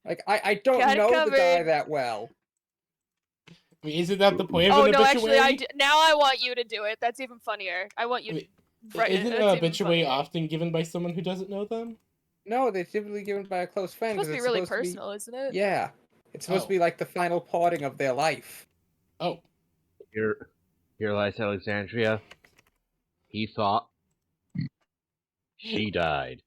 Like, I don't Got it know the guy covered. that well. I mean, isn't that the point of Oh an no, obituary? actually, now I want you to do it. That's even funnier. I want you to write it. Isn't That's an even obituary funnier. often given by someone who doesn't know them? No, they're typically given by a close It's friend supposed because to be it's really supposed to be. personal, isn't it? Yeah, it's supposed to Oh. be like the final parting of their life. Oh. Here lies Alexandria. He thought. She died.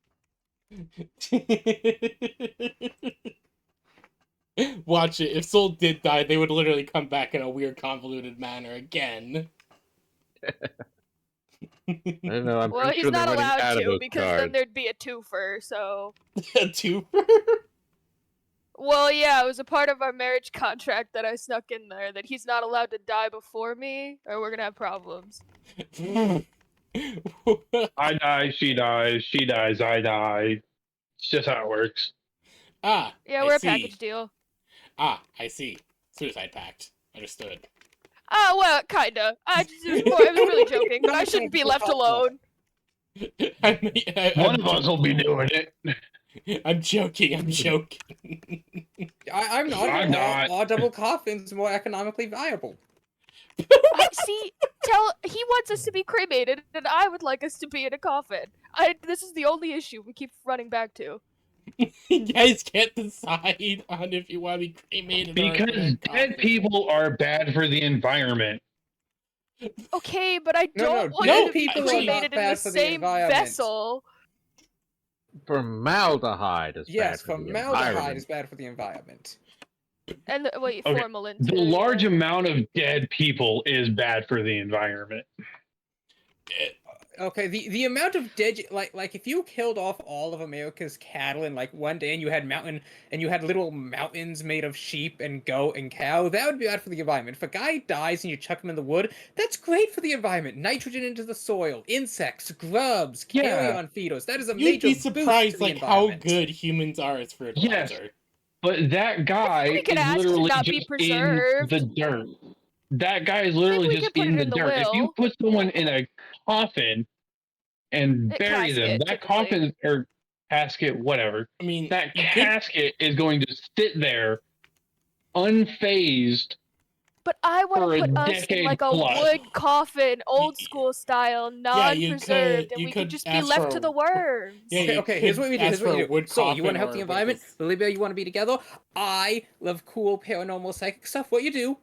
Watch it. If Soul did die, they would literally come back in a weird, convoluted manner again. I don't know. I'm Well, pretty he's sure they're not running allowed out of to those because then cards. there'd be a twofer. So. A twofer? Well, yeah, it was a part of our marriage contract that I snuck in there that he's not allowed to die before me, or we're gonna have problems. I die, she dies, she dies, I die. It's just how it works. Ah, Yeah, I we're a see. package deal. Ah, I see. Suicide pact. Understood. Ah, well, kinda. I was really joking, but I shouldn't be left alone. One of us will be doing it. I'm joking. I'm joking. I'm not. I'm not. Our double coffin's more economically viable. See, he wants us to be cremated, and I would like us to be in a coffin. This is the only issue we keep running back to. You guys can't decide on if you want to be cremated or Because put in a dead coffin. people are bad for the environment. Okay, but I don't want dead you to be people are cremated not in the bad for the same environment. vessel. Formaldehyde is bad for the formaldehyde environment. is bad for the environment. And wait, Okay, formalin The too. large amount of dead people is bad for the environment. Okay, the amount of dead, like if you killed off all of America's cattle in like one day, and you had little mountains made of sheep and goat and cow, that would be bad for the environment. If a guy dies and you chuck him in the wood, that's great for the environment. Nitrogen into the soil, insects, grubs, carrion feeders. That is a You'd major be boost to surprised the like how environment. good humans are as fertilizer. But that guy we could is ask to literally not be just in preserved. the dirt. That guy is literally we just could put in it the in the dirt. If you will. put someone in a coffin and bury them, casket, that typically. coffin or casket, whatever, I mean, that you could- casket is going to sit there unfazed. But I want for to a put us in decade like a plus. wood coffin, old school style, non-preserved, and you we could could just be ask left for to a- the worms. Yeah, you Okay, here's could what we do. ask Here's what for you a do. wood So you want coffin to help or the a environment? Olympus. Lily Bear, you want to be together? I love cool paranormal psychic stuff. What you do?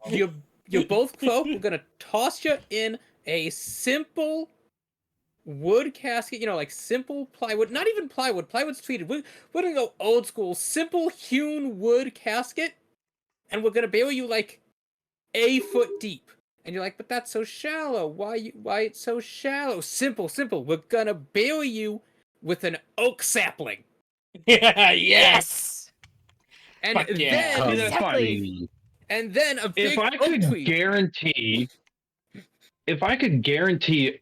You're both cloak. We're gonna toss you in a simple wood casket. You know, like simple plywood. Not even plywood. Plywood's treated. We're gonna go old school, simple hewn wood casket, and we're gonna bury you like a foot deep. And you're like, but that's so shallow. Why it's so shallow? Simple. We're gonna bury you with an oak sapling. Yeah, yes. And Fuck yeah. then That's fine. and then a big If I oak could tree. guarantee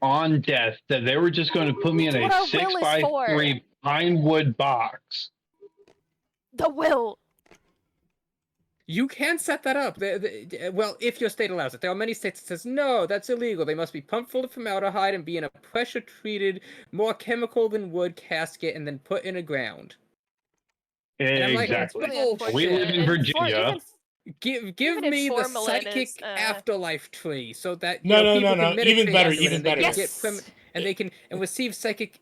on death that they were just going to put me in a That's what our will is 6x3 pine wood box, The will. You can set that up. Well, if your state allows it. There are many states that says, no, that's illegal. They must be pumped full of formaldehyde and be in a pressure-treated, more chemical than wood casket and then put in a ground. exactly. Really We live in Virginia. Give Even me the formalin psychic is, afterlife tree so that No, people no. can Even meditate better, onto it even and they better. can Yes! and they can receive psychic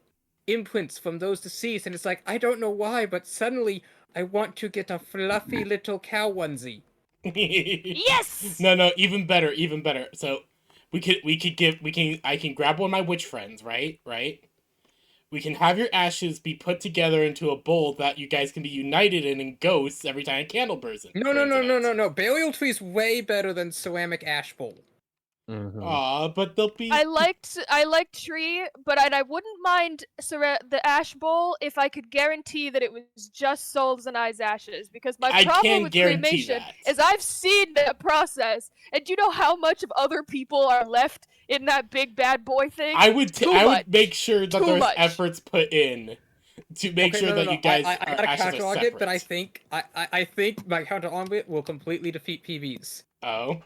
imprints from those deceased. And it's like, I don't know why, but suddenly I want to get a fluffy little cow onesie. Yes! No, even better. So I can grab one of my witch friends, right? We can have your ashes be put together into a bowl that you guys can be united in ghosts every time a candle burns. No. Burial tree's way better than ceramic ash bowl. Mm-hmm. Aw, but they'll be. I liked tree, but I wouldn't mind the ash bowl if I could guarantee that it was just Souls and I's ashes. Because my problem can with guarantee cremation that. is I've seen the process, and do you know how much of other people are left in that big bad boy thing? I would make sure that there's much. efforts put in to make sure that you guys I are gotta ashes are counter separate. it, but I think my counter on it will completely defeat PVs. Oh.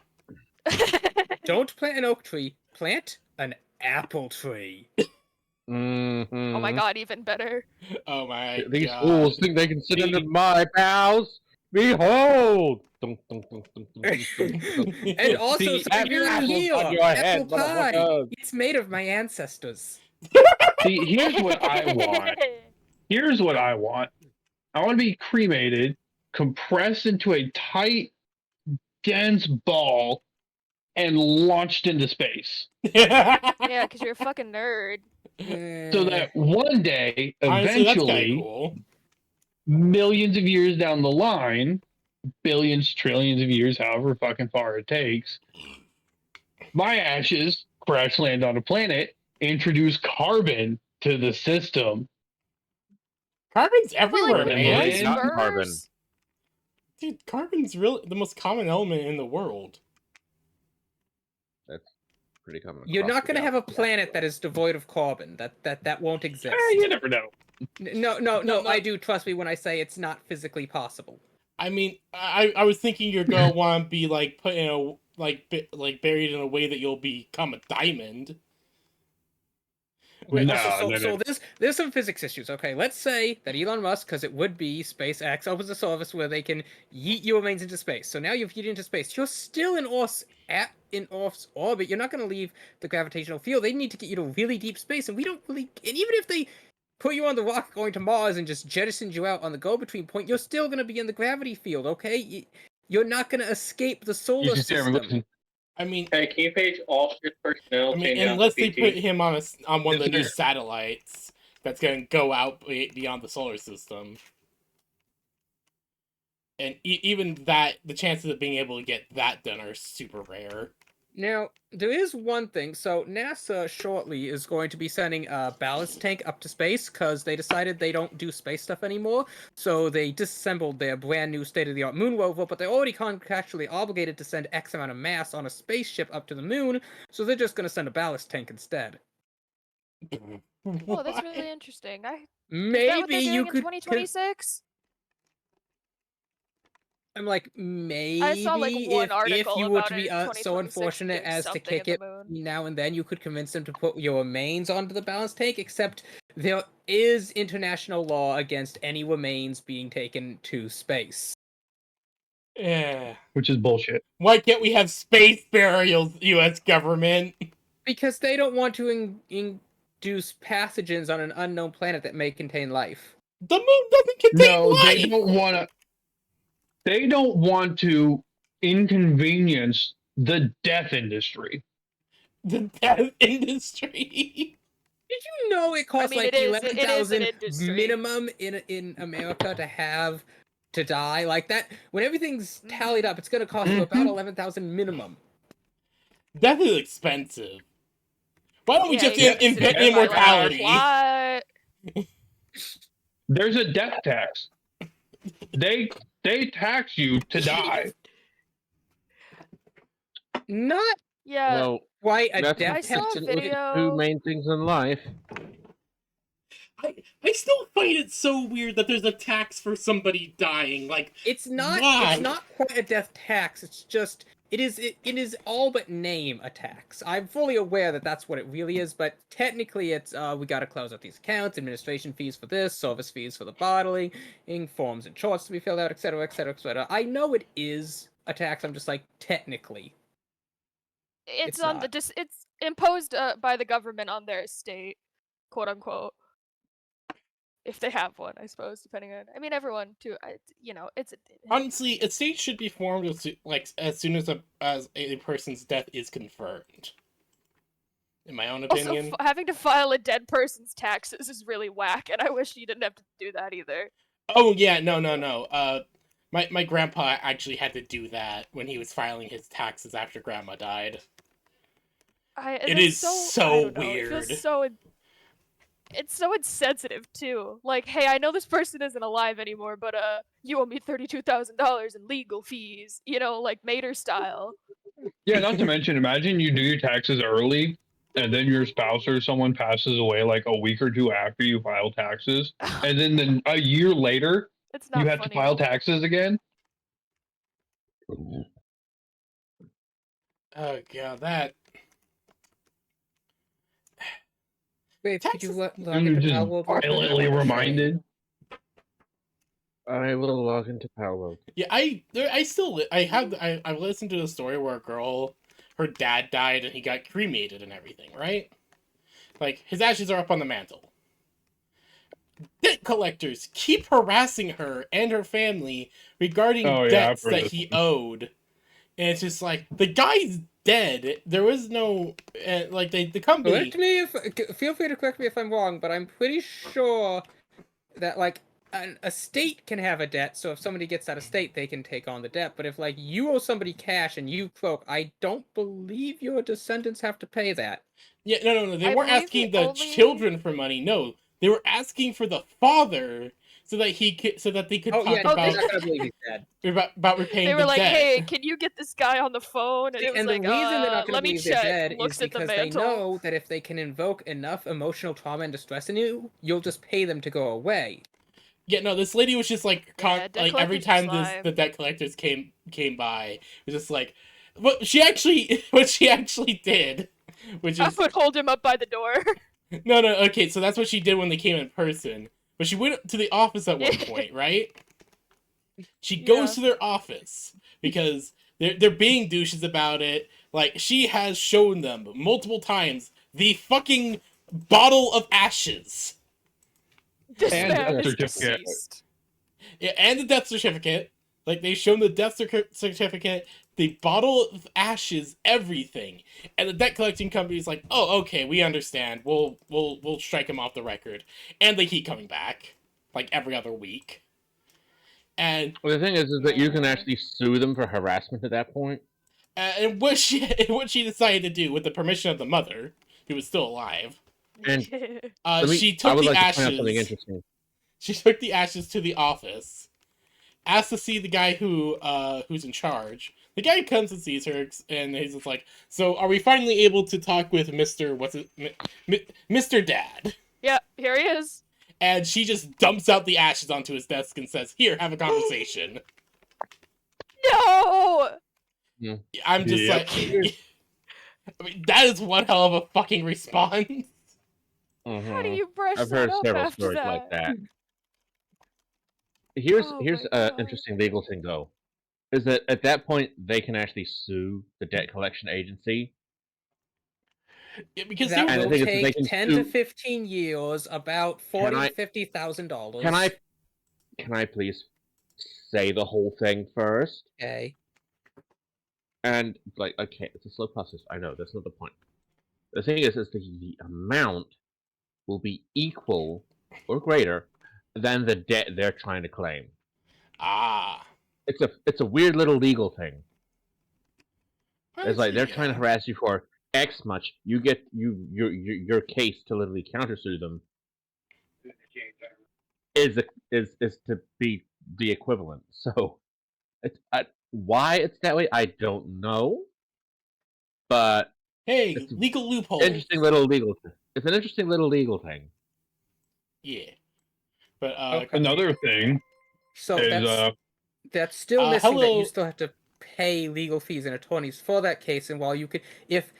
Don't plant an oak tree. Plant an apple tree. Mm-hmm. Oh my god, even better. Oh my These god. fools think they can sit under my boughs. Behold! Dunk, dunk, dunk, dunk, dunk, dunk, dunk. And also, See, so Have here's apples on here, your apple head, pie. motherfucker. It's made of my ancestors. See, here's what I want. Here's what I want. I want to be cremated, compressed into a tight, dense ball, and launched into space. Yeah, because you're a fucking nerd. So that one day, Honestly, that's kind of eventually, cool. millions of years down the line, billions, trillions of years, however fucking far it takes, my ashes crash land on a planet, introduce carbon to the system. Carbon's But everywhere, like, would man. you It's not carbon. spurs? Dude, carbon's really the most common element in the world. That's pretty common. You're across not the going to have a galaxy, planet actually. that is devoid of carbon. That won't exist. You never know. No, No. I do, trust me when I say it's not physically possible. I mean, I was thinking you're gonna want to be like put in a like buried in a way that you'll become a diamond. Wait, No, so no, no. there's some physics issues. Okay, let's say that Elon Musk, because it would be SpaceX, opens a service where they can yeet your remains into space. So now you've yeeted into space. You're still in Earth's orbit. You're not going to leave the gravitational field. They need to get you to really deep space, and we don't really. And even if they put you on the rocket going to Mars and just jettisoned you out on the go-between point, you're still going to be in the gravity field. Okay, you're not going to escape the solar system. Listen. I mean, Hey, can you page all your personnel? I mean, change out unless the they PT? put him on one of the new Yes, sir. satellites that's gonna go out beyond the solar system, and even that, the chances of being able to get that done are super rare. Now, there is one thing. So, NASA shortly is going to be sending a ballast tank up to space because they decided they don't do space stuff anymore. So, they disassembled their brand new state of the art moon rover, but they're already contractually obligated to send X amount of mass on a spaceship up to the moon. So, they're just going to send a ballast tank instead. Oh, that's really interesting. Is that what Maybe they're you doing in could. 2026? I'm like, maybe I saw like one if article you were about to it be in so 2026 unfortunate doing as to something kick in it the moon. now and then, you could convince them to put your remains onto the balance tank. Except there is international law against any remains being taken to space. Yeah. Which is bullshit. Why can't we have space burials, U.S. government? Because they don't want to induce pathogens on an unknown planet that may contain life. The moon doesn't contain No, life. they don't want to. They don't want to inconvenience the death industry. The death industry. Did you know it costs mean, like it is an 11,000 industry. minimum in America to die like that? When everything's tallied up, it's gonna cost you about 11,000 minimum. Death is expensive. Why don't we Yeah, just you have to invent sit there by, like, immortality? plot. There's a death tax. They tax you to die. Not Yeah, No, quite a that's death I saw tax. a look at video. two main things in life. I still find it so weird that there's a tax for somebody dying. Like, It's not. why? It's not quite a death tax. It's just. It is all but name a tax. I'm fully aware that that's what it really is, but technically it's we gotta close out these accounts, administration fees for this, service fees for the bottling, forms and charts to be filled out, etc., etc., etc. I know it is a tax. I'm just like technically. It's It's on not. it's imposed by the government on their estate, quote unquote. If they have one, I suppose, depending on. I mean, everyone too. It's. Honestly, a state should be formed as soon as a person's death is confirmed. In my own Also, opinion. having to file a dead person's taxes is really whack, and I wish you didn't have to do that either. Oh yeah, no. My grandpa actually had to do that when he was filing his taxes after grandma died. It is so weird. It feels it's so insensitive too. Like, hey, I know this person isn't alive anymore, but you owe me $32,000 in legal fees. Like Mater style. Yeah, not to mention, imagine you do your taxes early, and then your spouse or someone passes away like a week or two after you file taxes, and then a year later It's not you have funny. to file taxes again. Oh god, that. Wait, could you Taxes- log And into just Palworld? real quick? I violently wanna show reminded. you. I will log into Paolo. Yeah, I listened to the story where a girl, her dad died and he got cremated and everything, right? Like, his ashes are up on the mantle. Debt collectors keep harassing her and her family regarding Oh, yeah, I've debts heard that this he one. owed. And it's just like, the guy's dead. There was no, like, the company... Correct me if feel free to correct me if I'm wrong, but I'm pretty sure that like a state can have a debt, so if somebody gets out of state, they can take on the debt. But if like you owe somebody cash and you croak, I don't believe your descendants have to pay that. Yeah, no. They I weren't believe asking the the only- children for money. No, they were asking for the father so that they could Oh talk yeah, no, they're about, not gonna believe he's dead. about repaying They were the like, debt. "Hey, can you get this guy on the phone?" And See, he was and like, the reason they're not gonna let me believe they're check." dead is Looks at the because they mantle. know that if they can invoke enough emotional trauma and distress in you, you'll just pay them to go away. Yeah, no, this lady was just like, Yeah, debt like every collectors time just lie. the debt collectors came by, it was just like, what she actually did, which I is would hold him up by the door. no, okay, so that's what she did when they came in person. But she went to the office at one point, right? She goes Yeah. to their office because they're being douches about it. Like, she has shown them multiple times the fucking bottle of ashes. This And man death is certificate. deceased. Yeah, and the death certificate. Like, they've shown the death certificate, the bottle of ashes, everything. And the debt collecting company's like, oh, okay, we understand. We'll strike him off the record. And they keep coming back, like, every other week. And Well, the thing is that you can Yeah. actually sue them for harassment at that point. and what she decided to do with the permission of the mother, who was still alive, And she I took would the like to point out something ashes. interesting. She took the ashes to the office, asked to see the guy who's in charge. The guy comes and sees her, and he's just like, "So, are we finally able to talk with Mr. Dad?" Yeah, here he is. And she just dumps out the ashes onto his desk and says, "Here, have a conversation." No! I'm just Yep. like, I mean, that is one hell of a fucking response. How do Mhm. you brush I've that heard up several after stories that? like that. Here's Oh here's my an God. interesting legal thing though, is that at that point they can actually sue the debt collection agency. Yeah, because That And the will thing is that they take can 10 to sue- 15 years, about Can $40,000 I- to $50,000. Can I please say the whole thing first? Okay. And like, okay, it's a slow process. I know that's not the point. The thing is the amount will be equal or greater than the debt they're trying to claim. ah, It's a weird little legal thing. It's like they're yeah. trying to harass you for X much. You get your case to literally countersue them is to be the equivalent. So it's why it's that way I don't know, but Hey, it's legal loophole. interesting little legal. It's an interesting little legal thing. Yeah, but Okay. Another thing So is that's still missing that hello. you still have to pay legal fees and attorneys for that case. And while you could, if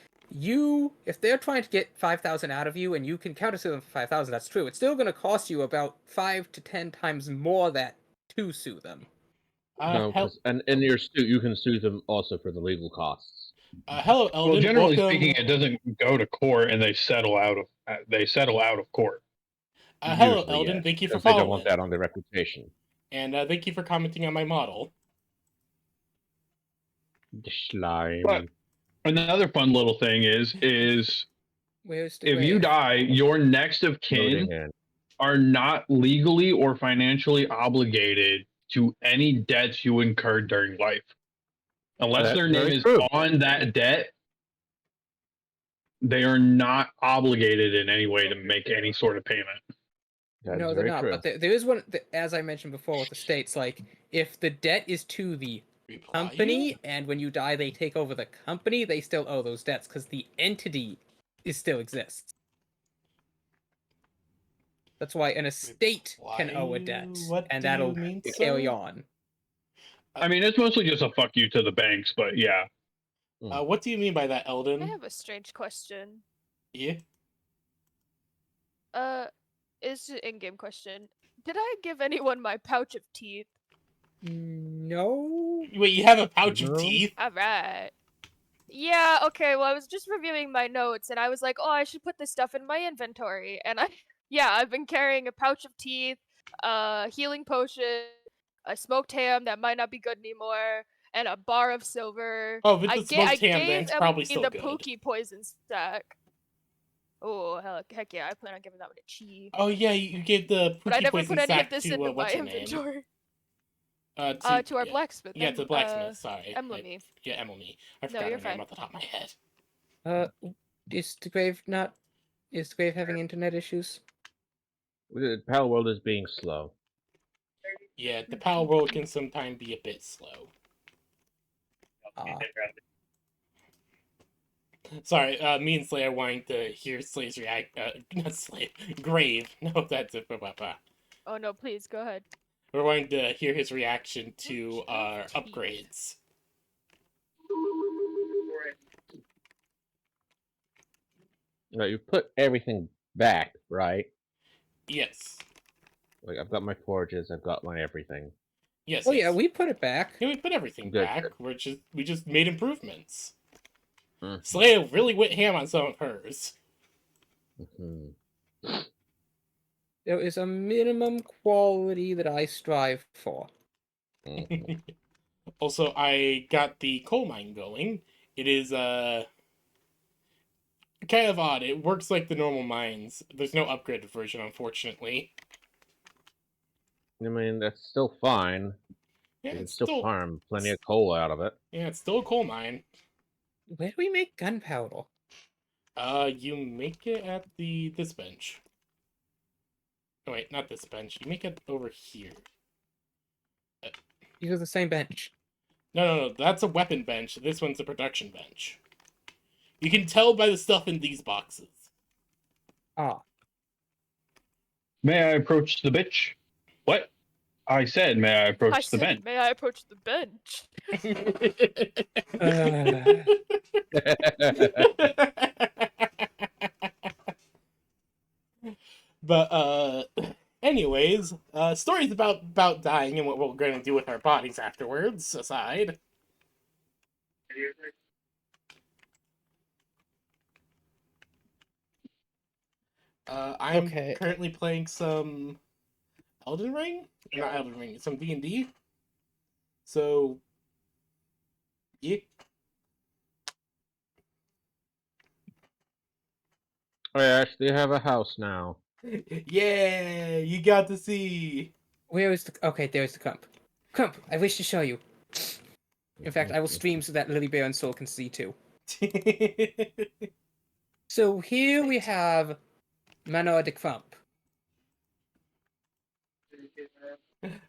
they're trying to get 5,000 out of you and you can countersue them for 5,000, that's true. It's still going to cost you about 5 to 10 times more that to sue them. No, and in your suit you can sue them also for the legal costs. Hello, Eldon. well, generally Welcome. speaking, it doesn't go to court and they settle out of court. Hello, Usually, Eldon. yes, Thank you for because they don't following. want that on their reputation. And thank you for commenting on my model. The slime. But another fun little thing is Where's the if you grave? die, your next of kin Loading in. are not legally or financially obligated to any debts you incurred during life. Unless That's their name very is true. on that debt, they are not obligated in any way to make any sort of payment. That No, is they're very not. true. But there is one, as I mentioned before with the states, like, if the debt is to the company, and when you die they take over the company, they still owe those debts because the entity still exists. That's why an estate can owe a debt, What and do you that'll mean, carry sir? on. I mean, it's mostly just a fuck you to the banks, but yeah. What do you mean by that, I Eldon? have a strange question. Yeah. It's an in-game question. Did I give anyone my pouch of teeth? No. Wait, you have a pouch of No. teeth? Alright. Yeah, okay, well, I was just reviewing my notes and I was like, oh, I should put this stuff in my inventory. And I've been carrying a pouch of teeth, a healing potion, a smoked ham that might not be good anymore, and a bar of silver. Oh, with I the smoked ham, then gave it's probably Emily still the good. Pookie poison stack. Oh, heck yeah, I plan on giving that one to Chi. Oh yeah, you gave the But I Pookie never poison put any of sack this to into my what's her name? inventory. To To our yeah, blacksmith. yeah, to the blacksmith. Sorry, Emily. yeah, Emily. I No, forgot you're her name fine. off the top of my head. Is the grave not? Is the grave having internet issues? The Pal World is being slow. Yeah, the Power World can sometimes be a bit slow. Sorry, me and Slayer wanting to hear Slayer's react. Not Slayer, Grave. No, that's it. Oh no, please go ahead. We're wanting to hear his reaction to our Teeth. upgrades. No, you put everything back, right? Yes, Like I've got my forges, I've got my everything. yes. Oh yes. yeah, we put it back. Yeah, we put everything Good. back. We just made improvements. Mm. Slayer really went ham on some of hers. Mhm. There is a minimum quality that I strive for. Mhm. Also, I got the coal mine going. It is kind of odd. It works like the normal mines. There's no upgraded version, unfortunately. I mean, that's still fine. Yeah, You can it's still still farm plenty of coal out of it. yeah, it's still a coal mine. Where do we make gunpowder? You make it at this bench. Oh wait, not this bench. You make it over here. These are the same bench. No. That's a weapon bench. This one's a production bench. You can tell by the stuff in these boxes. Ah, May I approach the bitch? What? I said, may I approach I the said, bench? may I approach the bench? But anyways, stories about dying and what we're gonna do with our bodies afterwards aside. I'm Okay. currently playing some Elden Ring, not Elden Ring, some D&D. So yeah. I actually have a house now. Yeah, you got to see. where is the? Okay, there's the clump. Clump, I wish to show you. In fact, I will stream so that Lily Bear and Soul can see too. So here we have Manor de Clump.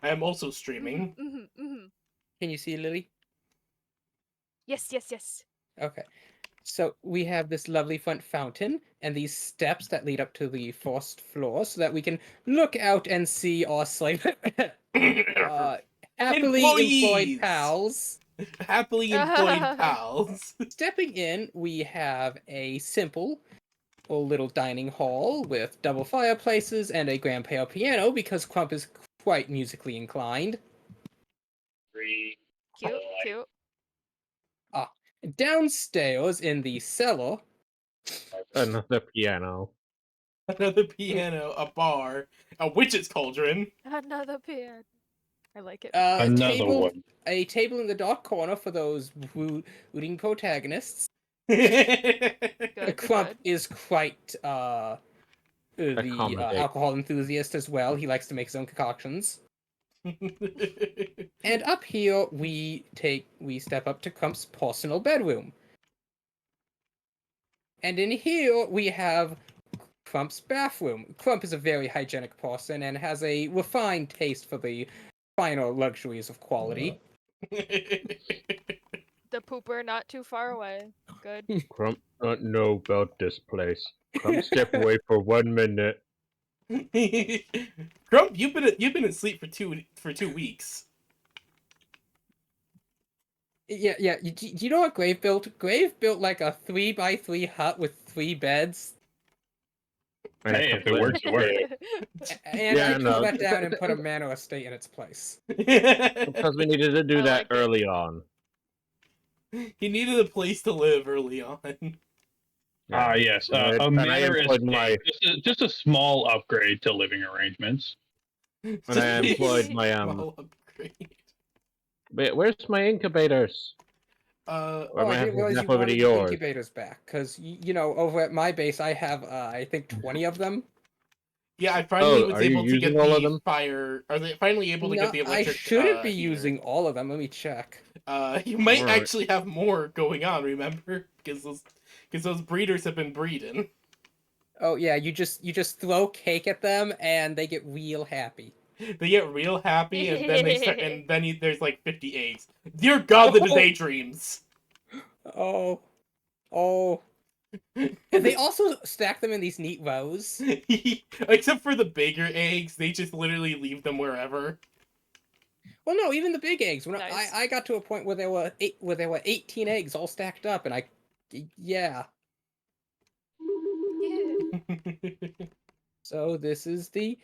I am also streaming. Can you see Lily? Yes. Okay. So we have this lovely front fountain and these steps that lead up to the first floor so that we can look out and see our slave happily employed Employees! pals. Happily employed pals. Stepping in, we have a simple little dining hall with double fireplaces and a grand piano because Crump is quite musically inclined. Cute. Downstairs in the cellar, Another piano. Another piano, a bar, a witch's cauldron. Another piano. I like it. Another one. a table in the dark corner for those rooting protagonists. Good. Crump is quite the Accommodate. alcohol enthusiast as well. He likes to make his own concoctions. And up here we step up to Crump's personal bedroom. And in here we have Crump's bathroom. Crump is a very hygienic person and has a refined taste for the finer luxuries of quality. The pooper not too far away. Good. Crump don't know about this place. Crump step away for 1 minute. Grump, you've been asleep for 2 weeks. Yeah. You know what Grave built? Grave built like a 3x3 hut with 3 beds. And Hey, if it completely- works, it works. And Yeah, I cool no, that th- down and th- put a Mano estate in its place. because we needed to do I that like it. early on. He needed a place to live early on. Ah, yes. And I A manor employed estate. Just a small upgrade to living arrangements. And I employed my Small upgrade. Where's my incubators? Or Oh, am I I didn't having realize you enough over to wanted the yours? incubators back, because, you know, over at my base, I have, I think 20 of them. Yeah, I finally Oh, was are you able to get using all of the them? fire. Are they finally able to No, get the electric? I shouldn't be heater. using all of them. Let me check. You might Alright. actually have more going on. Remember, because those breeders have been breeding. Oh yeah, you just throw cake at them and they get real happy. They get real happy, and then they start, and then there's like 50 eggs. Dear God, the Oh. daydreams. Oh, oh. And they also stack them in these neat rows. Except for the bigger eggs, they just literally leave them wherever. Well, no, even the big eggs. When Nice. I got to a point where there were 18 eggs all stacked up, and yeah. Yeah. So this is the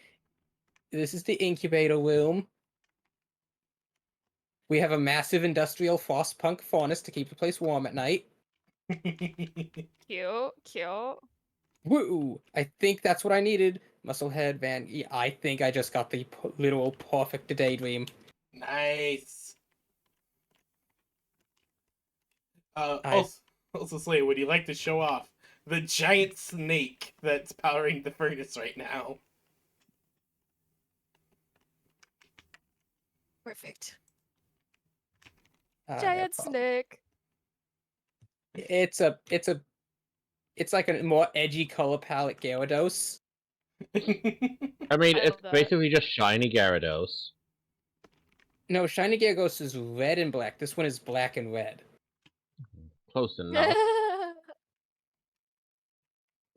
incubator room. We have a massive industrial frostpunk furnace to keep the place warm at night. Cute, cute. Woo! I think that's what I needed. Musclehead Van. Yeah, I think I just got the literal perfect daydream. Nice. I- Also, Slay, would you like to show off the giant snake that's powering the furnace right now? Perfect. no Giant problem. snake. It's like a more edgy color palette Gyarados. I mean, I it's love that. basically just shiny Gyarados. No, Shiny Gyarados is red and black. This one is black and red. Close enough.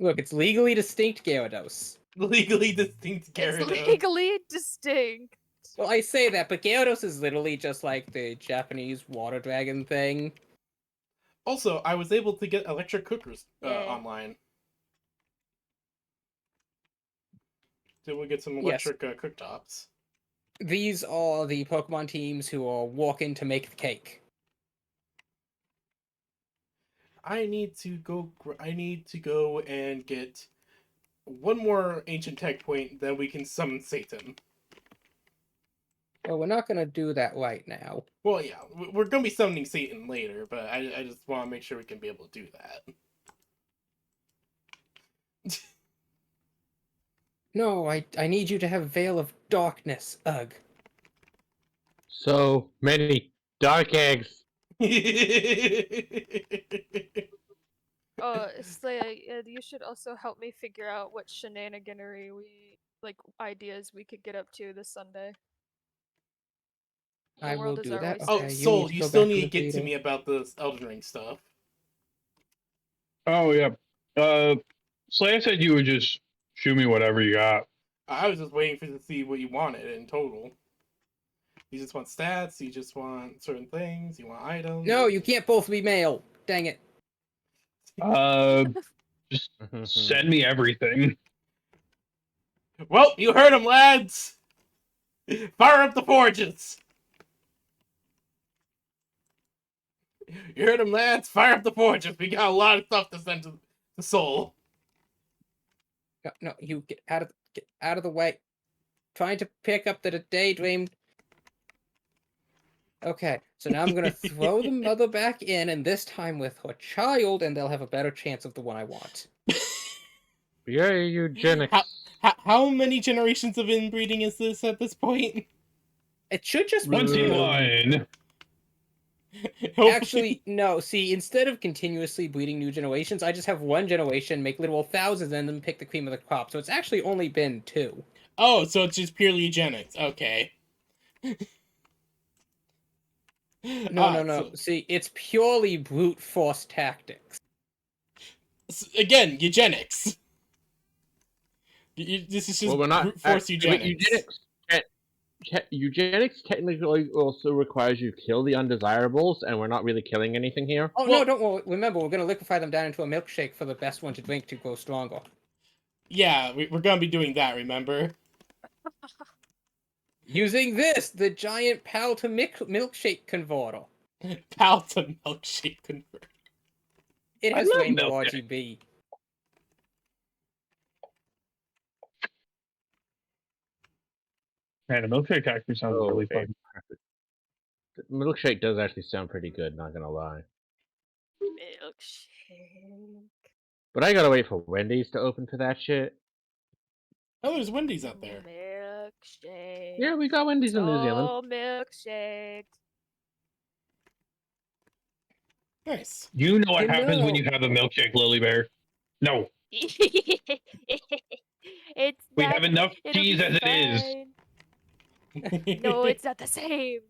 Look, it's legally distinct Gyarados. Legally distinct It's Gyarados. legally distinct. Well, I say that, but Gyarados is literally just like the Japanese water dragon thing. Also, I was able to get electric cookers Yay. online. Did we get some Yes. electric cooktops? These are the Pokemon teams who are walking to make the cake. I need to go. I need to go and get one more ancient tech point. Then we can summon Satan. Well, we're not gonna do that right now. Well, yeah, we're gonna be summoning Satan later, but I just want to make sure we can be able to do that. No, I need you to have Veil of Darkness. Ugh. So many dark eggs. Slay, you should also help me figure out what shenaniganery ideas we could get up to this Sunday. The I will world is do our that. oyster. Oh, Okay, you need Soul, to you go still back to need the to get to feeder. me about this Elden Ring stuff. Oh yeah. Slaya said you would just shoot me whatever you got. I was just waiting for you to see what you wanted in total. You just want stats. You just want certain things. You want items. No, you can't both be male. Dang it. Just send me everything. Well, you heard him, lads. Fire up the forges. You heard him, lads. Fire up the forges. We got a lot of stuff to send to the Soul. No, you get out of the way. Trying to pick up the daydream. Okay, so now I'm gonna throw the mother back in, and this time with her child, and they'll have a better chance of the one I want. Yay, eugenics. How many generations of inbreeding is this at this point? It should just be 21. Actually, no. See, instead of continuously breeding new generations, I just have one generation, make literal thousands, and then pick the cream of the crop. So it's actually only been 2. Oh, so it's just purely eugenics. Okay. No. So, See, it's purely brute force tactics. again, eugenics. This is just Well, we're not brute force but eugenics. Eugenics technically also requires you kill the undesirables, and we're not really killing anything here. Oh Well- no, don't worry. Remember, we're gonna liquefy them down into a milkshake for the best one to drink to grow stronger. Yeah, we're gonna be doing that, remember? Using this, the giant pal to milkshake converter. Pal to milkshake convert. It I has love rainbow milkshake. RGB. Man, a milkshake actually sounds really Okay, fun. perfect. The milkshake does actually sound pretty good, not gonna lie. Milkshake. But I gotta wait for Wendy's to open for that shit. Oh, there's Wendy's out there. Milkshake. Yeah, we got Wendy's in New Zealand. Oh, milkshake. Nice. You know what You happens when know- you have a milkshake, Lily Bear? No, It's we not, have enough it'll cheese be as it is. fine. No, it's not the same.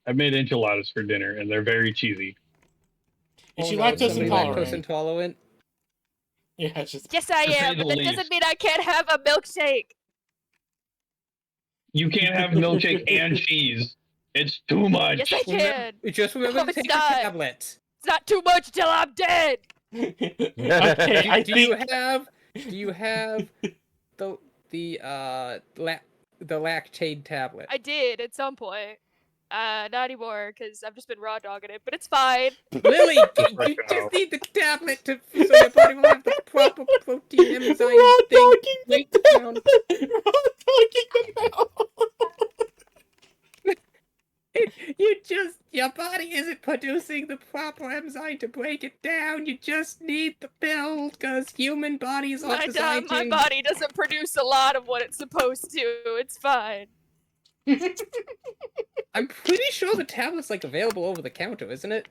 I made enchiladas for dinner, and they're very cheesy. Is she no, lactose somebody intolerant? lactose intolerant? Yeah, it's just. Yes, I To say am, the but that least. doesn't mean I can't have a milkshake. You can't have milkshake and cheese. It's too much. Yes, I can. Just remember No, to it's take not. the tablet. It's not too much till I'm dead. Okay, I Do you think. have the lactate tablet? I did at some point. Not anymore, because I've just been raw dogging it, but it's fine. Lily, you Right just now. need the tablet so your body will have the proper protein enzyme Raw thing dogging the breakdown. Raw dogging the milk. Your body isn't producing the proper enzyme to break it down. You just need the pill, because human bodies are designed My to... body doesn't produce a lot of what it's supposed to. It's fine. I'm pretty sure the tablet's, like, available over the counter, isn't it?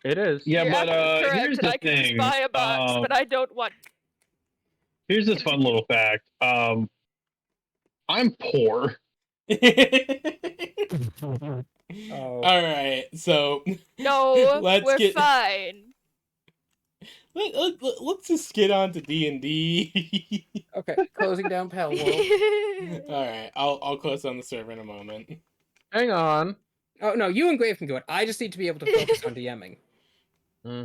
It is. Yeah, You're but absolutely correct, here's and the I can just thing. buy a box, but I don't want. Here's this fun little fact. I'm poor. Oh. Alright, so No, Let's we're get- fine. let's just get on to D&D. Okay, closing down Pal World. Alright, I'll close on the server in a moment. Hang on. Oh, no, you and Grave can do it. I just need to be able to focus on DMing. hmm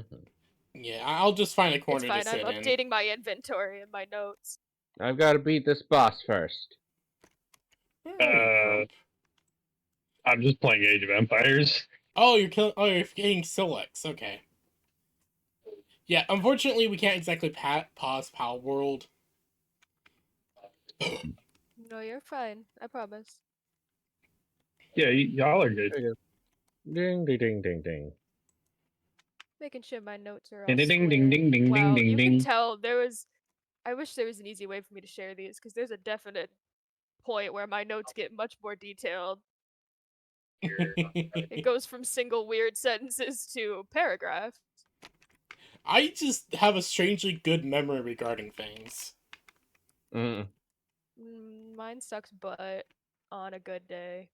Yeah, I'll just find a It's corner fine. to I'm sit in. updating my inventory and my notes. I've got to beat this boss first. I'm just playing Age of Empires. Oh, you're getting Silex. Okay. Yeah, unfortunately, we can't exactly pause Pal World. No, you're fine. I promise. Yeah, y'all are good. There you go. Ding, ding, ding, ding, ding. Making sure my notes are all Ding, ding, ding, square. ding, ding, Wow, ding, you ding. can tell there was. I wish there was an easy way for me to share these, because there's a definite point where my notes get much more detailed. It goes from single weird sentences to paragraphs. I just have a strangely good memory regarding things. Mm. Mine sucks butt on a good day.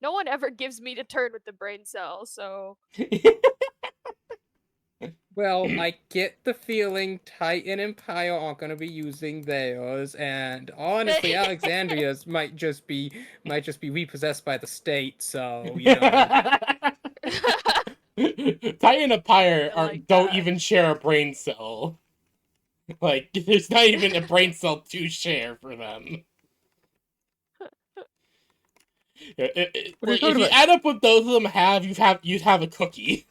No one ever gives me the turn with the brain cell, so Well, I get the feeling Titan and Pyre aren't going to be using theirs, and honestly, Alexandria's might just be repossessed by the state. So you know, Titan and Pyre I like don't that. even share a brain cell. Like, there's not even a brain cell to share for them. If you add up what both of them have, you'd have a cookie.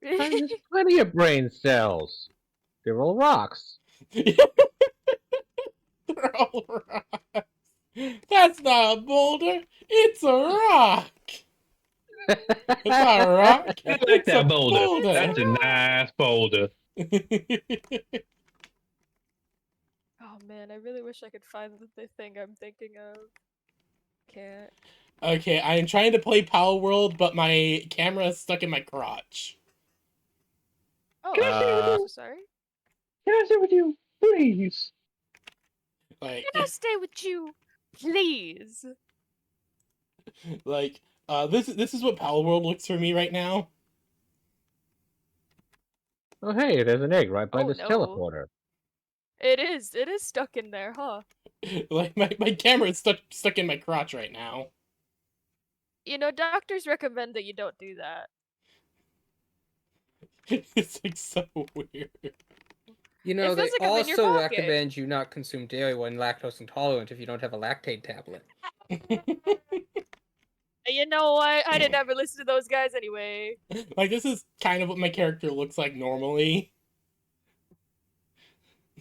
There's plenty of brain cells. They're all rocks. They're all rocks. That's not a boulder. It's a rock. It's not a rock. I like It's that a boulder. That's a nice boulder. Oh man, I really wish I could find the thing I'm thinking of. Can't. Okay, I am trying to play Power World, but my camera is stuck in my crotch. Oh, Uh, I'm so sorry. Can I sit with you, please? Like, Can I stay with you, please? like, this is what Power World looks for me right now. Oh, hey, there's an egg right by Oh, this no. teleporter. It is stuck in there, huh? Like, my camera is stuck in my crotch right now. You know, doctors recommend that you don't do that. It's like so weird. You know, It they feels like I'm in your also pocket. recommend you not consume dairy when lactose intolerant if you don't have a lactate tablet. You know what? I didn't ever listen to those guys anyway. Like, this is kind of what my character looks like normally.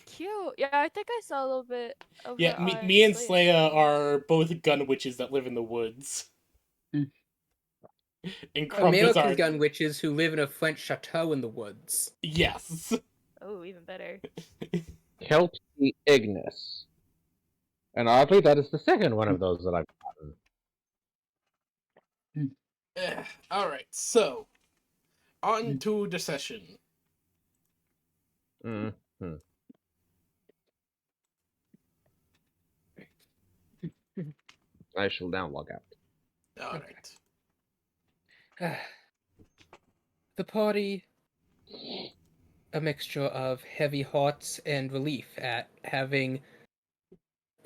Cute. Yeah, I think I saw a little bit of Yeah, her me and Slayer. Slaya are both gun witches that live in the woods. Mm. And Crump is American our... gun witches who live in a French chateau in the woods. Yes. Oh, even better. Kelty Ignis. And oddly, that is the second one of those that I've gotten. Alright, so... On to the session. Mm-hmm. I shall now log out. Alright. The party, a mixture of heavy hearts and relief at having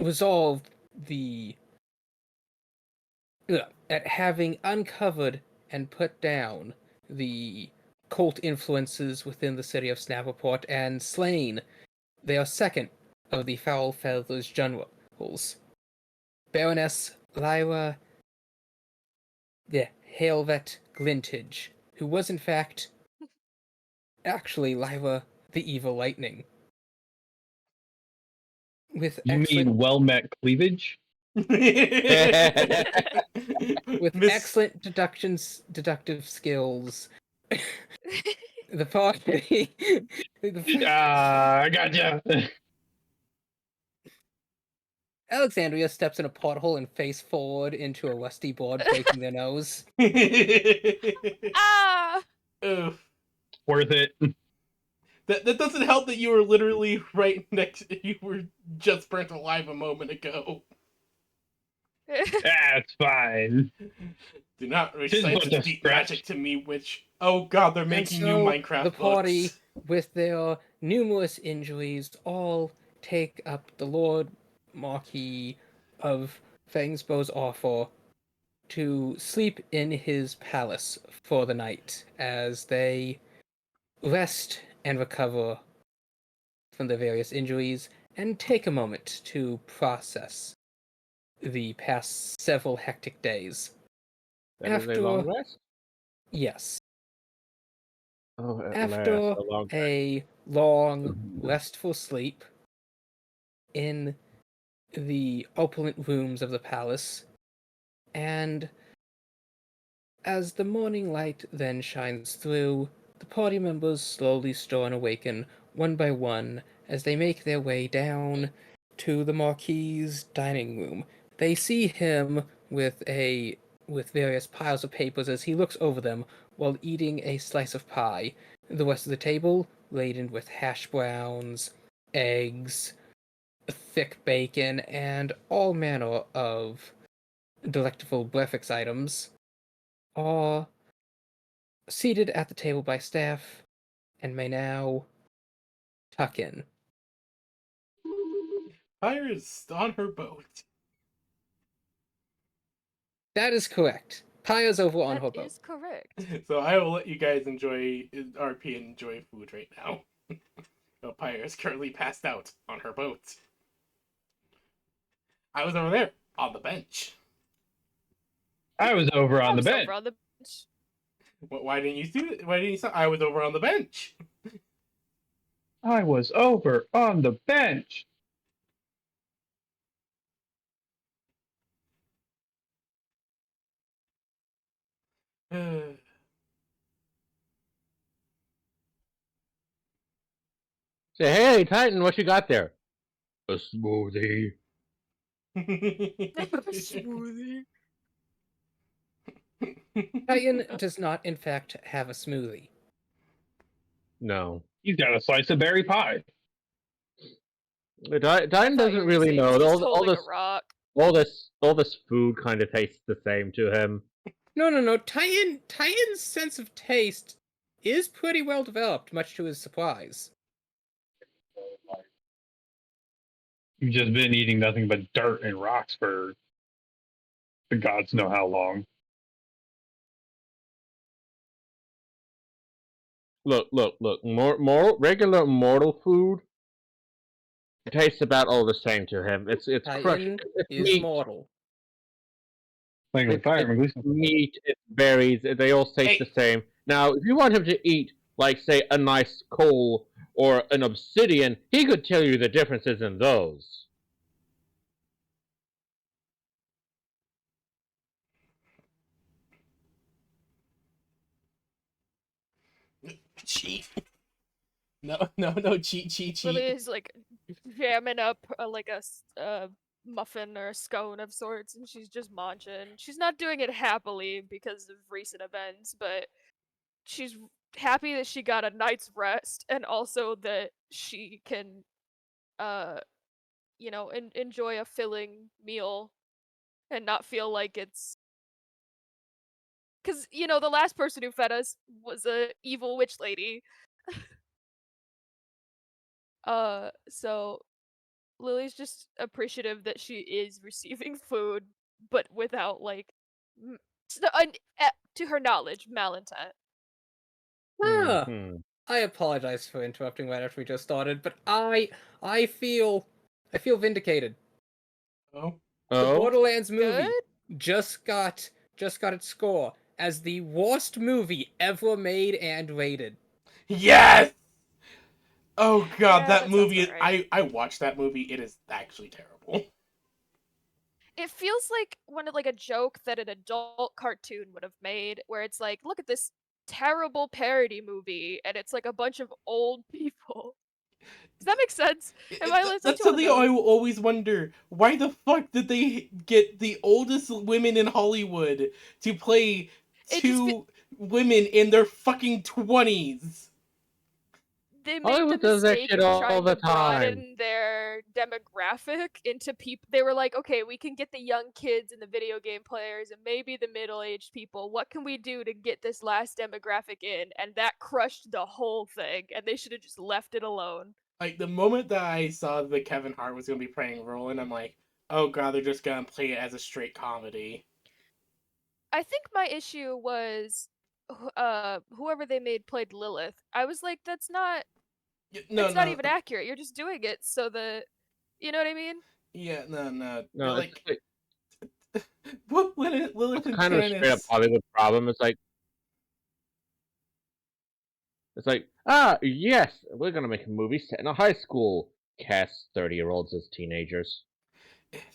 resolved the... at having uncovered and put down the cult influences within the city of Snappleport and slain their second of the Foul Feathers generals, Baroness Lyra the Hailvet Glintage, who was in fact actually Lyra the Evil Lightning. With You excellent mean well met cleavage? with Miss... excellent deductive skills, the party I gotcha. Alexandria steps in a pothole and face forward into a rusty board, breaking their nose. Ah! Oof. Worth it. That doesn't help that you were literally right next... You were just burnt alive a moment ago. That's fine. Do not Just recite but such the deep scratch. magic to me, witch. Oh god, they're making new Minecraft the party, books. with their numerous injuries, all take up the Lord Marquis of Fangsbow's offer to sleep in his palace for the night as they rest and recover from their various injuries and take a moment to process the past several hectic days. That is a long rest? Yes. Oh, at After last, a long rest. a long, restful sleep in the opulent rooms of the palace, and as the morning light then shines through, the party members slowly stir and awaken one by one as they make their way down to the Marquis's dining room. They see him with various piles of papers as he looks over them while eating a slice of pie. The rest of the table laden with hash browns, eggs, thick bacon, and all manner of delectable breakfast items, are seated at the table by staff and may now tuck in. Fire is on her boat. That is correct. Paya's over on her That boat. is correct. So I will let you guys enjoy RP and enjoy food right now. So Pyre is currently passed out on her boat. I was over there on the bench. I was over on I the was bench. over on the bench. Why didn't you do it? Why didn't you say I was over on the bench? I was over on the bench. Say, hey, Titan, what you got there? A smoothie. Smoothie. Titan does not, in fact, have a smoothie. No. He's got a slice of berry pie. Titan I thought you doesn't were really saying know. he's just All holding this, a rock. all this food kind of tastes the same to him. No. Titan's sense of taste is pretty well developed, much to his surprise. You've just been eating nothing but dirt and rocks for the gods know how long. Look. Regular mortal food tastes about all the same to him. It's crushed. Titan It's is meat. mortal. Like with fire, It's meat. It's berries. They all taste the same. Now, if you want him to eat, like, say, a nice coal or an obsidian, he could tell you the differences in those. Cheat. No, cheat. Lily is like jamming up a muffin or a scone of sorts, and she's just munching. She's not doing it happily because of recent events, but she's happy that she got a night's rest and also that she can, uh, enjoy a filling meal and not feel like it's because the last person who fed us was a evil witch lady. So Lily's just appreciative that she is receiving food, but without m- to her knowledge, malintent. Ah, Hmm. I apologize for interrupting right after we just started, but I feel vindicated. Oh, The Oh, Borderlands movie Good. just got its score as the worst movie ever made and rated. yes. Oh god, Yeah, that that sounds movie. about right. I watched that movie. It is actually terrible. It feels like a joke that an adult cartoon would have made, where it's like, look at this terrible parody movie, and it's like a bunch of old people. Does that make sense? Am I listening That's to one of something I those? will always wonder. Why the fuck did they get the oldest women in Hollywood to play It just two women in their fucking 20s? they made the Hollywood does that mistake shit of all trying the to time. broaden their demographic into people. They were like, okay, we can get the young kids and the video game players and maybe the middle-aged people. What can we do to get this last demographic in? And that crushed the whole thing, and they should have just left it alone. Like, the moment that I saw that Kevin Hart was going to be playing Roland, I'm like, oh god, they're just going to play it as a straight comedy. I think my issue was whoever they made played Lilith. I was like, No, it's not no. even accurate. You're just doing it so that you know what I mean? Yeah, no. They're No, it's like, like what Lilith that's and kind of a straight up Tannis? Hollywood problem. It's like, yes, we're gonna make a movie set in a high school. Cast 30-year-olds as teenagers.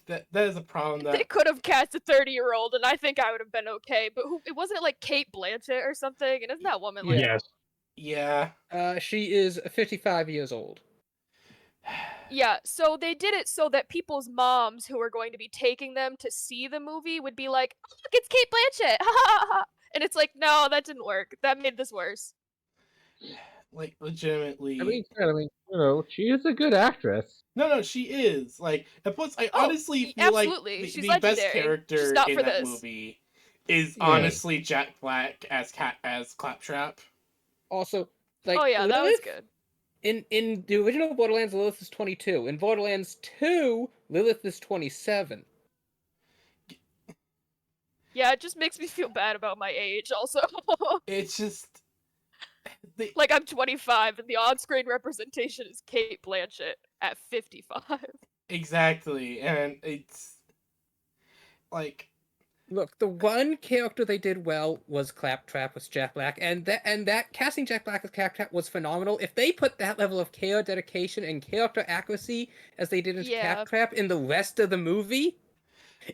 That is a problem They that. could have cast a 30-year-old, and I think I would have been okay. But it wasn't like Kate Blanchett or something, and isn't that woman like? Yes. Yeah. She is 55 years old. Yeah, so they did it so that people's moms who were going to be taking them to see the movie would be like, oh, look, it's Kate Blanchett! And it's like, no, that didn't work. That made this worse. Like, legitimately. She is a good actress. No, she is. Like, and plus, I Oh, honestly feel like absolutely. She's the best legendary. Just character not in for that this. movie is Yeah. honestly Jack Black as Claptrap. Also, like Oh, yeah, that was Lilith good. in the original Borderlands, Lilith is 22. In Borderlands 2, Lilith is 27. Yeah, it just makes me feel bad about my age, also. It's just Like, I'm 25, and the on screen representation is Kate Blanchett at 55. exactly, and it's like Look, the one character they did well was Claptrap with Jack Black, and that casting Jack Black as Claptrap was phenomenal. If they put that level of care, dedication, and character accuracy as they did into Yeah. Claptrap in the rest of the movie,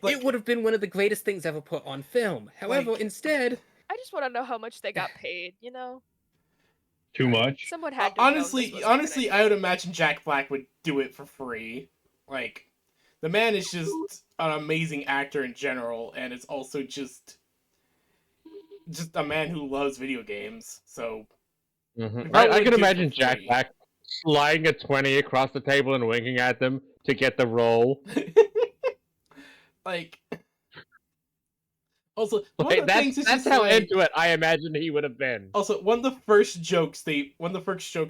Like- it would have been one of the greatest things ever put on film. However, Like- instead, I just want to know how much they got paid, you know? Too much. Someone had to have known this was honestly, happening. I would imagine Jack Black would do it for free. Like, the man is just an amazing actor in general, and is also just a man who loves video games. So Mm-hmm. he probably I would can do it imagine for Jack free. Black sliding a 20 across the table and winking at them to get the role. Like, also one of the things is That's just how like, into it I imagine he would have been. also one of the first jokes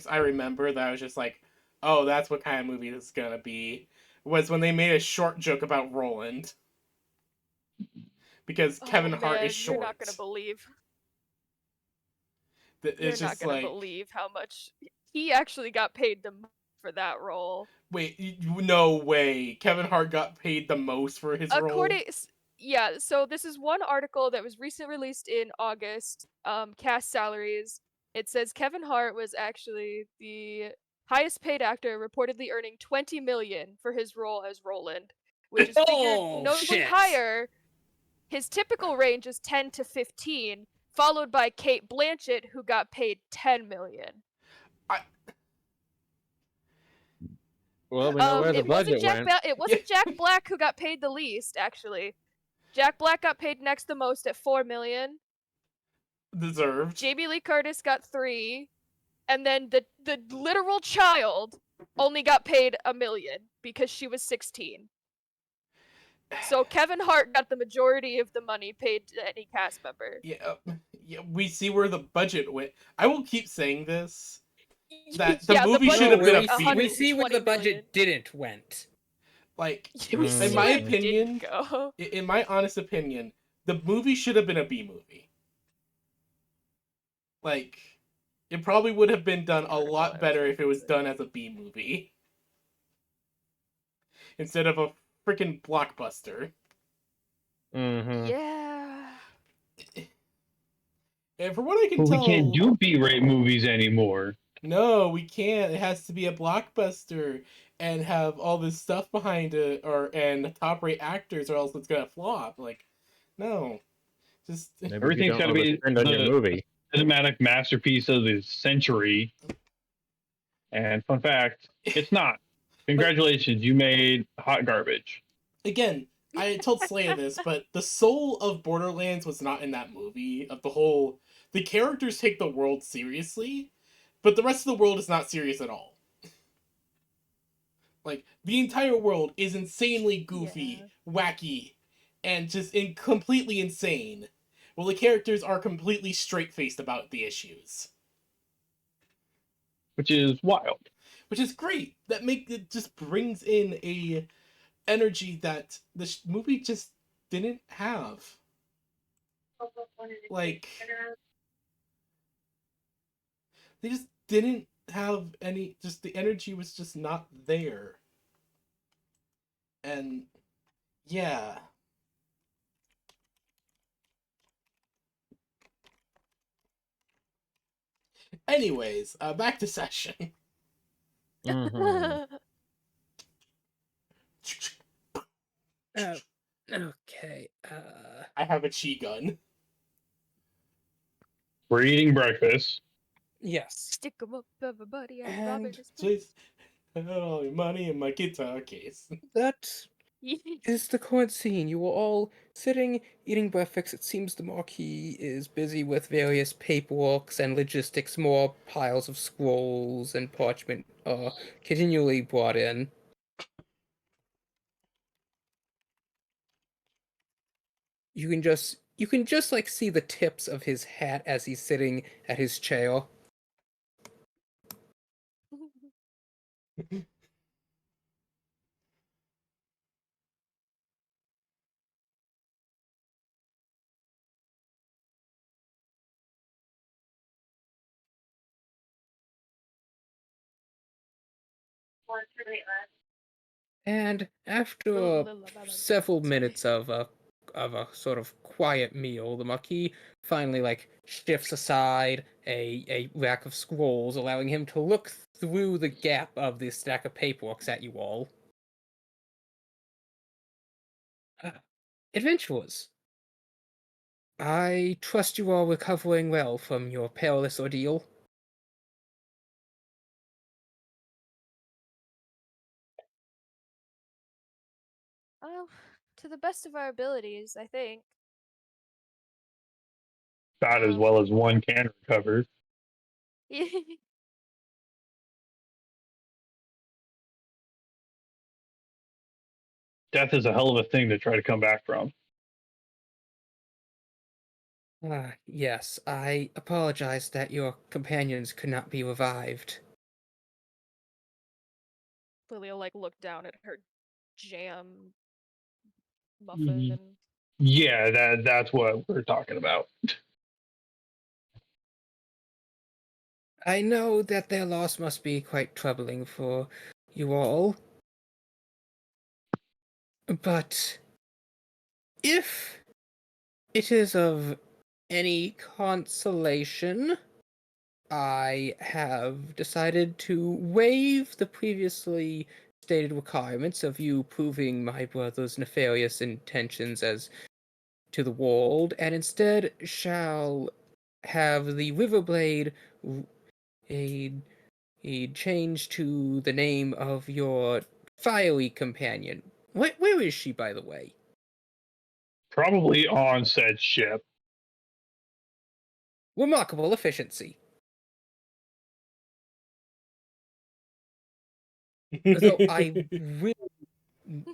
I remember that I was just like, oh, that's what kind of movie this is gonna be, was when they made a short joke about Roland. Because Kevin Hart is You're short. not gonna believe. It's You're just not gonna like, believe how much he actually got paid the most for that role. wait, no way. Kevin Hart got paid the most for his role. Yeah, so this is one article that was recently released in August. Cast salaries. It says Kevin Hart was actually the highest paid actor, reportedly earning 20 million for his role as Roland, which is figured Oh, notably shit. higher. His typical range is 10 to 15, followed by Kate Blanchett, who got paid 10 million. Well, we know where the It wasn't budget went. It wasn't Jack Black who got paid the least, actually. Jack Black got paid next the most at 4 million. Deserved. Jamie Lee Curtis got 3, and then the literal child only got paid $1 million because she was 16. So Kevin Hart got the majority of the money paid to any cast member. Yeah, we see where the budget went. I will keep saying this. That the Yeah, movie budget should have was been a like B we see where the 120 million. budget didn't went. Like, We see in my where it opinion, didn't go. in my honest opinion, the movie should have been a B movie. Like, it probably would have been done a lot better if it was done as a B movie instead of a freaking blockbuster. Mm-hmm. Yeah. And for what I can But we tell, can't do B-rate movies anymore. no, we can't. It has to be a blockbuster and have all this stuff behind it, and top rate actors, or else it's gonna flop. Like, no, just Maybe Everything's got to be on your movie. cinematic masterpiece of the century. And fun fact, it's not. Congratulations, you made hot garbage. again. I told Slaya this, but the soul of Borderlands was not in that movie. Of the whole, the characters take the world seriously, but the rest of the world is not serious at all. Like, the entire world is insanely goofy, wacky, and just completely insane. Well, the characters are completely straight-faced about the issues. Which is wild. Which is great. It just brings in a energy that the movie just didn't have. Like, they just didn't have any, just the energy was just not there. And yeah. Anyways, back to session. Mm-hmm. Okay. I have a chi gun. We're eating breakfast. Yes. Stick 'em up, everybody. And just put all your money in my guitar case. That is the current scene. You are all sitting, eating breakfast. It seems the Marquis is busy with various paperworks and logistics. More piles of scrolls and parchment are continually brought in. You can just like see the tips of his hat as he's sitting at his chair. And after several minutes of a sort of quiet meal, the Marquis finally like shifts aside a rack of scrolls, allowing him to look through the gap of the stack of paperwork at you all. Adventurers, I trust you are recovering well from your perilous ordeal. Oh, to the best of our abilities, I think. About as well as one can recover. Death is a hell of a thing to try to come back from. Yes, I apologize that your companions could not be revived. Lilia like looked down at her jam muffin. Yeah, that's what we're talking about. I know that their loss must be quite troubling for you all, but if it is of any consolation, I have decided to waive the previously stated requirements of you proving my brother's nefarious intentions as to the world, and instead shall have the Riverblade a, a change to the name of your fiery companion. Where is she, by the way? Probably on said ship. Remarkable efficiency. Though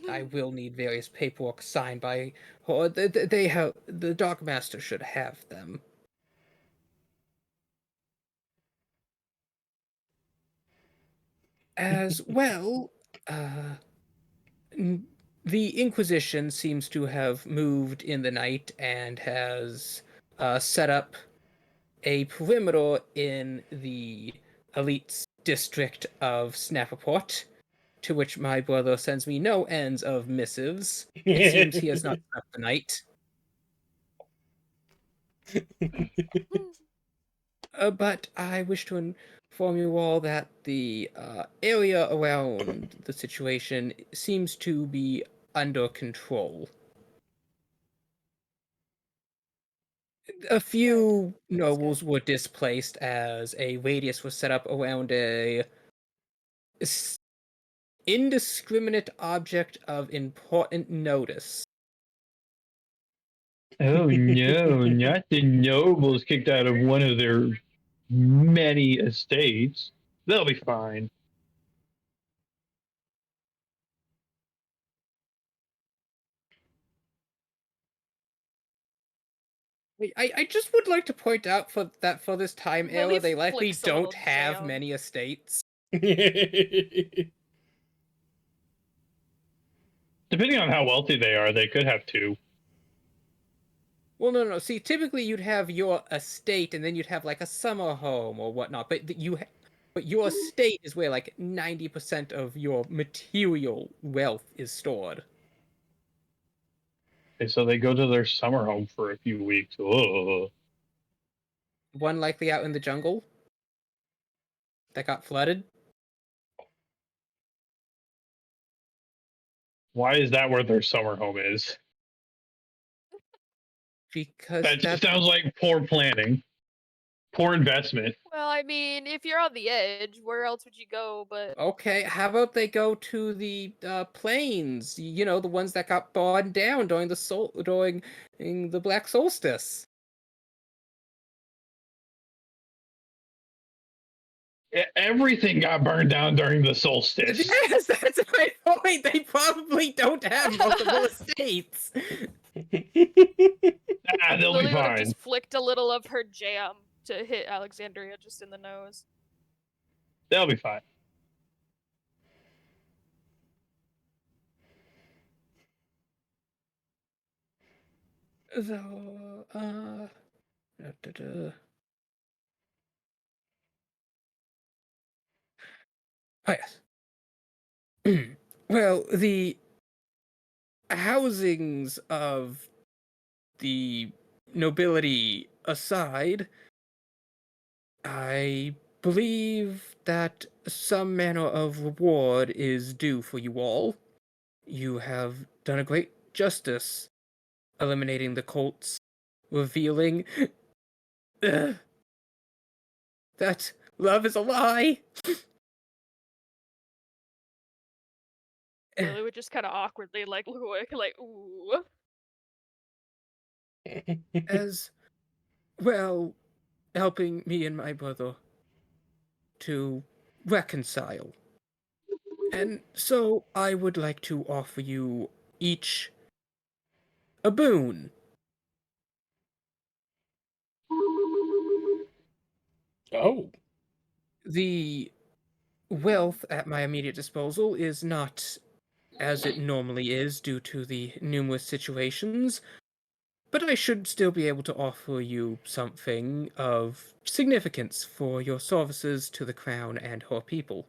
I will need various paperwork signed by her. They have the Dark Master should have them. As well, uh, the Inquisition seems to have moved in the night and has set up a perimeter in the elite district of Snapperport, to which my brother sends me no ends of missives. It seems he has not slept the night. But I wish to inform you all that the area around the situation seems to be under control. A few Good. nobles were displaced as a radius was set up around a indiscriminate object of important notice. Oh no, not the nobles kicked out of one of their many estates. They'll be fine. I just would like to point out for this time era, Lily they likely flicks a little don't have jam. many estates. Depending on how wealthy they are, they could have two. Well, no. See, typically you'd have your estate, and then you'd have like a summer home or whatnot. But your estate is where like 90% of your material wealth is stored. And so they go to their summer home for a few weeks. Oh, One likely out in the jungle that got flooded. why is that where their summer home is? Because That just sounds like poor planning, poor investment. Well, I mean, if you're on the edge, where else would you go but okay. How about they go to the plains? You know, the ones that got burned down during the Black Solstice. Everything got burned down during the solstice. Yes, that's my point. They probably don't have multiple estates. They'll Lily be would have fine. just flicked a little of her jam to hit Alexandria just in the nose. They'll be fine. So, oh yes. Well, the housings of the nobility aside, I believe that some manner of reward is due for you all. You have done a great justice eliminating the cults, revealing that love is a lie. Lily would just kind of awkwardly look away, like, ooh. As well, helping me and my brother to reconcile. And so I would like to offer you each a boon. Oh. The wealth at my immediate disposal is not as it normally is due to the numerous situations, But I should still be able to offer you something of significance for your services to the crown and her people.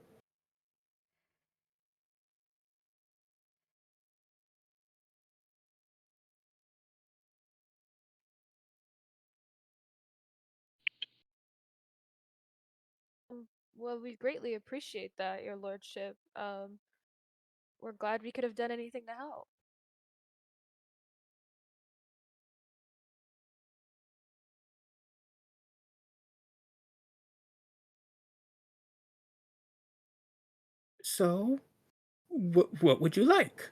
Well, we greatly appreciate that, your lordship. We're glad we could have done anything to help. So, what would you like?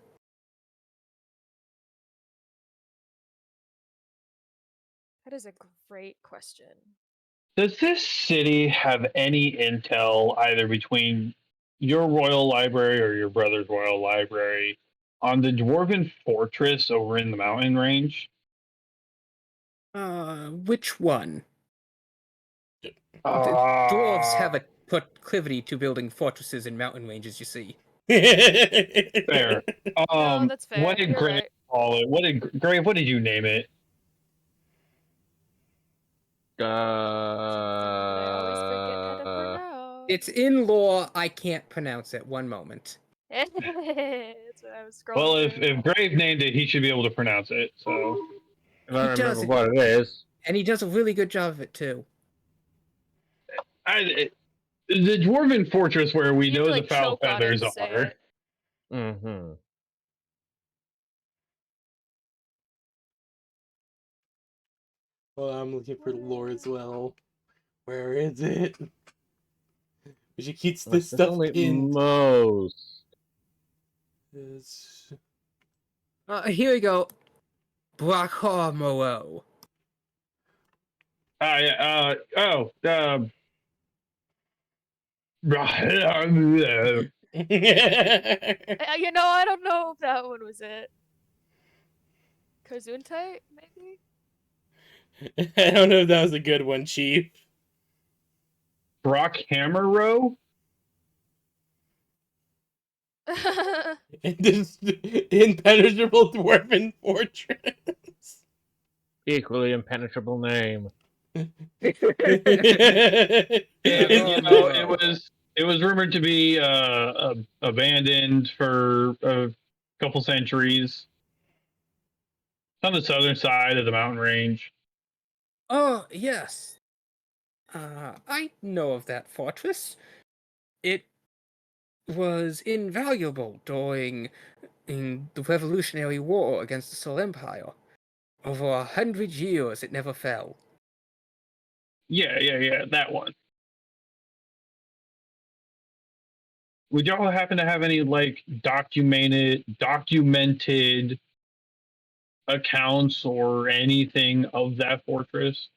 That is a great question. Does this city have any intel either between your royal library or your brother's royal library on the dwarven fortress over in the mountain range? Which one? The dwarves have Uh, a proclivity to building fortresses in mountain ranges, you see. fair. No, that's fair. What did You're Grave right. call it? What did Grave? What did you name it? Something that I always forget how to pronounce. It's in lore, I can't pronounce it. One moment. That's what I was scrolling Well, if through. Grave named it, he should be able to pronounce it. So If I He remember does it. what it is. And he does a really good job of it, too. the dwarven fortress where we You have know to, the like, foul choke on it feathers to say are. it. Mm-hmm. Well, I'm looking for lore as well. Where is it? We should keep this There's stuff only pinned. most. It's- Here we go. Brakar Moreau. Yeah. I don't know if that one was it. Kazuntite, maybe? I don't know if that was a good one, Chief. Brock Hammerrow? This impenetrable dwarven fortress. Equally impenetrable name. Yeah, Oh, it was rumored to be abandoned for a couple centuries. On the southern side of the mountain range. Oh, yes. I know of that fortress. It was invaluable during the Revolutionary War against the Soul Empire. Over 100 years, it never fell. Yeah, that one. Would y'all happen to have any like documented accounts or anything of that fortress?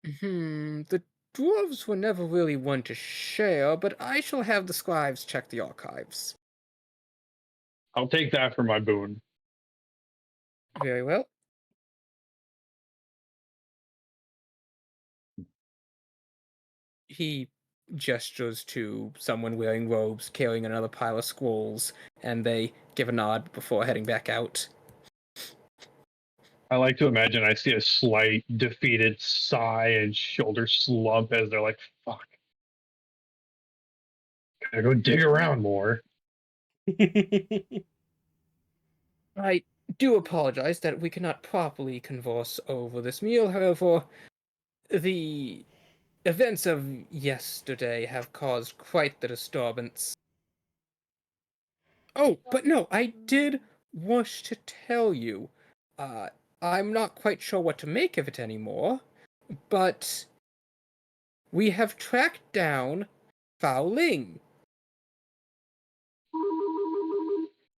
The dwarves were never really one to share, but I shall have the scribes check the archives. I'll take that for my boon. Very well. He gestures to someone wearing robes carrying another pile of scrolls, and they give a nod before heading back out. I like to imagine I see a slight defeated sigh and shoulder slump as they're like, fuck. Gotta go dig around more. I do apologize that we cannot properly converse over this meal, however, the events of yesterday have caused quite the disturbance. Oh, but no, I did wish to tell you. I'm not quite sure what to make of it anymore, but we have tracked down Fao Ling.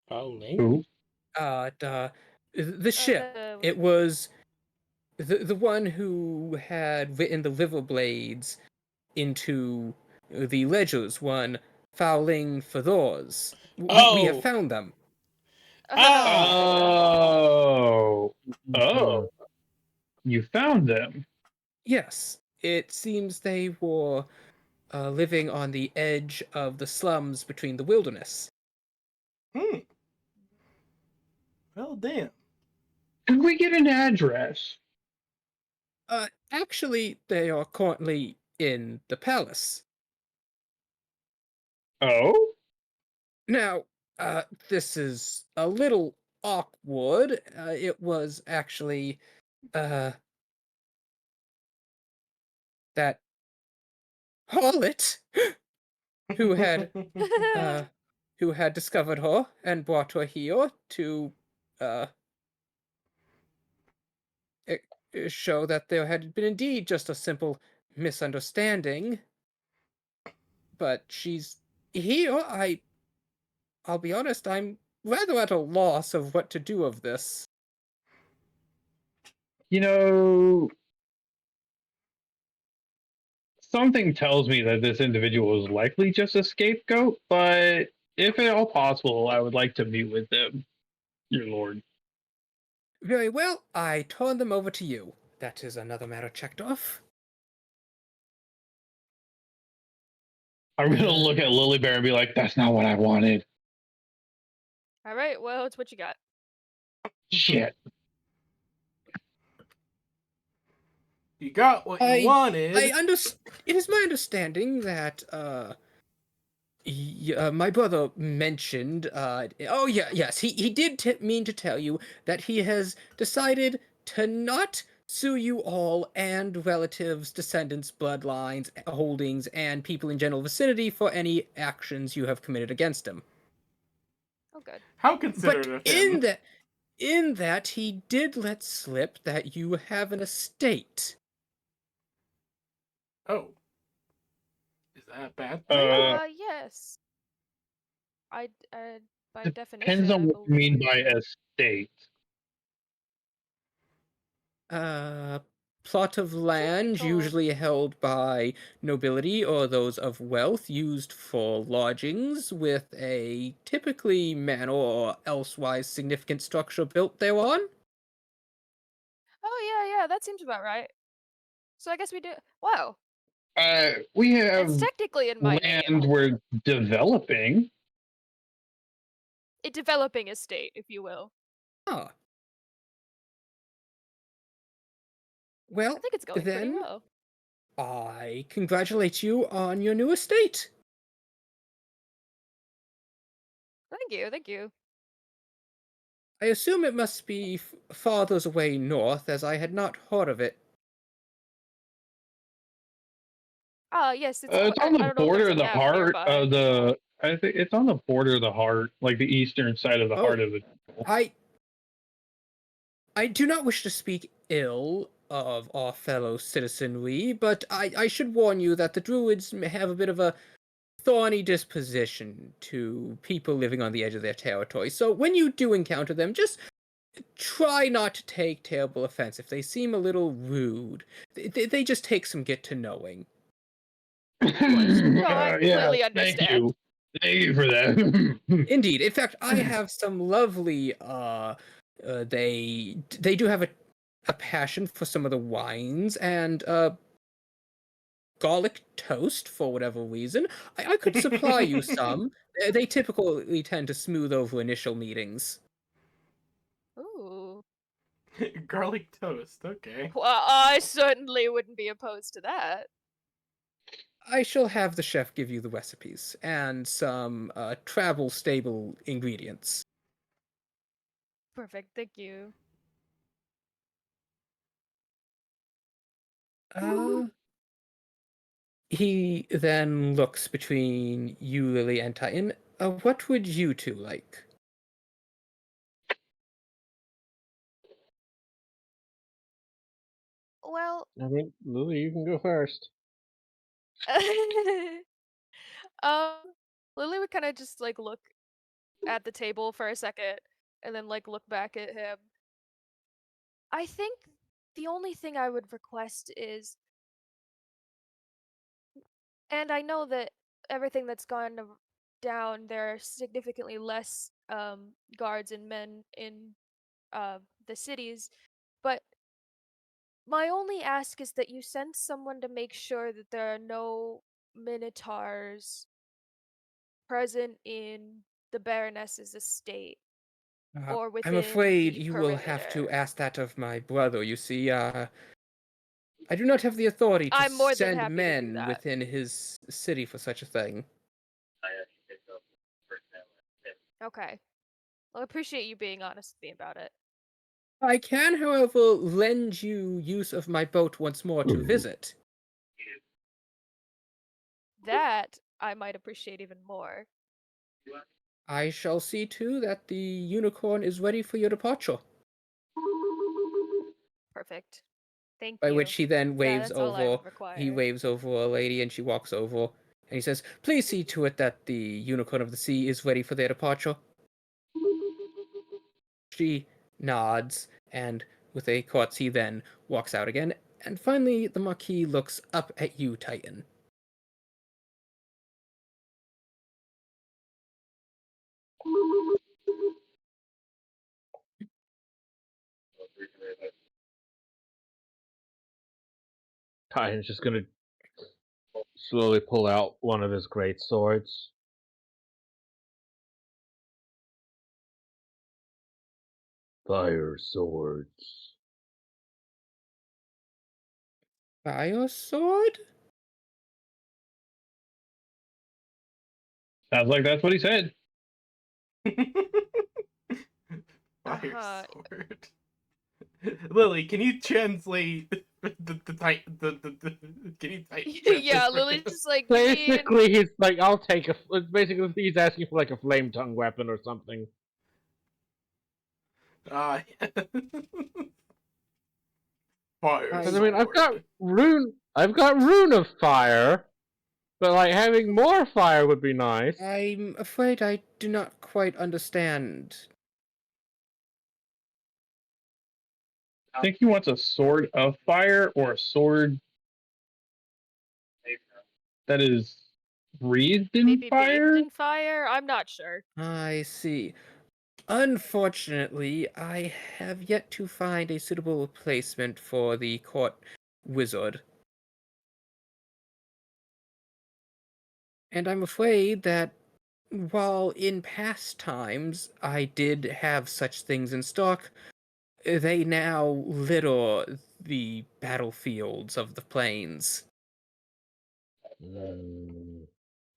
Fouling? Who? The ship. It was the one who had written the River Blades into the ledgers, one Fouling for those. We have Oh! found them. Oh. Mhm. You found them. Yes, it seems they were living on the edge of the slums between the wilderness. Well, damn. Could we get an address? Actually, they are currently in the palace. Oh? Now, this is a little awkward. It was actually, uh, that harlot who had, uh, who had discovered her and brought her here to, uh, e- show that there had been indeed just a simple misunderstanding. But she's here. I'll be honest, I'm rather at a loss of what to do of this. You know, something tells me that this individual is likely just a scapegoat, but if at all possible, I would like to meet with them, your lord. Very well, I turn them over to you. That is another matter checked off. I'm gonna look at Lily Bear and be like, that's not what I wanted. All right, well, it's what you got. Shit. You got what you I wanted. It is my understanding that my brother mentioned. Oh yeah, yes, he did mean to tell you that he has decided to not sue you all and relatives, descendants, bloodlines, holdings, and people in general vicinity for any actions you have committed against him. Oh, good. How But considerate of him. in that he did let slip that you have an estate. Oh. Is that a bad thing? Yes. By Depends definition, on I what you mean believe. by estate. Uh, Plot of land Typical. usually held by nobility or those of wealth, used for lodgings, with a typically manor or elsewise significant structure built thereon. Oh, yeah, that seems about right. So I guess we do. Wow. We have It's technically in my name. land we're developing. A developing estate, if you will. Ah, I well, think it's going pretty then well. I congratulate you on your new estate. Thank you. I assume it must be farthers away north, as I had not heard of it. Yes, It's on I the don't know if there's border a of the map heart nearby. of the. I think it's on the border of the heart, like the eastern side of the heart Oh, of the. I do not wish to speak ill of our fellow citizenry, but I should warn you that the druids may have a bit of a thorny disposition to people living on the edge of their territory. So when you do encounter them, just try not to take terrible offense. If they seem a little rude, they just take some get to knowing. Of course. No, I Yeah, completely thank understand. you. Thank you for that. Indeed. In fact, I have some lovely they do have a passion for some of the wines and garlic toast for whatever reason. I could supply you some. They typically tend to smooth over initial meetings. Ooh. Garlic toast. Okay. Well, I certainly wouldn't be opposed to that. I shall have the chef give you the recipes and some travel stable ingredients. Perfect, thank you. Uh, he then looks between you, Lily, and Titan. What would you two like? Well, I mean, Lily, you can go first. um, Lily would kind of just like look at the table for a second and then like look back at him. I think the only thing I would request is, and I know that everything that's gone down, there are significantly less guards and men in the cities, but my only ask is that you send someone to make sure that there are no minotaurs present in the Baroness's estate. or I'm within afraid the you will have to perimeter? ask that of my brother. You see, I do not have the authority to I'm more than send happy to do men that. within his city for such a thing. Okay. Well, I appreciate you being honest with me about it. I can, however, lend you use of my boat once more to visit. That I might appreciate even more. I shall see to that the unicorn is ready for your departure. Perfect. Thank By you. which he then waves That's all I over. would He require. waves over a lady, and she walks over, and he says, "Please see to it that the unicorn of the sea is ready for their departure." She nods, and with a curtsy, then walks out again. And finally, the Marquis looks up at you, Titan. Titan's just gonna slowly pull out one of his great swords. Fire swords. Fire sword? Sounds like that's what he said. Fire Uh-huh. sword. Lily, can you translate the type the can you type Yeah, translate for Lily's this? just like, you mean Basically, he's like, I'll take a. Basically, he's asking for like a flame tongue weapon or something. Ah, fire I- Because I mean, sword. I've got rune of fire, but like having more fire would be nice. I'm afraid I do not quite understand. I think he wants a sword of fire or a sword that is breathed in maybe bathed fire. in fire? I'm not sure. I see. Unfortunately, I have yet to find a suitable replacement for the court wizard. And I'm afraid that while in past times I did have such things in stock, they now litter the battlefields of the plains.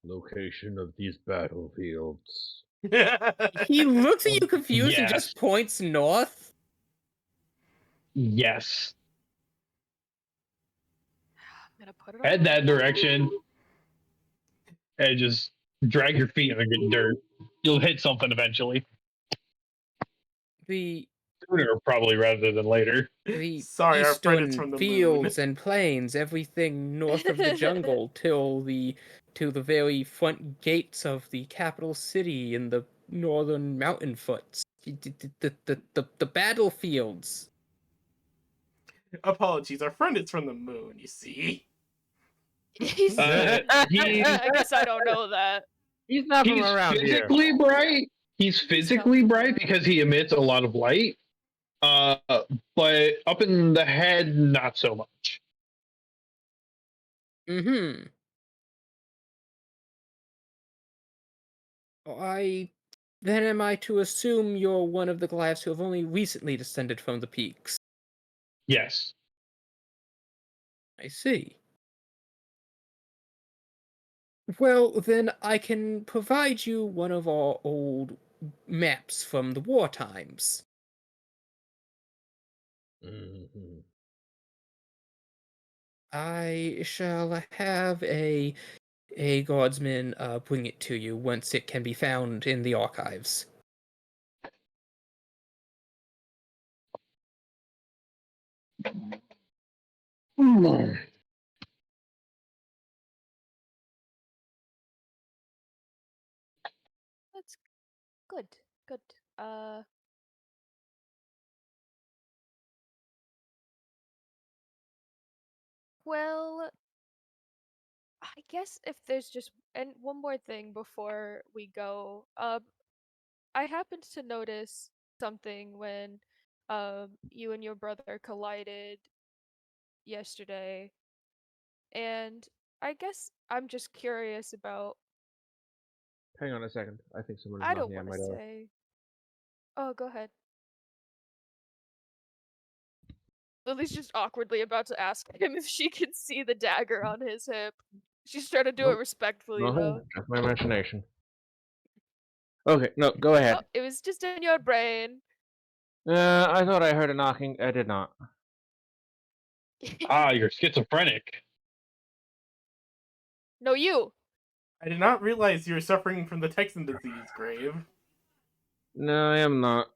Location of these battlefields. He looks at you confused and Yes. just points north. Yes. I'm gonna put it Head on. that direction and just drag your feet in the dirt. You'll hit something eventually. The Sooner, probably, rather than later. the Sorry, our friend is eastern from the moon. fields and plains, everything north of the jungle till the very front gates of the capital city in the northern mountain foots. The battlefields. Apologies, our friend is from the moon, you see. He's, He I guess I don't know that. He's not from he's around here. physically bright. He's He's physically not bright around. because he emits a lot of light. But up in the head, not so much. Mm-hmm. Then am I to assume you're one of the Goliaths who have only recently descended from the peaks? Yes. I see. Well, then I can provide you one of our old maps from the war times. Mhm. I shall have a guardsman bring it to you once it can be found in the archives. That's good. Good. Uh, well, I guess if there's just and one more thing before we go. I happened to notice something when you and your brother collided yesterday, and I guess I'm just curious about. Hang on a second. I think someone is I don't knocking at want my to door. say. Oh, go ahead. Lily's just awkwardly about to ask him if she can see the dagger on his hip. She's trying to do it Nope. respectfully, No, though. just my imagination. Okay, no, go ahead. Oh, it was just in your brain. I thought I heard a knocking. I did not. Ah, you're schizophrenic. No, you. I did not realize you were suffering from the Texan disease, Grave. No, I am not.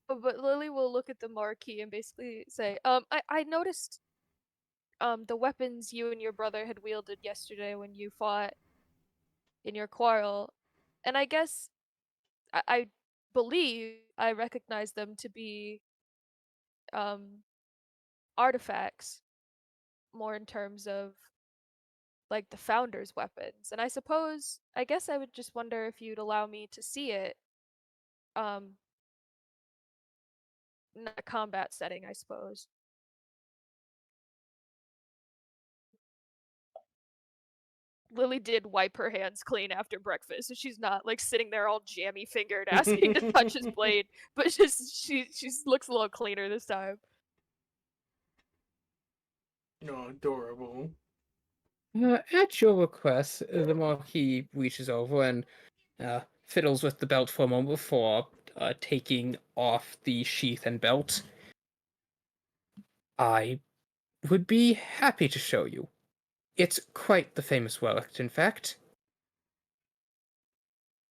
But Lily will look at the marquee and basically say, I noticed the weapons you and your brother had wielded yesterday when you fought in your quarrel, and I guess I believe I recognize them to be um artifacts, more in terms of like the founder's weapons. And I guess I would just wonder if you'd allow me to see it, um in a combat setting, I suppose. Lily did wipe her hands clean after breakfast, so she's not like sitting there all jammy fingered asking to touch his blade, but she looks a little cleaner this time. Oh, adorable. At your request, the Marquis reaches over and fiddles with the belt for a moment before taking off the sheath and belt. I would be happy to show you. It's quite the famous relic, in fact.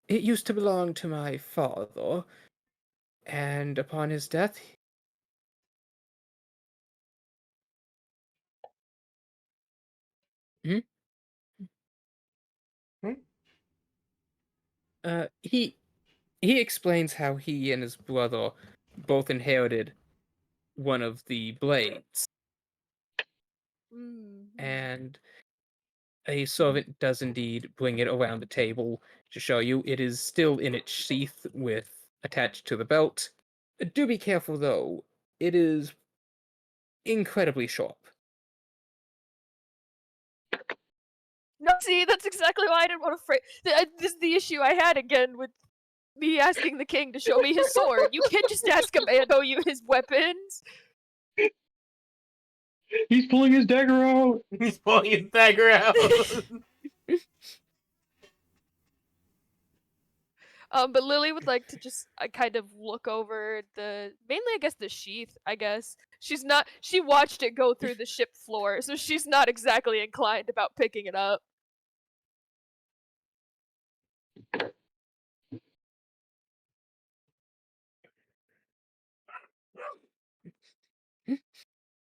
It used to belong to my father, and upon his death, Hmm? Hmm? He explains how he and his brother both inherited one of the blades, Mm-hmm. and a servant does indeed bring it around the table to show you. It is still in its sheath with attached to the belt. Do be careful though. It is incredibly sharp. No, see, that's exactly why I didn't want to this is the issue I had again with me asking the king to show me his sword. You can't just ask a man to show you his weapons. He's pulling his dagger out. He's pulling his dagger out. But Lily would like to just kind of look over mainly I guess the sheath, I guess. She watched it go through the ship floor, so she's not exactly inclined about picking it up.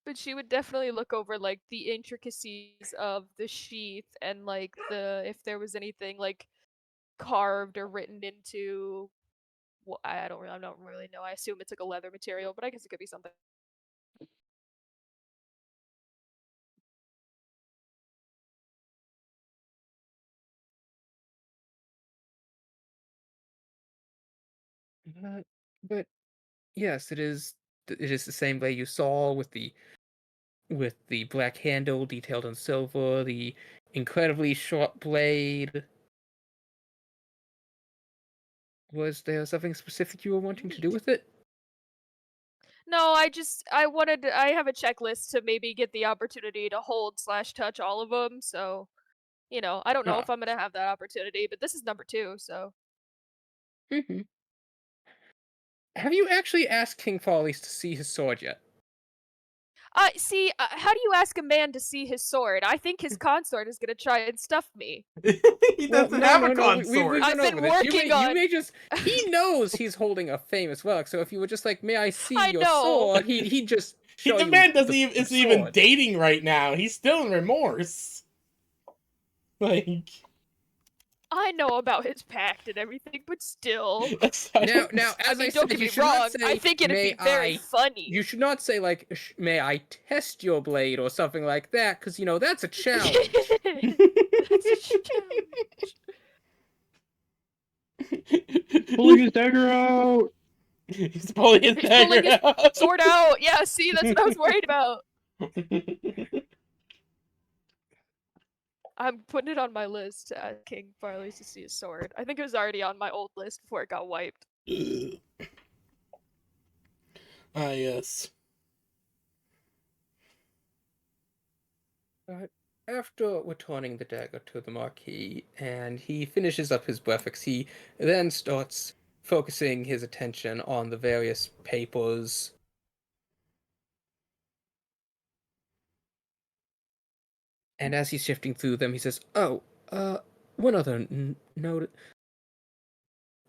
But she would definitely look over like the intricacies of the sheath and like if there was anything like carved or written into. Well, I don't really know. I assume it's like a leather material, but I guess it could be something. But yes, it is. It is the same way you saw with the black handle detailed in silver, the incredibly sharp blade. Was there something specific you were wanting to do with it? No, I have a checklist to maybe get the opportunity to hold/touch all of them. So, I don't know if I'm gonna have that opportunity, but this is number 2. So, Mm-hmm. Have you actually asked King Follies to see his sword yet? see, how do you ask a man to see his sword? I think his consort is gonna try and stuff me. He doesn't have a consort. We've I've been been over this. working You on- may just. He knows he's holding a famous relic, so if you were just like, "May I see I your know. sword?" He'd just show The you man the isn't even sword. dating right now. He's still in remorse. Like, I know about his pact and everything, but still. Now, as I Don't said, get you me should not wrong. say, I think it'd "May be very I?" funny. You should not say like, "May I test your blade" or something like that, because that's a challenge. That's a challenge. Pulling his dagger out. He's pulling his He's pulling dagger his out. sword out. Yeah, see, that's what I was worried about. I'm putting it on my list to ask King Farley to see his sword. I think it was already on my old list before it got wiped. Ah, yes. After returning the dagger to the Marquis, and he finishes up his breakfast, he then starts focusing his attention on the various papers. And as he's shifting through them, he says, "Oh, one other note.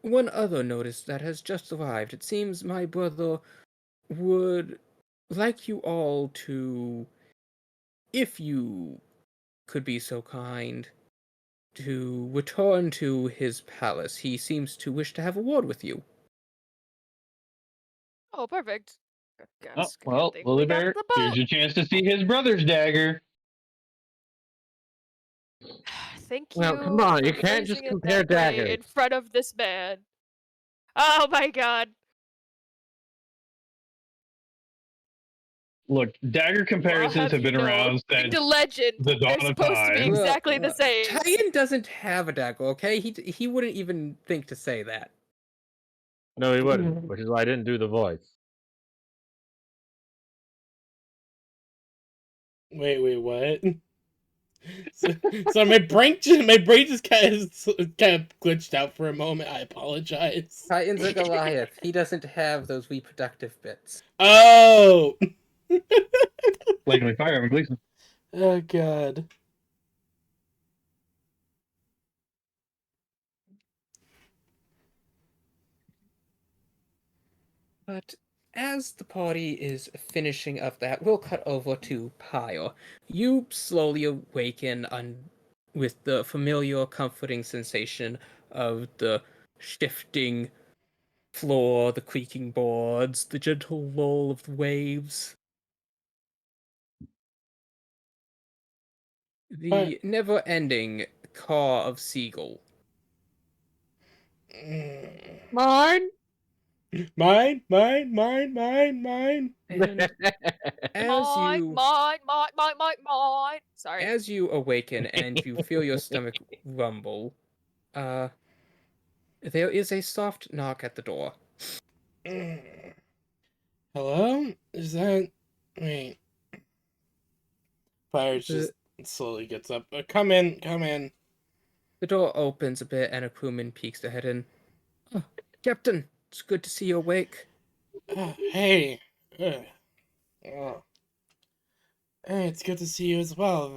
One other notice that has just arrived. It seems my brother would like you all to, if you could be so kind, to return to his palace. He seems to wish to have a word with you." Oh, perfect. Oh, Guess well, thing Lily we got Bear, the here's boat. your chance to see his brother's dagger. Thank Well, you come on, for you can't just phrasing it compare that way daggers. in front of this man. Oh my god. Look, dagger I'll comparisons have have you been know, around according to since legend, the they're dawn of supposed to be time. exactly the same. Tian doesn't have a dagger, okay? He wouldn't even think to say that. No, he wouldn't, which is why I didn't do the voice. Wait, what? So my brain just kind of glitched out for a moment. I apologize. Titan's a Goliath. He doesn't have those reproductive bits. Oh, Like Fire Emblem Gleason. oh god. But as the party is finishing up that, we'll cut over to Pyre. You slowly awaken with the familiar, comforting sensation of the shifting floor, the creaking boards, the gentle roll of the waves. The never-ending caw of seagull. Mine? Mine. And as you Mine. Sorry. as you awaken and you feel your stomach rumble, uh, there is a soft knock at the door. Hello? Is that... Wait. Fires The, just slowly gets up. Come in. the door opens a bit and a crewman peeks their head in. "Oh, Captain, it's good to see you awake." Hey. Oh. Hey, it's good to see you as well.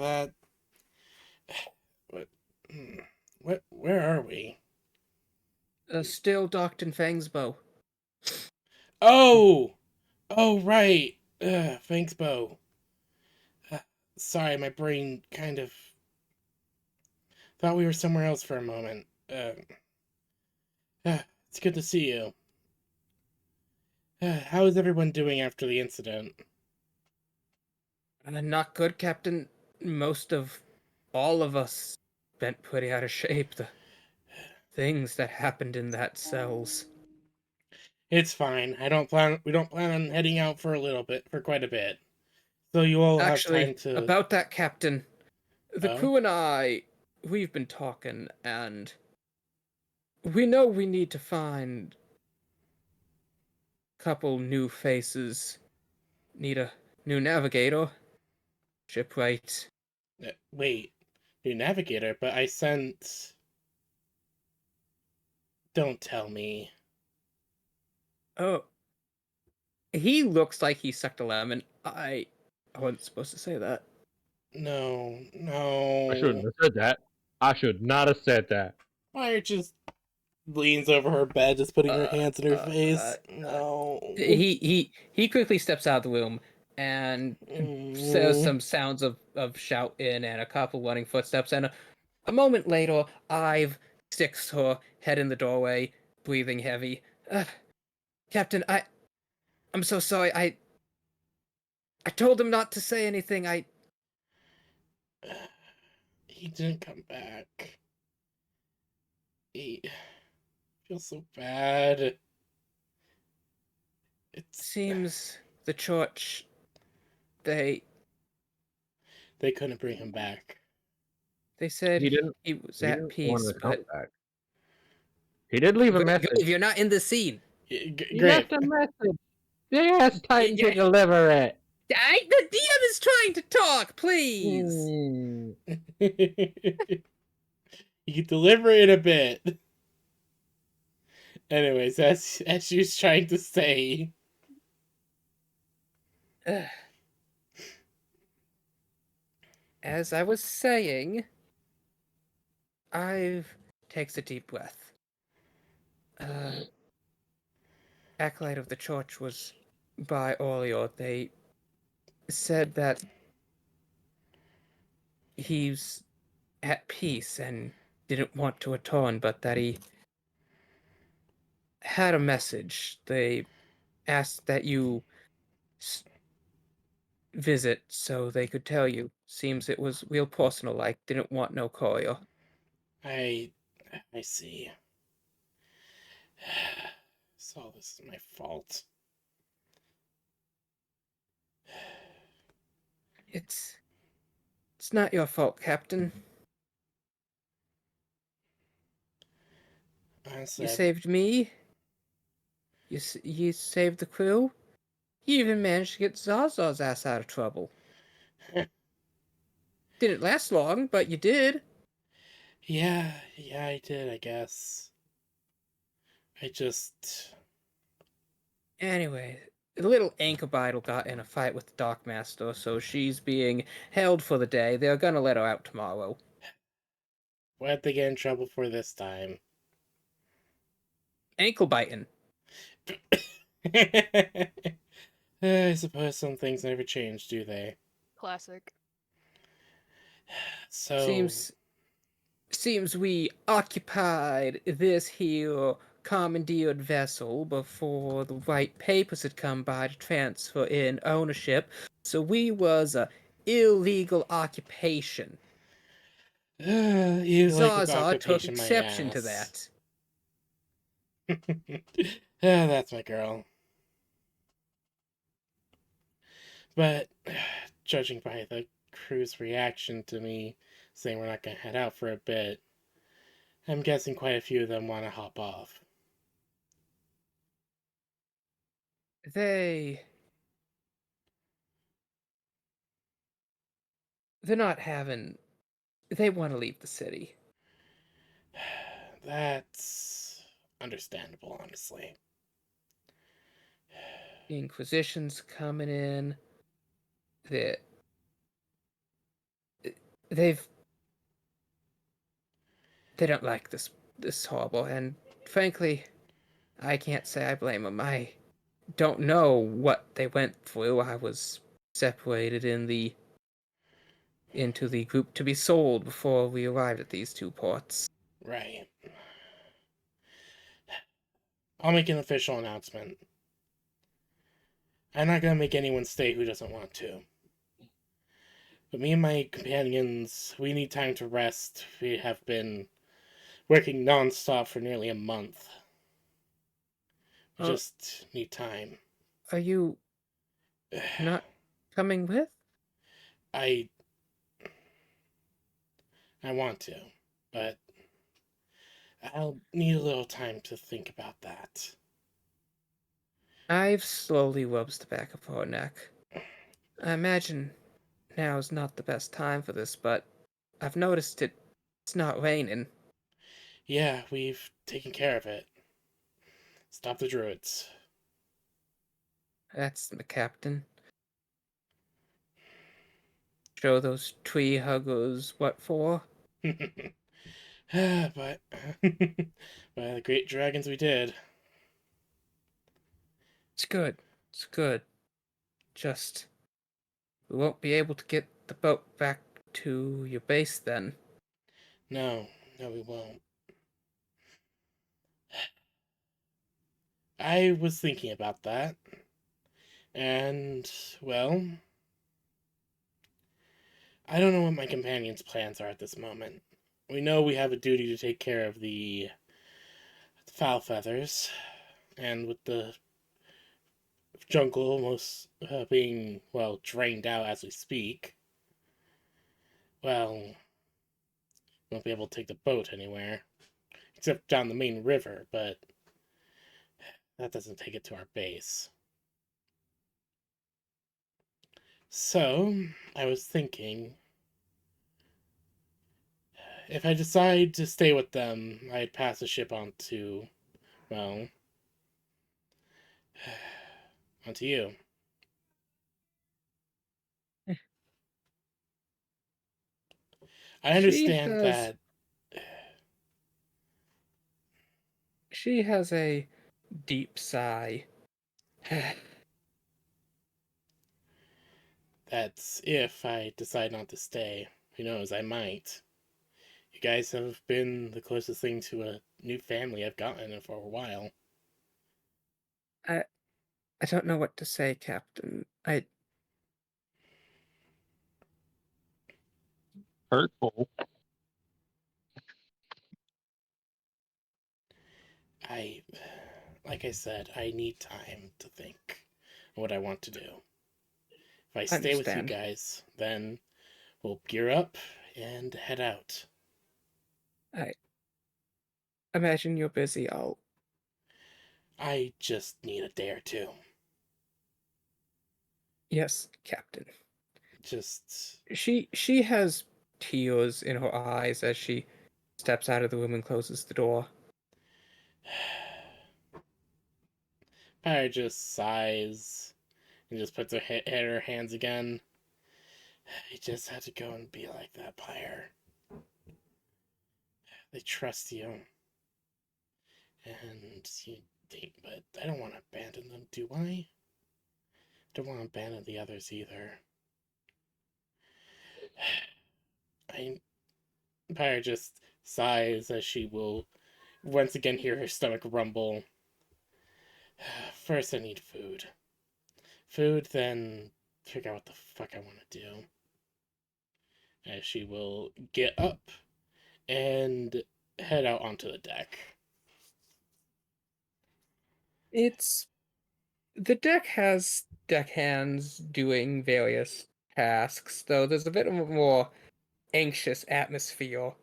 What? Where are we? Still docked in Fang's bow. Oh! Oh, right. Thanks, Bo. Uh, Sorry, my brain kind of thought we were somewhere else for a moment. It's good to see you. How is everyone doing after the incident? Not good, Captain. Most of all of us bent pretty out of shape. The things that happened in that cells. It's fine. We don't plan on heading out for a little bit, for quite a bit. So you all have time Actually, to... about that, Captain, the Oh? crew and I, we've been talking, and we know we need to find a couple new faces. Need a new navigator. Shipwright. Wait. New navigator, but I sent... Don't tell me. Oh, he looks like he sucked a lemon. I wasn't supposed to say that. No. I shouldn't have said that. I should not have said that. Fire just leans over her bed, just putting her hands in her face. Uh, No. he quickly steps out of the room and says Mm. some sounds of shouting and a couple running footsteps, and a moment later Ive sticks her head in the doorway, breathing heavy. Captain, I'm so sorry. I told him not to say anything. He didn't come back. He feels so bad. It's Seems the church, they they couldn't bring him back. They said He didn't. he was He at didn't want peace, to come but back. He did leave a message. if you're not in the scene, He Great. left a message. Yes, Titan Yeah. to deliver it. the DM is trying to talk. Please. Hmm. You can deliver it a bit. Anyways, as she was trying to say, As I was saying, I've takes a deep breath. Acolyte of the church was by Olio. They said that he's at peace and didn't want to atone, but that he had a message. They asked that you visit so they could tell you. Seems it was real personal, like didn't want no courier. I see. So this is my fault. It's not your fault, Captain. Honestly, You saved me. You saved the crew. You even managed to get Zaza's ass out of trouble. Didn't last long, but you did. yeah, I did, I guess. I just... Anyway, the little ankle bidle got in a fight with the Dockmaster, so she's being held for the day. They're gonna let her out tomorrow. What'd they get in trouble for this time? Ankle biting. I suppose some things never change, do they? Classic. So... Seems we occupied this here commandeered vessel before the right papers had come by to transfer in ownership, so we was a illegal occupation. Illegal Zaza took occupation, my exception to ass. that. That's my girl. But, judging by the crew's reaction to me saying we're not gonna head out for a bit, I'm guessing quite a few of them want to hop off. They're not having. They want to leave the city. That's understandable, honestly. The Inquisition's coming in. That they've they don't like this harbor, and frankly, I can't say I blame them. I don't know what they went through. I was separated into the group to be sold before we arrived at these two ports. Right. I'll make an official announcement. I'm not gonna make anyone stay who doesn't want to. But me and my companions, we need time to rest. We have been working non-stop for nearly a month. We just need time. Are you not coming with? I want to, but I'll need a little time to think about that. I've slowly rubs the back of her neck. I imagine now's not the best time for this, but I've noticed it's not raining. Yeah, we've taken care of it. Stop the druids. That's the captain. Show those tree huggers what for? but by the great dragons we did. It's good. It's good. Just we won't be able to get the boat back to your base then. No, we won't. I was thinking about that. And, well, I don't know what my companions' plans are at this moment. We know we have a duty to take care of the foul feathers, and with the jungle almost being, well, drained out as we speak, well, Won't be able to take the boat anywhere. Except down the main river, but that doesn't take it to our base. So, I was thinking, if I decide to stay with them, I'd pass the ship on to, well, onto you. I She understand has that she has a deep sigh. that's if I decide not to stay. Who knows, I might. You guys have been the closest thing to a new family I've gotten for a while. I I don't know what to say, Captain. Hurtful. I, like I said, I need time to think what I want to do. If I stay with you understand. guys, then we'll gear up and head out. I imagine you're busy. I just need a day or two. Yes, Captain. Just. She has tears in her eyes as she steps out of the room and closes the door. Pyre just sighs and just puts her head in her hands again. I just had to go and be like that, Pyre. They trust you. And but I don't want to abandon them, do I? Don't want to abandon the others either. I Pyre just sighs as she will once again hear her stomach rumble. First, I need food. Food, then figure out what the fuck I want to do. As she will get up and head out onto the deck. It's the deck has deckhands doing various tasks, though there's a bit of a more anxious atmosphere.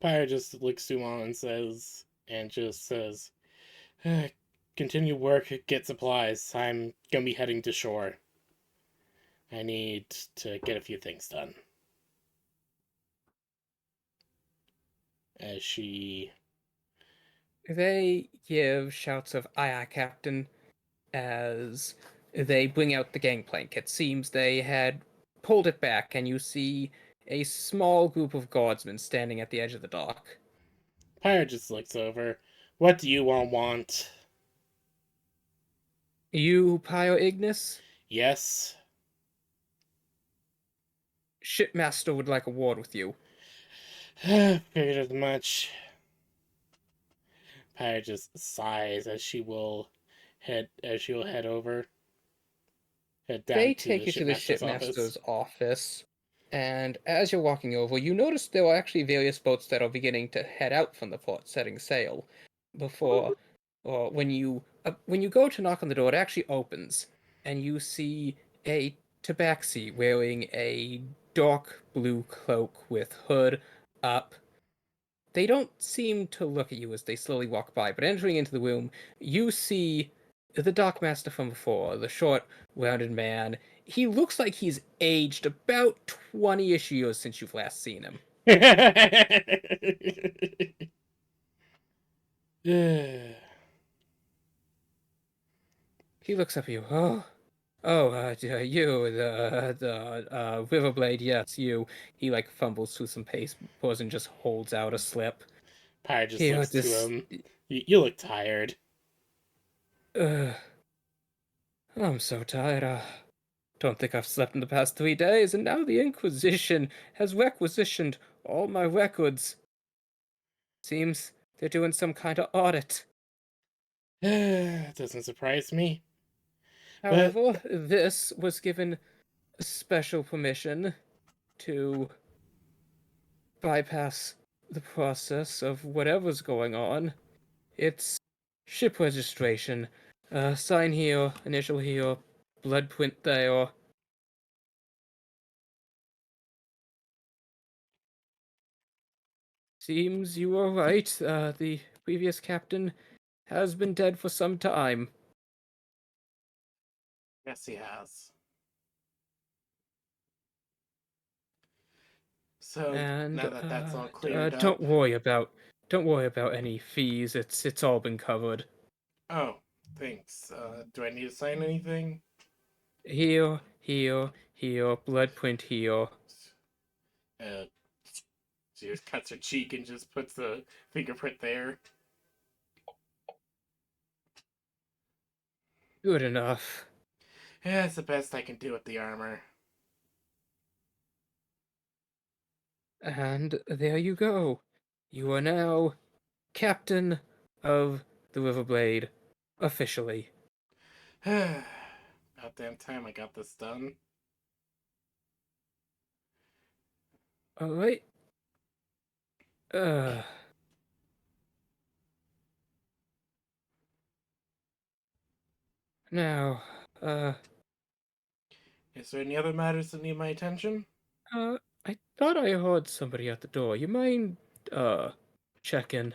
Pyre just looks to Mom and just says, continue work, get supplies. I'm gonna be heading to shore. I need to get a few things done. As she. They give shouts of "Aye, aye, Captain" as they bring out the gangplank. It seems they had pulled it back, and you see a small group of guardsmen standing at the edge of the dock. Pyre just looks over. What do you all want? You, Pio Ignis? Yes? Shipmaster would like a word with you. Figured as much. Pyre just sighs as she will head They down to take the you to the shipmaster's office. shipmaster's office, and as you're walking over, you notice there are actually various boats that are beginning to head out from the port, setting sail. Before, or when you go to knock on the door, it actually opens, and you see a tabaxi wearing a dark blue cloak with hood up. They don't seem to look at you as they slowly walk by, but entering into the room, you see the dockmaster from before, the short, rounded man. He looks like he's aged about 20-ish years since you've last seen him. He looks up at you. You, the Riverblade, yes, you. He, like, fumbles through some papers and just holds out a slip. Pyre just Here, looks to this, him. You look tired. uh, I'm so tired. Don't think I've slept in the past 3 days, and now the Inquisition has requisitioned all my records. Seems they're doing some kind of audit. Doesn't surprise me. But However, this was given special permission to bypass the process of whatever's going on. It's ship registration. Sign here, initial here, blood print there. Seems you were right. The previous captain has been dead for some time. Yes, he has. So And now that that's all cleared don't up. worry about any fees. It's all been covered. Oh, thanks. Do I need to sign anything? Here, blood print here. Uh, she just cuts her cheek and just puts the fingerprint there. Good enough. Yeah, it's the best I can do with the armor. And there you go. You are now captain of the Riverblade, officially. About damn time I got this done. All right. Uh, now, Is there any other matters that need my attention? I thought I heard somebody at the door. You mind, checking?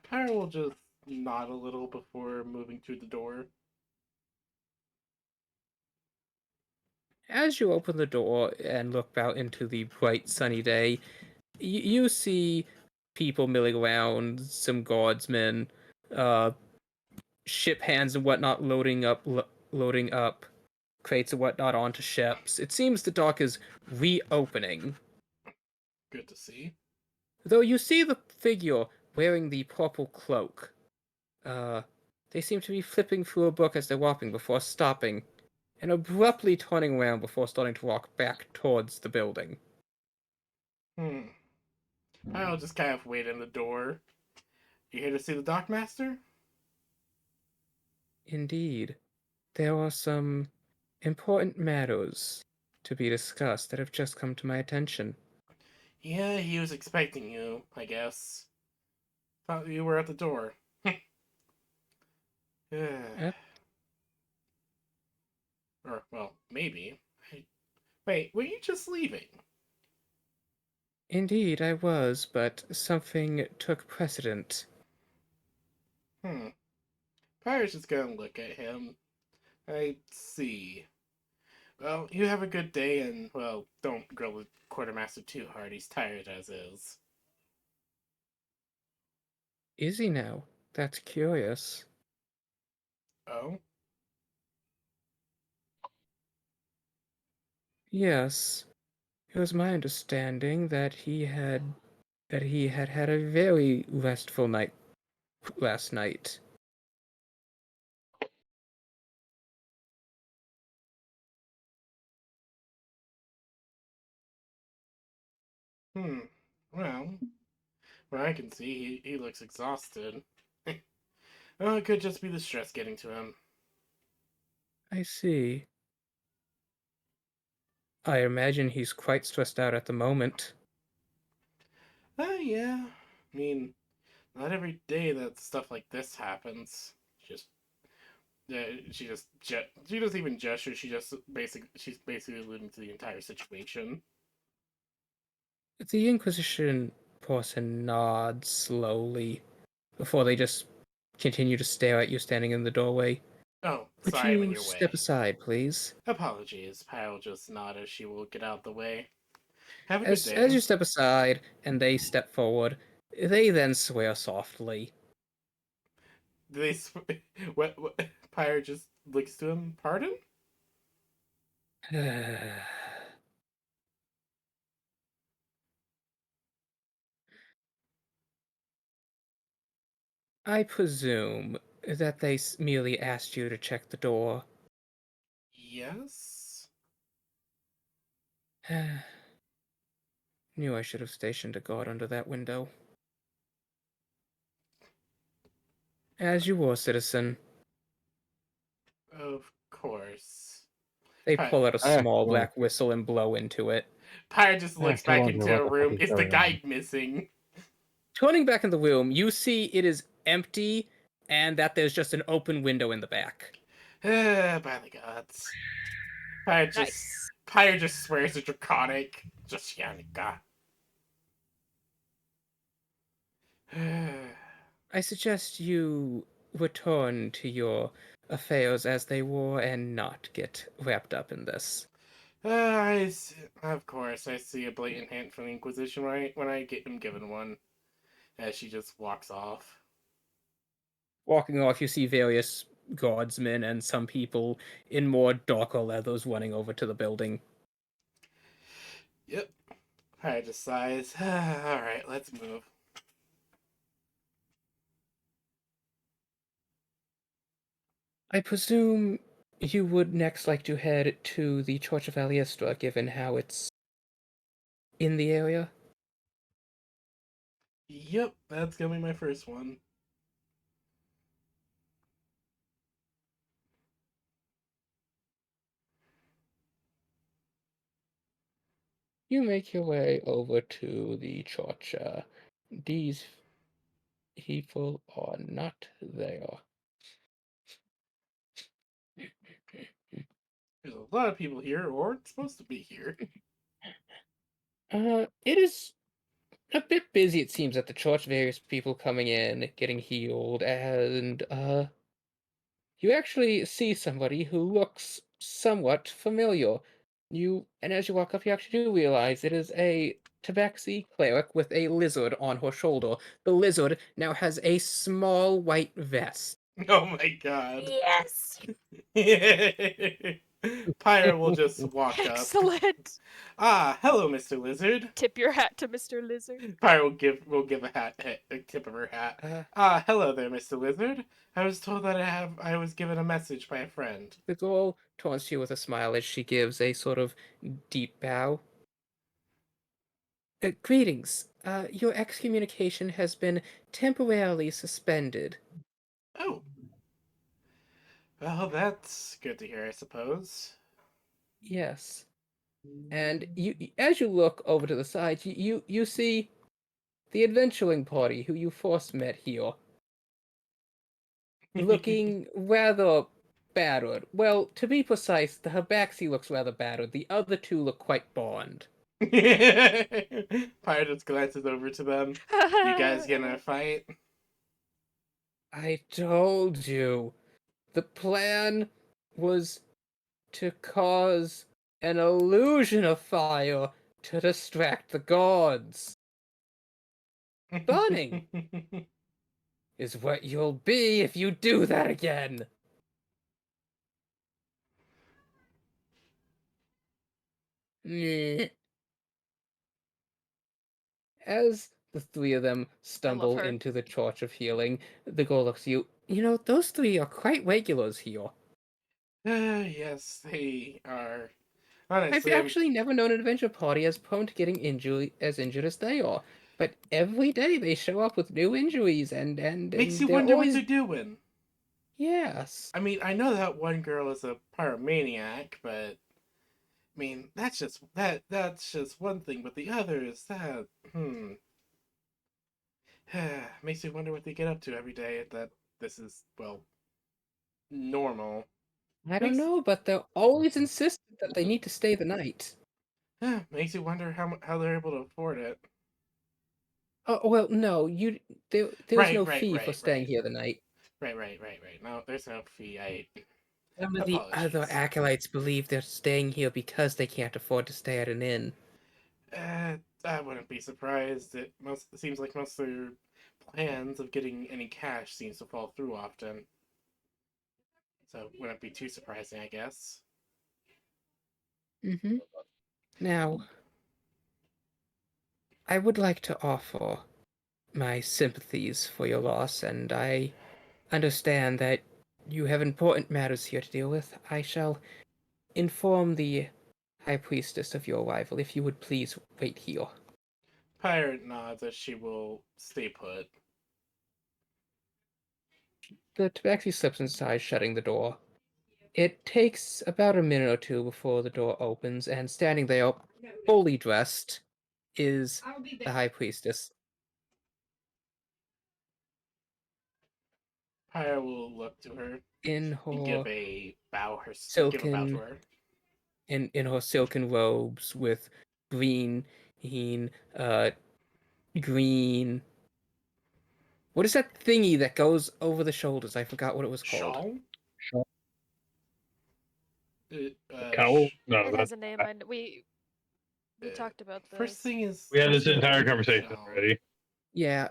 Pyre will just nod a little before moving through the door. As you open the door and look out into the bright sunny day, you see people milling around, some guardsmen, uh, ship hands and whatnot loading up crates and whatnot onto ships. It seems the dock is reopening. Good to see. Though you see the figure wearing the purple cloak. They seem to be flipping through a book as they're walking before stopping, and abruptly turning around before starting to walk back towards the building. I'll just kind of wait in the door. You here to see the dockmaster? Indeed, there are some important matters to be discussed that have just come to my attention. Yeah, he was expecting you, I guess. Thought you were at the door. Uh, Or, well, maybe. Wait, were you just leaving? Indeed, I was, but something took precedent. Pyre's just gonna look at him. I see. Well, you have a good day, and, well, don't grill the quartermaster too hard. He's tired as is. Is he now? That's curious. Oh? Yes, it was my understanding that he had had a very restful night last night. Hmm. Well, from what I can see, he looks exhausted. Oh, it could just be the stress getting to him. I see. I imagine he's quite stressed out at the moment. Yeah. I mean, not every day that stuff like this happens. Just she doesn't even gesture. She's basically alluding to the entire situation. The Inquisition person nods slowly before they just continue to stare at you standing in the doorway. Oh, Would sorry, I'm in you your step way. aside, please? Apologies. Pyle just nod as she will get out the way. Have a good As day. you step aside and they step forward, they then swear softly. Do they what? Pyre just looks to him. Pardon? I presume that they merely asked you to check the door. Yes. Knew I should have stationed a guard under that window. As you were, citizen. Of course. They Pyre, pull out a small Well, black whistle and blow into it. Pyre just looks come back on here, into what a the fuck room. is Is the going on? guide missing? Turning back in the room, you see it is empty and that there's just an open window in the back. By the gods. Pyre just Nice. Pyre just swears a draconic. Just Yannicka. I suggest you return to your affairs as they were and not get wrapped up in this. Of course, I see a blatant hint from the Inquisition when I get him given one, as she just walks off. Walking off, you see various guardsmen and some people in more darker leathers running over to the building. Yep. I just sighs. Alright, let's move. I presume you would next like to head to the Church of Aliestra, given how it's in the area? Yep, that's gonna be my first one. You make your way over to the church. These people are not there. There's a lot of people here, or it's supposed to be here. It is a bit busy, it seems, at the church. Various people coming in, getting healed, and, you actually see somebody who looks somewhat familiar. And as you walk up, you actually do realize it is a Tabaxi cleric with a lizard on her shoulder. The lizard now has a small white vest. Oh my god. Yes. Pyre will just walk up. Excellent. Ah, hello, Mr. Lizard. Tip your hat to Mr. Lizard. Pyre will give a tip of her hat. Ah, hello there, Mr. Lizard. I was told that I was given a message by a friend. The girl turns to you with a smile as she gives a sort of deep bow. Greetings. Your excommunication has been temporarily suspended. Oh, well, that's good to hear, I suppose. Yes. And as you look over to the side, you see the adventuring party who you first met here, looking rather battered. Well, to be precise, the Habaxi looks rather battered. The other two look quite bond. Pyre just glances over to them. You guys gonna fight? I told you. The plan was to cause an illusion of fire to distract the gods. Burning is what you'll be if you do that again. Meh. As the three of them stumble her. into the Church of Healing, the girl looks at you. You know, those three are quite regulars here. Yes, they are. I've Honestly, actually never known an adventure party as prone to getting injured as they are. But every day they show up with new injuries, makes and you they're wonder what always they're doing. yes. I mean, I know that one girl is a pyromaniac, but I mean, that's just one thing. But the other is that makes you wonder what they get up to every day. That this is well normal. I don't Makes know, but they're always insistent that they need to stay the night. makes you wonder how they're able to afford it. Oh well, no, there's Right, no right, fee for right, staying right, here the night. right. No, there's no fee. Some of the other Apologies. acolytes believe they're staying here because they can't afford to stay at an inn. I wouldn't be surprised. It seems like most of their plans of getting any cash seems to fall through often. So wouldn't be too surprising, I guess. Mm-hmm. Now, I would like to offer my sympathies for your loss, and I understand that you have important matters here to deal with. I shall inform the High Priestess of your arrival, if you would please wait here. Pirate nods as she will stay put. The tabaxi slips inside, shutting the door. It takes about a minute or two before the door opens, and standing there, fully dressed, is the High Priestess. Pyre will look to her In and her give a bow to silken her. in her silken robes with green uh green What is that thingy that goes over the shoulders? I forgot what it was called. Shawl? Shawl? Uh, Cowl? sh- No, It that's has a name. And we talked about this. First thing is. we had first this thing that entire comes to conversation shawl. already. Yeah.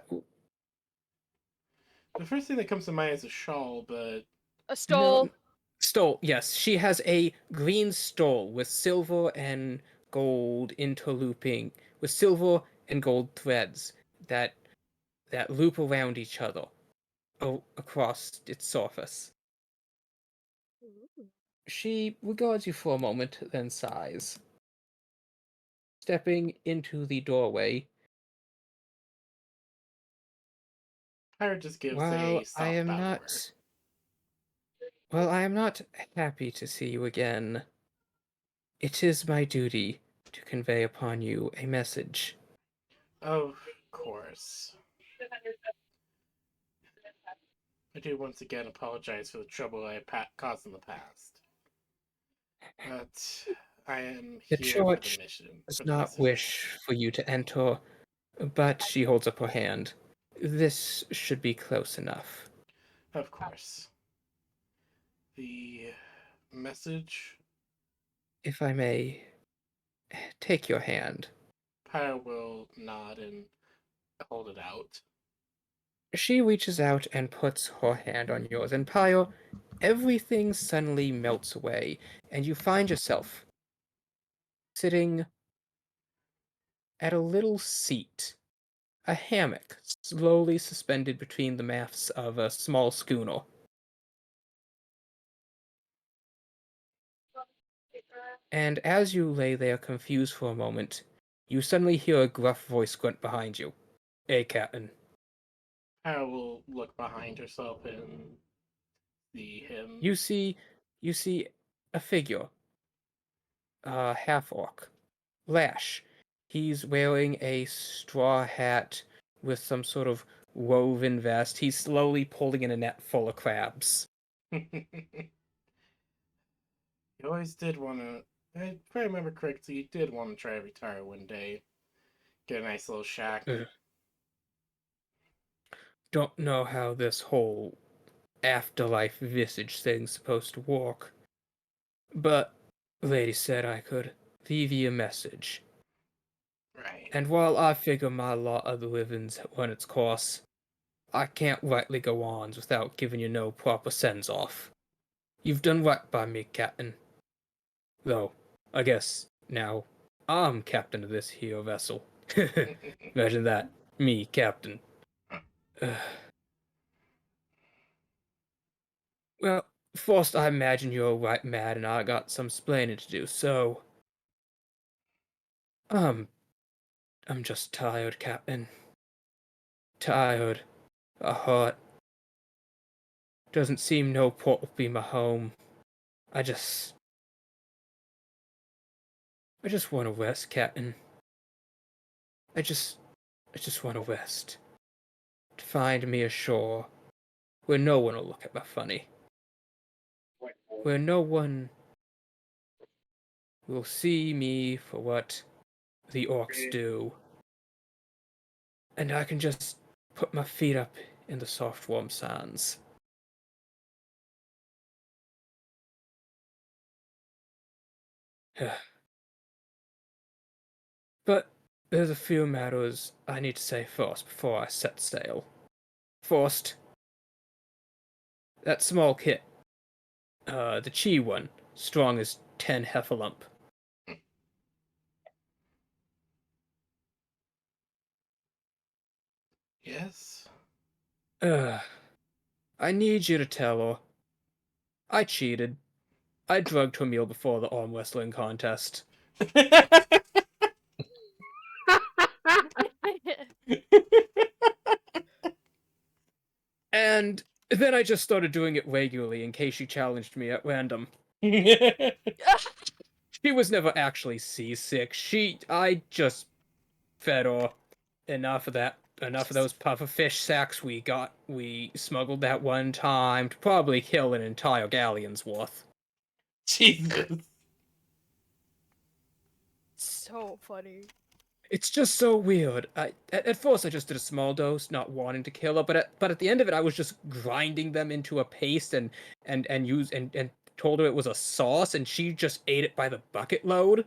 The first thing that comes to mind is a shawl, but A stole. No, stole. Yes, she has a green stole with silver and gold interlooping, with silver and gold threads that loop around each other across its surface. Ooh. She regards you for a moment, then sighs. Stepping into the doorway, Pyre just gives while a soft bow to her. I am not happy to see you again. It is my duty to convey upon you a message. Of course. I do once again apologize for the trouble I caused in the past. But I am The here for the church mission. does For the not message. wish for you to enter, but she holds up her hand. This should be close enough. Of course. The message. If I may, take your hand. Pyre will nod and hold it out. She reaches out and puts her hand on yours, and Pyre, everything suddenly melts away, and you find yourself sitting at a little seat, a hammock slowly suspended between the masts of a small schooner. And as you lay there confused for a moment, you suddenly hear a gruff voice grunt behind you. Hey, Captain. Pyre will look behind herself and see him. You see a figure, a half-orc, Lash. He's wearing a straw hat with some sort of woven vest. He's slowly pulling in a net full of crabs. You always did want to. If I remember correctly, you did want to try to retire one day. Get a nice little shack. Don't know how this whole afterlife visage thing's supposed to work. But lady said I could leave you a message. Right. And while I figure my lot of the living's run its course, I can't rightly go on without giving you no proper sends off. You've done right by me, Captain. Though, I guess, now, I'm captain of this here vessel. Imagine that. Me, captain. Well, first I imagine you're right mad and I got some splaining to do, so... I'm just tired, Captain. Tired. A heart. Doesn't seem no port will be my home. I just want to rest, Captain. I just want to rest. To find me a shore where no one will look at me funny. Where no one will see me for what the orcs do. And I can just put my feet up in the soft warm sands. But there's a few matters I need to say first before I set sail. First, that small kit, the Chi one, strong as 10 heffalump. Yes. I need you to tell her. I cheated. I drugged her meal before the arm wrestling contest. And then I just started doing it regularly in case she challenged me at random. She was never actually seasick. I just fed her enough of that. Enough of those puffer fish sacks we smuggled that one time to probably kill an entire galleon's worth. Jesus. So funny. It's just so weird. At first I just did a small dose, not wanting to kill her, but at the end of it I was just grinding them into a paste and told her it was a sauce, and she just ate it by the bucket load.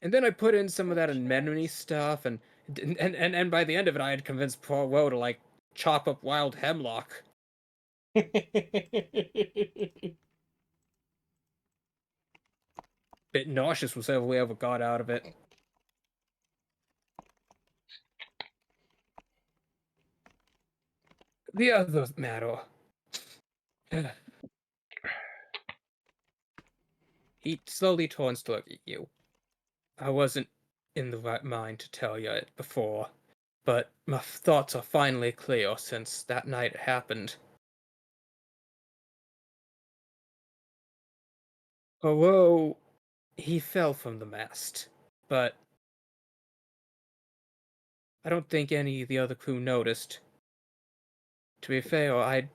And then I put in some of that anemone stuff, and by the end of it I had convinced poor Woe to like chop up wild hemlock. Bit nauseous was all we ever got out of it. The other matter. He slowly turns to look at you. I wasn't in the right mind to tell you it before, but my thoughts are finally clear since that night it happened. Although he fell from the mast, but I don't think any of the other crew noticed. To be fair, I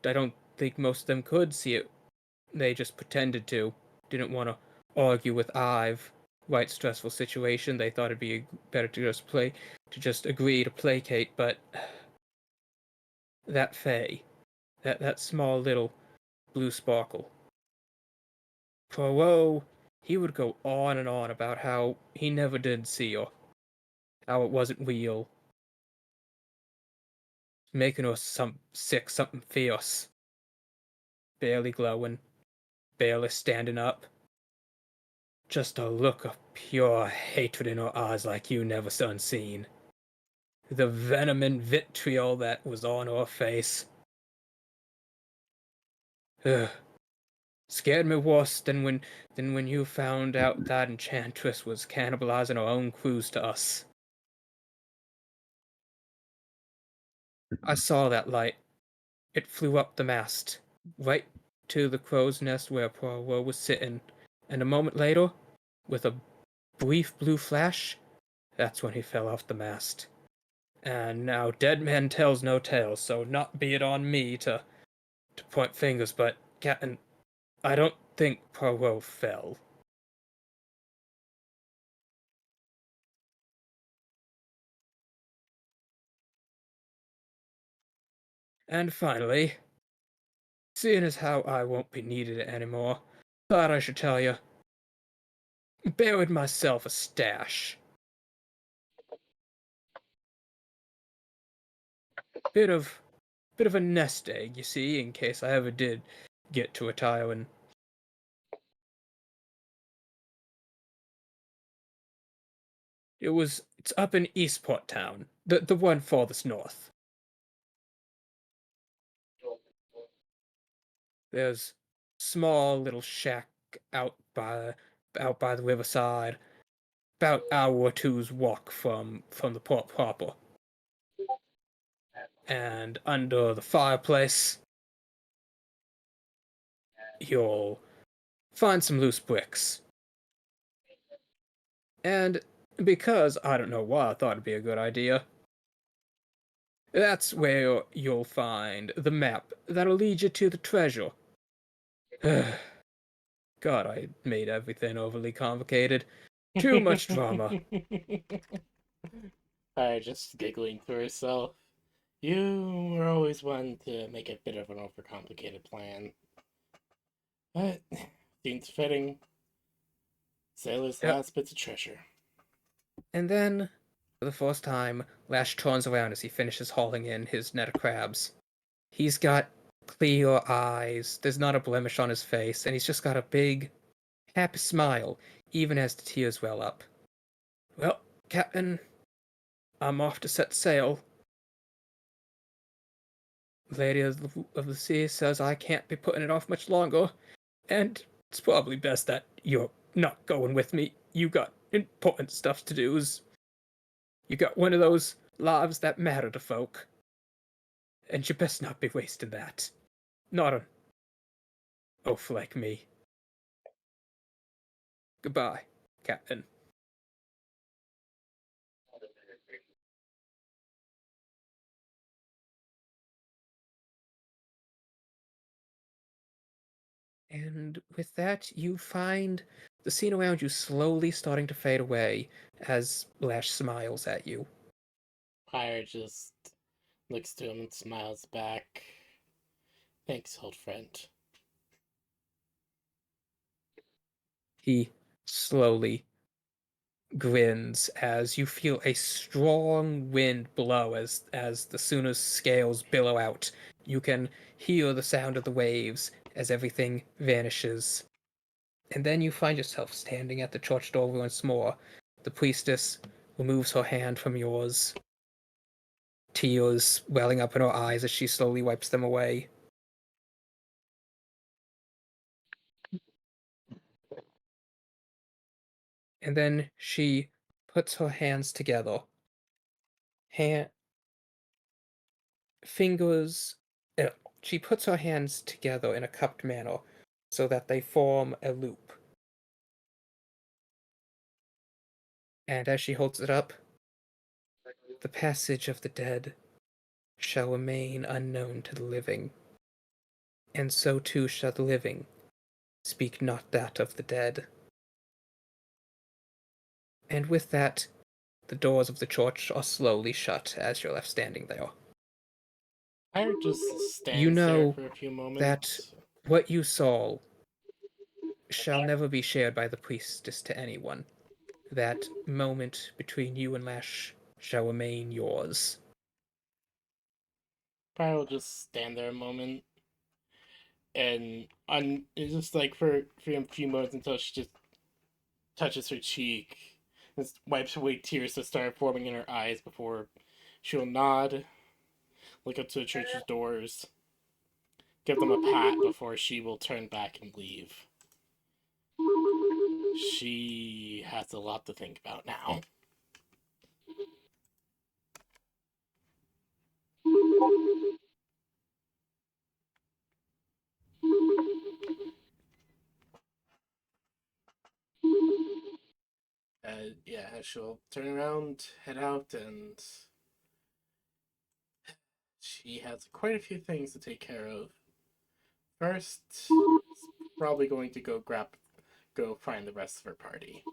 don't think most of them could see it. They just pretended to. Didn't want to argue with Ive. Quite stressful situation. They thought it'd be better to just agree to placate, but that Fae, that small little blue sparkle. Poirot, he would go on and on about how he never did see her, how it wasn't real, making her sick, something fierce, barely glowing, barely standing up. Just a look of pure hatred in her eyes like you never seen. The venom and vitriol that was on her face. Ugh. Scared me worse than when you found out that Enchantress was cannibalizing her own crews to us. I saw that light. It flew up the mast, right to the crow's nest where Poirot was sitting, and a moment later, with a brief blue flash, that's when he fell off the mast. And now dead man tells no tales, so not be it on me to point fingers, but Captain, I don't think Poirot fell. And finally, seeing as how I won't be needed anymore, thought I should tell you. Buried myself a stash. Bit of a nest egg, you see, in case I ever did get to retiring. It's up in Eastport Town, the one farthest north. There's small little shack out by the riverside, about hour or two's walk from the port proper. And under the fireplace, you'll find some loose bricks. And because I don't know why I thought it'd be a good idea, that's where you'll find the map that'll lead you to the treasure. God, I made everything overly complicated. Too much drama. Alright, just giggling to herself. You were always one to make a bit of an overcomplicated plan. But seems fitting. Sailor's Yep. last bits of treasure. And then, for the first time, Lash turns around as he finishes hauling in his net of crabs. He's got clear eyes, there's not a blemish on his face, and he's just got a big, happy smile, even as the tears well up. Well, Captain, I'm off to set sail. Lady of the Sea says I can't be putting it off much longer, and it's probably best that you're not going with me. You got important stuff to do. You got one of those lives that matter to folk, and you best not be wasting that. Not an oaf like me. Goodbye, Captain. And with that, you find the scene around you slowly starting to fade away as Lash smiles at you. Pyre just looks to him and smiles back. Thanks, old friend. He slowly grins as you feel a strong wind blow as the Suna's scales billow out. You can hear the sound of the waves as everything vanishes. And then you find yourself standing at the church door once more. The priestess removes her hand from yours, tears welling up in her eyes as she slowly wipes them away. And then she puts her hands together. Fingers. uh, She puts her hands together in a cupped manner so that they form a loop. And as she holds it up, the passage of the dead shall remain unknown to the living, and so too shall the living speak not that of the dead. And with that, the doors of the church are slowly shut as you're left standing there. Pyre just You stands there know for a few that moments. what you saw shall never be shared by the priestess to anyone. That moment between you and Lash shall remain yours. Pyre will just stand there a moment and it's just like for a few moments until she just touches her cheek and wipes away tears that start forming in her eyes before she'll nod, look up to the church's doors, give them a pat before she will turn back and leave. She has a lot to think about now. Yeah, she'll turn around, head out, and she has quite a few things to take care of. First, probably going to go find the rest of her party.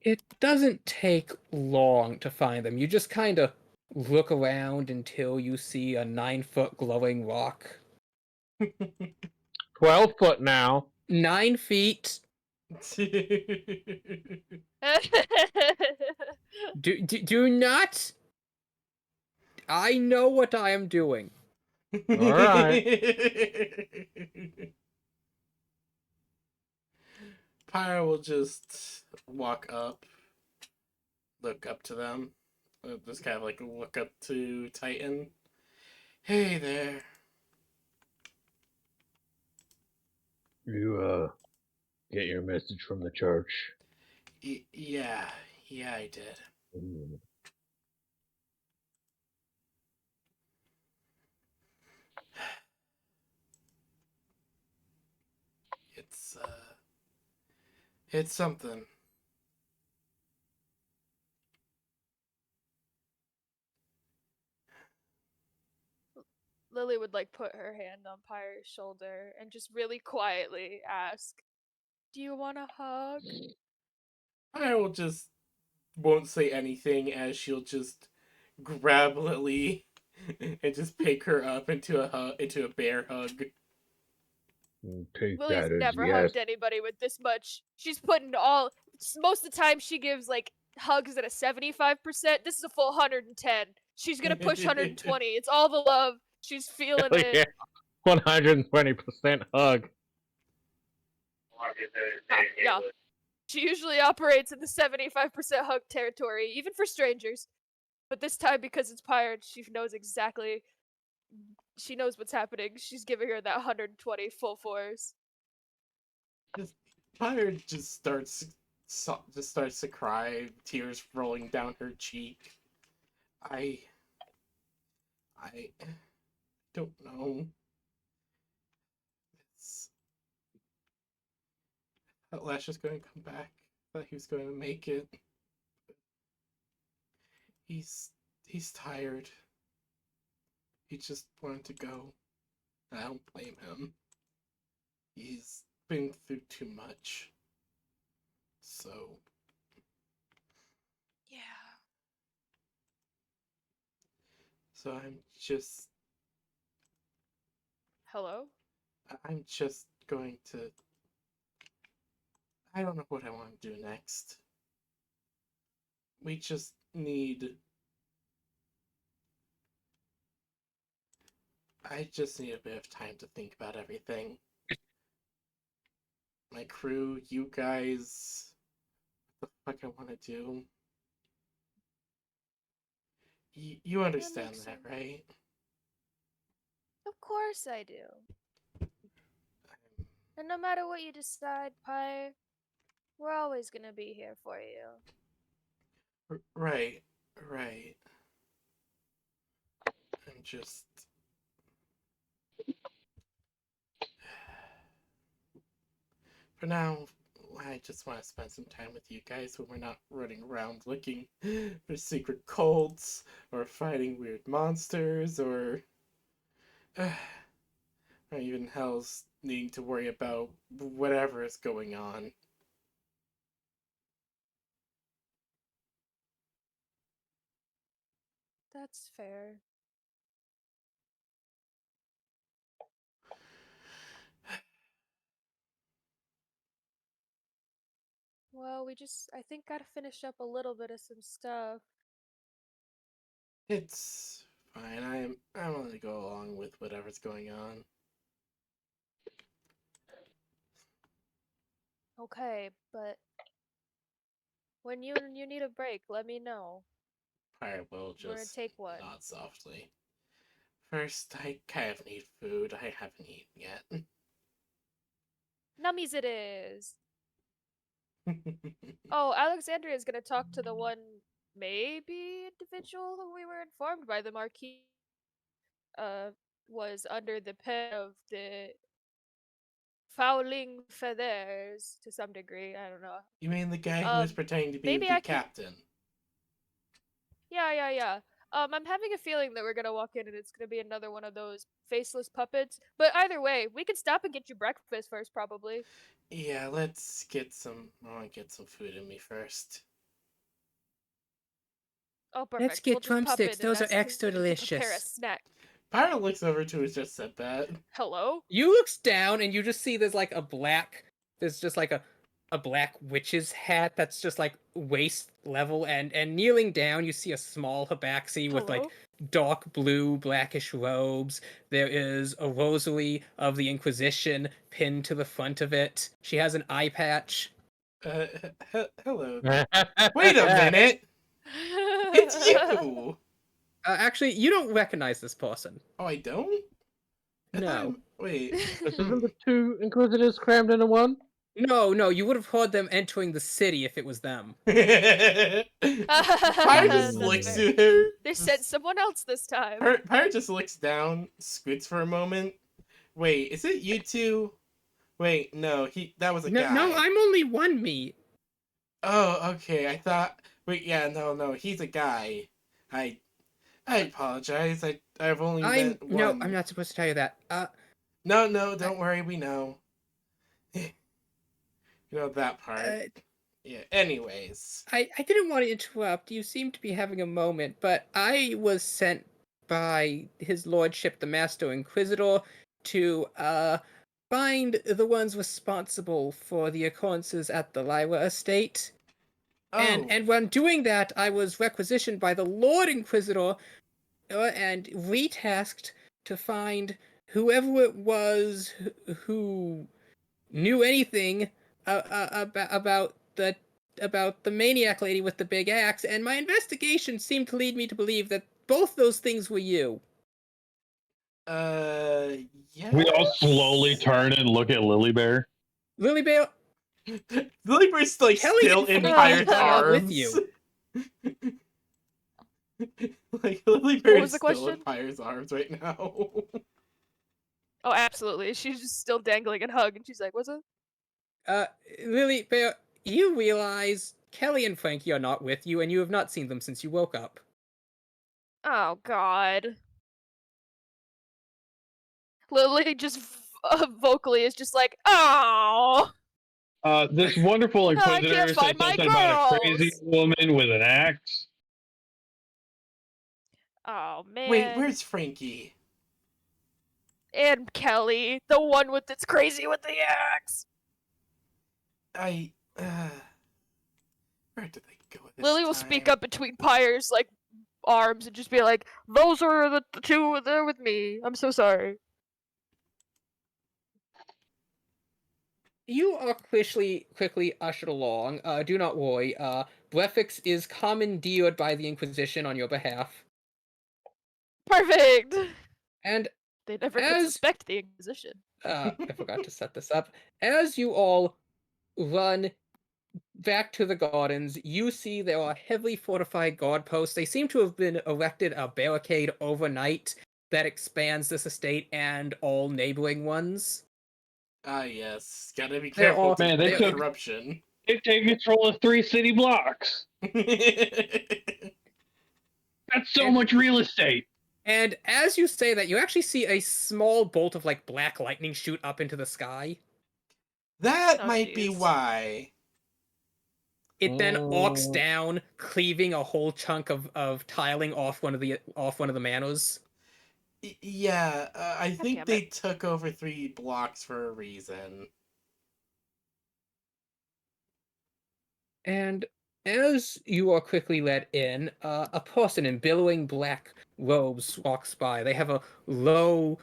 It doesn't take long to find them. You just kind of look around until you see a 9-foot glowing rock. 12 foot now. 9 feet. Do not. I know what I am doing. All right. Pyro will just walk up, look up to them, just kind of like look up to Titan. Hey there. You get your message from the church. Yeah, I did. Mm. It's it's something. Lily would like put her hand on Pyre's shoulder and just really quietly ask, "Do you want a hug?" I will just won't say anything as she'll just grab Lily and just pick her up into a bear hug. Take Lily's that as never yes. hugged anybody with this much. She's putting all. Most of the time, she gives like hugs at a 75%. This is a full 110. She's gonna push 120. It's all the love. She's feeling Hell it. yeah. 120% hug. Yeah. She usually operates in the 75% hug territory, even for strangers. But this time, because it's Pyre, she knows exactly. She knows what's happening. She's giving her that 120 full force. Just Fire just starts to cry, tears rolling down her cheek. I I don't know. It's, that Lash is going to come back. I thought he was going to make it. He's tired. He just wanted to go. I don't blame him. He's been through too much. So, Yeah. so Hello? I'm just going to. I don't know what I want to do next. We just need. I just need a bit of time to think about everything. My crew, you guys. What the fuck I want to do. You understand makes that, sense. right? Of course I do. I'm- And no matter what you decide, Pi, we're always gonna be here for you. Right, right. I'm just. For now, I just want to spend some time with you guys when we're not running around looking for secret cults or fighting weird monsters or even hell's needing to worry about whatever is going on. That's fair. Well, I think, gotta finish up a little bit of some stuff. It's fine. I'm willing to go along with whatever's going on. Okay, but when you need a break, let me know. I will We're gonna just take one. nod softly. First, I kind of need food. I haven't eaten yet. Nummies it is. Oh, Alexandria is gonna talk to the one maybe individual who we were informed by the Marquis uh was under the pen of the fouling feathers to some degree. I don't know. You mean the guy who was pretending to be Maybe the I can. captain? Yeah. I'm having a feeling that we're gonna walk in and it's gonna be another one of those faceless puppets. But either way, we can stop and get you breakfast first, probably. Yeah, let's get some. I want to get some food in me first. Oh, Let's perfect. We'll get just pop drumsticks. in and Those are ask him extra to prepare a delicious. snack. Pyro looks over to who just said that. Hello? You looks down and you just see there's just like a black witch's hat that's just like waist level, and kneeling down you see a small Habaxi with like Hello? dark blue blackish robes. There is a rosary of the Inquisition pinned to the front of it. She has an eye patch. Hello. Wait a minute! It's you! Actually, you don't recognize this person. Oh, I don't? I thought No. wait. This isn't the two Inquisitors crammed into one? No, you would have heard them entering the city if it was them. Pyro just That's looks fair. to her. They sent someone else this time. Pyro just looks down, squints for a moment. Wait, is it you two? Wait, no, that was a guy. No, I'm only one meat. Oh, okay. I thought. Wait, yeah, no, he's a guy. I apologize. I've only met No, one. I'm not supposed to tell you that. No, don't worry. We know. You know that part. Uh, Yeah. Anyways. I didn't want to interrupt. You seem to be having a moment, but I was sent by His Lordship the Master Inquisitor to find the ones responsible for the occurrences at the Lyra estate. Oh. And when doing that, I was requisitioned by the Lord Inquisitor and retasked to find whoever it was who knew anything about the maniac lady with the big axe, and my investigation seemed to lead me to believe that both those things were you. Yeah. We all slowly turn and look at Lily Bear. Lily Bear, Lilybird's like Kelly still and in Frankie Pyre's are not arms. with you. Like What Lilybird's was the still in question? Pyre's arms right now. Oh, absolutely. She's just still dangling and hug, and she's like, "What's up?" Lily Bear, you realize Kelly and Frankie are not with you, and you have not seen them since you woke up. Oh God. Lily just vocally is just like, oh, This wonderful I can't Inquisitor said find my something about a crazy girls. woman with an axe. Oh man. Wait, where's Frankie? And Kelly, the one with that's crazy with the axe. I. Where did they go this Lily will time? speak up between Pyre's like arms and just be like, "Those are the two there with me. I'm so sorry." You are quickly ushered along. Do not worry. Blefix is commandeered by the Inquisition on your behalf. Perfect. And They never could As- suspect the Inquisition. I forgot to set this up. As you all run back to the gardens, you see there are heavily fortified guard posts. They seem to have been erected a barricade overnight that expands this estate and all neighboring ones. Ah, yes. Gotta be They're careful all- to Man, they prevent took- corruption. They've taken control of 3 city blocks. That's so And- much real estate. And as you say that, you actually see a small bolt of like black lightning shoot up into the sky. That Oh, might be jeez. why. It then arcs Oh. down, cleaving a whole chunk of tiling off one of the manors. Yeah, I think damn they took over 3 blocks for a reason. And as you are quickly let in, a person in billowing black robes walks by. They have a low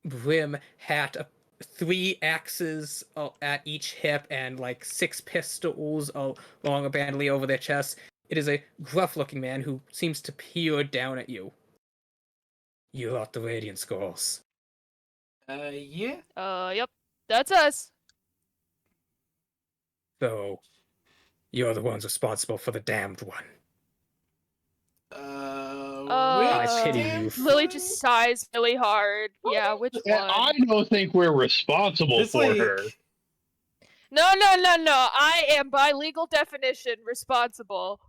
brim hat, 3 axes at each hip, and like 6 pistols along a bandolier over their chest. It is a gruff-looking man who seems to peer down at you. You are the Radiant Girls. Yeah? Yep. That's us. So, you're the ones responsible for the damned one. Which I pity damn you. Lily one? just sighs really hard. Yeah, which And one? I don't think we're responsible It's for like- her. No. I am by legal definition responsible.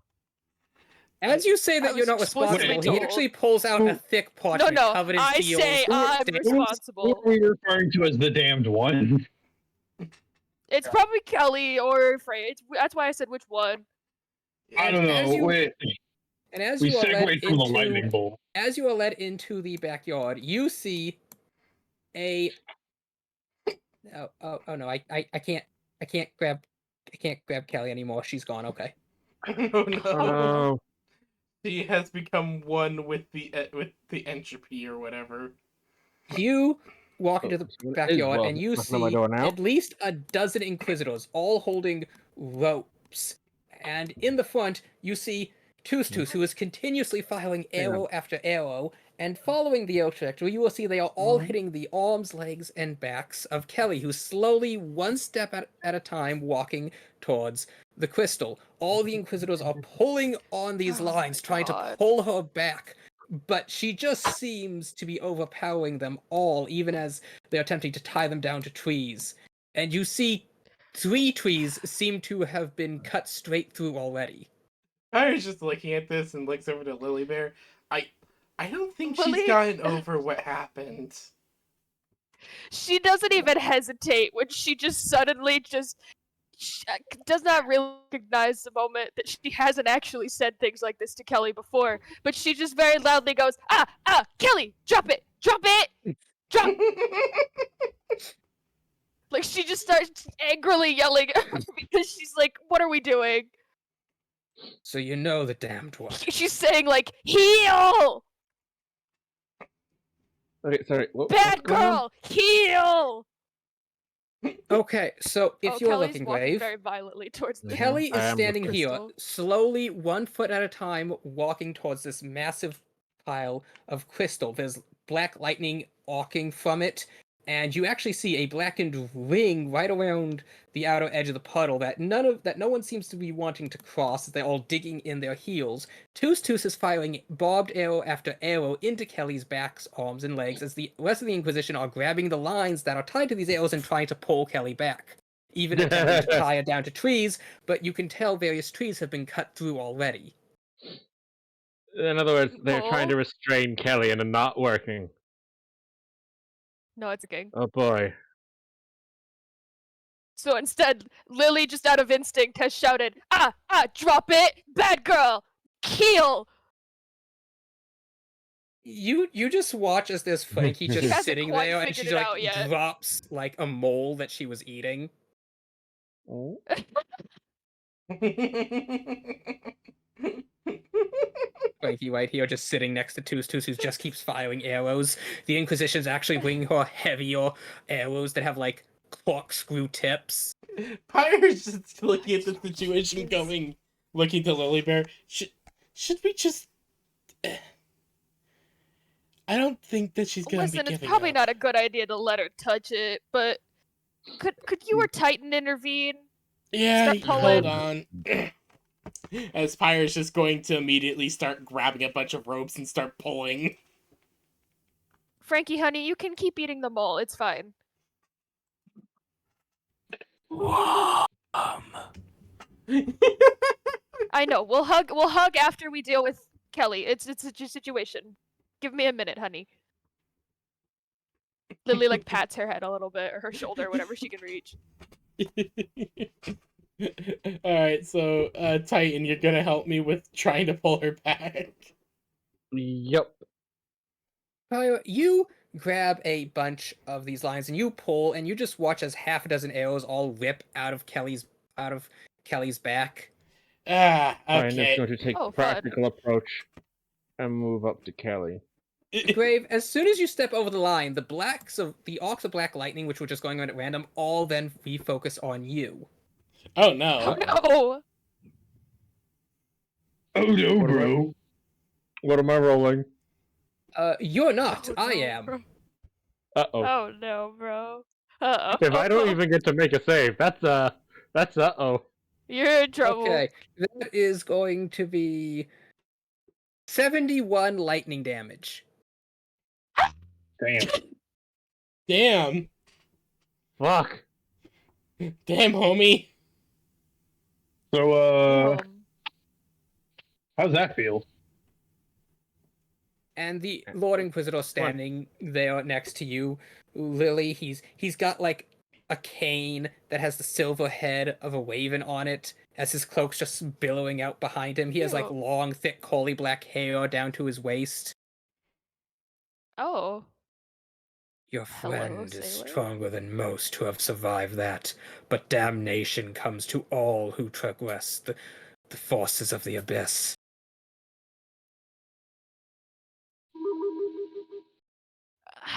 As you say I that you're was not responsible, explicitly he told. actually pulls out a thick parchment No, covered in I seals. say I'm states- Who responsible. are we referring to as the damned one? It's probably Kelly or Frey. That's why I said which one. I And don't as know. you- Wait, And as we you are led segued from the into lightning bolt. as you are led into the backyard, you see a oh no, I can't grab Kelly anymore. She's gone. Okay. Oh no. Oh no. She has become one with the entropy or whatever. You walk into the Someone is, backyard well, and you knocking on my see door now. at least a dozen Inquisitors, all holding ropes. And in the front, you see Tustus, who is continuously firing arrow after arrow. And following the arrow trajectory, you will see they are all hitting the arms, legs, and backs of Kelly, who's slowly, one step at a time, walking towards the crystal. All the Inquisitors are pulling on these Oh my lines, trying to God. pull her back. But she just seems to be overpowering them all, even as they're attempting to tie them down to trees. And you see 3 trees seem to have been cut straight through already. I was just looking at this and looks over to Lily Bear. I don't think Lily- she's gotten over what happened. She doesn't even hesitate when she just suddenly does not really recognize the moment that she hasn't actually said things like this to Kelly before, but she just very loudly goes, Kelly, drop it, drop. Like she just starts angrily yelling at her because she's like, what are we doing? So you know the damned one. She's saying like, heal! Okay, sorry. What's Bad going on? girl, heal! Okay, so if you're Kelly's looking walking grave, very violently towards the Kelly is I am standing looking. here, crystal. slowly, 1 foot at a time, walking towards this massive pile of crystal. There's black lightning arcing from it, and you actually see a blackened ring right around the outer edge of the puddle that no one seems to be wanting to cross as they're all digging in their heels. Tus is firing barbed arrow after arrow into Kelly's backs, arms, and legs as the rest of the Inquisition are grabbing the lines that are tied to these arrows and trying to pull Kelly back. Even attempting to tie her down to trees, but you can tell various trees have been cut through already. In other words, they're trying to Oh. restrain Kelly and are not working. No, it's okay. Oh boy. So instead, Lily, just out of instinct, has shouted, drop it! Bad girl! Keel! You just watch as there's Frankie She just hasn't sitting quite there, and figured she it like out yet. drops like a mole that she was eating. Oh. Frankie right here just sitting next to Tus. Tus who just keeps firing arrows. The Inquisition's actually bringing her heavier arrows that have like corkscrew tips. Pyre's just looking at the situation Jeez. going, looking to Lily Bear. Should we just... I don't think that she's gonna be Listen, giving it's probably up. not a good idea to let her touch it, but could you or Titan intervene? Yeah, Start hold pulling. on. As Pyre's just going to immediately start grabbing a bunch of ropes and start pulling. Frankie, honey, you can keep eating the mole. It's fine. I know. We'll hug. We'll hug after we deal with Kelly. It's a situation. Give me a minute, honey. Lily like pats her head a little bit or her shoulder, whatever she can reach. Alright, so, Titan, you're gonna help me with trying to pull her back. Yep. Pyre, you grab a bunch of these lines and you pull, and you just watch as half a dozen arrows all rip out of Kelly's back. Ah, Fine, it's okay. going to take Oh, the fun. practical approach and move up to Kelly. Grave, as soon as you step over the line, the arcs of black lightning, which were just going on at random, all then refocus on you. Oh no. Oh no! Oh no, What am I- bro. What am I rolling? You're not. Oh, I no, am. bro. Uh-oh. Oh no, bro. Uh-oh. If I don't even get to make a save, that's uh-oh. You're in trouble. Okay, that is going to be 71 lightning damage. Damn. Damn. Fuck. Damn, homie. So, how's that feel? And the Lord Inquisitor standing there next to you, Lily, he's got like a cane that has the silver head of a raven on it, as his cloak's just billowing out behind him. He has like Ew. long, thick, curly black hair down to his waist. Oh. Your Hello, friend is sailor. stronger than most who have survived that, but damnation comes to all who transgress the forces of the abyss.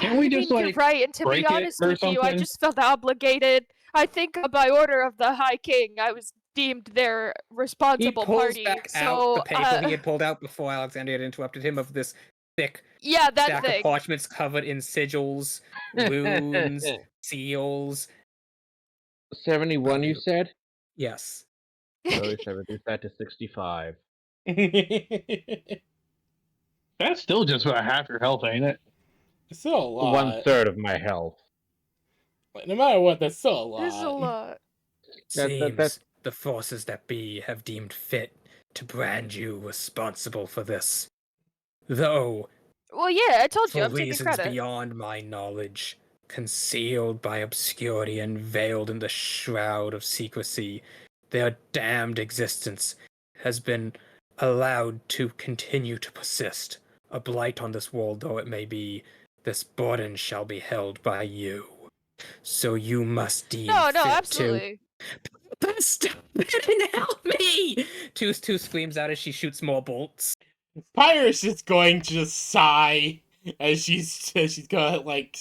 Can't we I just, mean, you're like, right, and to be break it honest or with you, I something? just felt obligated. I think by order of the High King, I was deemed their He responsible pulls party. back So, out the paper he had pulled out before Alexander had interrupted him of this thick yeah, that stack thing. of parchments covered in sigils, runes, seals. 71, you said? Yes. So 70 that to 65. That's still just about half your health, ain't it? It's still a lot. 1/3 of my health. Like, no matter what, that's still a lot. This is a lot. Seems the forces that be have deemed fit to brand you responsible for this. Though, Well, yeah, I told you, for I'm taking reasons credit. beyond my knowledge, concealed by obscurity and veiled in the shroud of secrecy, their damned existence has been allowed to continue to persist. A blight on this world though it may be, this burden shall be held by you. So you must deem No, fit absolutely. to stop it and help me! Two screams out as she shoots more bolts. Pyre's just going to just sigh as she's gonna like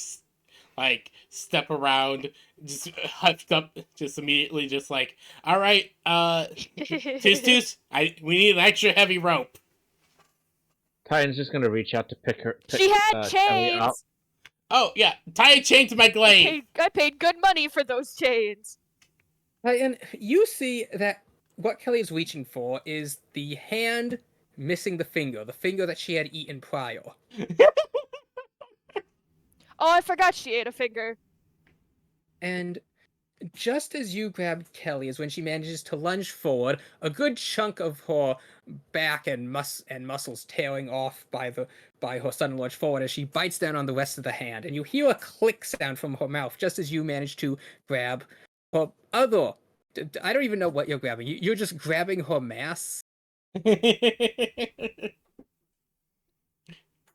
step around, just huffed up, just immediately, just like, all right, Tus, we need an extra heavy rope. Titan's just gonna reach out to pick She had Kelly up. chains! Oh yeah, tie a chain to my glaive. I paid good money for those chains. And you see that what Kelly is reaching for is the hand missing the finger that she had eaten prior. Oh, I forgot she ate a finger. And just as you grab Kelly is when she manages to lunge forward, a good chunk of her back and muscles tearing off by her sudden lunge forward as she bites down on the rest of the hand, and you hear a click sound from her mouth just as you manage to grab her other. I don't even know what you're grabbing. You're just grabbing her mass.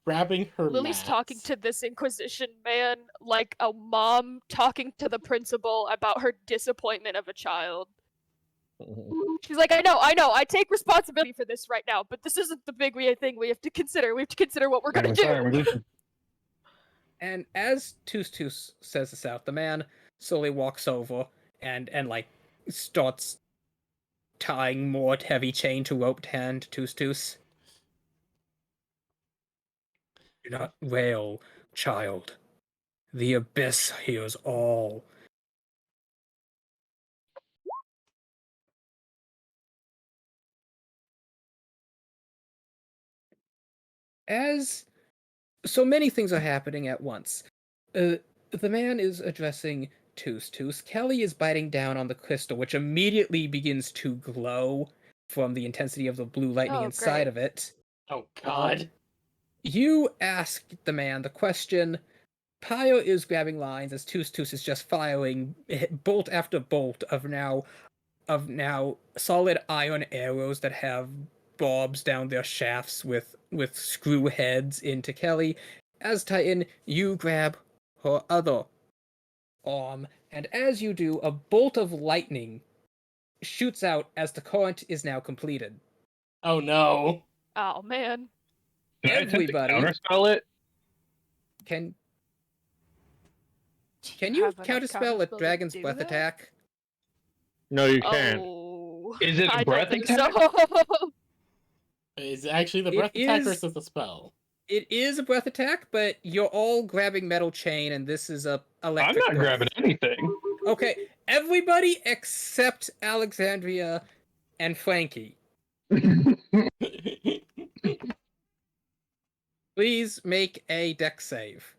Grabbing her Lily's mask. talking to this Inquisition man like a mom talking to the principal about her disappointment of a child. She's like, I know, I take responsibility for this right now, but this isn't the big thing we have to consider. We have to consider what we're gonna do. And as Toos Toos says this out, the man slowly walks over and like starts tying more heavy chain to roped hand to Toos Toos. Do not wail, child. The abyss hears all. As so many things are happening at once. The man is addressing Toos Toos. Kelly is biting down on the crystal, which immediately begins to glow from the intensity of the blue lightning Oh, inside great. of it. Oh God. You ask the man the question. Pio is grabbing lines as Toos Toos is just firing bolt after bolt of now solid iron arrows that have bobs down their shafts with screw heads into Kelly. As Titan, you grab her other arm, and as you do, a bolt of lightning shoots out as the current is now completed. Oh no. Oh man. Can I attempt to Everybody counterspell it? can Do you have enough counterspell a to dragon's do breath that? attack? No, you can't. Oh. Is it a I breath don't think attack? so. Is it actually the It breath attack or is- is it the spell? It is a breath attack, but you're all grabbing metal chain, and this is a I'm electric not breath. grabbing anything. Okay, everybody except Alexandria and Frankie, please make a dex save.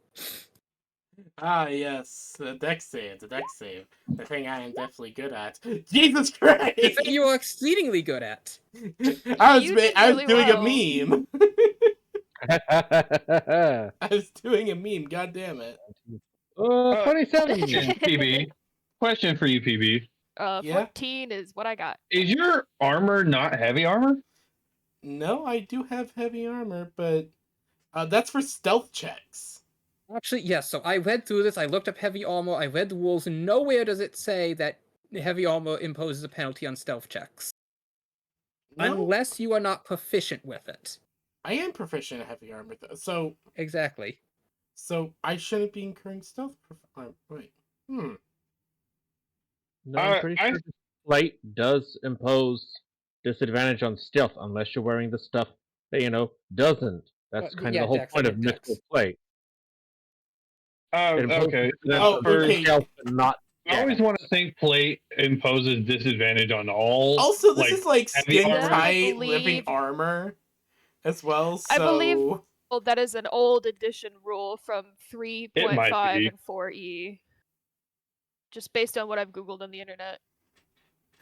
Ah yes, the dex save, the thing I am definitely good at. Jesus Christ! The thing you are exceedingly good at. I was You did I was really doing well. a meme. I was doing a meme. God damn it. 27. Question, PB. Question for you, PB. Yeah? 14 is what I got. Is your armor not heavy armor? No, I do have heavy armor, but that's for stealth checks. Actually, yes, so I read through this, I looked up heavy armor, I read the rules, and nowhere does it say that heavy armor imposes a penalty on stealth checks. No, Unless you are not proficient with it. I am proficient in heavy armor though, so Exactly. I shouldn't be incurring stealth. Wait, No, I'm pretty sure this plate does impose disadvantage on stealth unless you're wearing the stuff that, doesn't. That's kind yeah, of the whole Dex, I point did of mythical Dex. plate. It imposes Okay. disadvantage Oh, on okay. stealth, but not I always dex. want to think plate imposes disadvantage on all. Also, this is like heavy skin armor. tight I living believe- armor as well. So I believe- Well, that is an old edition rule from 3.5 be. and 4E. Just based on what I've googled on the internet.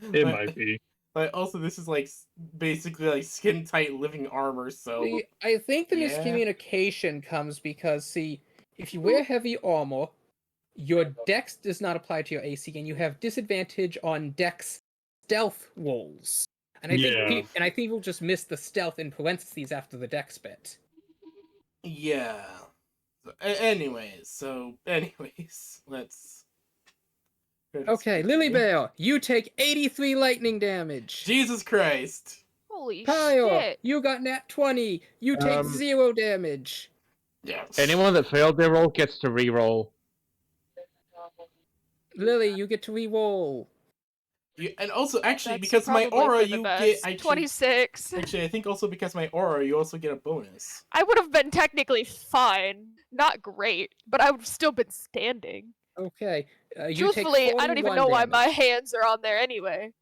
It but- might be. But also, this is like basically like skin tight living armor. So See, I think the yeah. miscommunication comes because, see, if you wear heavy armor, your dex does not apply to your AC, and you have disadvantage on dex stealth rolls. And I think Yeah. and I think you'll just miss the stealth in parentheses after the dex bit. yeah. So, anyways, let's. Okay, Lily Bear, you take 83 lightning damage. Jesus Christ. Holy Pio, shit! you got nat 20. You take 0 damage. Yeah. Anyone that failed their roll gets to re-roll. Lily, you get to re-roll. And also, actually, That's because my probably aura, for the you best. get 26. Actually, I think also because my aura, you also get a bonus. I would have been technically fine. Not great, but I would have still been standing. Okay, you Truthfully, take I don't even 41 know why my damage. hands are on there anyway.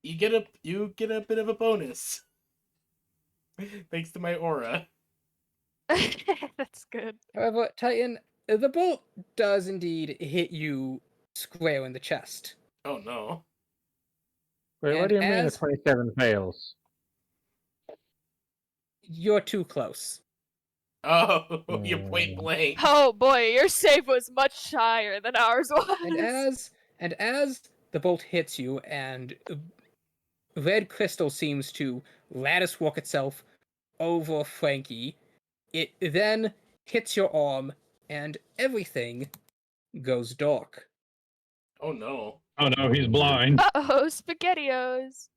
You get a bit of a bonus. Thanks to my aura. That's good. However, Titan, the bolt does indeed hit you square in the chest. Oh no. Wait, what And do you mean a as 27 fails? you're too close. Oh, you point Mm. blank. Oh boy, your save was much higher than ours was. And as the bolt hits you, and red crystal seems to lattice walk itself over Frankie, it then hits your arm, and everything goes dark. Oh no. Oh no, he's blind. Uh-oh, SpaghettiOs.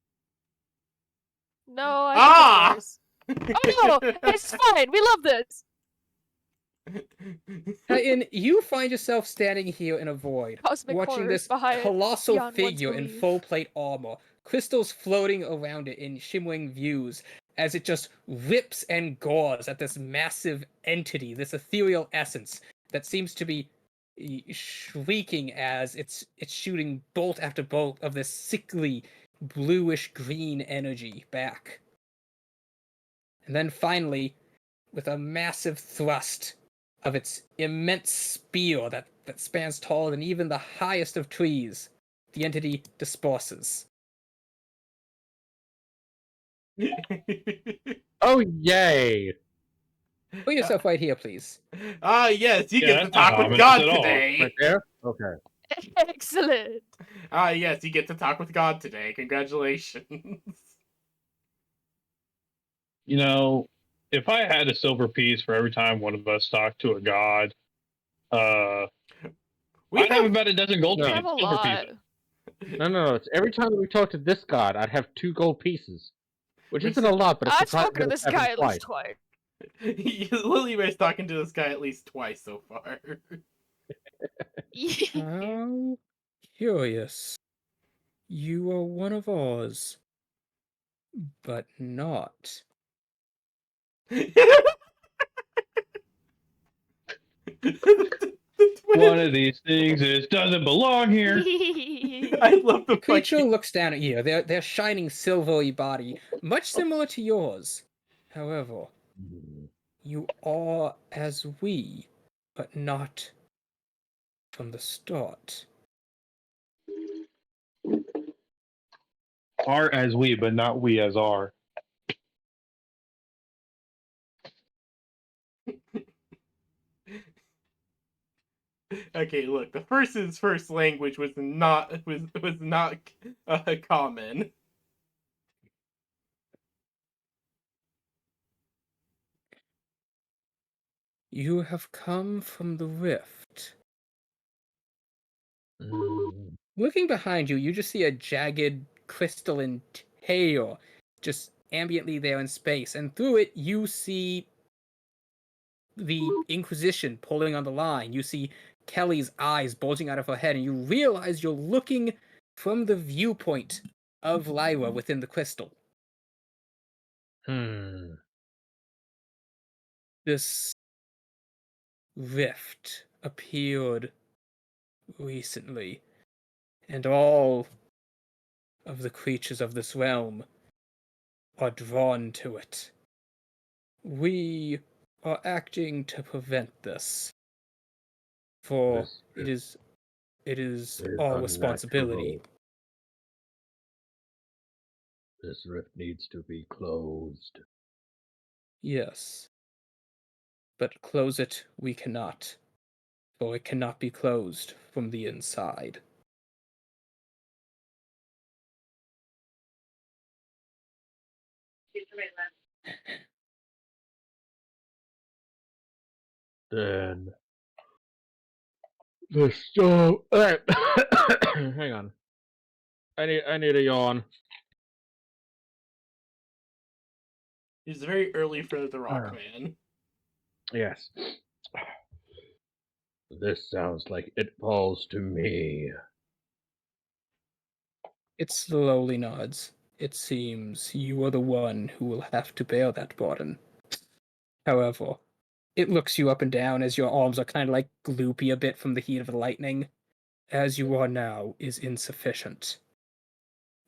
No, I think Ah! it's worse. Oh no, it's fine. We love this. And you find yourself standing here in a void, Cosmic watching horrors this behind colossal beyond one's figure in belief. full plate armor, crystals floating around it in shimmering views, as it just rips and gores at this massive entity, this ethereal essence that seems to be shrieking as it's shooting bolt after bolt of this sickly bluish green energy back. And then finally, with a massive thrust of its immense spear that spans taller than even the highest of trees, the entity disperses. Oh, yay! Put yourself right here, please. Ah, yes, you Yeah, get to that's not talk with ominous God at all. today. Right there? Okay. Excellent. Ah, yes, you get to talk with God today. Congratulations. You know, if I had a silver piece for every time one of us talked to a god, We I'd have have about a dozen gold No. We pieces, have a silver lot. pieces. No. It's every time we talk to this god, I'd have 2 gold pieces. Which Which isn't a lot, but it's I've surprising spoken to that it's this happened guy at twice. least twice. Lilybear's talking to this guy at least twice so far. How curious. You are one of ours, but not. One of these things doesn't belong here. I love the The creature fucking. looks down at you, their shining silvery body, much similar to yours. However, you are as we, but not from the start. Are as we, but not we as are. Okay, look, the person's first language was not common. You have come from the rift. Mm. Looking behind you, you just see a jagged crystalline tail just ambiently there in space, and through it you see the Inquisition pulling on the line. You see Kelly's eyes bulging out of her head, and you realize you're looking from the viewpoint of Lyra within the crystal. Hmm. This rift appeared recently, and all of the creatures of this realm are drawn to it. We are acting to prevent this, for This it is is our responsibility. unnatural. This rift needs to be closed. Yes, but close it we cannot, for it cannot be closed from the inside. Then the storm. Hang on. I need a yawn. It's very early for the Rock Ah. Man. Yes. This sounds like it falls to me. It slowly nods. It seems you are the one who will have to bear that burden. However, it looks you up and down as your arms are kind of like gloopy a bit from the heat of the lightning. As you are now is insufficient.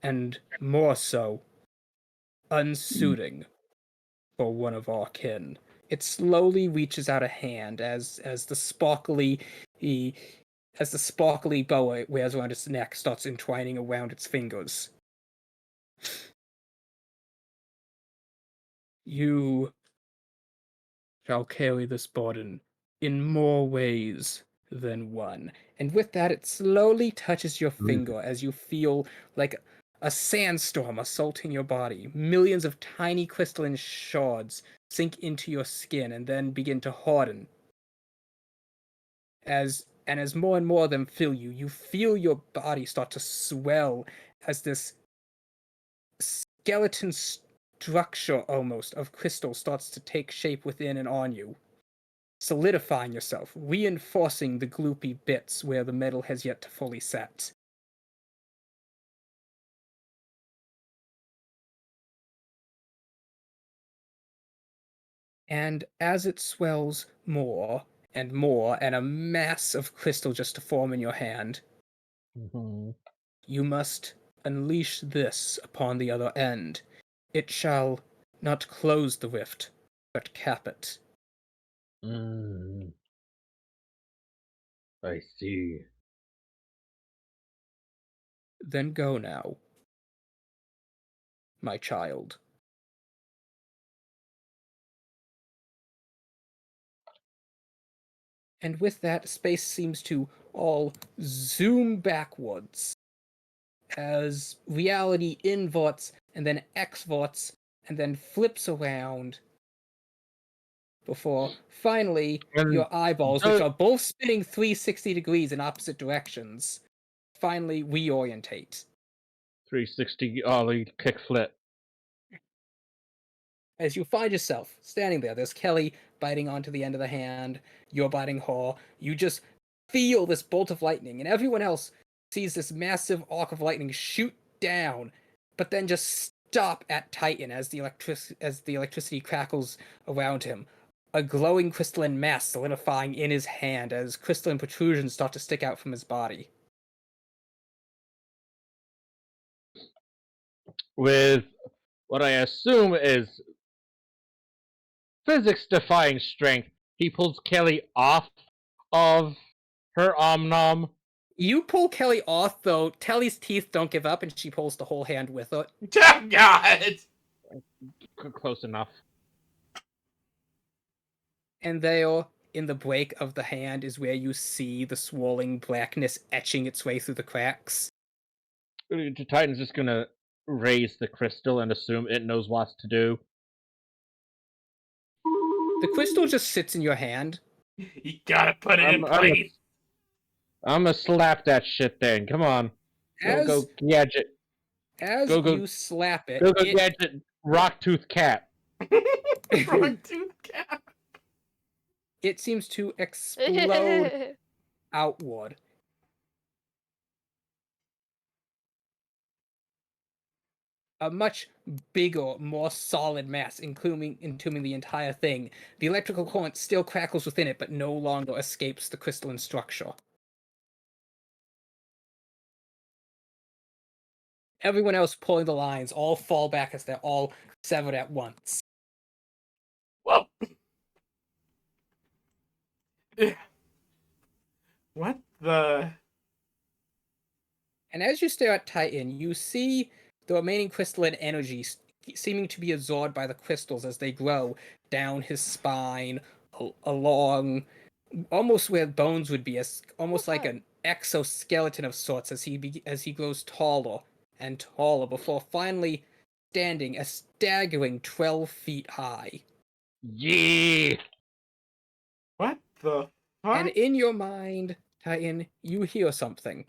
And more so, unsuiting for one of our kin. It slowly reaches out a hand as the sparkly as the sparkly boa it wears around its neck starts entwining around its fingers. You shall carry this burden in more ways than one. And with that, it slowly touches your finger as you feel like a sandstorm assaulting your body. Millions of tiny crystalline shards sink into your skin and then begin to harden. As more and more of them fill you, you feel your body start to swell as this skeleton structure almost of crystal starts to take shape within and on you, solidifying yourself, reinforcing the gloopy bits where the metal has yet to fully set. And as it swells more and more, and a mass of crystal just to form in your hand, you must unleash this upon the other end. It shall not close the rift, but cap it. I see. Then go now, my child. And with that, space seems to all zoom backwards as reality inverts and then exverts and then flips around before finally And your eyeballs, which are both spinning 360 degrees in opposite directions, finally reorientate. 360 ollie kickflip. As you find yourself standing there, there's Kelly biting onto the end of the hand, you're biting her, you just feel this bolt of lightning, and everyone else sees this massive arc of lightning shoot down, but then just stop at Titan as the electricity crackles around him. A glowing crystalline mass solidifying in his hand as crystalline protrusions start to stick out from his body. With what I assume is physics-defying strength, he pulls Kelly off of her omnom. You pull Kelly off, though. Telly's teeth don't give up, and she pulls the whole hand with it. Oh, God! Close enough. And there, in the break of the hand, is where you see the swirling blackness etching its way through the cracks. Titan's just gonna raise the crystal and assume it knows what to do. The crystal just sits in your hand. You gotta put it in place! I'm gonna slap that shit then. Come on. Go gadget. As Go, you slap it, Go gadget. Rocktooth cat. Front tooth cap! it seems to explode outward. A much bigger, more solid mass, entombing the entire thing. The electrical current still crackles within it, but no longer escapes the crystalline structure. Everyone else pulling the lines all fall back as they're all severed at once. Whoa! What the... And as you stare at Titan, you see the remaining crystalline energy seeming to be absorbed by the crystals as they grow down his spine, along almost where bones would be, almost like an exoskeleton of sorts as he grows taller and taller before finally standing a staggering 12 feet high. Yeah. What the fuck? And in your mind, Titan, you hear something.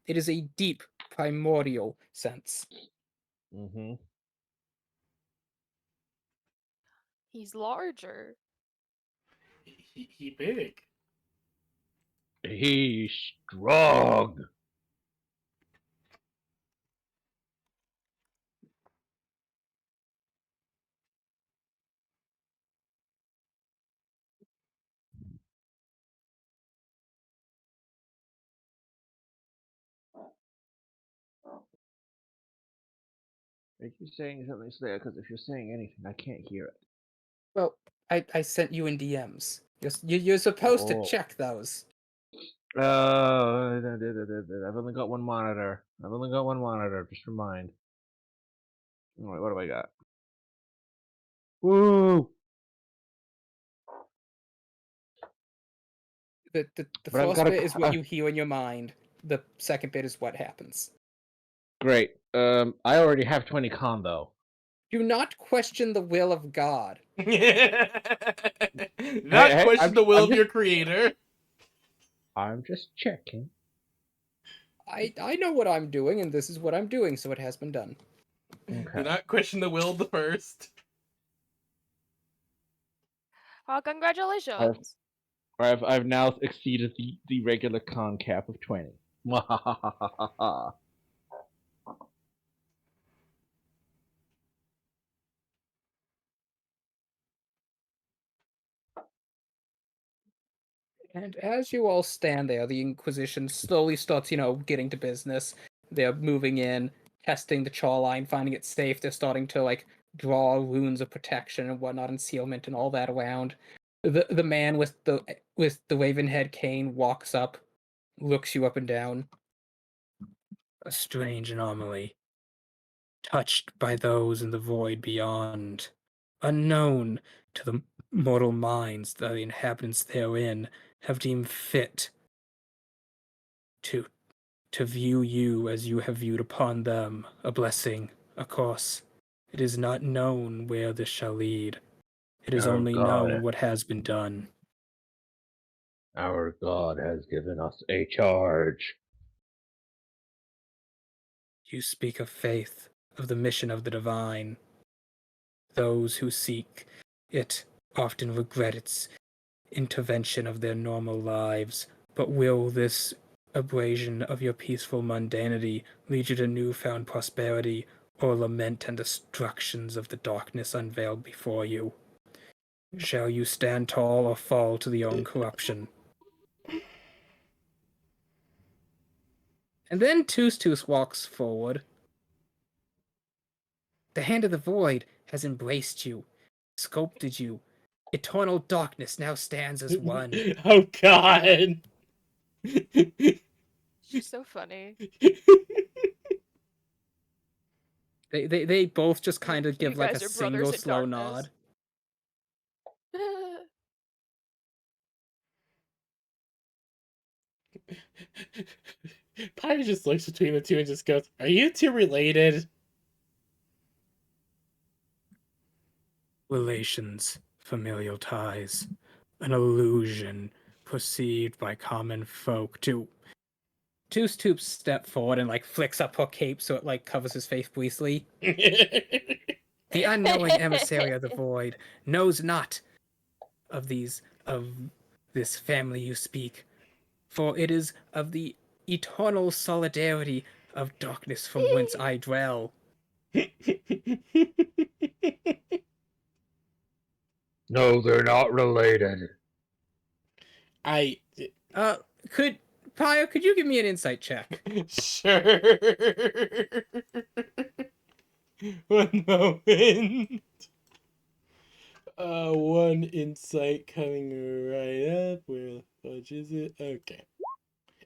It is a deep, primordial sense. Mm-hmm. He's larger. He big. He's strong. Are you saying something slow? Because if you're saying anything, I can't hear it. Well, I sent you in DMs. You're supposed to Oh. check those. I've only got one monitor. Just remind. Alright, what do I got? Woo! The But I've first got a bit is what you hear in your mind. The second bit is what happens. Great. I already have 20 con though. Do not question the will of God. Not Hey, question the will of your creator. I'm just checking. I know what I'm doing, and this is what I'm doing, so it has been done. Do Okay. not question the will of the first. Congratulations. I've now exceeded the regular con cap of 20. And as you all stand there, the Inquisition slowly starts, getting to business. They're moving in, testing the chaw line, finding it safe. They're starting to draw runes of protection and whatnot, and sealment and all that around. The man with the raven head cane walks up, looks you up and down. A strange anomaly, touched by those in the void beyond, unknown to the mortal minds that the inhabitants therein have deemed fit to view you as you have viewed upon them, a blessing, a curse. It is not known where this shall lead. It is Oh, only God. known what has been done. Our God has given us a charge. You speak of faith, of the mission of the divine. Those who seek it often regret its intervention of their normal lives, but will this abrasion of your peaceful mundanity lead you to newfound prosperity, or lament and destructions of the darkness unveiled before you? Shall you stand tall or fall to the own corruption? And then Tus walks forward. The hand of the void has embraced you, sculpted you. Eternal darkness now stands as one. Oh God. She's so funny. They both just kind of You give a guys are brothers single in slow darkness. nod. Pyre just looks between the two and just goes, "Are you two related?" Relations, familial ties, an illusion perceived by common folk. Toos step forward and flicks up her cape so it covers his face briefly. The unknowing emissary of the void knows not of this family you speak, for it is of the eternal solidarity of darkness from whence I dwell. No, they're not related. I Could Pio, could you give me an insight check? sure. One moment. One insight coming right up. Where the fudge is it? Okay.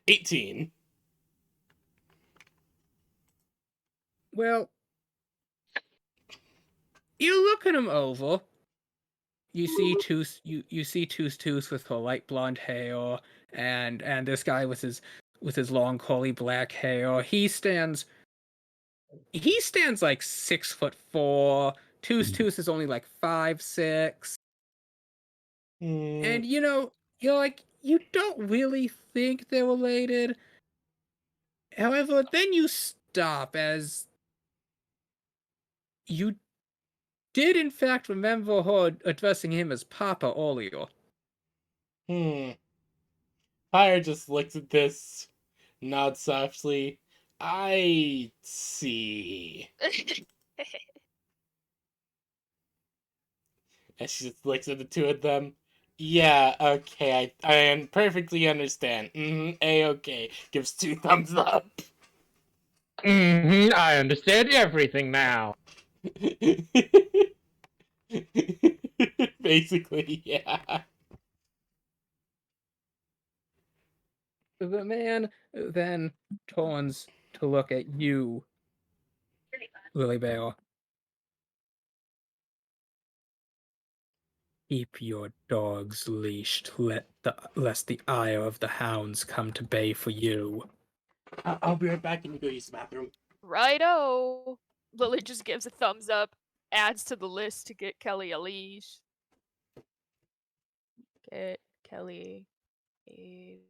18. Well, you look at him over. You see you see Tooth with her light blonde hair, and this guy with his long curly black hair. He stands like 6'4". Tooth is only like 5'6". And you don't really think they're related. However, then you stop as you did in fact remember her addressing him as Papa earlier. Pyre just looks at this, nods softly. I see. And she just looks at the two of them. Yeah, okay, I perfectly understand. A-okay. Gives 2 thumbs up. I understand everything now. Basically, yeah. The man then turns to look at you, Lily Bear. Keep your dogs leashed, lest the ire of the hounds come to bay for you. I'll be right back and go use the bathroom. Righto. Lily just gives a thumbs up, adds to the list to get Kelly a leash. Get Kelly a leash.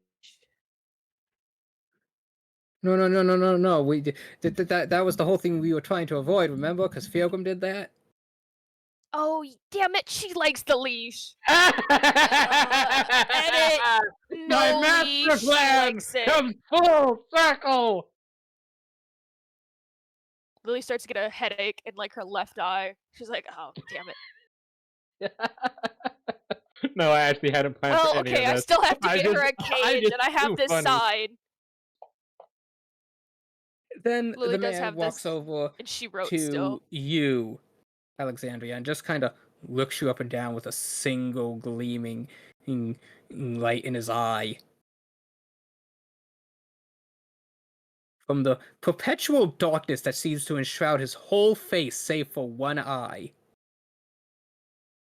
No. We that was the whole thing we were trying to avoid. Remember? Because Fiogum did that. Oh, damn it, she likes the leash. Edit. My No master leash, she plan likes it. comes full circle. Lily starts to get a headache in like her left eye. She's like, oh, damn it. No, I actually hadn't planned for Well, any okay, of I this. still have to I get her a just- cage, just and I have too this funny. side. Then Lily the does man have walks this, over and she wrote to still. you, Alexandria, and just kind of looks you up and down with a single gleaming light in his eye. From the perpetual darkness that seems to enshroud his whole face save for one eye.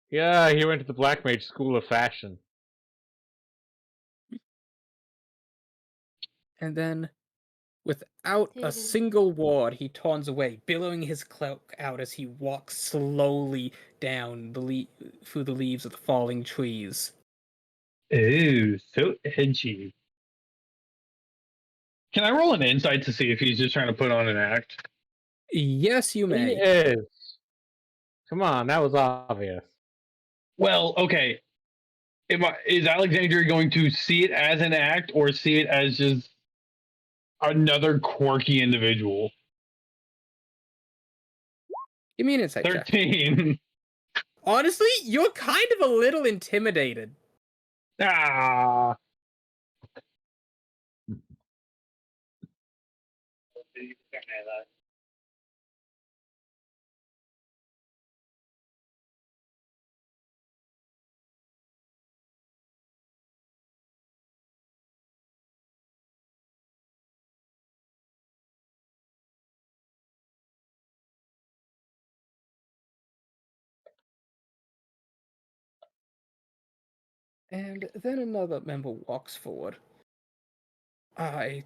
Yeah, he went to the Black Mage School of Fashion. And then, without a single word, he turns away, billowing his cloak out as he walks slowly down through the leaves of the falling trees. Ooh, so edgy. Can I roll an insight to see if he's just trying to put on an act? Yes, you He may. is. Come on, that was obvious. Well, okay. Is Alexandria going to see it as an act or see it as just another quirky individual? Give me an insight check. 13. Honestly, you're kind of a little intimidated. Ah. And then another member walks forward. I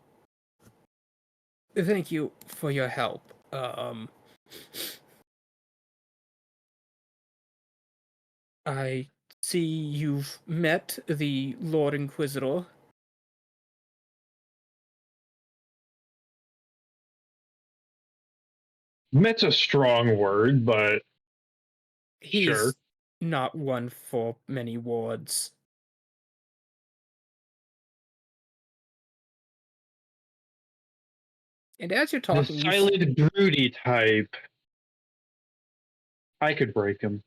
thank you for your help. I see you've met the Lord Inquisitor. Met's a strong word, but He's sure. not one for many words. And as you're The talking, you silent, broody type. I could break him.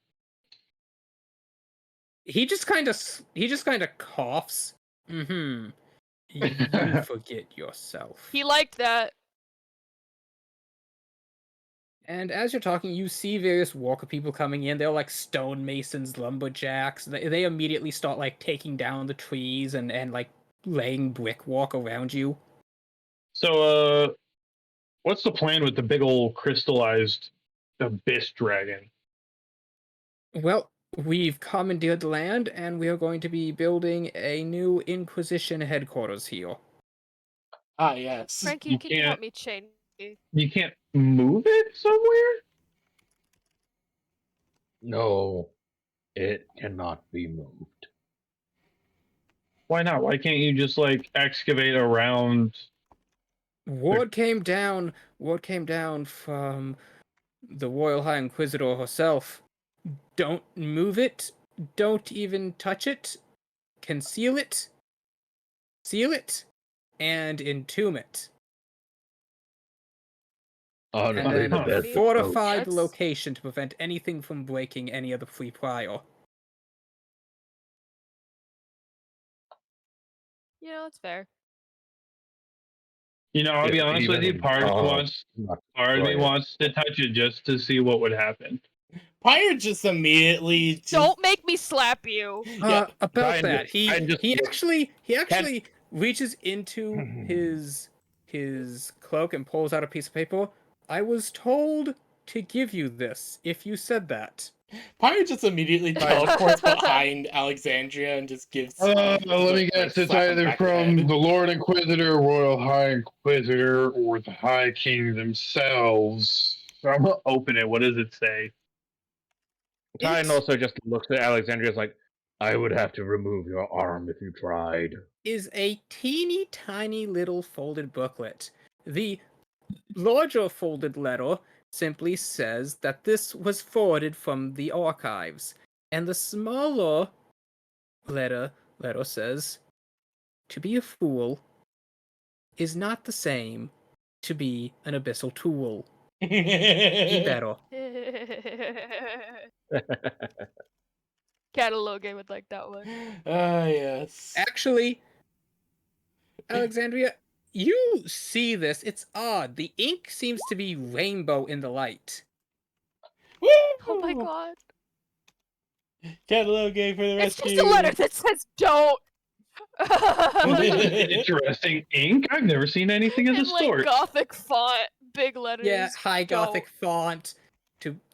he just kind of coughs. Mm-hmm. You forget yourself. He liked that. And as you're talking, you see various Walker people coming in. They're like stonemasons, lumberjacks. They immediately start like taking down the trees and like laying brickwork around you. So, what's the plan with the big old crystallized abyss dragon? Well, we've commandeered the land, and we are going to be building a new Inquisition headquarters here. Ah, yes. Frankie, You can you can't- help me change? You can't move it somewhere? No, it cannot be moved. Why not? Why can't you just like excavate around? Word came down from the Royal High Inquisitor herself. Don't move it. Don't even touch it. Conceal it. Seal it. And entomb it. And Honestly, then the best fortify the That's- location to prevent anything from breaking any of the free prior. You know, it's fair. You know, I'll be honest with you. Part of me wants to touch it just to see what would happen. Pyre just immediately Don't make me slap you. Yeah, About Brian that, just- Brian just he looks- actually reaches into his cloak and pulls out a piece of paper. I was told to give you this if you said that. Pyre just immediately teleports behind Alexandria and just gives. Let me like, guess. It's slap him either back of the from head. the Lord Inquisitor, Royal High Inquisitor, or the High King themselves. I'm gonna open it. What does it say? Titan It also just looks at Alexandria as like, I would have to remove your arm if you tried. is a teeny tiny little folded booklet. The larger folded letter simply says that this was forwarded from the archives, and the smaller letter says, "To be a fool is not the same to be an abyssal tool. Be better." Catalogue would like that one. Ah, yes. Actually, Alexandria, you see this. It's odd. The ink seems to be rainbow in the light. Woo! Oh my god. Catalog game for the It's rescue. just a letter that says don't. Well, this is interesting ink. I've never seen anything of In the like sort. Gothic font, big letters. Yeah, high gothic font.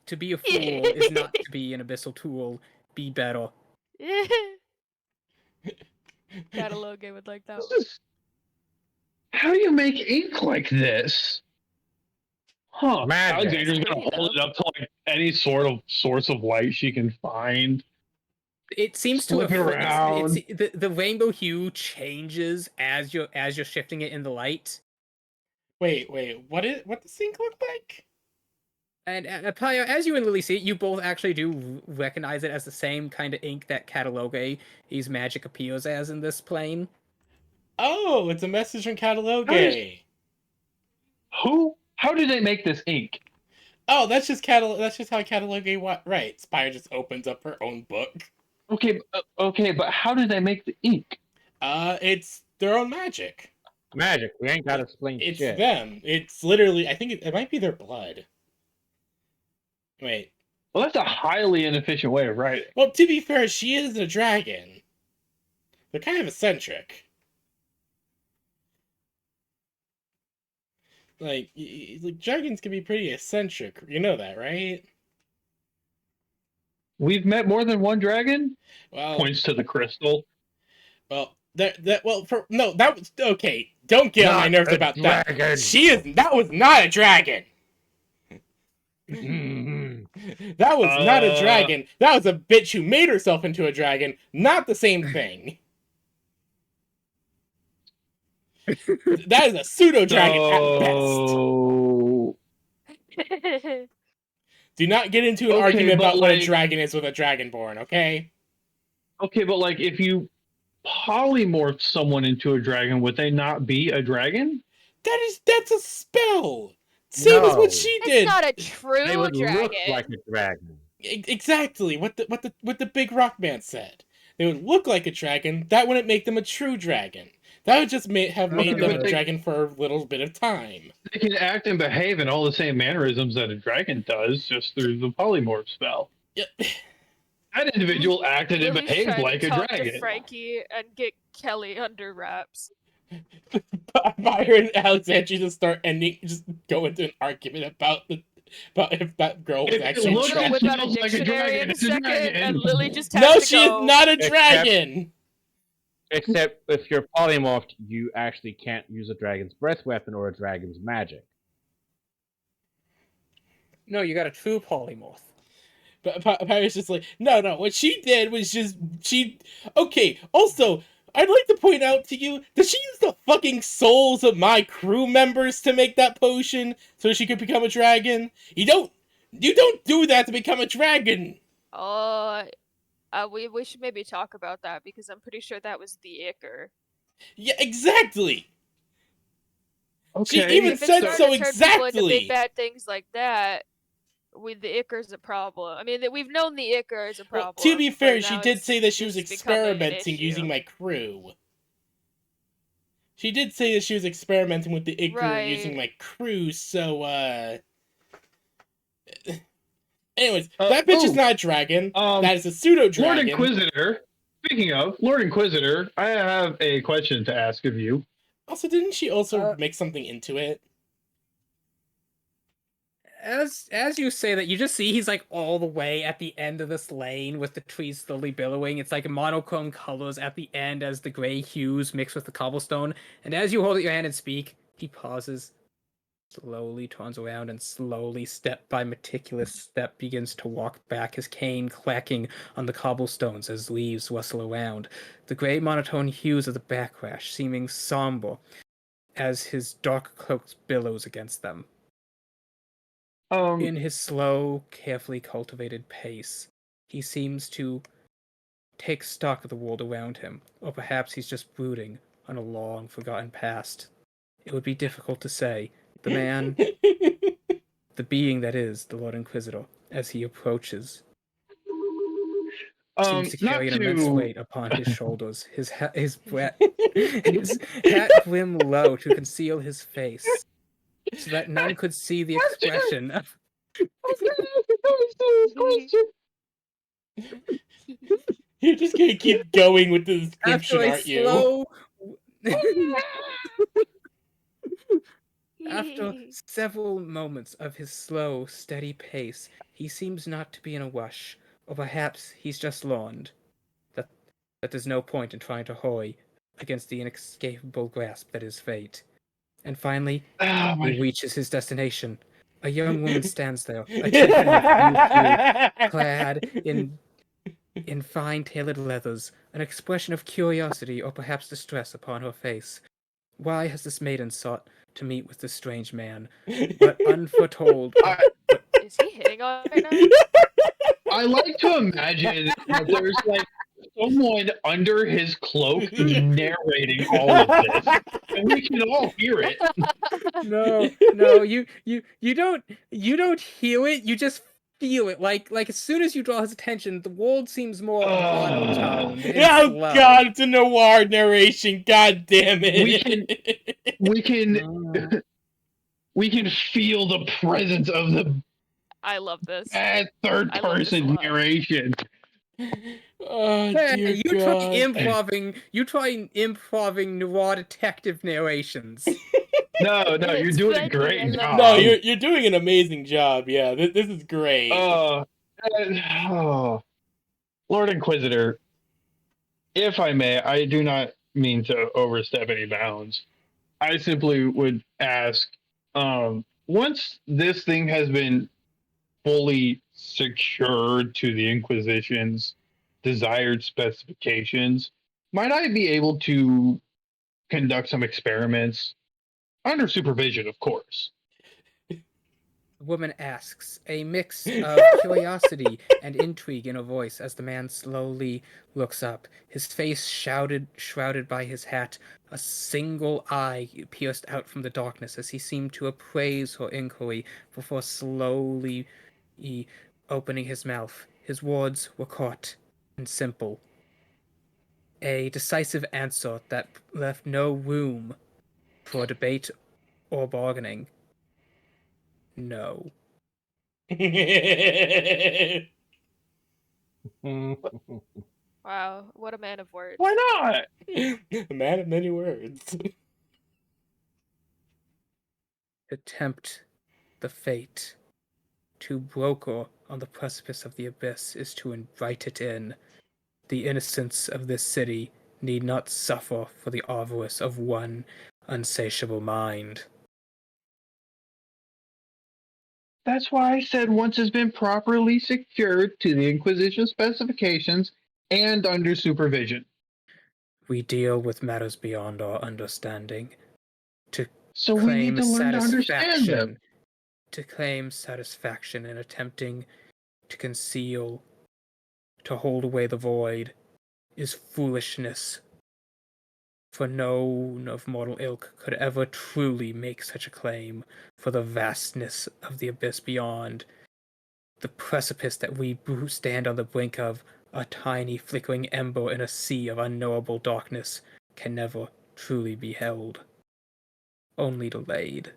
To be a fool is not to be an abyssal tool. Be better. Catalogue would like that This one. is... How do you make ink like this? Huh. Magic. Alexandria's gonna Pretty, hold though. it up to like any sort of source of light she can find. It seems to Flip it around. the rainbow hue changes as you're shifting it in the light. Wait, what does ink look like? And Paya, as you and Lily see it, you both actually do recognize it as the same kind of ink that Cataloge's magic appears as in this plane. Oh, it's a message from Catalogue. Who? How do they make this ink? Oh, that's just how Catalogue writes. Pyre just opens up her own book. Okay, but how do they make the ink? It's their own magic. Magic. We ain't gotta explain It's shit. them. It's literally. I think it might be their blood. Wait. Well, that's a highly inefficient way of writing. Well, to be fair, she is a dragon. They're kind of eccentric. Like dragons can be pretty eccentric. You know that, right? We've met more than one dragon. Well, Points to the crystal. well, that was okay. Don't get on my Not nerves a about dragon. that. That was not a dragon. That was not a dragon. That was a bitch who made herself into a dragon. Not the same thing. That is a pseudo dragon at best. Do not get into an Okay, argument but, about what a like- dragon is with a dragonborn, okay? Okay, but like if you polymorph someone into a dragon, would they not be a dragon? That's a spell. Same as No. what she It's did. not a They true would dragon. look like a dragon. Exactly what the big rock man said. They would look like a dragon. That wouldn't make them a true dragon. That would just have made Okay, them but a they- dragon for a little bit of time. They can act and behave in all the same mannerisms that a dragon does, just through the polymorph spell. Yeah. That individual acted and Lily's behaved trying like to a talk dragon. to Frankie and get Kelly under wraps. Byron and Alexandria just go into an argument about if that girl was If it actually a looks She'll and whip dragon. out a smells like a dictionary dragon, in a it's a second, dragon. and Lily just has No, to she go. is not a Except- dragon. Except if you're polymorphed, you actually can't use a dragon's breath weapon or a dragon's magic. No, you got a true polymorph. But Pyre's just like, no. What she did was okay. Also, I'd like to point out to you that she used the fucking souls of my crew members to make that potion so she could become a dragon. You don't do that to become a dragon. We should maybe talk about that because I'm pretty sure that was the Icker. Yeah, exactly. Okay. She even If it's said starting so to turn people into exactly. big bad things like that, with the Icker's a problem. I mean, we've known the Icker is a problem. Well, to be fair, but she now did say that she was it's becoming an experimenting issue. using my crew. She did say that she was experimenting with the Iker Right. using my crew, so, Anyways, that bitch is not a dragon. That is a Lord pseudo-dragon. Inquisitor, Speaking of Lord Inquisitor, I have a question to ask of you. Also, didn't she also Uh, make something into it? As you say that, you just see he's like all the way at the end of this lane with the trees slowly billowing. It's like monochrome colors at the end as the gray hues mix with the cobblestone. And as you hold it your hand and speak, he pauses, slowly turns around, and slowly, step by meticulous step, begins to walk back, his cane clacking on the cobblestones as leaves rustle around. The gray monotone hues of the backlash seeming somber as his dark cloak billows against them. In his slow, carefully cultivated pace, he seems to take stock of the world around him, or perhaps he's just brooding on a long forgotten past. It would be difficult to say. The man, the being that is the Lord Inquisitor, as he approaches, seems to Not carry an immense to weight upon his shoulders, his his hat brim low to conceal his face, so that none could see the expression of You're just gonna keep going with the description, after a aren't you? slow after several moments of his slow, steady pace, he seems not to be in a rush, or perhaps he's just learned that there's no point in trying to hurry against the inescapable grasp that is fate. And finally, oh he my reaches his destination. A young woman stands there, a tiefling of few, clad in fine tailored leathers, an expression of curiosity or perhaps distress upon her face. Why has this maiden sought to meet with this strange man? But unforetold. Is he hitting on her right now? I like to imagine that there's like someone under his cloak narrating all of this, and we can all hear it. No, you don't hear it. You just feel it. Like as soon as you draw his attention, the world seems more monotoned and Oh slow. god, it's a noir narration. God damn it. We can we can feel the presence of the I love this. bad third I love this a person lot. narration. Oh Hey, dear you try god. improving noir detective narrations. No, you're It's doing a funny, I great love job. No, you're doing an amazing job. Yeah, this is great. Lord Inquisitor, if I may, I do not mean to overstep any bounds. I simply would ask, once this thing has been fully secured to the Inquisition's desired specifications, might I be able to conduct some experiments under supervision, of course? The woman asks, a mix of curiosity and intrigue in her voice as the man slowly looks up, his face shrouded by his hat, a single eye pierced out from the darkness as he seemed to appraise her inquiry before slowly opening his mouth. His words were caught and simple. A decisive answer that left no room for debate or bargaining. No. Wow, what a man of words. Why not? A man of many words. To tempt the fate, to broker on the precipice of the abyss is to invite it in. The innocents of this city need not suffer for the avarice of one unsatiable mind. That's why I said once it's been properly secured to the Inquisition specifications and under supervision. We deal with matters beyond our understanding. To So we claim need to learn to understand them. to claim satisfaction in attempting to conceal, to hold away the void, is foolishness. For no one of mortal ilk could ever truly make such a claim, for the vastness of the abyss beyond, the precipice that we who stand on the brink of, a tiny flickering ember in a sea of unknowable darkness, can never truly be held. Only delayed.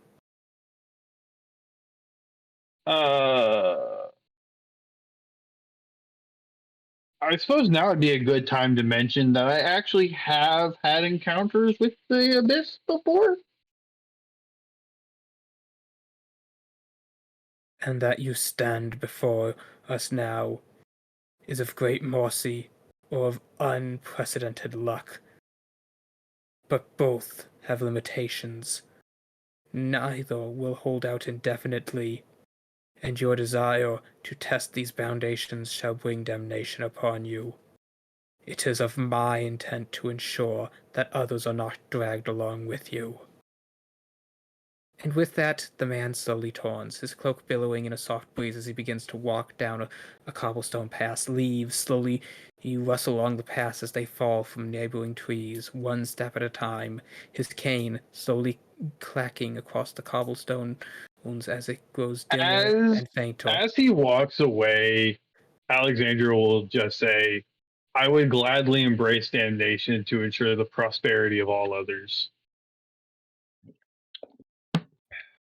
Uh, I suppose now would be a good time to mention that I actually have had encounters with the abyss before. And that you stand before us now is of great mercy or of unprecedented luck. But both have limitations. Neither will hold out indefinitely, and your desire to test these foundations shall bring damnation upon you. It is of my intent to ensure that others are not dragged along with you. And with that, the man slowly turns, his cloak billowing in a soft breeze as he begins to walk down a cobblestone path. Leaves slowly rustle along the path as they fall from neighboring trees, one step at a time, his cane slowly clacking across the cobblestones as it grows dimmer As and fainter. as he walks away, Alexandra will just say, "I would gladly embrace damnation to ensure the prosperity of all others."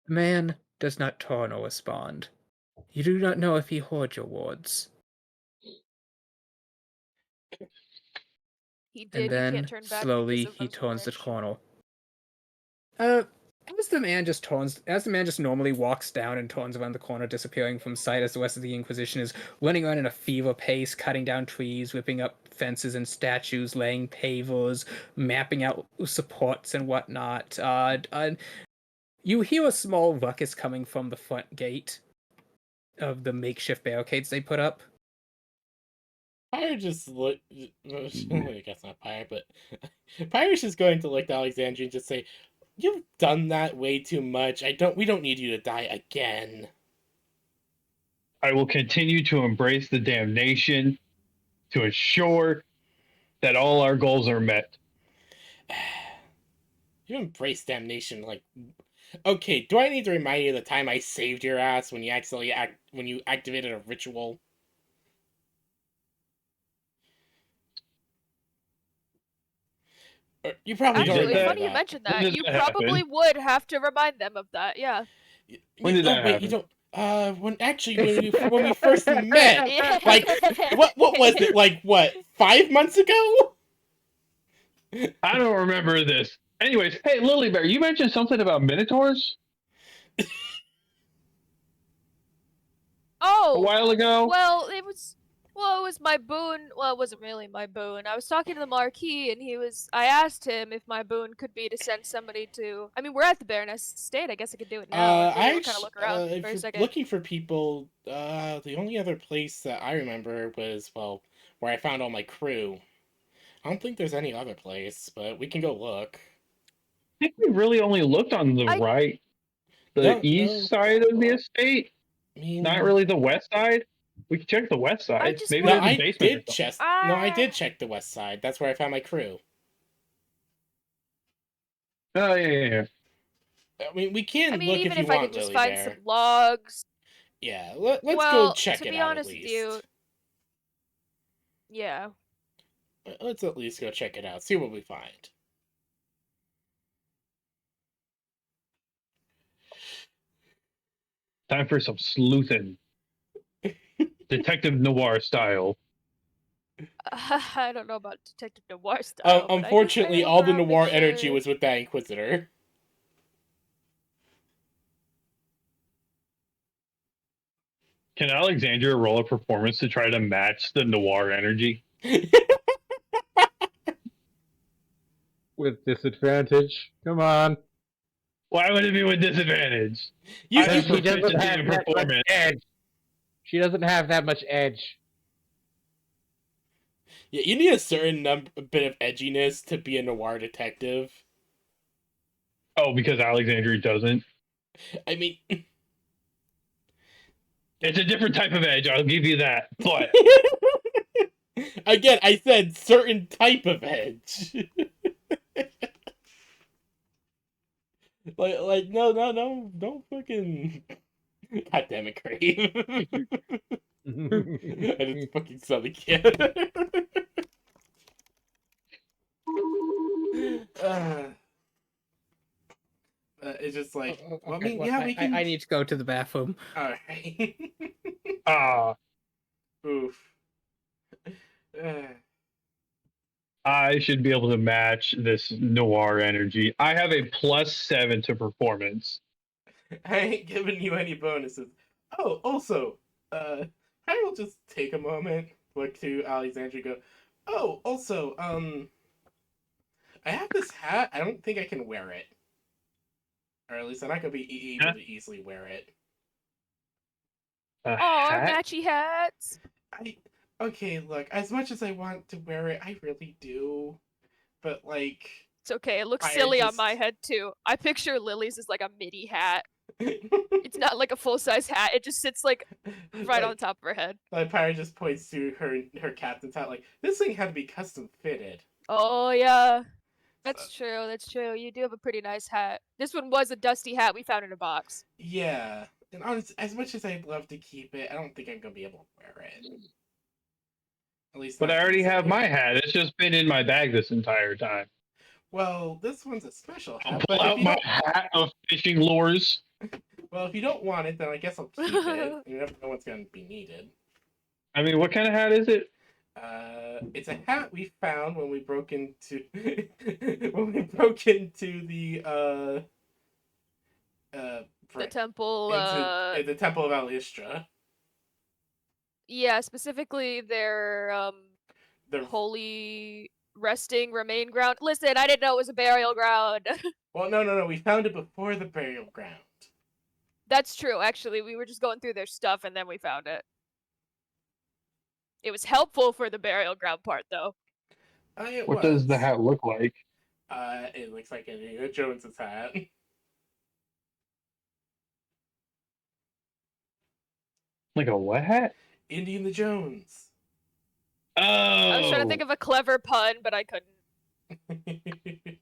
The man does not turn or respond. You do not know if he heard your words. He And did. You can't then, turn back slowly, because of he turns the marriage. corner. As the man just normally walks down and turns around the corner, disappearing from sight as the rest of the Inquisition is running around in a fever pace, cutting down trees, ripping up fences and statues, laying pavers, mapping out supports and whatnot. You hear a small ruckus coming from the front gate of the makeshift barricades they put up. Pyre just look. I guess not Pyre, but Pyre's just going to look to Alexandria and just say, "You've done that way too much. We don't need you to die again." I will continue to embrace the damnation to ensure that all our goals are met. You embrace damnation like. Okay, do I need to remind you of the time I saved your ass when you activated a ritual? You probably don't Actually, that- remember funny you that. mentioned when that. did You that probably happen? would have to remind them of that. Yeah. When did that wait, happen? you don't. When we first met, like what was it? Like what? 5 months ago? I don't remember this. Anyways, hey, Lily Bear, you mentioned something about minotaurs a Oh, while ago. well, it was my boon. Well, it wasn't really my boon. I was talking to the Marquis, and I asked him if my boon could be to send somebody to. I mean, we're at the Baroness Estate. I guess I could do it now. If we want to kind of look around for If a you're second. looking for people, the only other place that I remember was where I found all my crew. I don't think there's any other place, but we can go look. I think we really only looked on the I the No, east side of the estate, I not mean, really the west side. We can check the west I side. just Maybe no, went. there's a I basement or did something. check. No, I did check the west side. That's where I found my crew. Oh yeah. I mean, we I can mean, look if even you if I want, could just Lily find some Bear. logs. Yeah, let's go Well, check to it be out at honest with least. you, yeah. Let's at least go check it out. See what we find. Time for some sleuthing, detective noir style. I don't know about Detective Noir style, but I can kind of Unfortunately, look all the around, make noir energy sure. was with that Inquisitor. Can Alexandria roll a performance to try to match the noir energy? With disadvantage. Come on. Why would it be with disadvantage? you, I you have She doesn't proficiency have in that much performance. edge. She doesn't have that much edge. Yeah, you need a certain bit of edginess to be a noir detective. Oh, because Alexandria doesn't. I mean, It's a different type of edge. I'll give you that. But again, I said certain type of edge. No, don't fucking. God damn it, Crave. I just fucking saw the kid. It's just like, well, I mean, yeah, we can. I need to go to the bathroom. Alright. ah, Oof. I should be able to match this noir energy. I have a +7 to performance. I ain't giving you any bonuses. Oh, also, I will just take a moment, look to Alexandra, and go. Oh, also, I have this hat. I don't think I can wear it, or at least I'm not gonna be able Huh? to easily wear it. A Aw, hat? matchy hats. I okay. Look, as much as I want to wear it, I really do. But like, It's okay. It looks I silly on just my head too. I picture Lily's as like a midi hat. It's not like a full size hat. It just sits like right on like, the top of her head. like Pyre just points to her captain's hat. Like this thing had to be custom fitted. Oh yeah. So, That's true. That's true. You do have a pretty nice hat. This one was a dusty hat we found in a box. yeah, and honest, as much as I'd love to keep it, I don't think I'm gonna be able to wear it. At least But not I already have easily. my hat. It's just been in my bag this entire time. Well, this one's a special I'll hat, pull but if out you my don't, hat of fishing lures. well, if you don't want it, then I guess I'll keep it. You never know what's gonna be needed. I mean, what kind of hat is it? It's a hat we found when we broke into when we broke into the the frick, temple, into the Temple of Alistra. yeah, specifically their The holy resting remain ground. Listen, I didn't know it was a burial ground. well, no, we found it before the burial ground. That's true, actually. We were just going through their stuff and then we found it. It was helpful for the burial ground part, though. It What was. does the hat look like? It looks like Indiana Jones's hat. Like a what hat? Indiana Jones. Oh, I was trying to think of a clever pun, but I couldn't.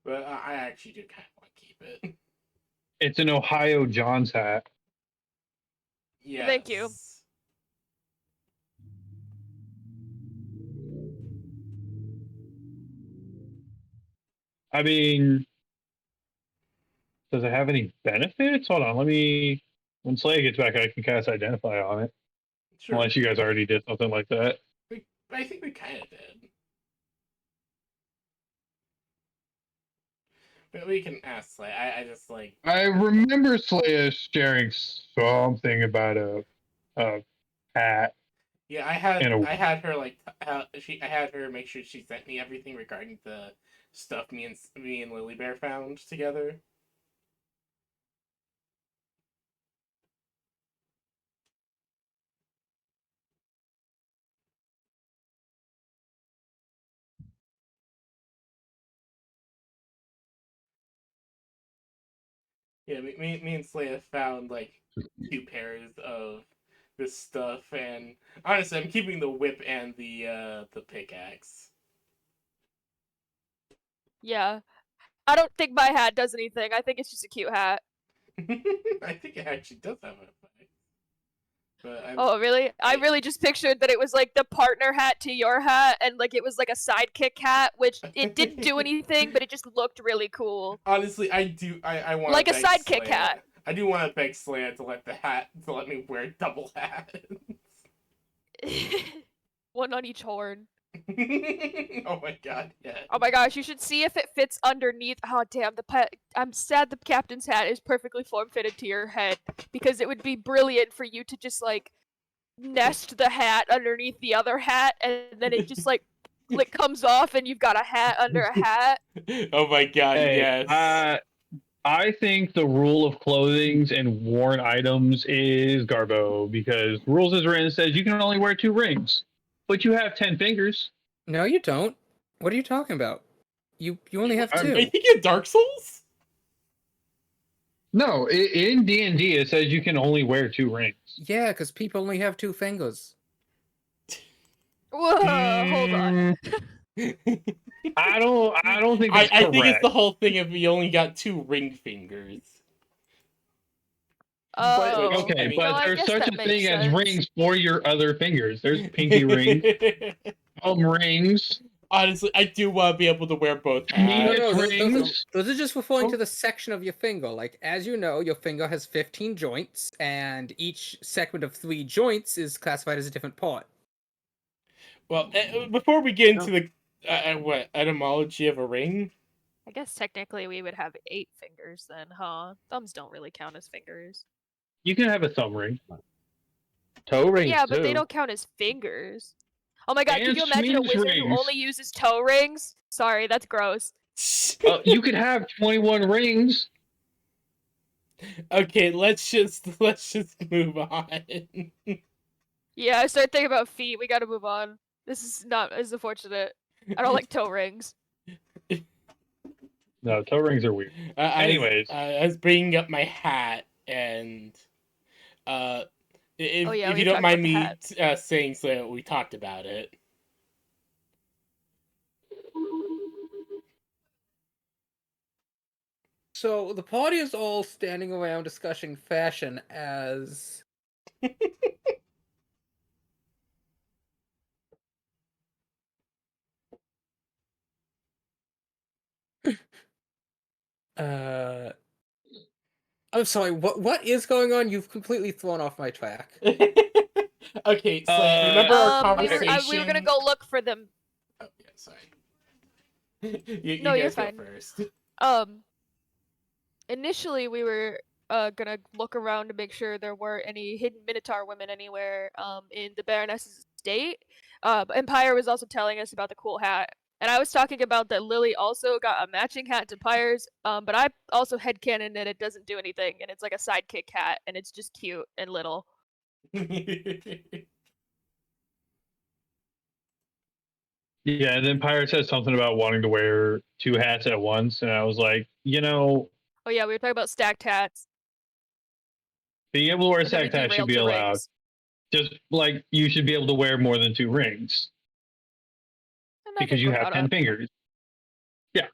But I actually do kind of want to keep it. it's an Ohio John's hat. Yes. Thank you. I mean, does it have any benefits? Hold on, let me. When Slay gets back, I can cast Identify on it. Sure. Unless you guys already did something like that. I think we kind of did. But we can ask Slay. I just like. I remember Slay sharing something about a hat. Yeah, And a I had her like I had her make sure she sent me everything regarding the stuff me and Lily Bear found together. Yeah, me and Slay have found like 2 pairs of this stuff, and honestly, I'm keeping the whip and the pickaxe. Yeah. I don't think my hat does anything. I think it's just a cute hat. I think it actually does have an effect. But Oh, really? I really just pictured that it was like the partner hat to your hat, and like it was like a sidekick hat, which it didn't do anything, but it just looked really cool. honestly, I want Like a beg sidekick Slaya- hat. I do want to beg Slaya to let me wear double hats. One on each horn. Oh my god, yeah. Oh my gosh, you should see if it fits underneath. Oh damn, I'm sad the captain's hat is perfectly form fitted to your head because it would be brilliant for you to just like nest the hat underneath the other hat and then it just like comes off and you've got a hat under a hat. Oh my god, Hey, yes. I think the rule of clothings and worn items is Garbo because rules as written says you can only wear 2 rings, but you have 10 fingers. No, you don't. What are you talking about? You only have I'm- two. Are you thinking of Dark Souls? No, in D&D it says you can only wear 2 rings. Yeah, because people only have 2 fingers. Whoa, hold on. I don't think that's I correct. think it's the whole thing of you only got 2 ring fingers. Oh, Okay, I mean- but no, I there's guess such that a makes thing as sense. rings for your other fingers. There's pinky rings, thumb rings. honestly, I do want to be able to wear both Penis hats. No, rings. those are just referring to Oh. the section of your finger. Like, as you know, your finger has 15 joints, and each segment of 3 joints is classified as a different part. Well, before we get into the what etymology of a ring, I guess technically we would have 8 fingers then, huh? Thumbs don't really count as fingers. You can have a thumb ring. Toe rings Yeah, too. but they don't count as fingers. Oh my god, And could you imagine a Schmeen's wizard who rings. only uses toe rings? Sorry, that's gross. You could have 21 rings. okay, let's just move on. Yeah, I started thinking about feet. We gotta move on. This is unfortunate. I don't like toe rings. No, toe rings are weird. Anyways. I was bringing up my hat, and if, Oh, yeah, if we you were don't talking mind about me saying so, we talked about it. So the party is all standing around discussing fashion as uh I'm sorry, what is going on? You've completely thrown off my track. okay, so remember our conversation? We were gonna go look for them. Oh yeah, sorry. you No, you're guys go fine. first. Initially we were gonna look around to make sure there weren't any hidden Minotaur women anywhere in the Baroness's estate. But Empire was also telling us about the cool hat. And I was talking about that Lily also got a matching hat to Pyre's, but I also headcanon that it doesn't do anything, and it's like a sidekick hat, and it's just cute and little. Yeah, and then Pyre said something about wanting to wear 2 hats at once, and I was like, Oh yeah, we were talking about stacked hats. being able to wear a And then we stacked hat should derailed be to allowed. rings. Just like you should be able to wear more than 2 rings And I because think you we're have caught 10 up. fingers. yeah,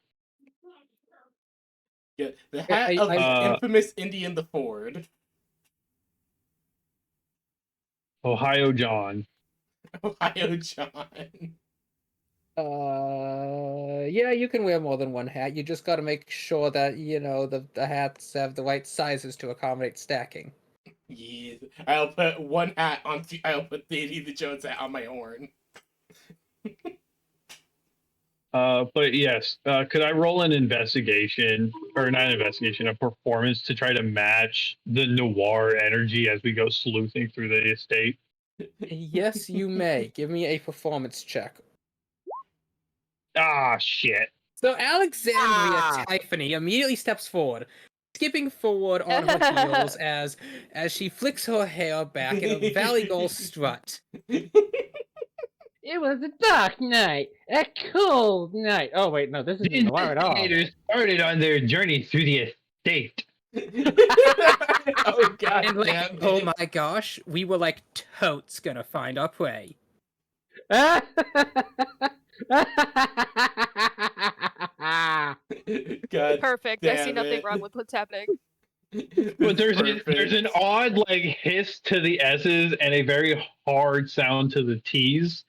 the hat of the infamous Indian the Ford. Ohio John. Ohio John. Yeah, you can wear more than one hat. You just got to make sure that, you know, the hats have the right sizes to accommodate stacking. Yes. I'll put one hat on. I'll put the Jones hat on my horn. But yes, could I roll an investigation, or not an investigation, a performance to try to match the noir energy as we go sleuthing through the estate? Yes, you may. Give me a performance check. Ah, shit. So Alexandria Ah. Typhony immediately steps forward, skipping forward on her heels as she flicks her hair back in a Valley Girl strut. It was a dark night, a cold night. Oh wait, no, this The isn't noir at all. investigators started on their journey through the estate. Oh god And like, damn oh it. my gosh, we were like totes gonna find our prey. God Perfect. I see damn nothing it. wrong with what's happening. But This is there's an perfect. odd like hiss to the S's and a very hard sound to the T's.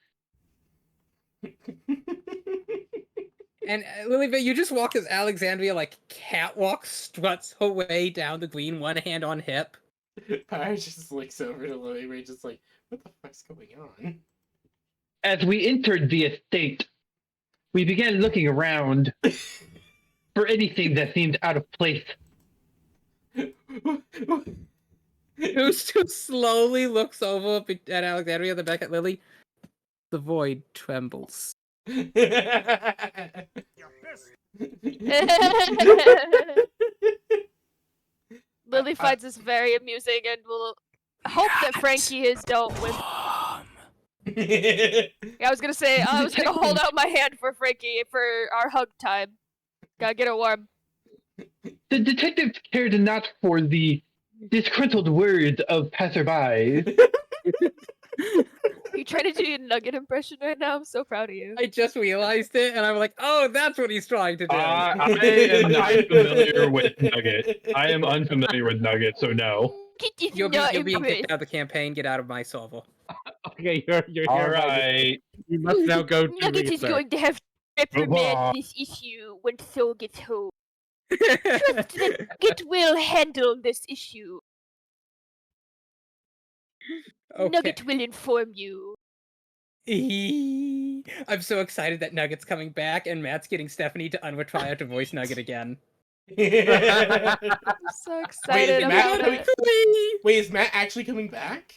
And Lily, you just walk as Alexandria like catwalk struts her way down the green, one hand on hip. Pyre just looks over to Lily Ray, just like, what the fuck's going on? As we entered the estate, we began looking around for anything that seemed out of place. Who slowly looks over at Alexandria, then back at Lily. The void trembles. Lily finds this very amusing and will hope that Frankie is dealt with. Yeah, I was gonna say, I was gonna hold out my hand for Frankie for our hug time. Gotta get it warm. The detectives cared not for the disgruntled words of passerby. You trying to do a Nugget impression right now? I'm so proud of you. I just realized it, and I'm like, oh, that's what he's trying to do. I am not familiar with Nugget. I am unfamiliar with Nugget, so no. Get this You're nut being kicked impression. out of the campaign. Get out of my server. Okay, you're All hereby right. You must now go do Nugget is research. going to have to Goodbye. reprimand this issue when Phil gets home. Trust that Nugget will handle this issue. Okay. Nugget will inform you. I'm so excited that Nugget's coming back, and Matt's getting Stephanie to try out to voice Nugget again. I'm so excited Matt about coming- it. Wait, is Matt actually coming back?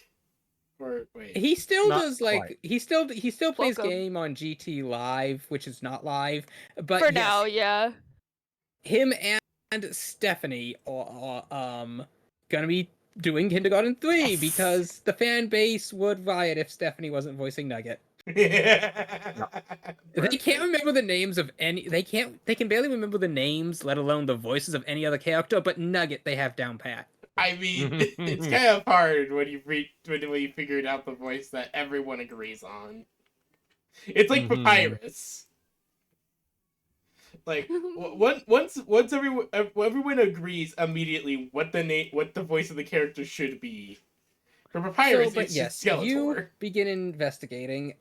Or wait. He still Not does like he still plays Welcome. game on GT Live, which is not live, but For yes, now, yeah. him and Stephanie are gonna be doing Kindergarten 3 Yes. because the fan base would riot if Stephanie wasn't voicing Nugget. They can't remember the names of any. They can barely remember the names, let alone the voices of any other character. But Nugget, they have down pat. I mean, it's kind of hard when you figured out the voice that everyone agrees on. It's like Mhm. Papyrus. Like once everyone agrees immediately what the voice of the character should be. For Papyrus, But it's yes, just Skeletor. you begin investigating.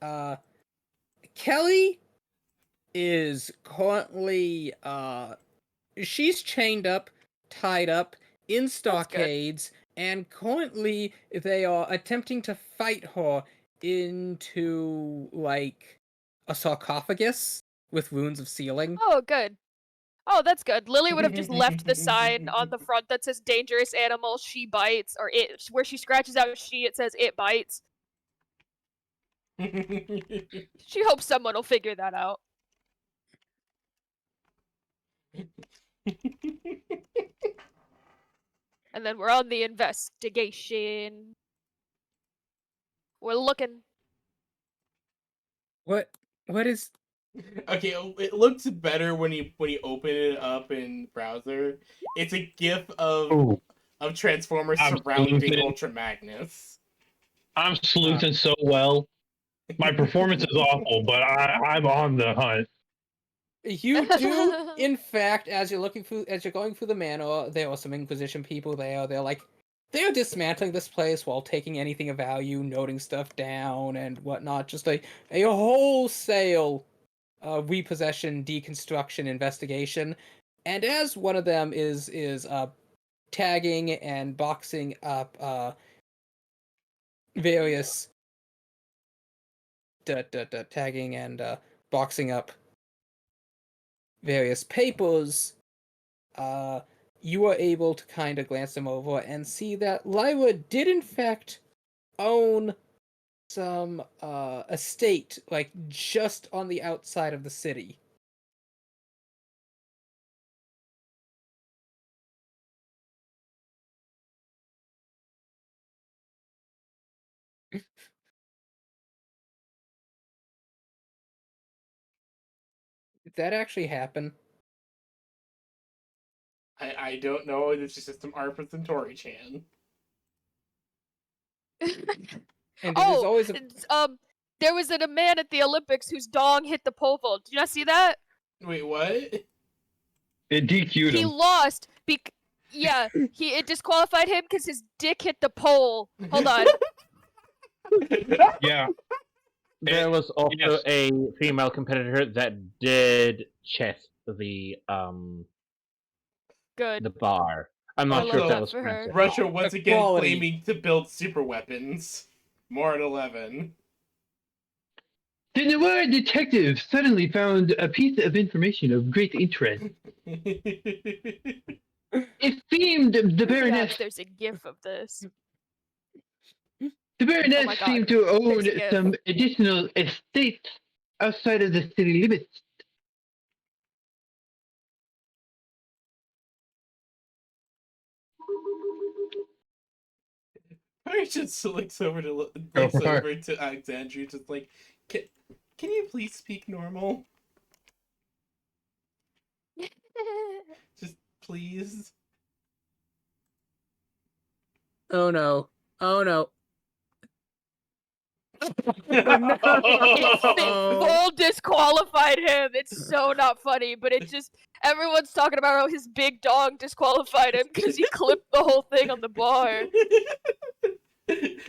Kelly is currently she's chained up, tied up in stockades, and currently they are attempting to fight her into like a sarcophagus with runes of sealing. Oh, good. Oh, that's good. Lily would have just left the sign on the front that says "dangerous animal, she bites," or "it," where she scratches out "she," it says "it bites." She hopes someone will figure that out. And then we're on the investigation. We're looking. What is Okay, it looks better when you open it up in browser. It's a GIF Ooh, of Transformers I'm surrounding sleuthing. Ultra Magnus. I'm sleuthing so well. My performance is awful, but I'm on the hunt. you do in fact as you're going through the manor, there are some Inquisition people there. They're dismantling this place while taking anything of value, noting stuff down and whatnot. Just a wholesale repossession, deconstruction investigation. And as one of them is tagging and boxing up various tagging and boxing up various papers, you are able to kind of glance them over and see that Lyra did in fact own some estate, like just on the outside of the city. Did that actually happen? I don't know. This is just some art for Centauri-chan. And it is always a... there was a man at the Olympics whose dong hit the pole vault. Did you not see that? Wait, what? It DQ'd He him. lost. It disqualified him because his dick hit the pole. Hold on. Yeah. There was also Yes. a female competitor that did chess the Good. bar. I'm not I sure if love that that was for her. Francis. Russia once again Equality. claiming to build super weapons. More at 11. The noir detective suddenly found a piece of information of great interest. It seemed the Yeah, Baroness there's a gif of this. The Baroness Oh my God. seemed to own There's a gift. some additional estates outside of the city limits. I just looks over to Go looks for her. over to Alexandria, just like, can you please speak normal? Just please. Oh no. Oh no. It full disqualified him. It's so not funny, but it just everyone's talking about how his big dog disqualified him because he clipped the whole thing on the bar.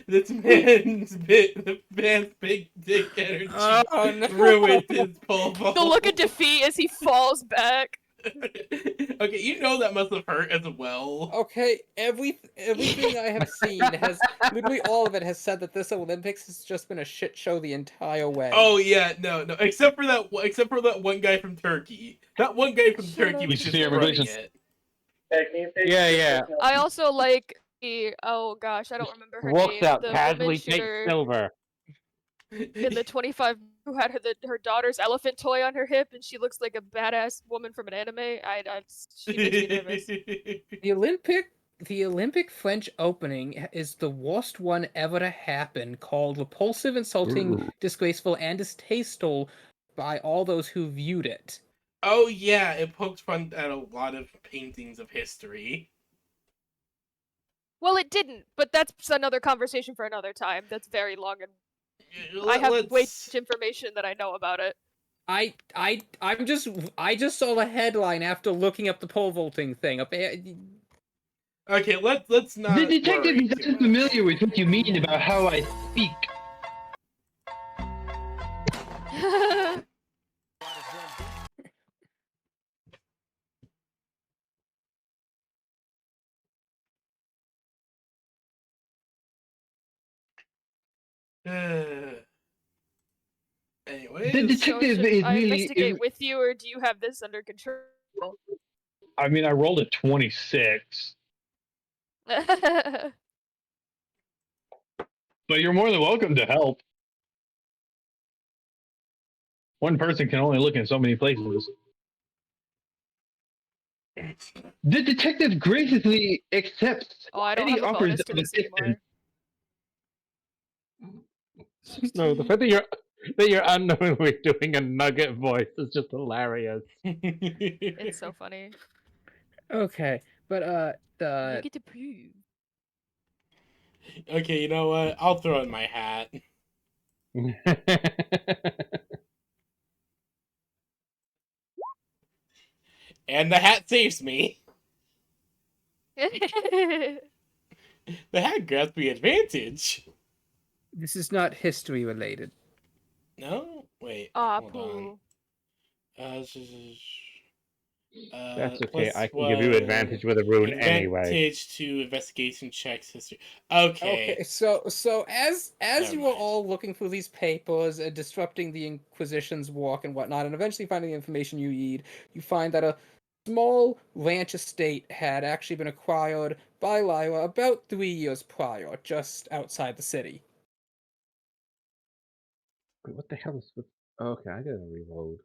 This the man's big dick energy Oh, no. ruined his pole vault. The look of defeat as he falls back. Okay, you know that must have hurt as well. Okay, everything I have seen has literally all of it has said that this Olympics has just been a shit show the entire way. Oh yeah, no, except for that one guy from Turkey. That one guy from Shut Turkey up. was You just see, running everybody's it. Yeah. I also like the oh gosh, I don't remember her Walks name. out The casually, woman takes shooter silver. in the 25 who had her daughter's elephant toy on her hip, and she looks like a badass woman from an anime. She makes me nervous. The Olympic French opening is the worst one ever to happen, called repulsive, insulting, disgraceful, and distasteful by all those who viewed it. Oh yeah, it poked fun at a lot of paintings of history. Well, it didn't, but that's another conversation for another time. That's very long, and I have way too much information that I know about it. I just saw the headline after looking up the pole vaulting thing. Okay, let's not. The detective worry is too much. unfamiliar with what you mean about how I speak. Anyways, The detective So is should I really. investigate with you, or do you have this under control? I mean, I rolled a 26, but you're more than welcome to help. One person can only look in so many places. The detective graciously accepts Oh, I don't any have a offers bonus to of this assistance. anymore. No, the fact that you're unknowingly doing a nugget voice is just hilarious. It's so funny. Okay, but You get to prove. Okay, you know what? I'll throw in my hat. And the hat saves me. The hat grabs me advantage. this is not history related. No? Wait, Ah, hold on. poo. That's okay. Plus I can give you advantage with a rune anyway. Advantage to investigation checks history. Okay. Okay, so as Never you were mind. all looking through these papers and disrupting the Inquisition's work and whatnot, and eventually finding the information you need, you find that a small ranch estate had actually been acquired by Lyra about 3 years prior, just outside the city. Wait, what the hell is this? Okay, I gotta reload.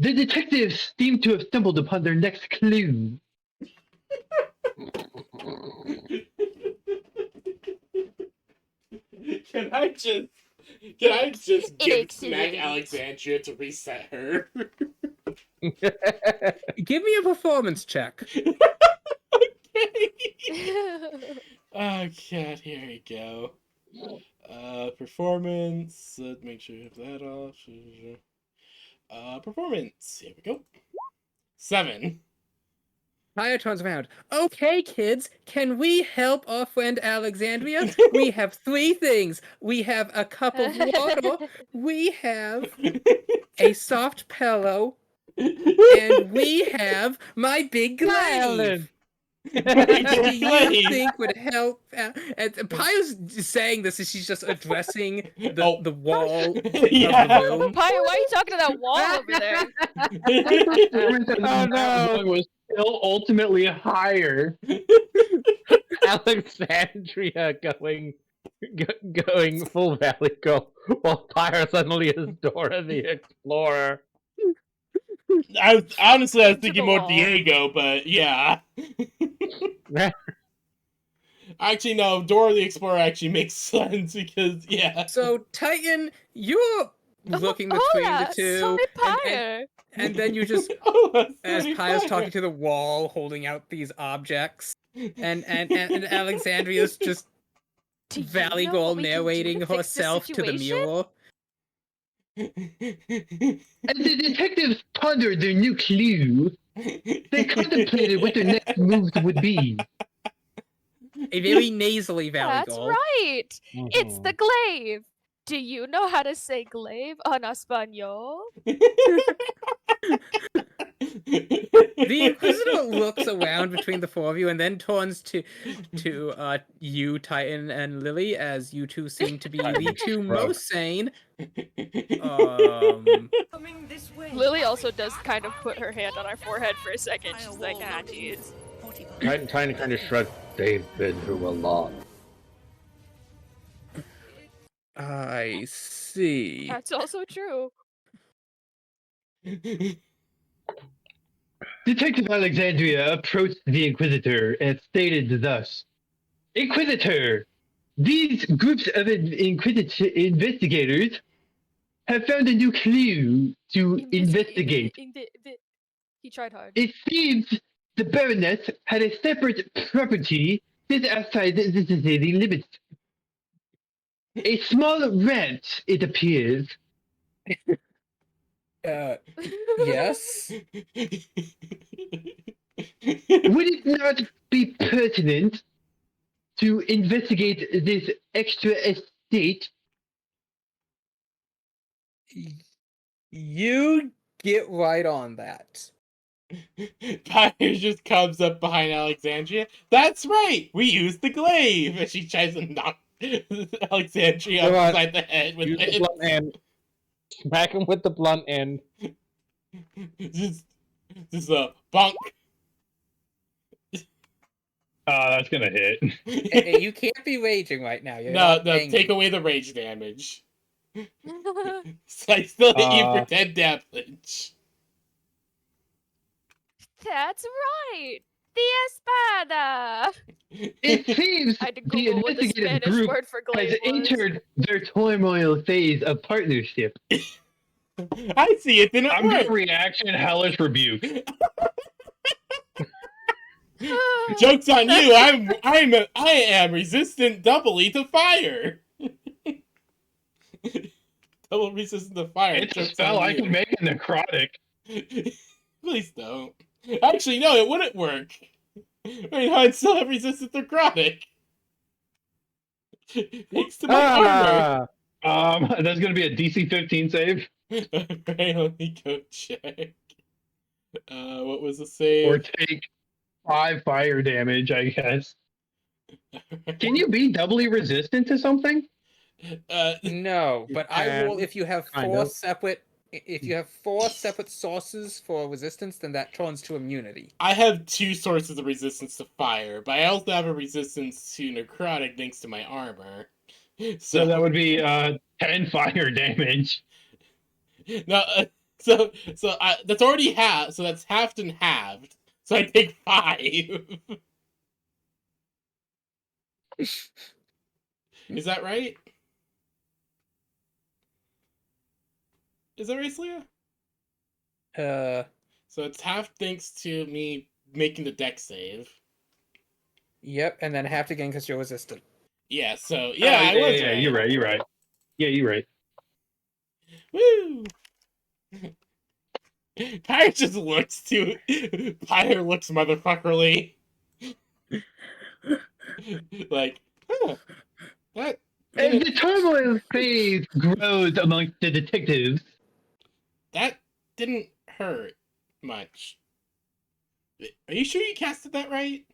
The detectives seem to have stumbled upon their next clue. Can I just give smack Excellent. Alexandria to reset her? Give me a performance check. Okay. Oh god, here we go. Performance. Let's make sure you have that off. Performance. Here we go. 7. Kaya turns around. Okay, kids, can we help our friend Alexandria? We have 3 things. We have a cup of water, we have a soft pillow, and we have my big glaive. Which do you think would help? And Paya's saying this as she's just addressing the wall Yeah. of the room. Paya, why are you talking to that wall over there? Performance on Oh, that no. one was still ultimately higher. Alexandria going full Valley Girl while Pyre suddenly is Dora the Explorer. I was Into thinking the more wall. Diego, but yeah. Actually, no. Dora the Explorer actually makes sense because yeah. So Titan, you're looking between the two, Sorry, and, Paya. and then you just Oh, as sorry, Paya's Pyre. talking to the wall, holding out these objects, and Alexandria's just Do you Valley know Girl what we can do narrating to fix this herself to the situation? mirror. As the detectives pondered their new clue, they contemplated what their next moves would be. A very nasally valley That's goal. right. It's Mhm. the glaive. Do you know how to say glaive en español? The Inquisitor looks around between the four of you and then turns to you, Titan, and Lily, as you two seem to be the two most sane. Lily also does kind of put her hand on our forehead for a second. She's like, ah, jeez. Titan kind of shrugged. They've been through a lot. I see. That's also true. Detective Alexandria approached the Inquisitor and stated thus: Inquisitor, these groups of investigators have found a new clue to investigate. He tried hard. It seems the Baroness had a separate property just outside the city limits. A small ranch, it appears. Yes. Would it not be pertinent to investigate this extra estate? You get right on that. Pyre just comes up behind Alexandria. That's right! We used the glaive! And she tries to knock Alexandria Come on. upside the head with Use the it. blunt end. Smack him with the blunt end. Just a bonk. That's gonna hit. You can't be raging right now. You're No, not no, angry. take away the rage damage. I still hit you for 10 damage. That's right. The espada. It seems I had to the Google what the investigative Spanish group word for glaive has was. entered their turmoil phase of partnership. I see it didn't I'm work. gonna reaction hellish rebuke. Joke's on you. I am resistant doubly to fire. Double resistant to fire. It's a Joke's spell on I you. can make a necrotic. Please don't. Actually, no, it wouldn't work. Wait, I'd still have resistant necrotic. Thanks to my armor. That's gonna be a DC 15 save. Alright, let me go check. What was the Or save? take 5 fire damage, I guess. Can you be doubly resistant to something? No, but I will. can, If you have kind four of. separate, if you have 4 separate sources for resistance, then that turns to immunity. I have 2 sources of resistance to fire, but I also have a resistance to necrotic thanks to my armor. So that would be 10 fire damage. No, that's already half. So that's halved and halved. So I take 5. Is that right? Is that right, Leah? So it's half thanks to me making the deck save. Yep, and then half again because you're resistant. Yeah. So yeah, I was right. You're right. You're right. Yeah, you're right. Woo! Pyre just looks too. Pyre looks motherfuckerly. Like, huh, that. As the turmoil phase grows amongst the detectives, That didn't hurt much. Are you sure you casted that right?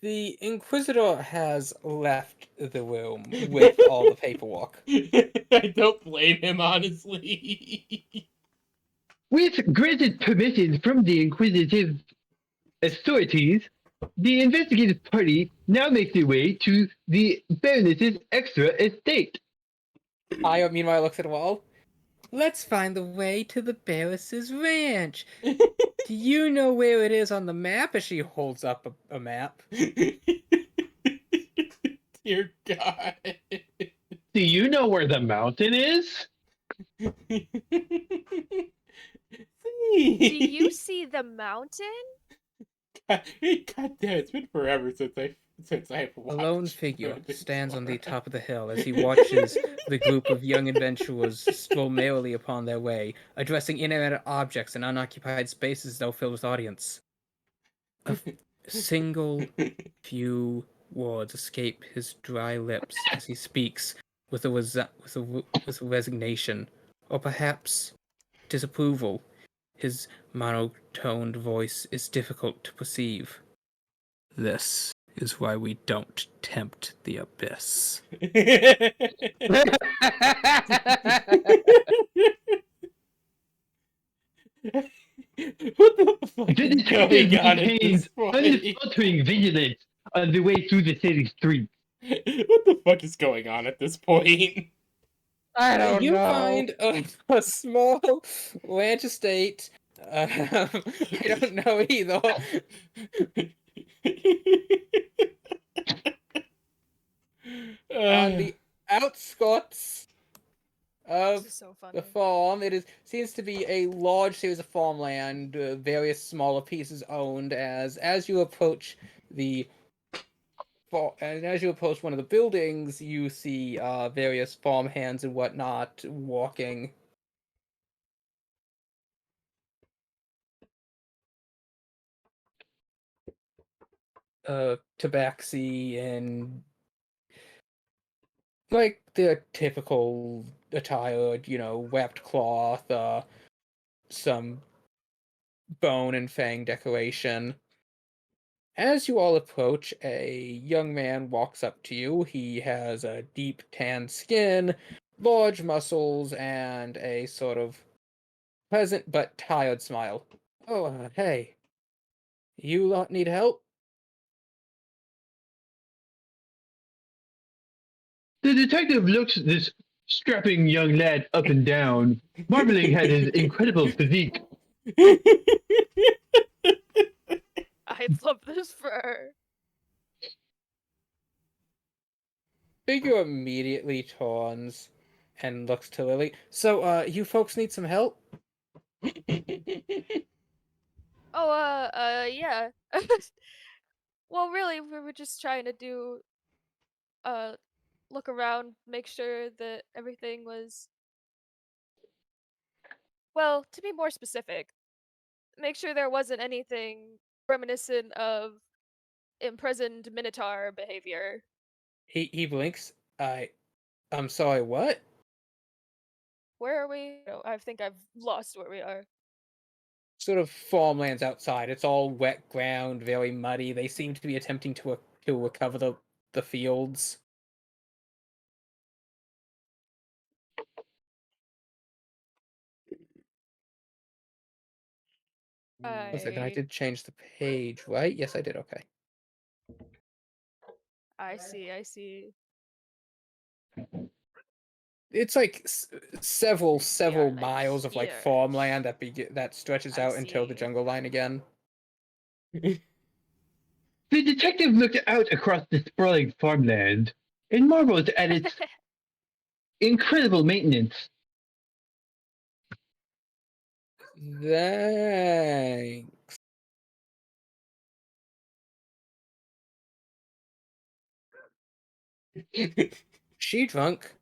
The Inquisitor has left the room with all the paperwork. I don't blame him, honestly. with granted permission from the inquisitive authorities, the investigative party now makes their way to the Baroness's extra estate. I, meanwhile, looks at the wall. Let's find the way to the Barris's ranch. Do you know where it is on the map? As she holds up a map. Dear God. Do you know where the mountain is? Do you see the mountain? God damn, it's been forever since I since I've A watched. lone figure this stands on the horror. top of the hill as he watches the group of young adventurers stroll merrily upon their way, addressing inanimate objects and unoccupied spaces though filled with audience. A single few words escape his dry lips as he speaks with with a resignation, or perhaps disapproval. His monotoned voice is difficult to perceive. This is why we don't tempt the abyss. What the fuck The is detective going on at maintains this point? unfaltering vigilance on the way through the city streets. What the fuck is going on at this point? I don't You know. find a small ranch estate. I don't know either. On the outskirts This of is so the funny. farm, seems to be a large series of farmland, various smaller pieces owned. As you approach the and as you approach one of the buildings, you see various farm hands and whatnot walking. Tabaxi and like their typical attire, wrapped cloth, some bone and fang decoration. As you all approach, a young man walks up to you. He has a deep tan skin, large muscles, and a sort of pleasant but tired smile. Oh, hey. You lot need help? The detective looks at this strapping young lad up and down, marveling at his incredible physique. I love this fur. Figure immediately turns and looks to Lily. So, you folks need some help? Oh, yeah. Well, really, we were just trying to uh, look around, make sure that everything was, well, to be more specific, make sure there wasn't anything reminiscent of imprisoned Minotaur behavior. He blinks. I'm sorry, what? Where are we? Oh, I think I've lost where we are. Sort of farmlands outside. It's all wet ground, very muddy. They seem to be attempting to recover the fields. One second, I I did change the page, right? Yes, I did. Okay. I see. It's like several We are, like, miles of like here. farmland that stretches I out until the see. jungle line again. The detective looked out across the sprawling farmland and marveled at its incredible maintenance. Thanks. She drunk.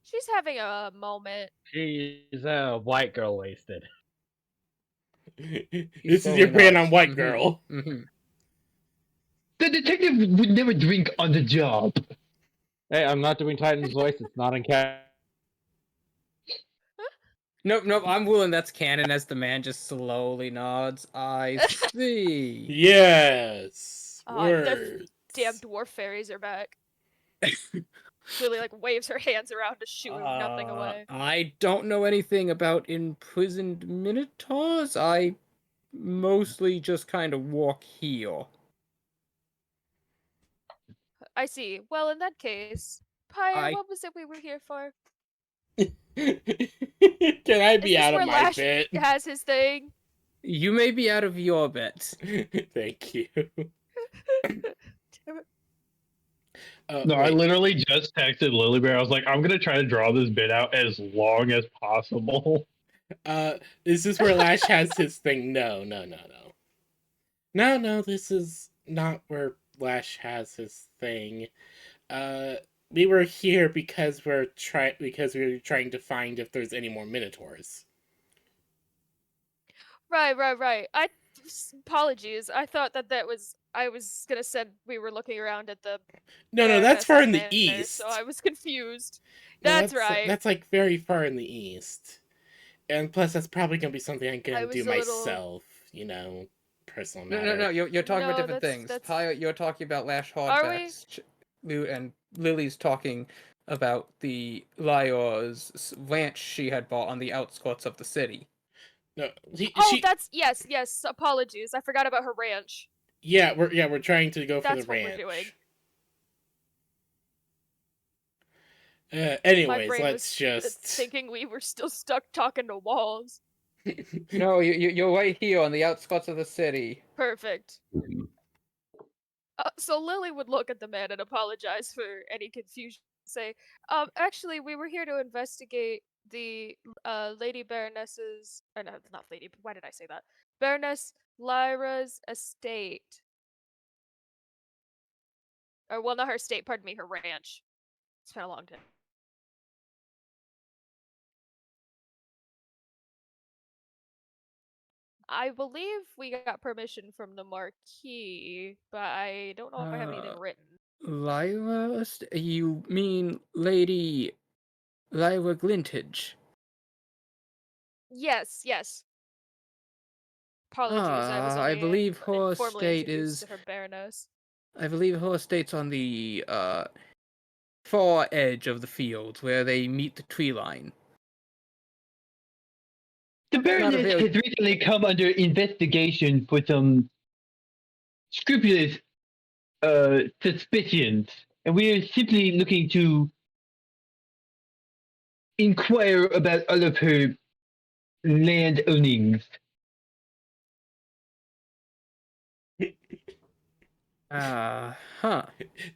She's having a moment. She's a white girl wasted. This is your brand on white girl. Mm-hmm. The detective would never drink on the job. Hey, I'm not doing Titan's voice. It's not in cat. Nope. I'm willing that's canon as the man just slowly nods. I see. Yes. The Words. damn dwarf fairies are back. Lily like waves her hands around to shoo nothing away. I don't know anything about imprisoned minotaurs. I mostly just kind of walk here. I see. Well, in that case, Pyre, I- what was it we were here for? Can I Is be this out of where my Lash bit? has his thing? You may be out of your bit. Thank you. No, I Wait. literally just texted Lily Bear. I was like, I'm gonna try to draw this bit out as long as possible. Is this where Lash has his thing? No. No, this is not where Lash has his thing. Uh, we were here because we were trying to find if there's any more minotaurs. Right. Apologies. I thought that was. I was gonna said we were looking around at the No, that's far Baroness's in the manor, east. so I was confused. No, That's right. that's like very far in the east, and plus that's probably gonna be something I'm I gonna was do a little. myself. Personal No, matter. you're talking about No, different things. that's. Pio, you're talking about Lash Are we? Hardback's and Lily's talking about the Lyra's ranch she had bought on the outskirts of the city. No, Oh, that's yes. Apologies. I forgot about her ranch. we're trying to go for the That's what we're doing. ranch. My Anyways, brain let's was just. thinking we were still stuck talking to walls. No, you're right here on the outskirts of the city. Perfect. So Lily would look at the man and apologize for any confusion. Say, actually, we were here to investigate the Lady Baroness's. No, not Lady. Why did I say that? Baroness Lyra's estate. Or well, not her estate. Pardon me, her ranch. It's been a long time. I believe we got permission from the Marquis, but I don't know if I have anything written. Lyra? You mean Lady Lyra Glintage? Yes. Apologies, I was I only believe her informally estate introduced is. to her Baroness. I believe her estate's on the far edge of the fields where they meet the tree line. The Not a Baroness very- has recently come under investigation for some scrupulous suspicions, and we are simply looking to inquire about all of her land ownings. Huh.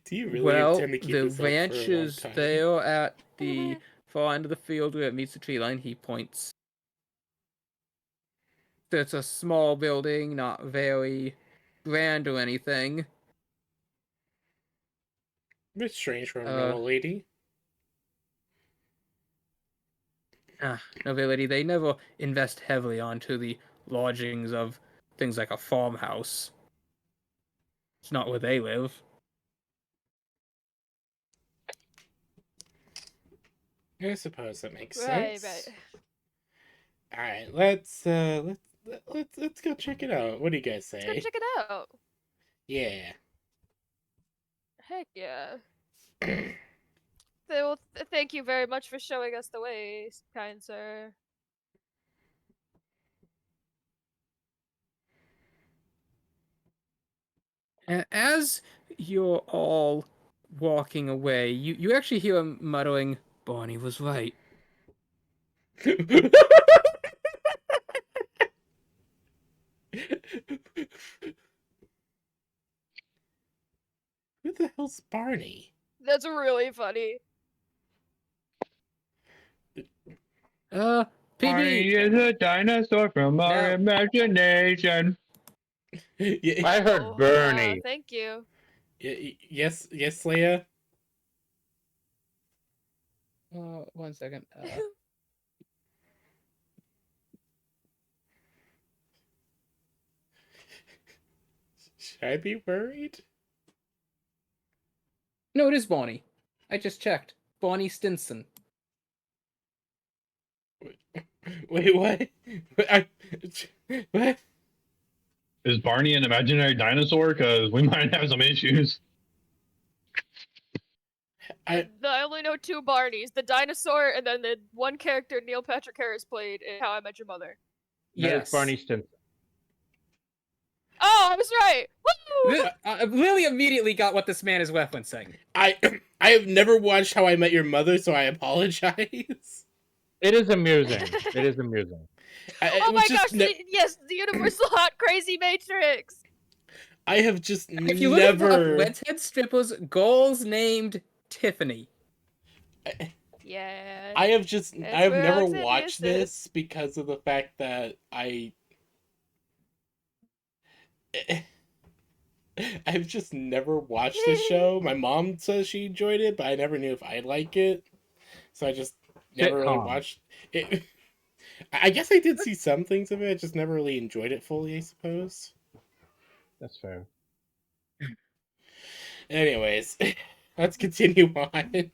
Do you really Well, intend to keep the this up for ranch a long is time? there at the far end of the field where it meets the tree line. He points. It's a small building, not very grand or anything. It's strange for a normal lady. Nobility, they never invest heavily onto the lodgings of things like a farmhouse. It's not where they live. I suppose that makes Right. sense. All right, let's go check it out. What do you guys Let's go say? check it out. Yeah. Heck yeah. Well, thank you very much for showing us the way, kind sir. As you're all walking away, you actually hear him muttering, Barney was right. Who the hell's Barney? That's really funny. Barney PB! is a dinosaur from our No. imagination. Yeah, I heard Bernie. Thank you. yes, Leia. 1 second. Should I be worried? No, it is Bonnie. I just checked. Bonnie Stinson. Wait, what? What? Is Barney an imaginary dinosaur? Because we might have some issues. I only know two Barneys: the dinosaur, and then the one character Neil Patrick Harris played in How I Met Your Mother. Yes. Barney Stinson. Oh, I was right. Woo! Lily immediately got what this man is referencing. I have never watched How I Met Your Mother, so I apologize. It is amusing. It is amusing. Oh my gosh! Yes, the Universal Hot Crazy Matrix. I have just If you never. look up redhead strippers, girls named Tiffany. Yeah. I have where never Alexandria watched sits. this because of the fact that I've just never watched the show. My mom says she enjoyed it, but I never knew if I'd like it. So I just never really Sitcom. watched it. I guess I did see some things of it. I just never really enjoyed it fully, I suppose. That's fair. Anyways, let's continue on.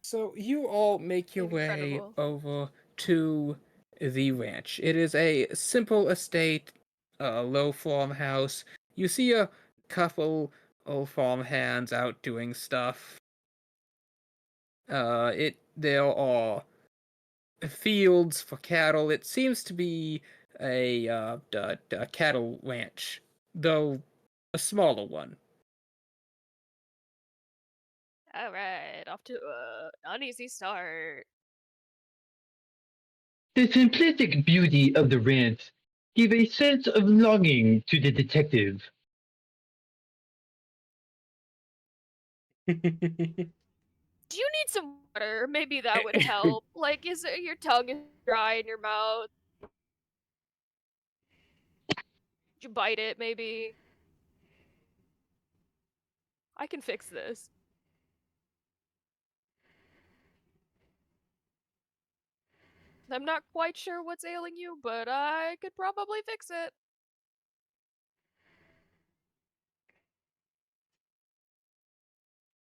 So you all make your way Incredible. over to the ranch. It is a simple estate, low farmhouse. You see a couple old farm hands out doing stuff. There are fields for cattle. It seems to be a cattle ranch, though a smaller one. All right, off to an easy start. The simplistic beauty of the ranch gave a sense of longing to the detective. Do you need some water? Maybe that would help. Like, is it, your tongue is dry in your mouth? Did you bite it? Maybe. I can fix this. I'm not quite sure what's ailing you, but I could probably fix it.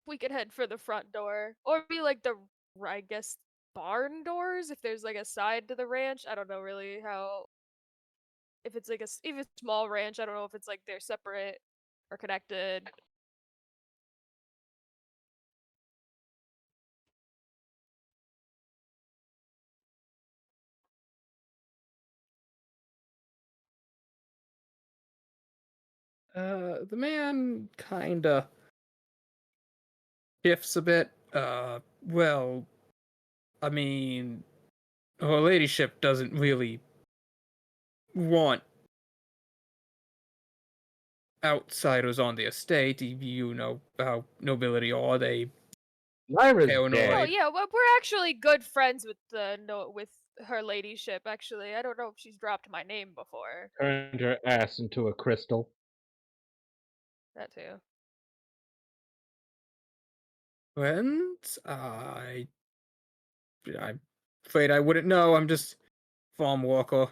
We could head for the front door, or be like the, I guess, barn doors if there's like a side to the ranch. I don't know really how. If it's like even a small ranch, I don't know if it's like they're separate or connected. The man kinda shifts a bit. Well, I mean, her ladyship doesn't really want outsiders on the estate. You know how nobility are. They Lyra's paranoid. Oh dead. yeah, well, we're actually good friends with the no with her ladyship. Actually, I don't know if she's dropped my name before. Turned her ass into a crystal. That too. Friends? I'm afraid I wouldn't know. I'm just farm walker.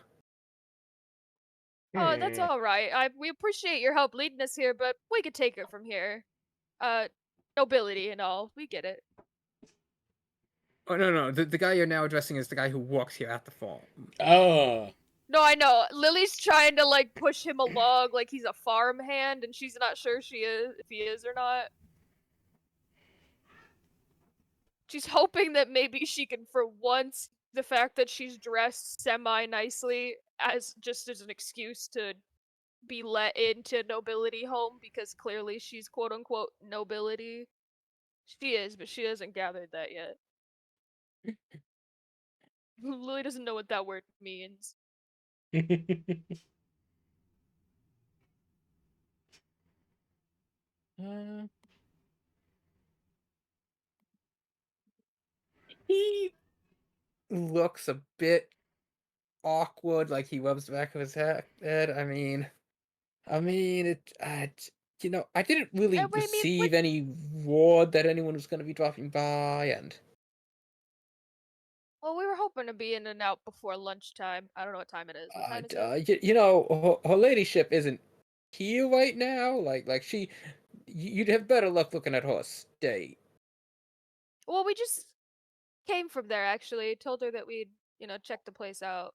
Oh, that's Hmm. all right. We appreciate your help leading us here, but we could take it from here. Uh, nobility and all, we get it. Oh no, the guy you're now addressing is the guy who works here at the farm. Oh. No, I know. Lily's trying to like push him along like he's a farm hand, and she's not sure she is if he is or not. She's hoping that maybe she can, for once, the fact that she's dressed semi nicely as just as an excuse to be let into nobility home because clearly she's quote unquote nobility. She is, but she hasn't gathered that yet. Lily doesn't know what that word means. Uh, he looks a bit awkward, like he rubs the back of his head. I didn't really I mean, what? receive any word that anyone was going to be dropping by, and Well, we were hoping to be in and out before lunchtime. I don't know what time it is. What time is it? her ladyship isn't here right now. You'd have better luck looking at her estate. Well, we just came from there actually. Told her that we'd, check the place out.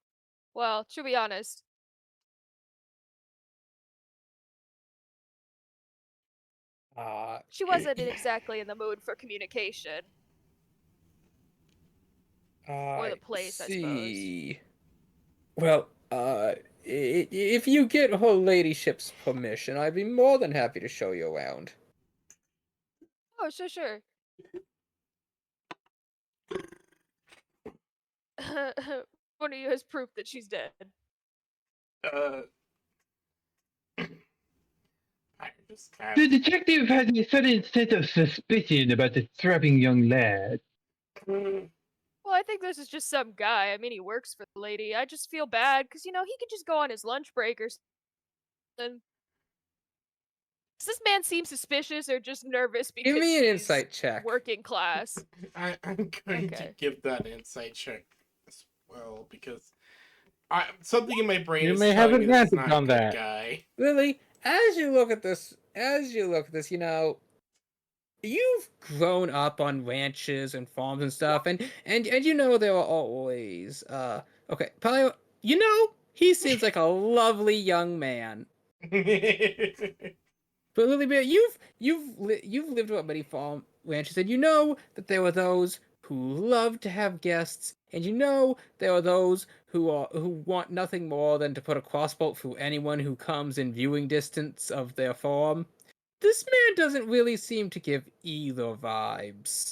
Well, to be honest, Uh, she wasn't exactly in the mood for communication. Or the place, I suppose. see. Well, if you get her ladyship's permission, I'd be more than happy to show you around. Oh, sure. One of you has proof that she's dead. uh. I just have. The detective has a sudden sense of suspicion about the strapping young lad. Well, Well, I think this is just some guy. I mean, he works for the lady. I just feel bad because, he could just go on his lunch break or something. Does this man seem suspicious or just nervous Give because me an he's insight check. working class? I'm going to Okay. give that insight check as well because something in my brain You is may have telling me this is advantage not a on good that. guy. Lily, as you look at this, you've grown up on ranches and farms and stuff, and there are always okay, probably he seems like a lovely young man. But Lily Bear, you've lived on many farm ranches, and you know that there are those who love to have guests, and there are those who want nothing more than to put a crossbow through anyone who comes in viewing distance of their farm. This man doesn't really seem to give either vibes.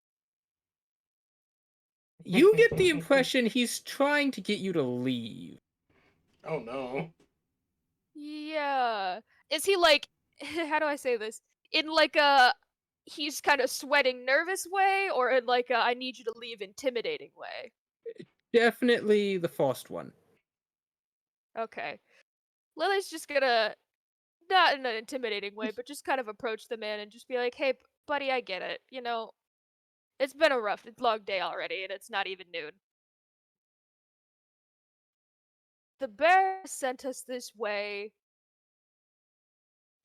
You get the impression he's trying to get you to leave. Oh no. Yeah. Is he like, how do I say this? In like a he's kind of sweating nervous way, or in like a I need you to leave intimidating way? Definitely the first one. Okay. Lily's just gonna, not in an intimidating way, but just kind of approach the man and just be like, hey, buddy, I get it. It's been a long day already, and it's not even noon. The bear sent us this way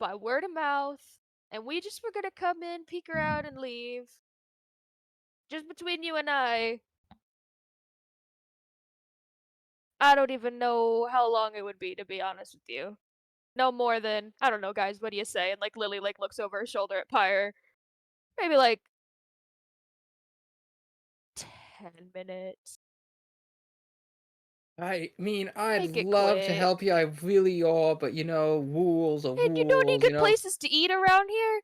by word of mouth, and we just were gonna come in, peek around, and leave. Just between you and I don't even know how long it would be, to be honest with you. No more than, I don't know, guys, what do you say? And like Lily like looks over her shoulder at Pyre. Maybe like 10 minutes. I mean, I'd Make it love to quick. help you. I really are, but rules are And you know any rules. good places to eat around here?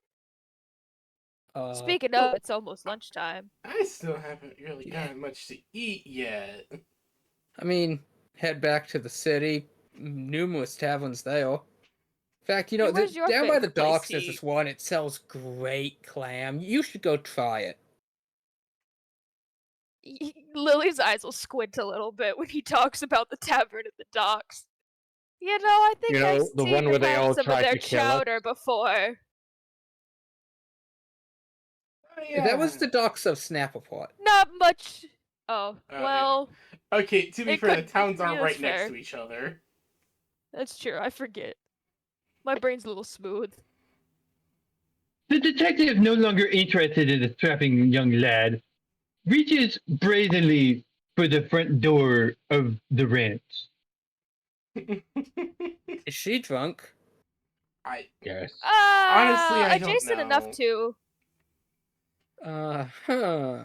Speaking Well, of, it's almost lunchtime. I still haven't really gotten much to eat yet. I mean, head back to the city. Numerous taverns there. In fact, Hey, where's your down by the favorite place docks to there's eat? this one. It sells great clam. You should go try it. Lily's eyes will squint a little bit when he talks about the tavern at the docks. I think I've The seen one or where they had all some of tried their to kill us. chowder before. Oh, yeah. That was the docks of Snapaport. Not much. Oh, Yeah. well, Okay, to be it fair, the could- towns aren't yeah, right that's next fair. to each other. That's true. I forget. My brain's a little smooth. The detective, no longer interested in the strapping young lad, reaches brazenly for the front door of the ranch. Is she drunk? Yes. Honestly, I don't Adjacent enough know. to. Huh.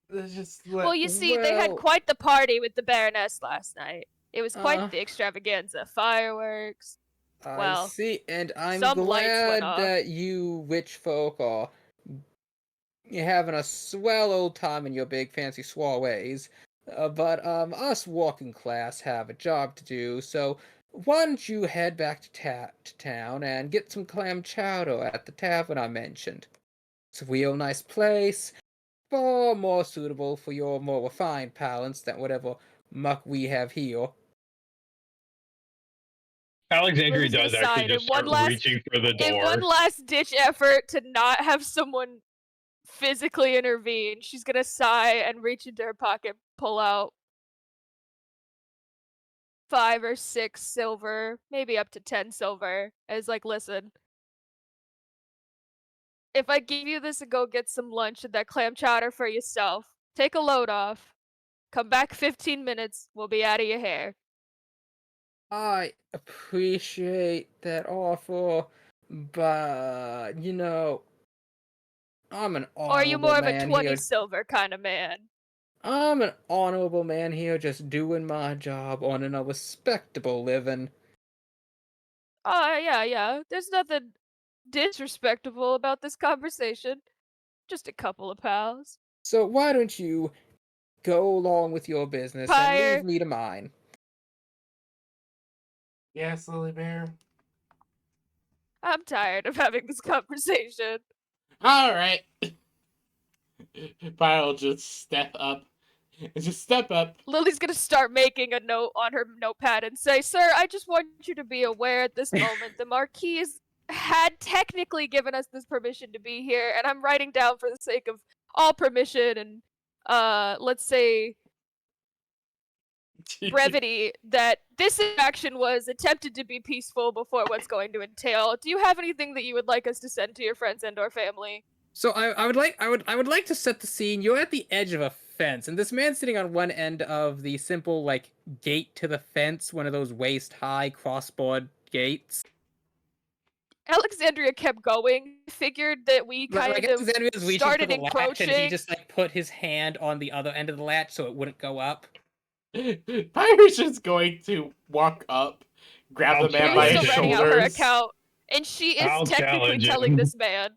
Let's just Well, you see, they had well- quite the party with the Baroness last night. It was quite Uh. the extravaganza. Fireworks. I Well, see, and I'm some lights went glad off. that you rich folk are having a swell old time in your big fancy soirees. But us working class have a job to do, so why don't you head back to town and get some clam chowder at the tavern I mentioned? It's a real nice place, far more suitable for your more refined palates than whatever muck we have here. Alexandria Lily's gonna does actually sigh, and just in one start last- reaching for the In one door. last ditch effort to not have someone physically intervene, she's gonna sigh and reach into her pocket, pull out 5 or 6 silver, maybe up to 10 silver, as like, listen. If I give you this and go get some lunch and that clam chowder for yourself, take a load off, come back 15 minutes, we'll be out of your hair. I appreciate that offer, but I'm an Or are you honorable more of a man 20 here. silver kind of man? I'm an honorable man here, just doing my job, earning a respectable living. Oh, yeah. There's nothing disrespectful about this conversation. Just a couple of pals. So why don't you go along with your business and Pyre. leave me to mine? Yes, Lily Bear. I'm tired of having this conversation. Alright. Pyre will just step up Just step up. Lily's gonna start making a note on her notepad and say, "Sir, I just want you to be aware at this moment the Marquise had technically given us this permission to be here, and I'm writing down for the sake of all permission and let's say brevity that this action was attempted to be peaceful before what's going to entail. Do you have anything that you would like us to send to your friends and/or family?" So I would like to set the scene. You're at the edge of a fence, and this man's sitting on one end of the simple like gate to the fence, one of those waist high crossboard gates. Alexandria kept going. Figured that we kind Like of Alexander was reaching for started the latch, and he encroaching. just like put his hand on the other end of the latch so it wouldn't go up. Pyre's just going to walk up, grab the man I'll by Lily's his still renting out her shoulders. account, and she is I'll technically challenge telling him. this man.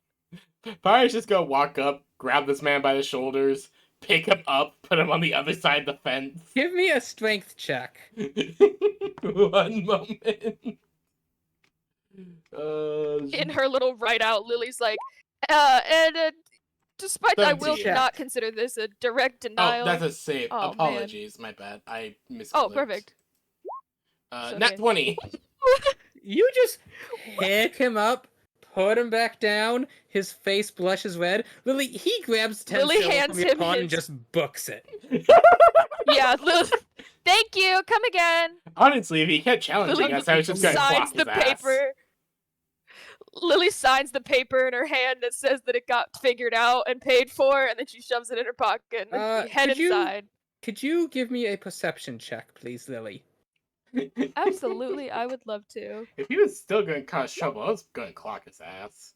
Pyre's just gonna walk up, grab this man by the shoulders, pick him up, put him on the other side of the fence. Give me a strength check. 1 moment. In her little write out, Lily's like, and despite I will 17. not consider this a direct denial. Oh, that's a save. Oh, man. Apologies, my bad. I misclicked. Oh, perfect. Nat It's okay. 20. You just pick him up, put him back down. His face blushes red. Lily, he grabs 10 Lily silver hands from your him pawn and his- just books it. Yeah, Lily. Thank you. Come again. Honestly, if he kept challenging Lily us, I was just gonna signs clock the his ass. paper. Lily signs the paper in her hand that says that it got figured out and paid for, and then she shoves it in her pocket and then we head could you- inside. Could you give me a perception check, please, Lily? Absolutely, I would love to. If he was still gonna cause trouble, I was gonna clock his ass.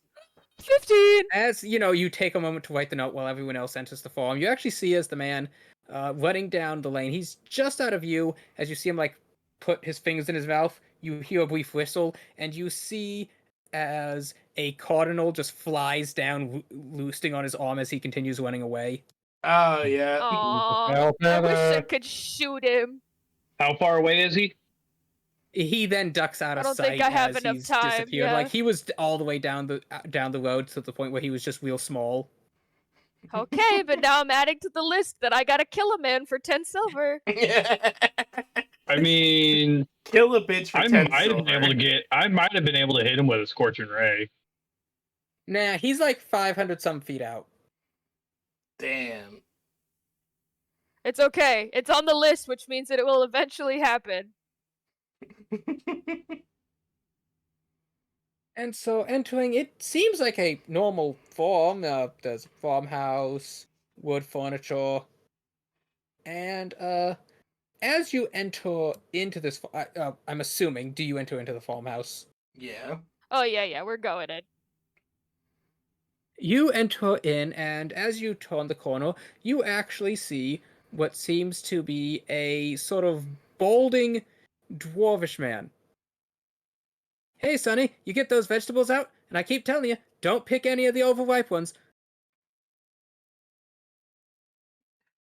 15! As you know, you take a moment to write the note while everyone else enters the farm. You actually see as the man running down the lane. He's just out of view as you see him like put his fingers in his mouth. You hear a brief whistle, and you see as a cardinal just flies down, loosing on his arm as he continues running away. Oh yeah. Aww, I wish I could shoot him. How far away is he? He then ducks out I of don't sight think I have as enough he's time, disappeared. yeah. Like he was all the way down the road to the point where he was just real small. Okay, but now I'm adding to the list that I gotta kill a man for 10 silver. I mean, Kill a bitch for I 10 might have been silver. able to get. I might have been able to hit him with a scorching ray. Nah, he's like 500 some feet out. Damn. It's okay. It's on the list, which means that it will eventually happen. And so entering, it seems like a normal farm. There's a farmhouse, wood furniture, and as you enter into this, I'm assuming, do you enter into the farmhouse? Yeah. Oh, yeah, we're going in. You enter in, and as you turn the corner, you actually see what seems to be a sort of balding dwarvish man. Hey, Sonny, you get those vegetables out? And I keep telling you, don't pick any of the overripe ones.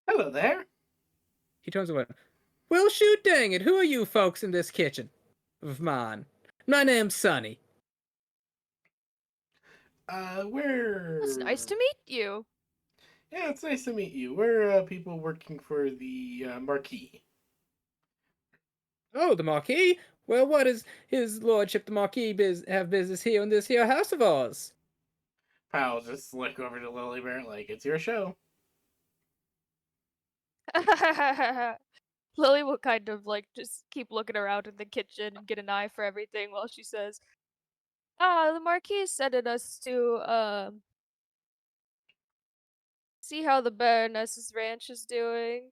Hello there. He turns away. Well, shoot dang it, who are you folks in this kitchen of mine? My name's Sonny. We're... It's nice to meet you. Yeah, it's nice to meet you. We're people working for the Marquis. Oh, the Marquis? Well, what is his lordship the Marquis have business here in this here house of ours? I'll just look over to Lily Bear like, it's your show. Lily will kind of like just keep looking around in the kitchen and get an eye for everything while she says, the Marquis sending us to see how the Baroness's ranch is doing.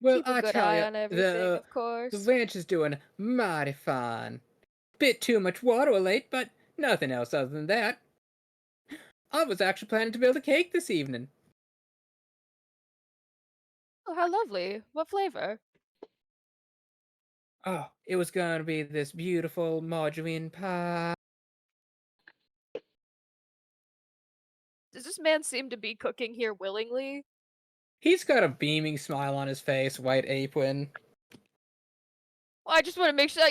Well, Keep a I good tell eye you, on everything, of course. the ranch is doing mighty fine. Bit too much water late, but nothing else other than that. I was actually planning to build a cake this evening. Oh, how lovely. What flavor? Oh, it was going to be this beautiful margarine pie. Does this man seem to be cooking here willingly? He's got a beaming smile on his face, white apron. Well, I just want to make sure,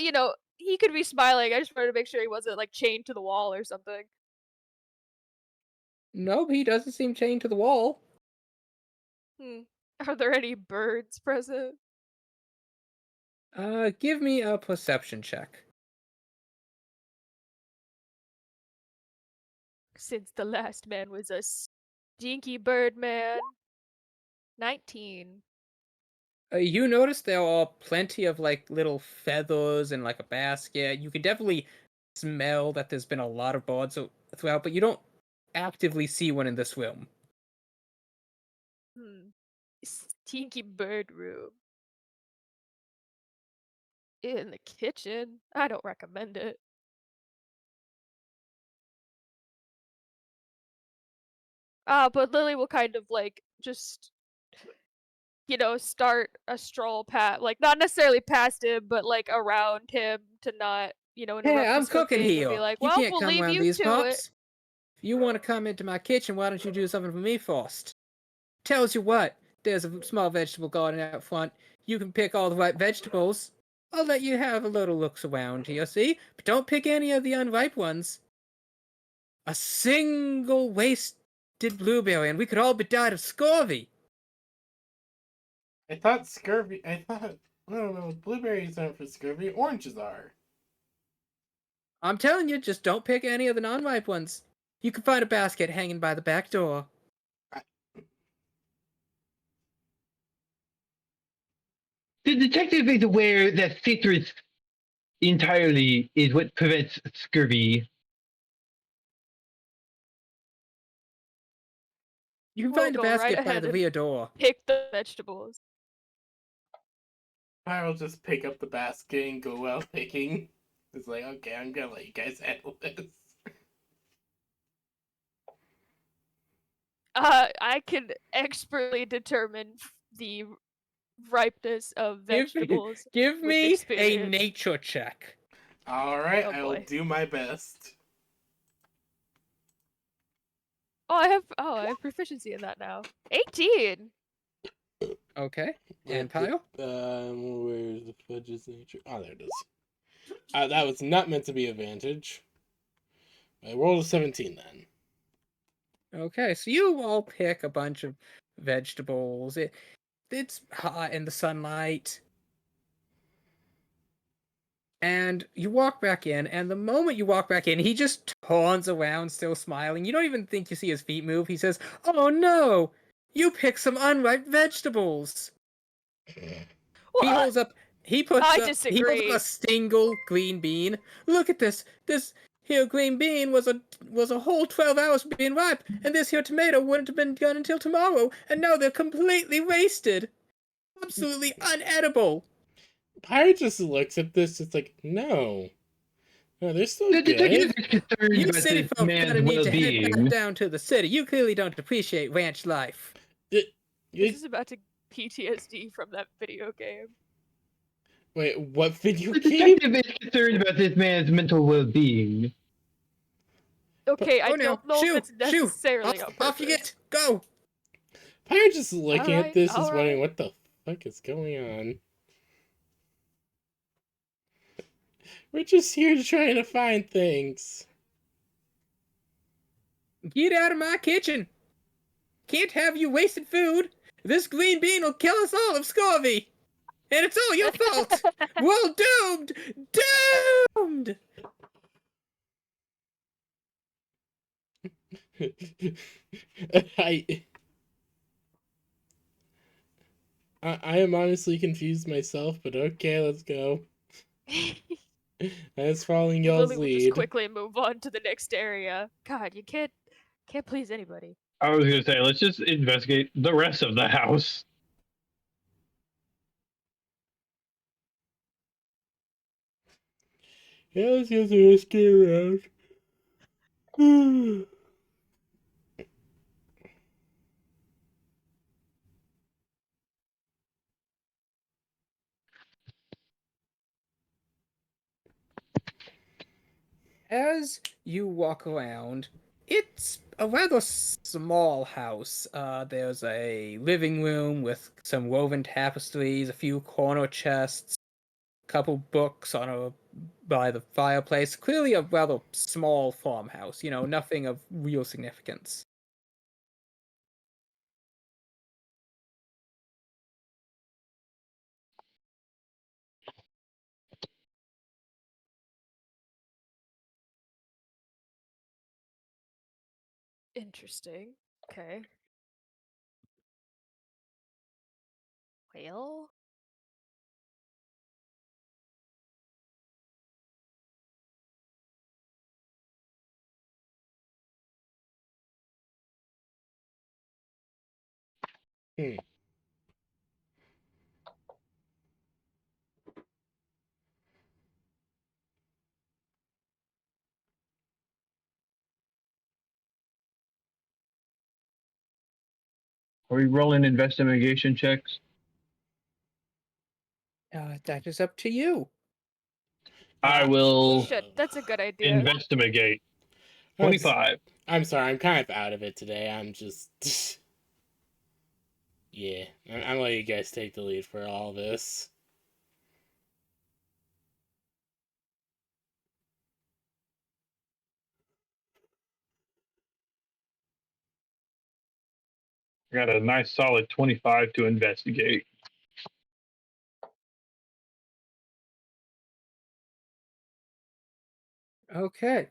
he could be smiling. I just wanted to make sure he wasn't, like, chained to the wall or something. Nope, he doesn't seem chained to the wall. Are there any birds present? Give me a perception check. Since the last man was a stinky bird man. 19. You notice there are plenty of like little feathers in like a basket. You can definitely smell that there's been a lot of birds throughout, but you don't actively see one in this room. Stinky bird room. In the kitchen? I don't recommend it. But Lily will kind of like just, start a stroll like not necessarily past him, but like around him to not, interrupt Hey, I'm his cooking cooking and be here. like, You well, can't we'll come leave around you these to it. parts. If you want to come into my kitchen, why don't you do something for me first? Tells you what, there's a small vegetable garden out front. You can pick all the right vegetables. I'll let you have a little looks around here, see? But don't pick any of the unripe ones. A single wasted blueberry, and we could all be died of scurvy. I thought scurvy. I thought no, blueberries aren't for scurvy. Oranges are. I'm telling you, just don't pick any of the non-ripe ones. You can find a basket hanging by the back door. The detective is aware that citrus entirely is what prevents scurvy. You can We'll find a go right basket by ahead the and rear door. pick the vegetables. I'll just pick up the basket and go out picking. It's like, okay, I'm gonna let you guys handle this. I can expertly determine the ripeness of vegetables Give with me a experience. nature check. Alright, Oh, I will boy. do my best. I have proficiency in that now. 18. Okay. And Kyle? Where's the fudge's nature? Oh, there it is. That was not meant to be advantage. I rolled a 17 then. Okay, so you all pick a bunch of vegetables. It's hot in the sunlight. And you walk back in, and the moment you walk back in, he just turns around, still smiling. You don't even think you see his feet move. He says, "Oh no! You picked some unripe vegetables!" He What? holds up. He holds up disagree. a single green bean. Look at this. This here green bean was a whole 12 hours being ripe, and this here tomato wouldn't have been done until tomorrow, and now they're completely wasted. Absolutely unedible. Pirate just looks at this, it's like, no. No, they're still The detective good. is concerned You about city this folk man's gotta need to head back well-being. down to the city. You clearly don't appreciate ranch life. This is about to PTSD from that video game. Wait, what video The game? detective is concerned about this man's mental well-being. Okay, I Oh no, don't know if it's shoo! necessarily on purpose. Off you get! Go! Pirate just looking at this is alright. wondering what the fuck is going on. We're just here trying to find things. Get out of my kitchen! Can't have you wasted food! This green bean will kill us all of scurvy! And it's all your fault! We're all doomed! Doomed! I I am honestly confused myself, but okay, let's go. That's following y'all's Lily will just lead. quickly move on to the next area. God, you can't please anybody. I was gonna say, let's just investigate the rest of the house. Yeah, let's just get around. As you walk around, it's a rather small house. There's a living room with some woven tapestries, a few corner chests, a couple books by the fireplace. Clearly a rather small farmhouse, nothing of real significance. Interesting. Okay. Well. Hmm. Are we rolling investigation checks? That is up to you. I Uh, will Shit, that's a good idea. investigate. I'm s- 25. I'm sorry, I'm kind of out of it today. I'm just. Yeah, I'm letting you guys take the lead for all this. I got a nice solid 25 to investigate. Okay.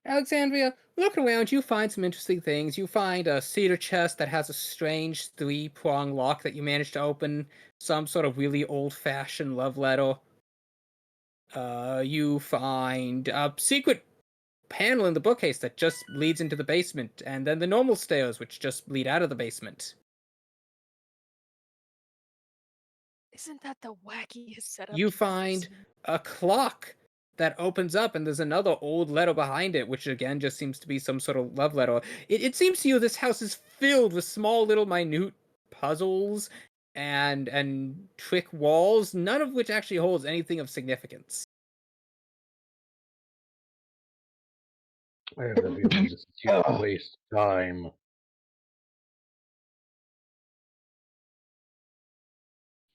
Alexandria, look around, you find some interesting things. You find a cedar chest that has a strange three-prong lock that you managed to open, some sort of really old-fashioned love letter. You find a secret panel in the bookcase that just leads into the basement, and then the normal stairs, which just lead out of the basement. Isn't that the wackiest setup You you've ever find seen? a clock that opens up, and there's another old letter behind it, which again just seems to be some sort of love letter. It seems to you this house is filled with small little minute puzzles and trick walls, none of which actually holds anything of significance. Where have you been? This is you Oh. waste time.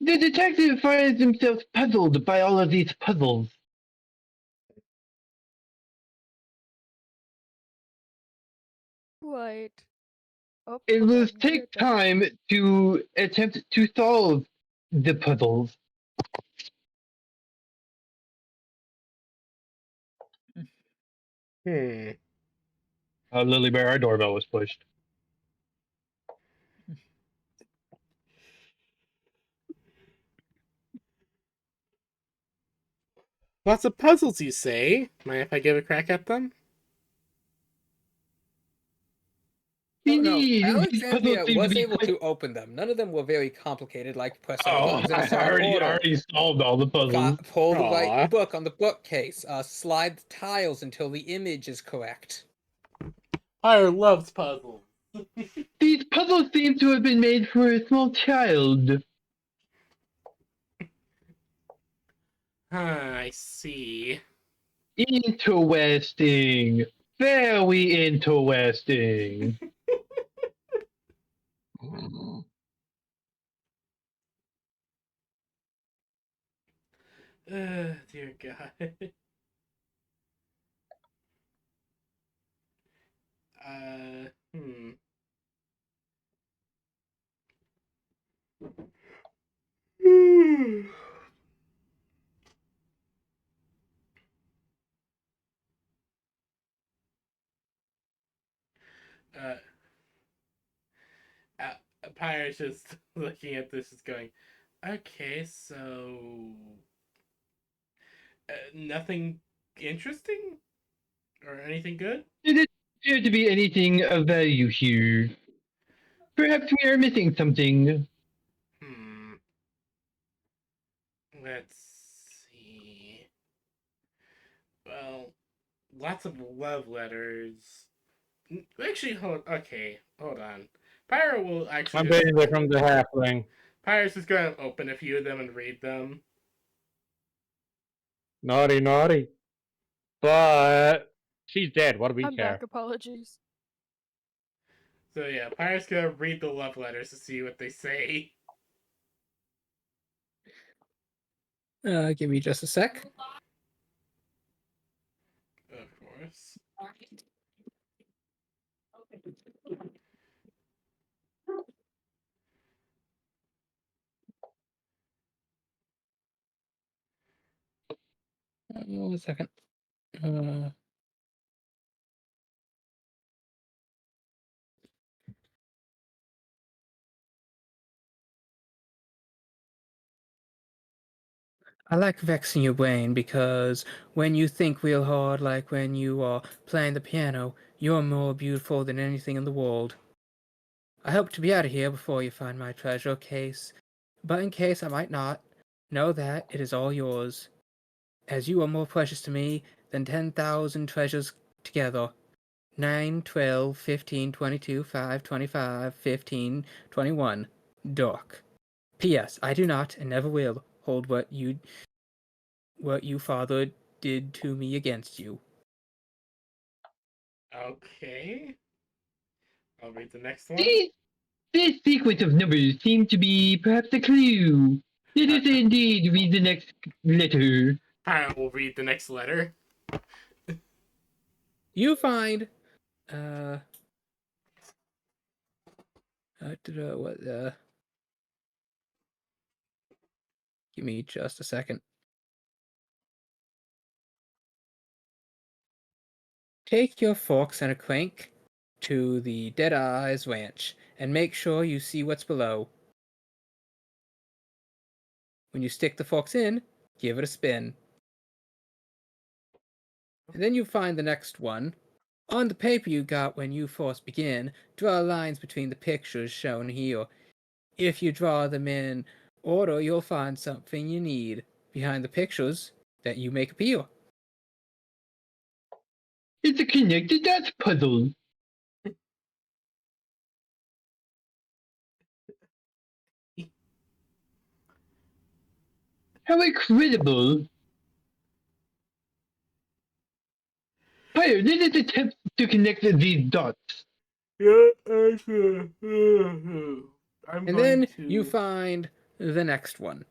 The detective finds himself puzzled by all of these puzzles. What? Oh, It hold will on. take You're done. time to attempt to solve the puzzles. Hmm. Lily Bear, our doorbell was pushed. Lots of puzzles, you say? Mind if I give a crack at them? Oh no, Indeed, these puzzles Alexandria seem to was be able quite. to open them. None of them were very complicated, like pressing the Oh, buttons in a I certain order. already solved all the puzzles. Pull the right Aw. book on the bookcase. Slide the tiles until the image is correct. Fire loves puzzles. These puzzles seem to have been made for a small child. I see. Interesting. Very interesting. Dear God. Hmm. uh, uh, Pyre's just looking at this, is going, okay, so nothing interesting or anything good? Did it appear to be anything of value here? Perhaps we are missing something. Hmm. Let's see. Well, lots of love letters. Actually, hold on. Pyro will actually I'm just. betting they're from the halfling. Pyro's just going to open a few of them and read them. Naughty, naughty. But she's dead. What do we I'm care? back. Apologies. So yeah, Pyro's going to read the love letters to see what they say. Give me just a sec. Of course. One second. Uh, I like vexing your brain because when you think real hard, like when you are playing the piano, you're more beautiful than anything in the world. I hope to be out of here before you find my treasure case, but in case I might not, know that it is all yours, as you are more precious to me than 10,000 treasures together. 9, 12, 15, 22, 5, 25, 15, 21. Dork. P.S. I do not, and never will, hold what you father did to me against you. Okay. I'll read the next one. This sequence of numbers seem to be perhaps a clue. Let us indeed read the next letter. I will read the next letter. You find, give me just a second. Take your forks and a crank to the Deadeye's Ranch, and make sure you see what's below. When you stick the forks in, give it a spin. And then you find the next one. On the paper you got when you first begin, draw lines between the pictures shown here. If you draw them in order, you'll find something you need behind the pictures that you make appear. It's a connected dots puzzle. How incredible! Fire, let us attempt to connect these dots. Yeah, I'm And going then to. you find the next one.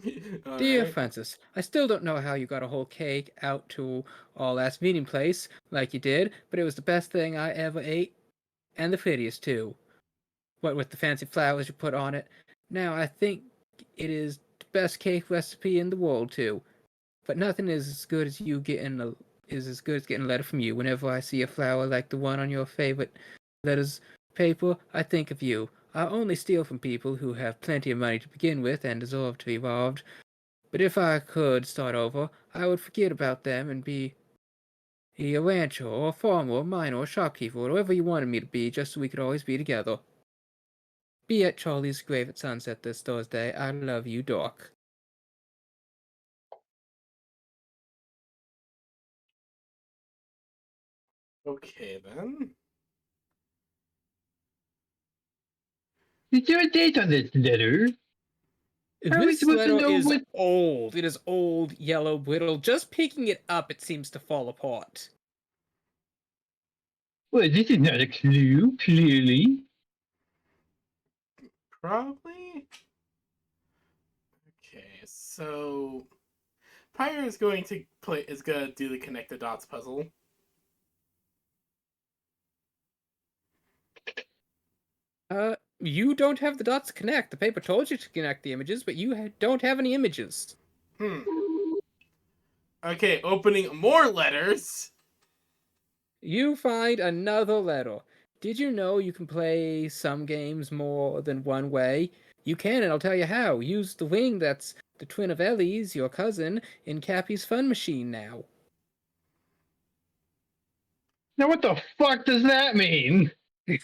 Dear Alright. Francis, I still don't know how you got a whole cake out to our last meeting place like you did, but it was the best thing I ever ate, and the prettiest too. What with the fancy flowers you put on it. Now I think it is the best cake recipe in the world too. But nothing is as good as getting a letter from you. Whenever I see a flower like the one on your favorite letters paper, I think of you. I only steal from people who have plenty of money to begin with and deserve to be robbed. But if I could start over, I would forget about them and be a rancher or a farmer or a miner or a shopkeeper or whatever you wanted me to be, just so we could always be together. Be at Charlie's grave at sunset this Thursday. I love you, Doc. Okay then. Is there a date on this letter? How are we This supposed to letter know is what? old. It is old, yellow, brittle. Just picking it up, it seems to fall apart. Well, this is not a clue, clearly. Probably. Okay, so Pyre is going to do the connect the dots puzzle. You don't have the dots to connect. The paper told you to connect the images, but you don't have any images. Okay, opening more letters. You find another letter. Did you know you can play some games more than one way? You can, and I'll tell you how. Use the wing that's the twin of Ellie's, your cousin, in Cappy's Fun Machine now. Now, what the fuck does that mean? The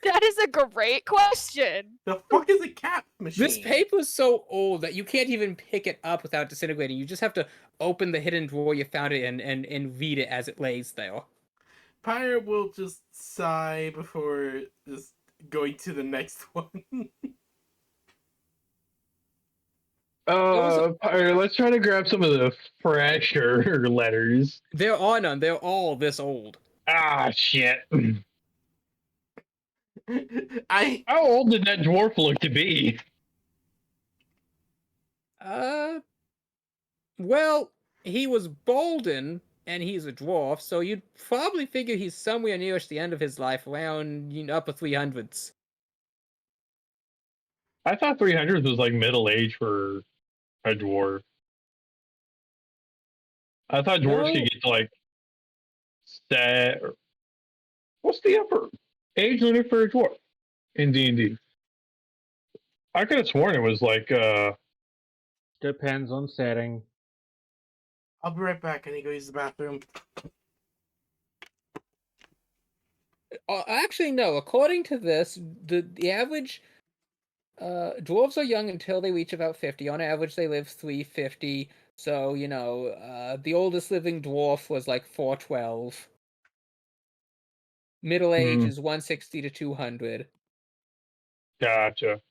That is a great question. fuck is a cap machine? This paper's so old that you can't even pick it up without disintegrating. You just have to open the hidden drawer you found it in and read it as it lays there. Pyre will just sigh before just going to the next one. Pyre, let's try to grab some of the fresher letters. There are none. They're all this old. Ah, shit. I How old did that dwarf look to be? Well, he was Bolden, and he's a dwarf, so you'd probably figure he's somewhere near the end of his life, around upper 300s. I thought 300 was like middle age for a dwarf. I thought dwarves No. could get to like set. What's the upper age limit for a dwarf in D&D? I could have sworn it was like Depends on setting. I'll be right back. I need to go use the bathroom. Actually, no. According to this, the average dwarves are young until they reach about 50. On average, they live 350. So, the oldest living dwarf was like 412. Middle age is 160 to 200. gotcha.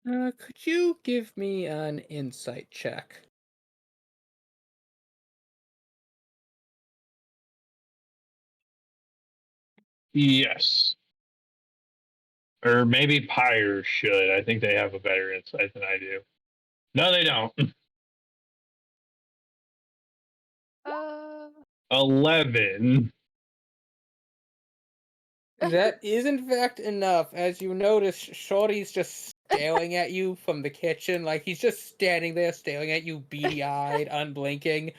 Could you give me an insight check? Yes. Or maybe Pyre should. I think they have a better insight than I do. No, they don't. 11. That is in fact enough. As you notice, Shorty's just staring at you from the kitchen, like he's just standing there staring at you, beady-eyed, unblinking,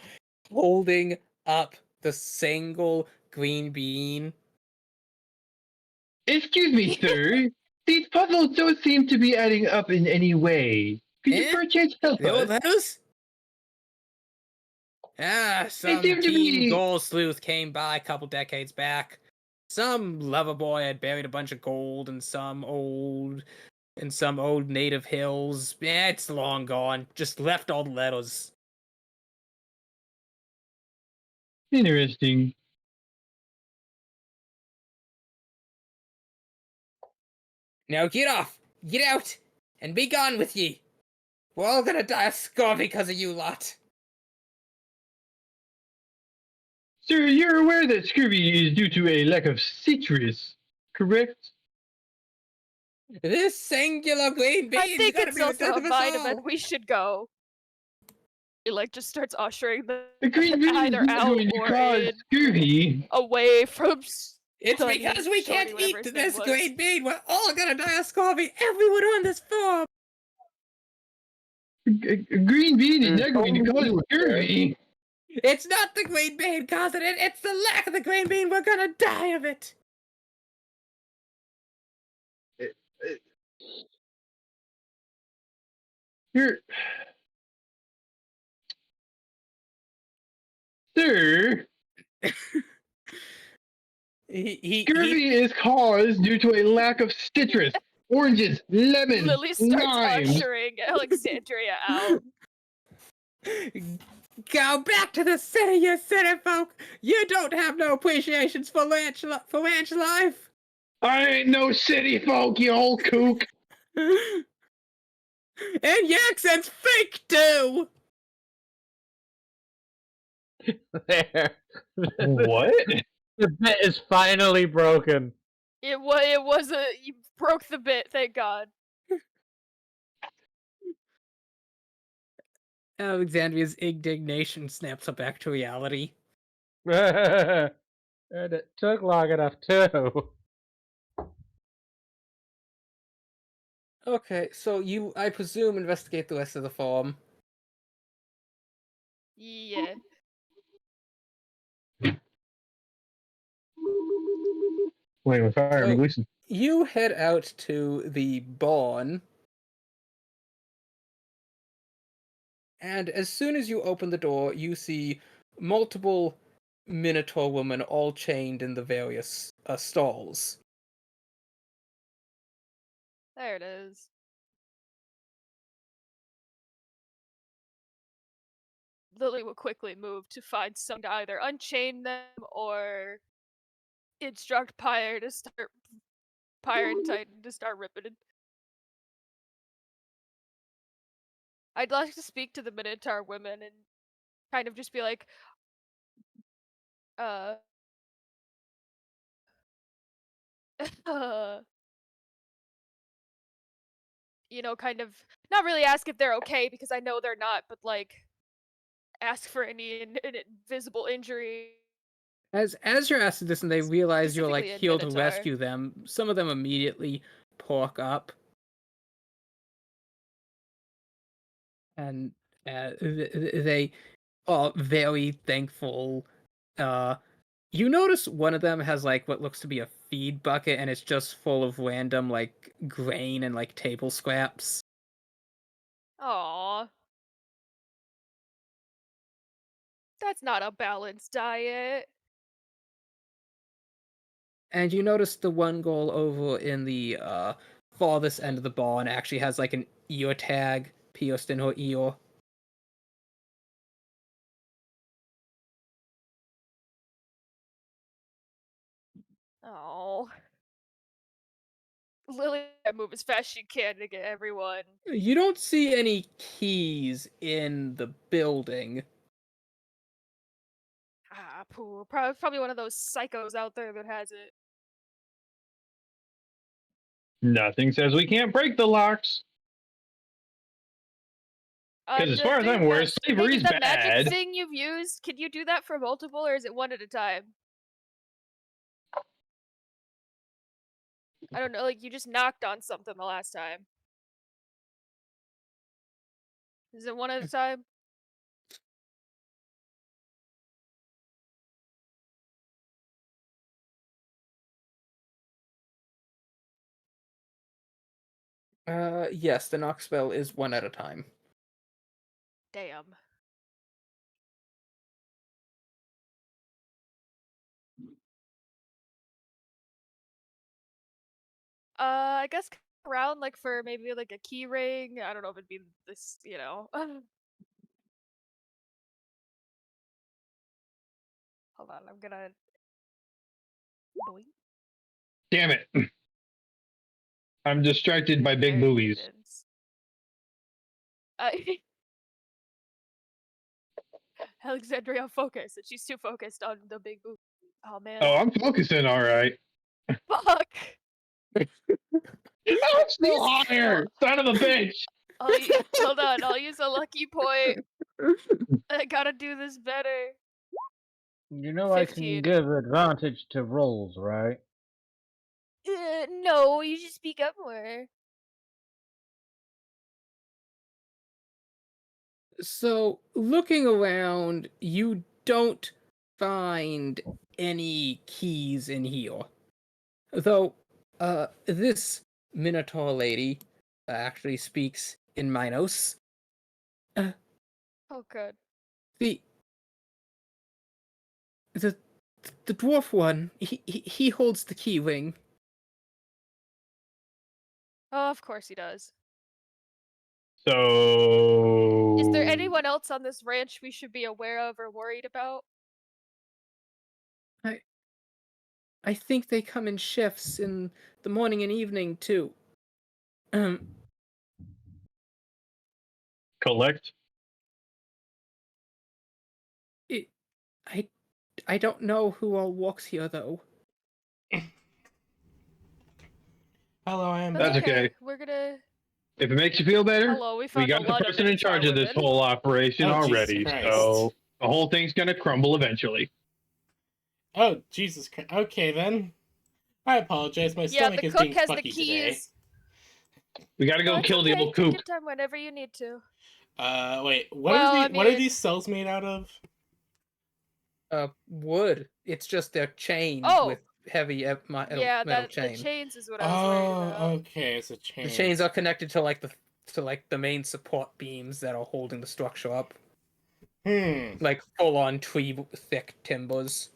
holding up the single green bean. Excuse me, sir. These puzzles don't seem to be adding up in any way. Could you Eh? perchance help The old us? letters? Some seem to teen be- gold sleuth came by a couple decades back. Some lover boy had buried a bunch of gold in some old native hills. It's long gone. Just left all the letters. Interesting. Now get off! Get out! And be gone with ye! We're all gonna die of scurvy because of you lot! Sir, you're aware that scurvy is due to a lack of citrus, correct? This singular green I bean's think gonna it's be the also death a of us vitamin. all! We should go. It just starts ushering them The green bean either is not out going to or cause in, scurvy. away from. It's Sonny, because we Shorty, can't whatever eat his name this was. green bean! We're all gonna die of scurvy! Everyone on this farm! A green bean is not going to cause Only scurvy. It's not the green bean causing it, it's the lack of the green bean! We're gonna die of it! You're... Sir, scurvy is caused due to a lack of citrus, oranges, lemons, Lily starts limes. ushering Alexandria out. Go back to the city, you city folk! You don't have no appreciations for ranch life! I ain't no city folk, you old kook. And your accent's fake too! There. What? The bit is finally broken. It was you broke the bit, thank God. Alexandria's indignation snaps her back to reality. And it took long enough too. Okay, so you, I presume, investigate the rest of the farm. Yeah. Wait, with fire, So- listen. You head out to the barn. And as soon as you open the door, you see multiple Minotaur women all chained in the various stalls. There it is. Lily will quickly move to find some to either unchain them or instruct Pyre and Titan to start ripping it. I'd like to speak to the Minotaur women and kind of just be like, uh, kind of not really ask if they're okay because I know they're not, but like ask for any invisible injury. As you're asking this and they realize you're like Specifically in here to Minotaur. rescue them, some of them immediately pork up. And they are very thankful. You notice one of them has like what looks to be a feed bucket and it's just full of random like grain and like table scraps. Aww. That's not a balanced diet. And you notice the one girl over in the farthest end of the barn actually has like an ear tag pierced in her ear. Oh. Lily move as fast as she can to get everyone. You don't see any keys in the building. Ah, poo. Probably one of those psychos out there that has it. Nothing says we can't break the locks. Because as far as I'm aware, slavery's the bad. magic thing you've used, can you do that for multiple, or is it one at a time? I don't know, like you just knocked on something the last time. Is it one at a time? Yes, the knock spell is one at a time. Damn. I guess around like for maybe like a key ring. I don't know if it'd be this, Hold on, I'm gonna. Boing. Damn it. I'm distracted by big There it boobies. is. Alexandria, focus. And she's too focused on the big boob. Oh man. Oh, I'm focusing all right. Fuck. I'm still higher, son of a bitch. Hold on, I'll use a lucky point. I gotta do this better. You know I 15. can give advantage to rolls, right? No, you should speak up more. So, looking around, you don't find any keys in here. Though, this Minotaur lady actually speaks in Minos. Oh, good. The the the dwarf one, he holds the key ring. Oh, of course he does. So. Is there anyone else on this ranch we should be aware of or worried about? I think they come in shifts in the morning and evening too. Collect? I don't know who all walks here though. Hello, I am. That's okay. We're gonna. If it makes you feel better, Hello, we we found got a the lot person of in charge of this women. whole operation Oh, Jesus already, Christ. so the whole thing's gonna crumble eventually. Oh, Jesus Christ. Okay, then. I apologize. My Yeah, stomach the is cook being has the fucky today. keys. We gotta go No, it's kill the okay. old Take coop. your time whenever you need to. Wait. Well, I What are mean- these cells made out of? Wood. It's just they're chained Oh! with heavy metal Yeah, chain. the chains is what I was worried about. Okay, it's a chain. The chains are connected to like the to like the main support beams that are holding the structure up, Hmm. like full-on tree thick timbers.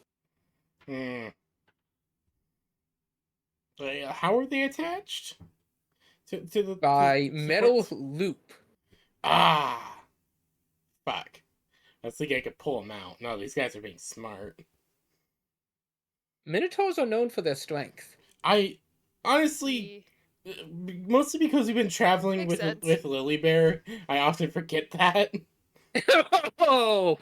Hmm. How are they attached? To the By metal supports? loop. Ah. Fuck. I was thinking I could pull them out. No, these guys are being smart. Minotaurs are known for their strength. I honestly, mostly because we've been traveling Makes with sense. Lily Bear, I often forget that. Oh,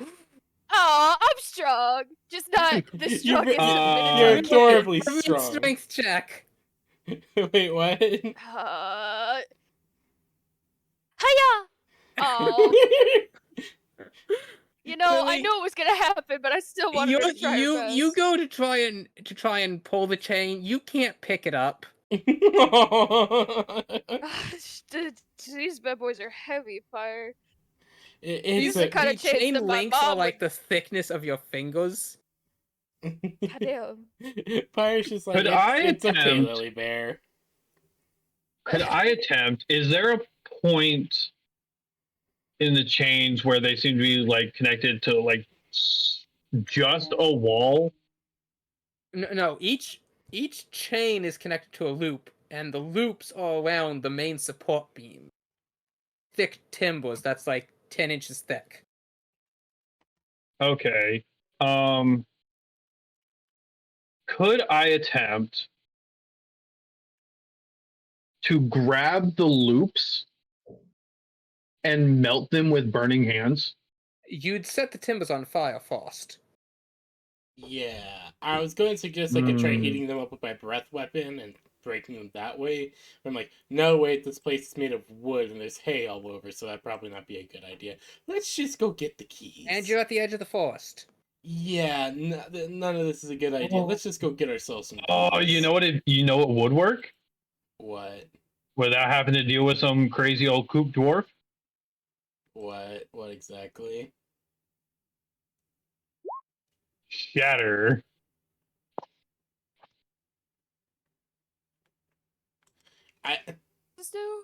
Aw, I'm strong. Just not the You're strongest ve- of you're Minotaurs. adorably give me a strong. strength check. Wait, what? Hiya! Oh, you know, I Lily, knew it was gonna happen, but I still wanted her to try her best. You go to try and pull the chain. You can't pick it up. These bad boys are heavy fire. It's These are the a kind The of chains chain that my links are mom like would. the thickness of your fingers. Goddamn. Fire's just like Could I it's okay, attempt- Lily Bear. Could I attempt? Is there a point in the chains where they seem to be like connected to like just a wall? No, each chain is connected to a loop, and the loops are around the main support beam. Thick timbers that's like 10 inches thick. Okay. Could I attempt to grab the loops and melt them with burning hands? You'd set the timbers on fire first. Yeah, I was going to suggest I could try Hmm. heating them up with my breath weapon and breaking them that way. But I'm like, no, wait, this place is made of wood and there's hay all over, so that'd probably not be a good idea. Let's just go get the keys. And you're at the edge of the forest. Yeah, none of this is a good idea. Oh. Let's just go get ourselves some. Oh, keys. you know what? You know what would work What? without having to deal with some crazy old coop dwarf? What? What exactly? Shatter. I. Just do.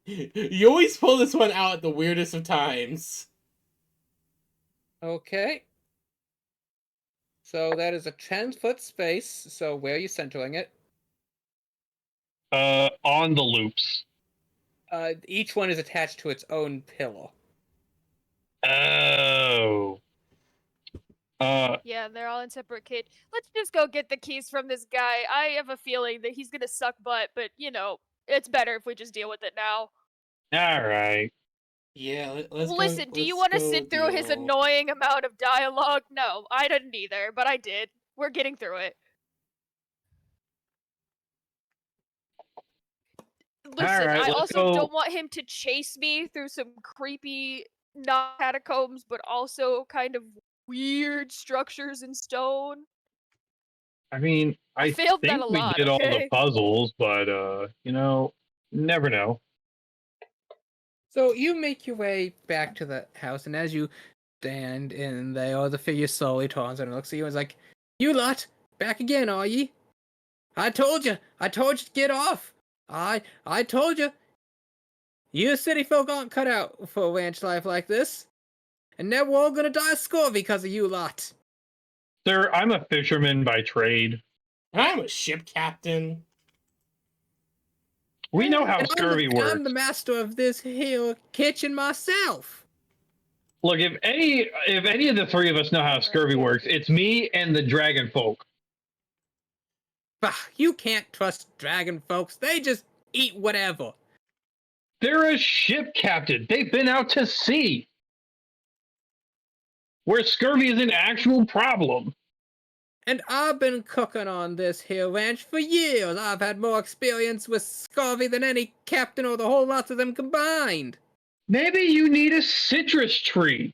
You always pull this one out at the weirdest of times. Okay. So that is a 10-foot space. So where are you centering it? On the loops. Each one is attached to its own pillar. Oh. Yeah, they're all in separate cage. Let's just go get the keys from this guy. I have a feeling that he's gonna suck butt, but you know, it's better if we just deal with it now. All right. Yeah, let's Listen, do you want want to sit through his annoying amount of dialogue? No, I didn't either, but I did. We're getting through it. Listen, right, I let's also go. don't want him to chase me through some creepy, not catacombs, but also kind of weird structures in stone. I mean, I failed that think a we lot, did all the okay? puzzles, but you know, never know. So you make your way back to the house, and as you stand in there, the figure slowly turns and looks at you and is like, "You lot, back again, are ye? I told you to get off. I told you. You city folk aren't cut out for a ranch life like this, and now we're all gonna die of scurvy because of you lot." Sir, I'm a fisherman by trade. I'm a ship captain. We know how And scurvy works. I'm the master of this here kitchen myself. Look, if any of the three of us know how scurvy works, it's me and the dragon folk. Bah, you can't trust dragon folks. They just eat whatever. They're a ship captain. They've been out to sea, where scurvy is an actual problem. And I've been cooking on this here ranch for years. I've had more experience with scurvy than any captain or the whole lot of them combined. Maybe you need a citrus tree.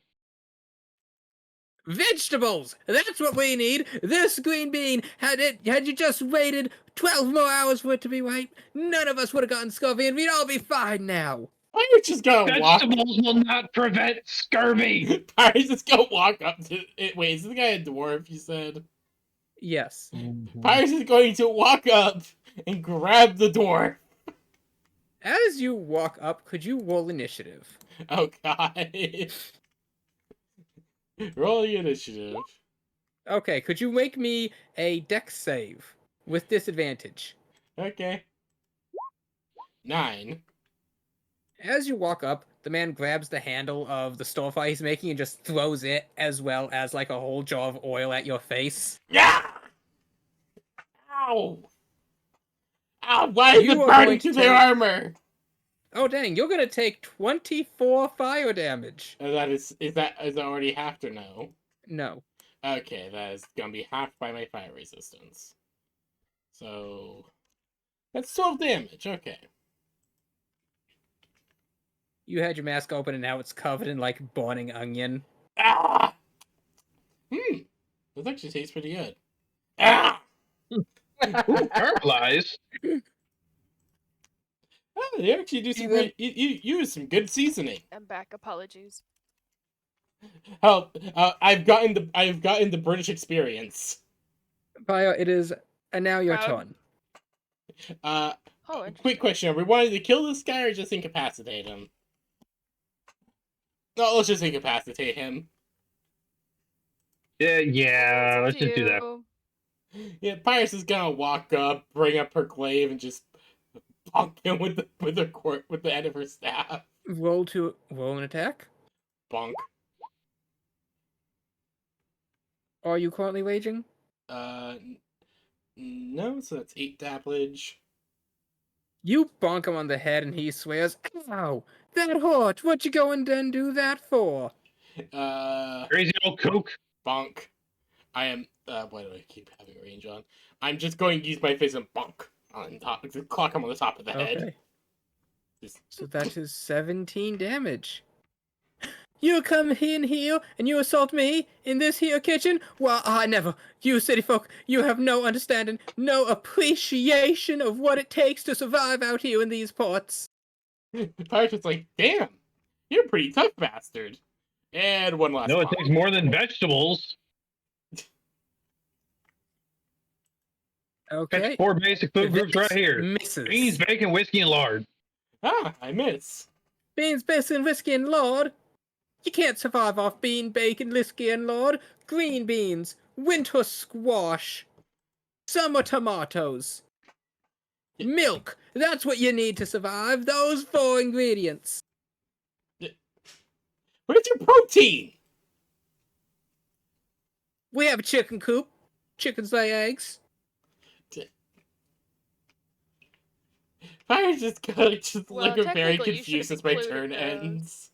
Vegetables! That's what we need! This green bean, had you just waited 12 more hours for it to be ripe, none of us would have gotten scurvy and we'd all be fine now. Pirate's just gonna walk. Vegetables will not prevent scurvy. Pirate's just gonna walk up to it. Wait, is this guy a dwarf? You said. Yes. Pirate's is going to walk up and grab the dwarf. As you walk up, could you roll initiative? Oh god. Roll the initiative. Okay, could you make me a dex save with disadvantage? Okay. 9. As you walk up, the man grabs the handle of the stir fry he's making and just throws it, as well as like a whole jar of oil at your face. Yeah! Ow! Ow, why is You it are burning going to to their take- armor? Oh dang, you're gonna take 24 fire damage. And that is that already half or no? No. Okay, that is gonna be half by my fire resistance. So that's 12 damage, okay. You had your mask open and now it's covered in like burning onion. Ah! This actually tastes pretty good. Ah! Ooh, caramelized. Oh, they actually do some Even- great. You use some good seasoning. I'm back. Apologies. Oh, I've gotten the British experience. Fire, it is and now your Proud. turn. Oh, Quick interesting. question: are we wanting to kill this guy or just incapacitate him? No, let's just incapacitate him. Yeah, It's let's up to just do that. you. Yeah, Pyrus is gonna walk up, bring up her glaive, and just bonk him with the end of her staff. Roll an attack. Bonk. Are you currently raging? No, so that's 8 damage. You bonk him on the head and he swears, "Ow! That hurt! What you going and do that for?" Crazy old kook. Bonk. I am. Why do I keep having range on? I'm just going to use my fist and bonk on top, to clock him on the top of the head. Okay. Just- So that is 17 damage. You come in here and you assault me in this here kitchen? Well, I never. You city folk, you have no understanding, no appreciation of what it takes to survive out here in these parts. Pirate's just like, damn, you're a pretty tough bastard. And one last. No, it bonk. takes more than vegetables. Okay. That's 4 basic food groups right here. Misses. Beans, bacon, whiskey, and lard. Ah, I miss. Beans, bacon, whiskey, and lard. You can't survive off bean, bacon, whiskey, and lard. Green beans, winter squash, summer tomatoes, milk. That's what you need to survive. Those 4 ingredients. Where's your protein? We have a chicken coop. Chickens lay eggs. Pirate's just gonna just Well, look very technically, you confused should've as my included turn those. ends.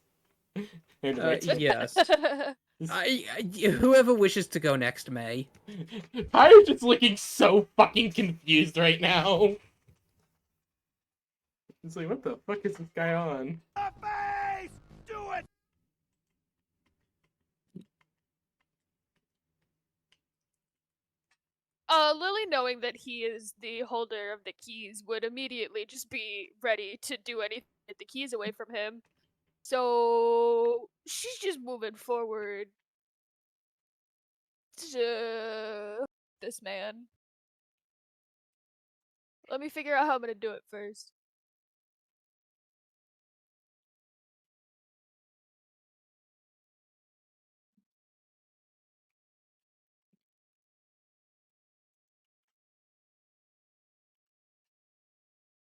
And Yes. Whoever wishes to go next may. Pirate's just looking so fucking confused right now. It's like, what the fuck is this guy on? Lily, knowing that he is the holder of the keys, would immediately just be ready to do anything to get the keys away from him. So she's just moving forward to this man. Let me figure out how I'm gonna do it first.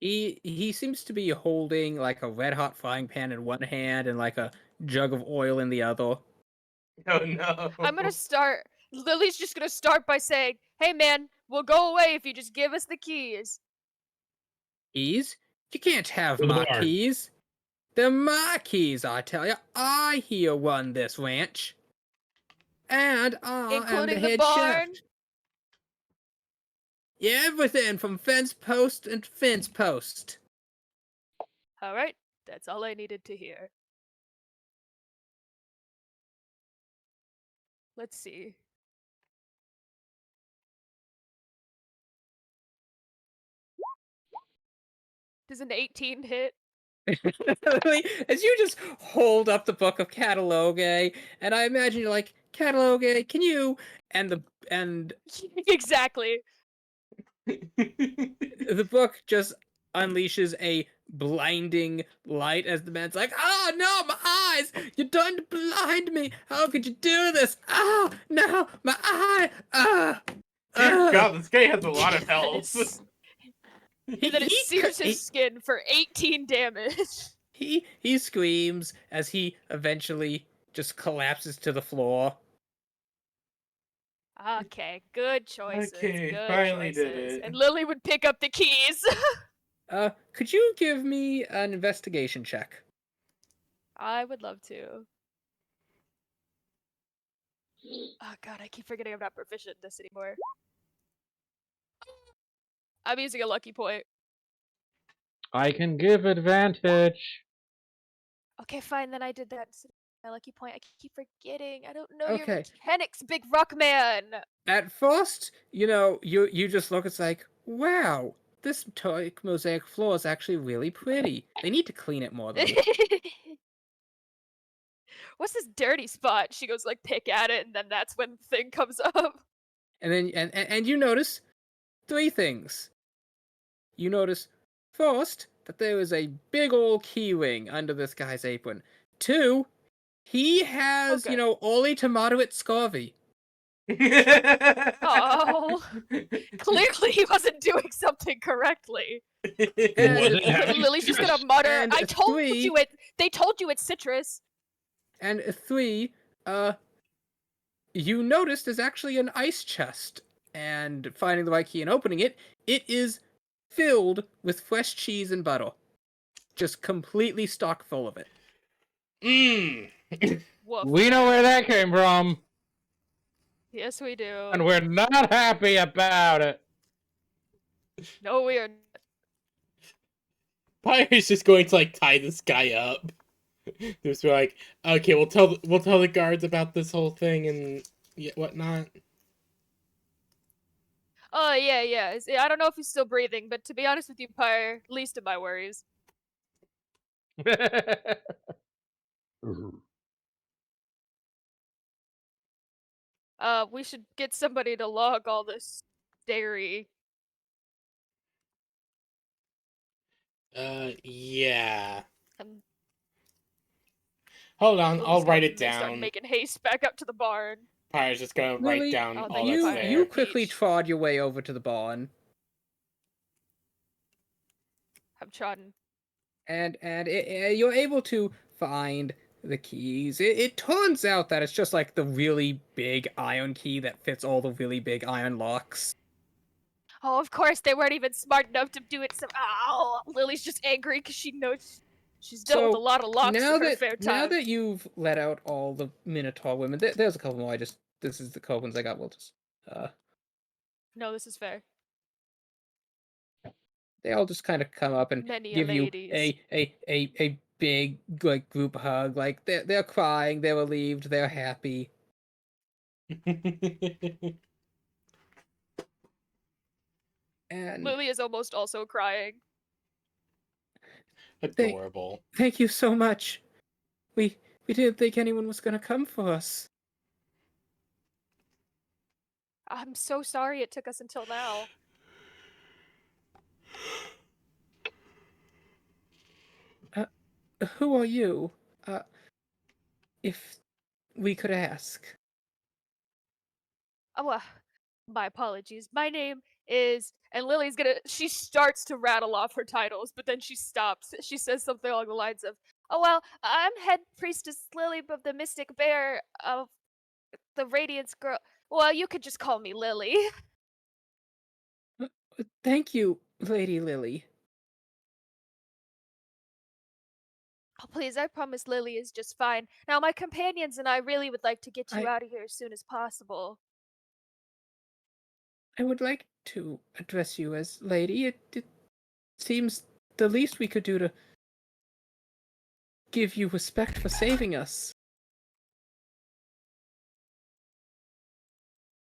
He seems to be holding like a red hot frying pan in one hand and like a jug of oil in the other. Oh no. I'm gonna start. Lily's just gonna start by saying, "Hey man, we'll go away if you just give us the keys." Keys? You can't have To the my barn. keys. They're my keys, I tell you. I here run this ranch. And I am the Including the head barn? chef. Yeah, everything from fence post and fence post. Alright, that's all I needed to hear. Let's see. Does an 18 hit? As you just hold up the book of catalogue, and I imagine you're like, catalogue, can you? And Exactly. the book just unleashes a blinding light as the man's like, "Oh no, my eyes! You're trying to blind me! How could you do this? Oh no, my eye! Dear God, this guy has a lot of health. Yes. And then it sears his skin for 18 damage. He screams as he eventually just collapses to the floor. Okay, good choices. Okay, good finally choices. did it. And Lily would pick up the keys. Could you give me an investigation check? I would love to. Oh god, I keep forgetting I'm not proficient in this anymore. I'm using a lucky point. I can give advantage. Okay, fine, then I did that instead of my lucky point. I keep forgetting. I don't know your Okay. mechanics, big rock man. At first, you just look, it's like, wow, this toy mosaic floor is actually really pretty. They need to clean it more though. What's this dirty spot? She goes like pick at it, and then that's when the thing comes up. And then and you notice three things. You notice first that there is a big old key ring under this guy's apron. Two, he has, Okay. early to moderate scurvy. Oh, clearly he wasn't doing something correctly. Wasn't having Lily's just gonna mutter. And I told three- you it. They told you it's citrus. And three, you notice there's actually an ice chest. And finding the right key and opening it, it is filled with fresh cheese and butter. Just completely stock full of it. Mmm. Woof. We know where that came from, Yes, we do. and we're not happy about it. No, we are. Pyre's just going to like tie this guy up. Just be like, okay, we'll tell the guards about this whole thing and whatnot. Oh yeah. I don't know if he's still breathing, but to be honest with you, Pyre, least of my worries. We should get somebody to log all this dairy. Yeah. And Hold on, Lily's I'll gonna write it Start down. making haste back up to the barn. Pyre's just gonna Lily, write down oh, all thank that's you, there. You quickly Peach. trod your way over to the barn. I'm trodden. And you're able to find the keys. It turns out that it's just like the really big iron key that fits all the really big iron locks. Oh, of course they weren't even smart enough to do it. Ow! Lily's just angry because she knows she's dealt with a lot of locks in her fair time. Now that you've let out all the Minotaur women, there's a couple more. This is the couple ones I got. We'll just No, this is fair. they all just kind of come up and Many give you ladies. a big like group hug. Like they're crying, they're relieved, they're happy. And Lily is almost also crying. Adorable. thank you so much. We didn't think anyone was gonna come for us. I'm so sorry it took us until now. Who are you? If we could ask. Oh, my apologies. My name is, and Lily's she starts to rattle off her titles, but then she stops. She says something along the lines of, oh, well, I'm head priestess Lily of the Mystic Bear of the Radiance Girl. Well, you could just call me Lily. Thank you, Lady Lily. Oh, please, I promise Lily is just fine. Now, my companions and I really would like to get you out of here as soon as possible. I would like to address you as lady. It seems the least we could do to give you respect for saving us.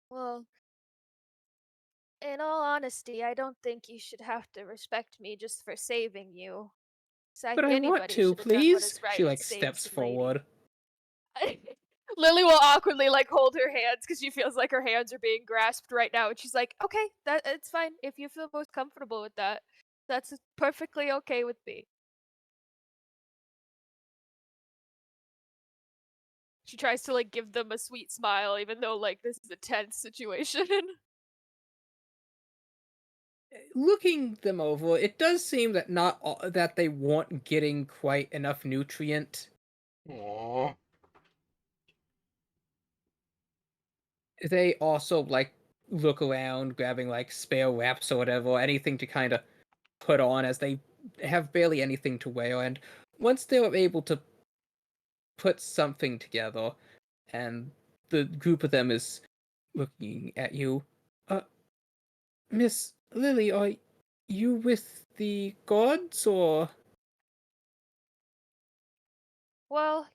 Well, in all honesty, I don't think you should have to respect me just for saving you. But I want to, should have done what please. is right She and like saved steps some lady. forward. Lily will awkwardly like hold her hands because she feels like her hands are being grasped right now, and she's like, "Okay, it's fine if you feel most comfortable with that." That's perfectly okay with me. She tries to like give them a sweet smile, even though like this is a tense situation. Looking them over, it does seem that not all, that they weren't getting quite enough nutrient. Aww. They also like look around, grabbing like spare wraps or whatever, anything to kind of put on, as they have barely anything to wear. And once they were able to put something together, and the group of them is looking at you, uh, Miss Lily, are you with the gods or? Well,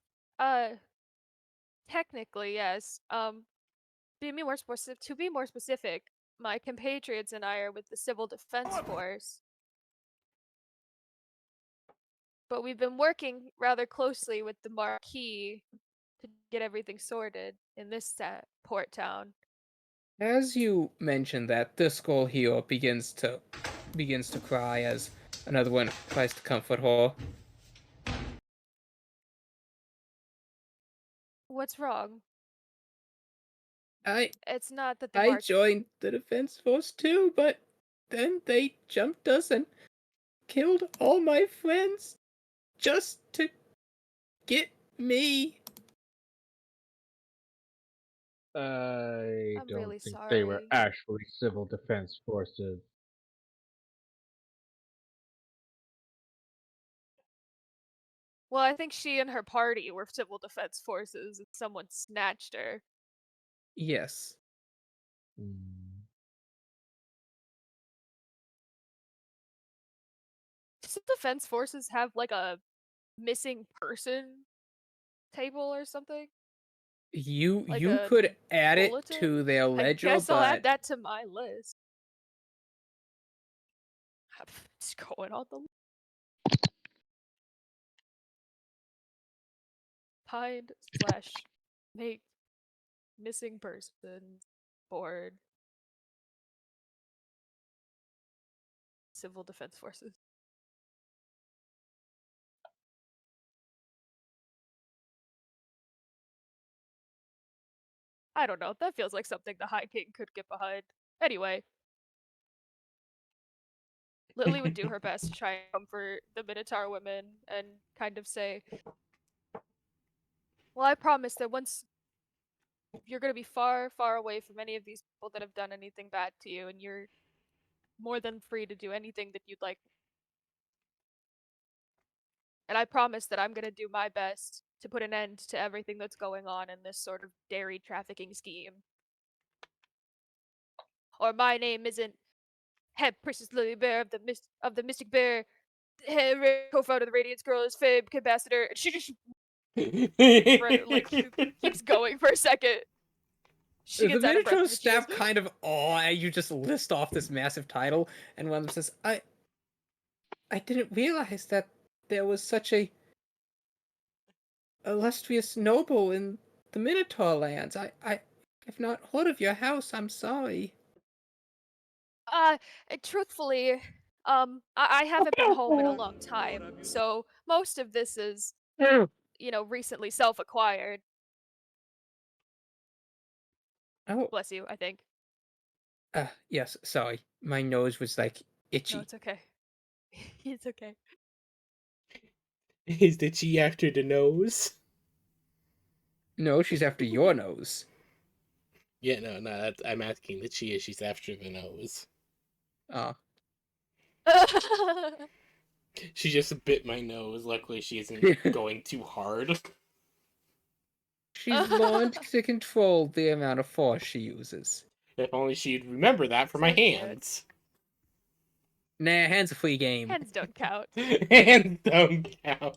technically yes. To be more specific, my compatriots and I are with the Civil Defense Force. But we've been working rather closely with the Marquis to get everything sorted in this port town. As you mentioned that, this girl here begins to cry as another one tries to comfort her. What's wrong? I It's not that the I Mark. joined the defense force too, but then they jumped us and killed all my friends just to get me. I I'm don't really think they were sorry. actually civil defense forces. Well, I think she and her party were civil defense forces and someone snatched her. Yes. Hmm. Civil defense forces have like a missing person table or something? Like You a could add it bulletin? to their I ledger, guess I'll add but that to my list. It's going on the find slash make missing person board civil defense forces. I don't know. That feels like something the High King could get behind. Anyway, Lily would do her best to try and comfort the Minotaur women and kind of say, well, I promise that once you're going to be far, far away from any of these people that have done anything bad to you, and you're more than free to do anything that you'd like. And I promise that I'm going to do my best to put an end to everything that's going on in this sort of dairy trafficking scheme. Or my name isn't Head Princess Lily Bear of the Mystic Bear, co-founder of the Radiance Girls, Fib ambassador. And she just like keeps going for a second. She the gets out of breath Minotaurs and she goes, stop kind of awe. You just list off this massive title, and one of them says, I didn't realize that there was such a illustrious noble in the Minotaur lands. I have not heard of your house. I'm sorry. uh, truthfully, I haven't been home in a long time, so most of this is, recently self-acquired. Oh, Bless you, I think. yes, sorry. My nose was like No, itchy. it's okay. It's okay. Is the chi after the nose? No, she's after your nose. Yeah, no, that's, I'm asking the chi if she's after the nose. Uh, She just bit my nose. Luckily, she isn't going too hard. she's learned to control the amount of force she uses. If only she'd remember that for my So cute. hands. Nah, hands a free game. Hands don't count. Hands don't count.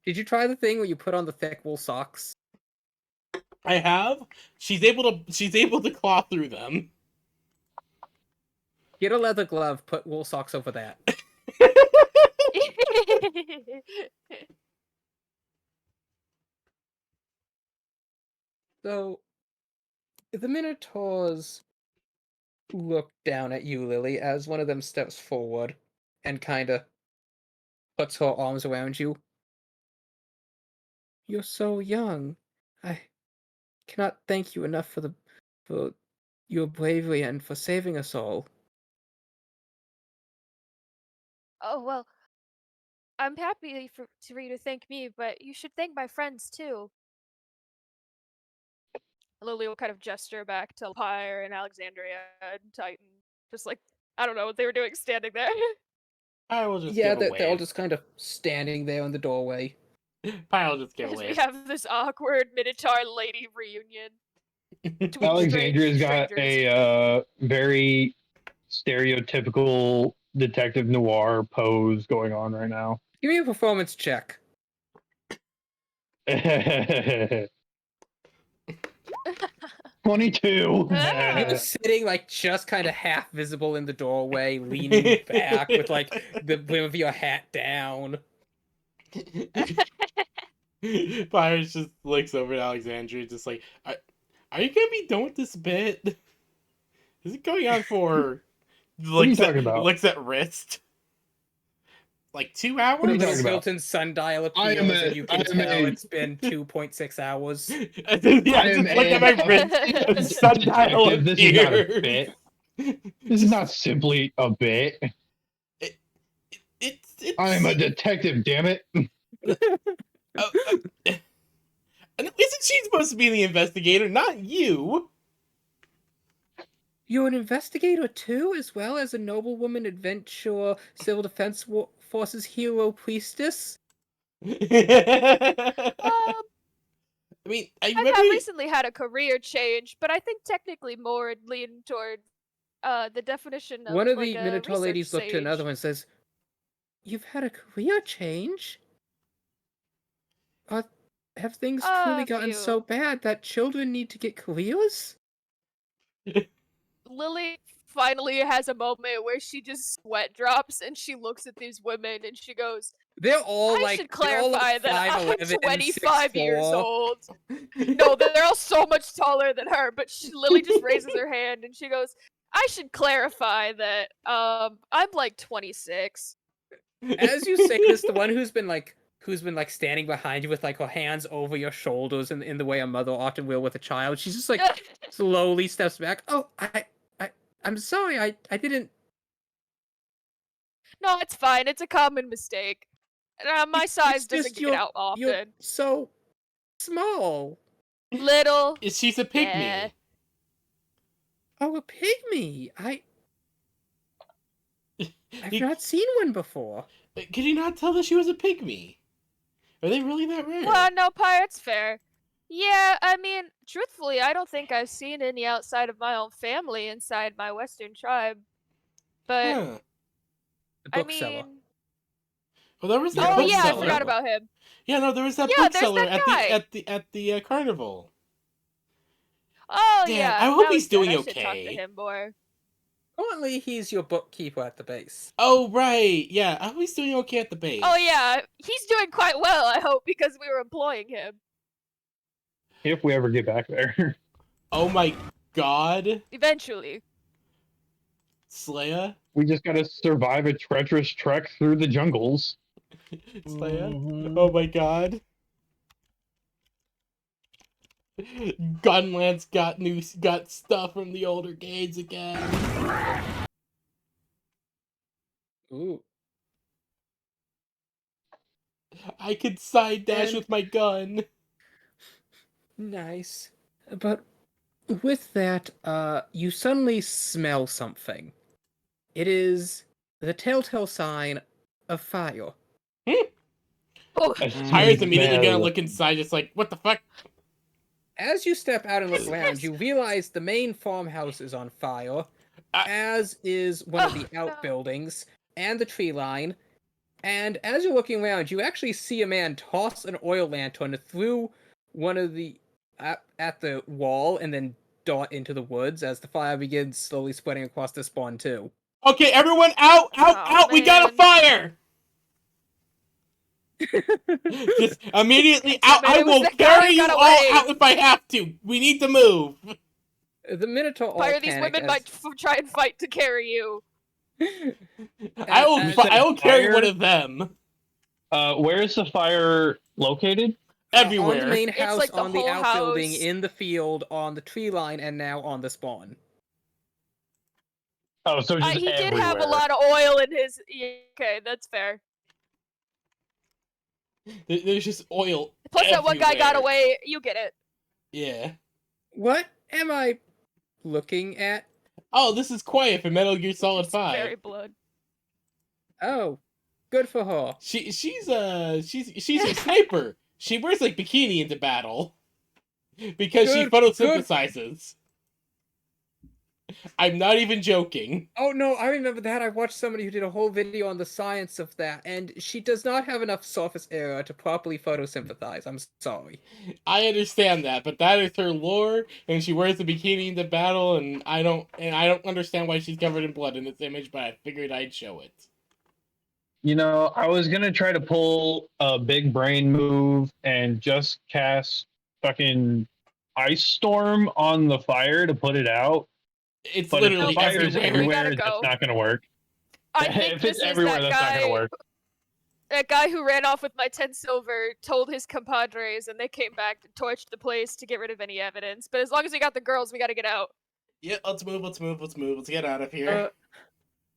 Did you try the thing where you put on the thick wool socks? I have. She's able to. She's able to claw through them. Get a leather glove, put wool socks over that. So, the Minotaurs look down at you, Lily, as one of them steps forward and kind of puts her arms around you. You're so young. I cannot thank you enough for your bravery and for saving us all. Oh, well, I'm happy for you to thank me, but you should thank my friends too. Lily will kind of gesture back to Pyre and Alexandria and Titan. Just like, I don't know what they were doing standing there. I will just Yeah, give a they're all wave. just kind of standing there in the doorway. I'll just give a As we wave. have this awkward Minotaur lady reunion. Between Alexandria's got strangers. a very stereotypical detective noir pose going on right now. Give me a performance check. 22. Ah. You're sitting like just kind of half visible in the doorway, leaning back with like the brim of your hat down. Fires just looks over at Alexandria, just like, are you gonna be done with this bit? Is it going on for? What are you talking about? Looks at wrist. Like 2 What are hours. you The little talking about? built-in sundial I am appeals, a- and you can I am tell a- it's been 2.6 hours. I just look at my wrist. A sundial detective. This is not a appears. bit. This is not simply a bit. It's. I am a detective, damn it. Isn't she supposed to be the investigator, not you? You're an investigator too, as well as a noblewoman, adventurer, civil defense forces hero priestess. I mean, I I've remember. recently had a career change, but I think technically more lean toward the definition of One of like the a Minotaur research ladies look to another sage. one and says, "You've had a career change? Have things truly A gotten few. so bad that children need to get careers?" Lily finally has a moment where she just sweat drops and she looks at these women and she goes, They're all I like should clarify that I'm 5'11", 25 years 6'4". old. No, they're all so much taller than her, but Lily just raises her hand and she goes, I should clarify that I'm like 26. As you say this, the one who's been like standing behind you with like her hands over your shoulders in the way a mother often will with a child, she's just like slowly steps back. Oh, I'm sorry, I didn't. No, it's fine. It's a common mistake. My size doesn't get out You're often. so small. Little. She's a pygmy. Yeah. Oh, a pygmy. I've You- not seen one before. Could you not tell that she was a pygmy? Are they really that rare? Well, no, pirate's fair. Yeah, I mean, truthfully, I don't think I've seen any outside of my own family inside my western tribe. But, Huh. The I bookseller. mean... Well, there was Yeah, that Oh, yeah, I bookseller. forgot about him. Yeah, no, there was that Yeah, there's bookseller that guy. at the carnival. Oh, Damn, yeah. I hope now he's dead. doing I should talk to okay. him more. Currently, he's your bookkeeper at the base. Oh right, yeah, I hope he's doing okay at the base. Oh, yeah. He's doing quite well, I hope, because we were employing him. If we ever get back there. Oh my god, Eventually. Slaya, We just gotta survive a treacherous trek through the jungles. Slaya. Mhm. Oh my god. Gunland's got stuff from the older games again. Ooh. I could side dash And- with my gun. Nice. But with that, you suddenly smell something. It is the telltale sign of fire. Oh, Pyre's immediately gonna Smell. look inside, just like, what the fuck? As you step out and look around, you realize the main farmhouse is on fire, as is one of the Oh, no. outbuildings and the tree line. And as you're looking around, you actually see a man toss an oil lantern through one of the at the wall and then dart into the woods as the fire begins slowly spreading across the spawn too. Okay, everyone out, out, Aw, out! We got a man. fire! Just immediately out. Man, I it was will the guy carry who you got all away. out if I have to. We need to move. The Minotaur all Fire, these panic women as, might try and fight to carry you. I will. as- I will carry fire? one of them Where is the fire located? on the everywhere. main It's house, like the on the whole outbuilding, house. in the field, on the tree line, and now on the spawn. Oh, so just He did everywhere. have a lot of oil in his. Yeah, okay, that's fair. There's just oil. Plus, that one guy got everywhere. away. You get it. Yeah. What am I looking at? Oh, this is quiet for Metal Gear Solid It's 5. very blood. Oh, good for her. She's a sniper. She wears like bikini into battle because she Good- photosynthesizes. I'm not even joking. Oh no, I remember that. I watched somebody who did a whole video on the science of that, and she does not have enough surface area to properly photosynthesize. I'm sorry. I understand that, but that is her lore, and she wears the bikini into battle, and I don't understand why she's covered in blood in this image, but I figured I'd show it. You know, I was gonna try to pull a big brain move and just cast fucking ice storm on the fire to put it out. It's But if the literally fire is everywhere. We everywhere, gotta that's go. not gonna work. I think If this it's is everywhere, that that's not gonna guy. work. That guy who ran off with my 10 silver told his compadres, and they came back to torch the place to get rid of any evidence. But as long as we got the girls, we gotta get out. Yeah, let's move. Let's get out of here.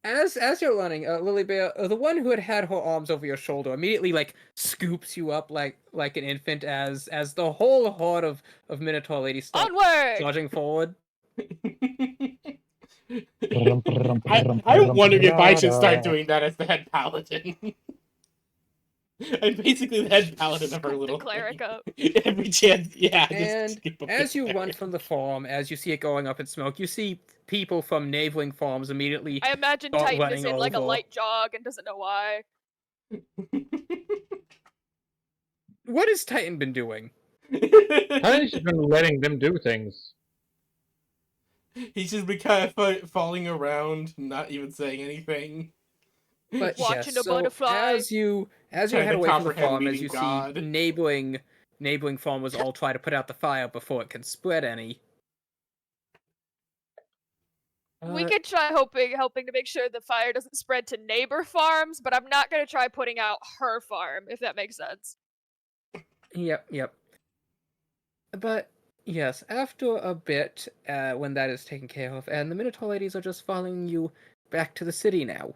As you're running, Lily Bear, the one who had her arms over your shoulder, immediately like scoops you up like an infant as the whole horde of Minotaur ladies start Onward! charging forward. I'm wondering if I should start doing that as the head paladin. I'm basically the head paladin of our Scoop little the cleric thing. up. Every chance, yeah. And just skip up as the you run cleric. from the farm, as you see it going up in smoke, you see people from neighboring farms immediately. I imagine Start Titan is running in like a over. light jog and doesn't know why. What has Titan been doing? Titan's just been letting them do things. He's just been kind of falling around, not even saying anything. But Watching yes, a so butterfly. as you Trying head to away from the comprehend farm, as meeting you God. see neighboring farmers all try to put out the fire before it can spread any. We Uh, could try helping to make sure the fire doesn't spread to neighbor farms, but I'm not gonna try putting out her farm, if that makes sense. Yep. But yes, after a bit, when that is taken care of, and the Minotaur ladies are just following you back to the city now.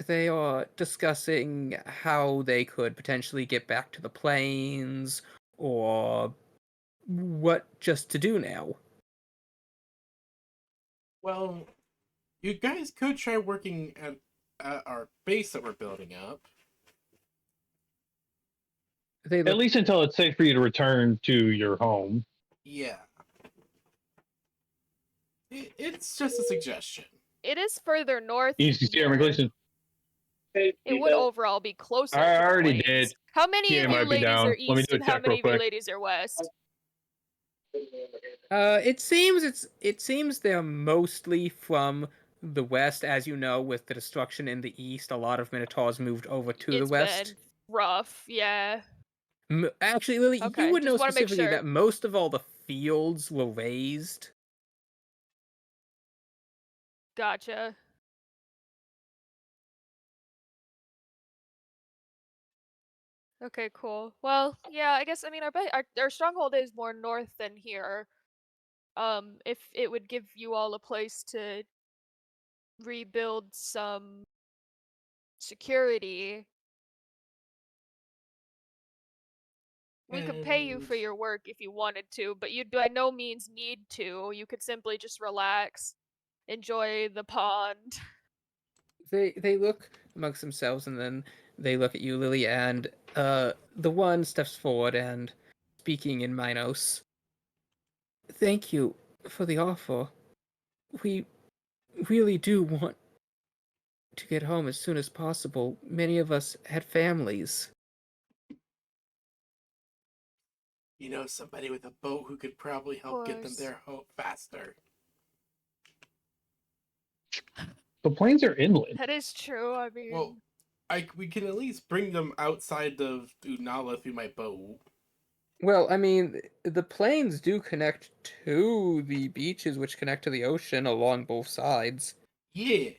They are discussing how they could potentially get back to the plains, or what just to do now. Well, you guys could try working at our base that we're building up. They At look, least until it's safe for you to return to your home. Yeah. It's just a suggestion. It is further north. Easy here. steer, McGleason. It would overall be closer. I to the already plains. did. How many Yeah, of might you be ladies down. are Let me east do a and how check many real of you quick. ladies are west? it seems they're mostly from the west, as you know, with the destruction in the east. A lot of Minotaurs moved over to the It's west. been rough, yeah. Actually, Lily, Okay, you would know just wanna make specifically sure. that most of all the fields were raised. Gotcha. Okay, cool. Well, yeah, I guess our stronghold is more north than here. If it would give you all a place to rebuild some security, we could pay you for And- your work if you wanted to, but you'd by no means need to. You could simply just relax, enjoy the pond. They look amongst themselves, and then they look at you, Lily, and the one steps forward and, speaking in Minos, "Thank you for the offer. We really do want to get home as soon as possible. Many of us had families." You know somebody with a boat who could probably help get them Course. there faster. The plains are inland. That is true. I mean, Well, we can at least bring them outside of Unala through my boat. Well, I mean, the plains do connect to the beaches, which connect to the ocean along both sides. Yeah,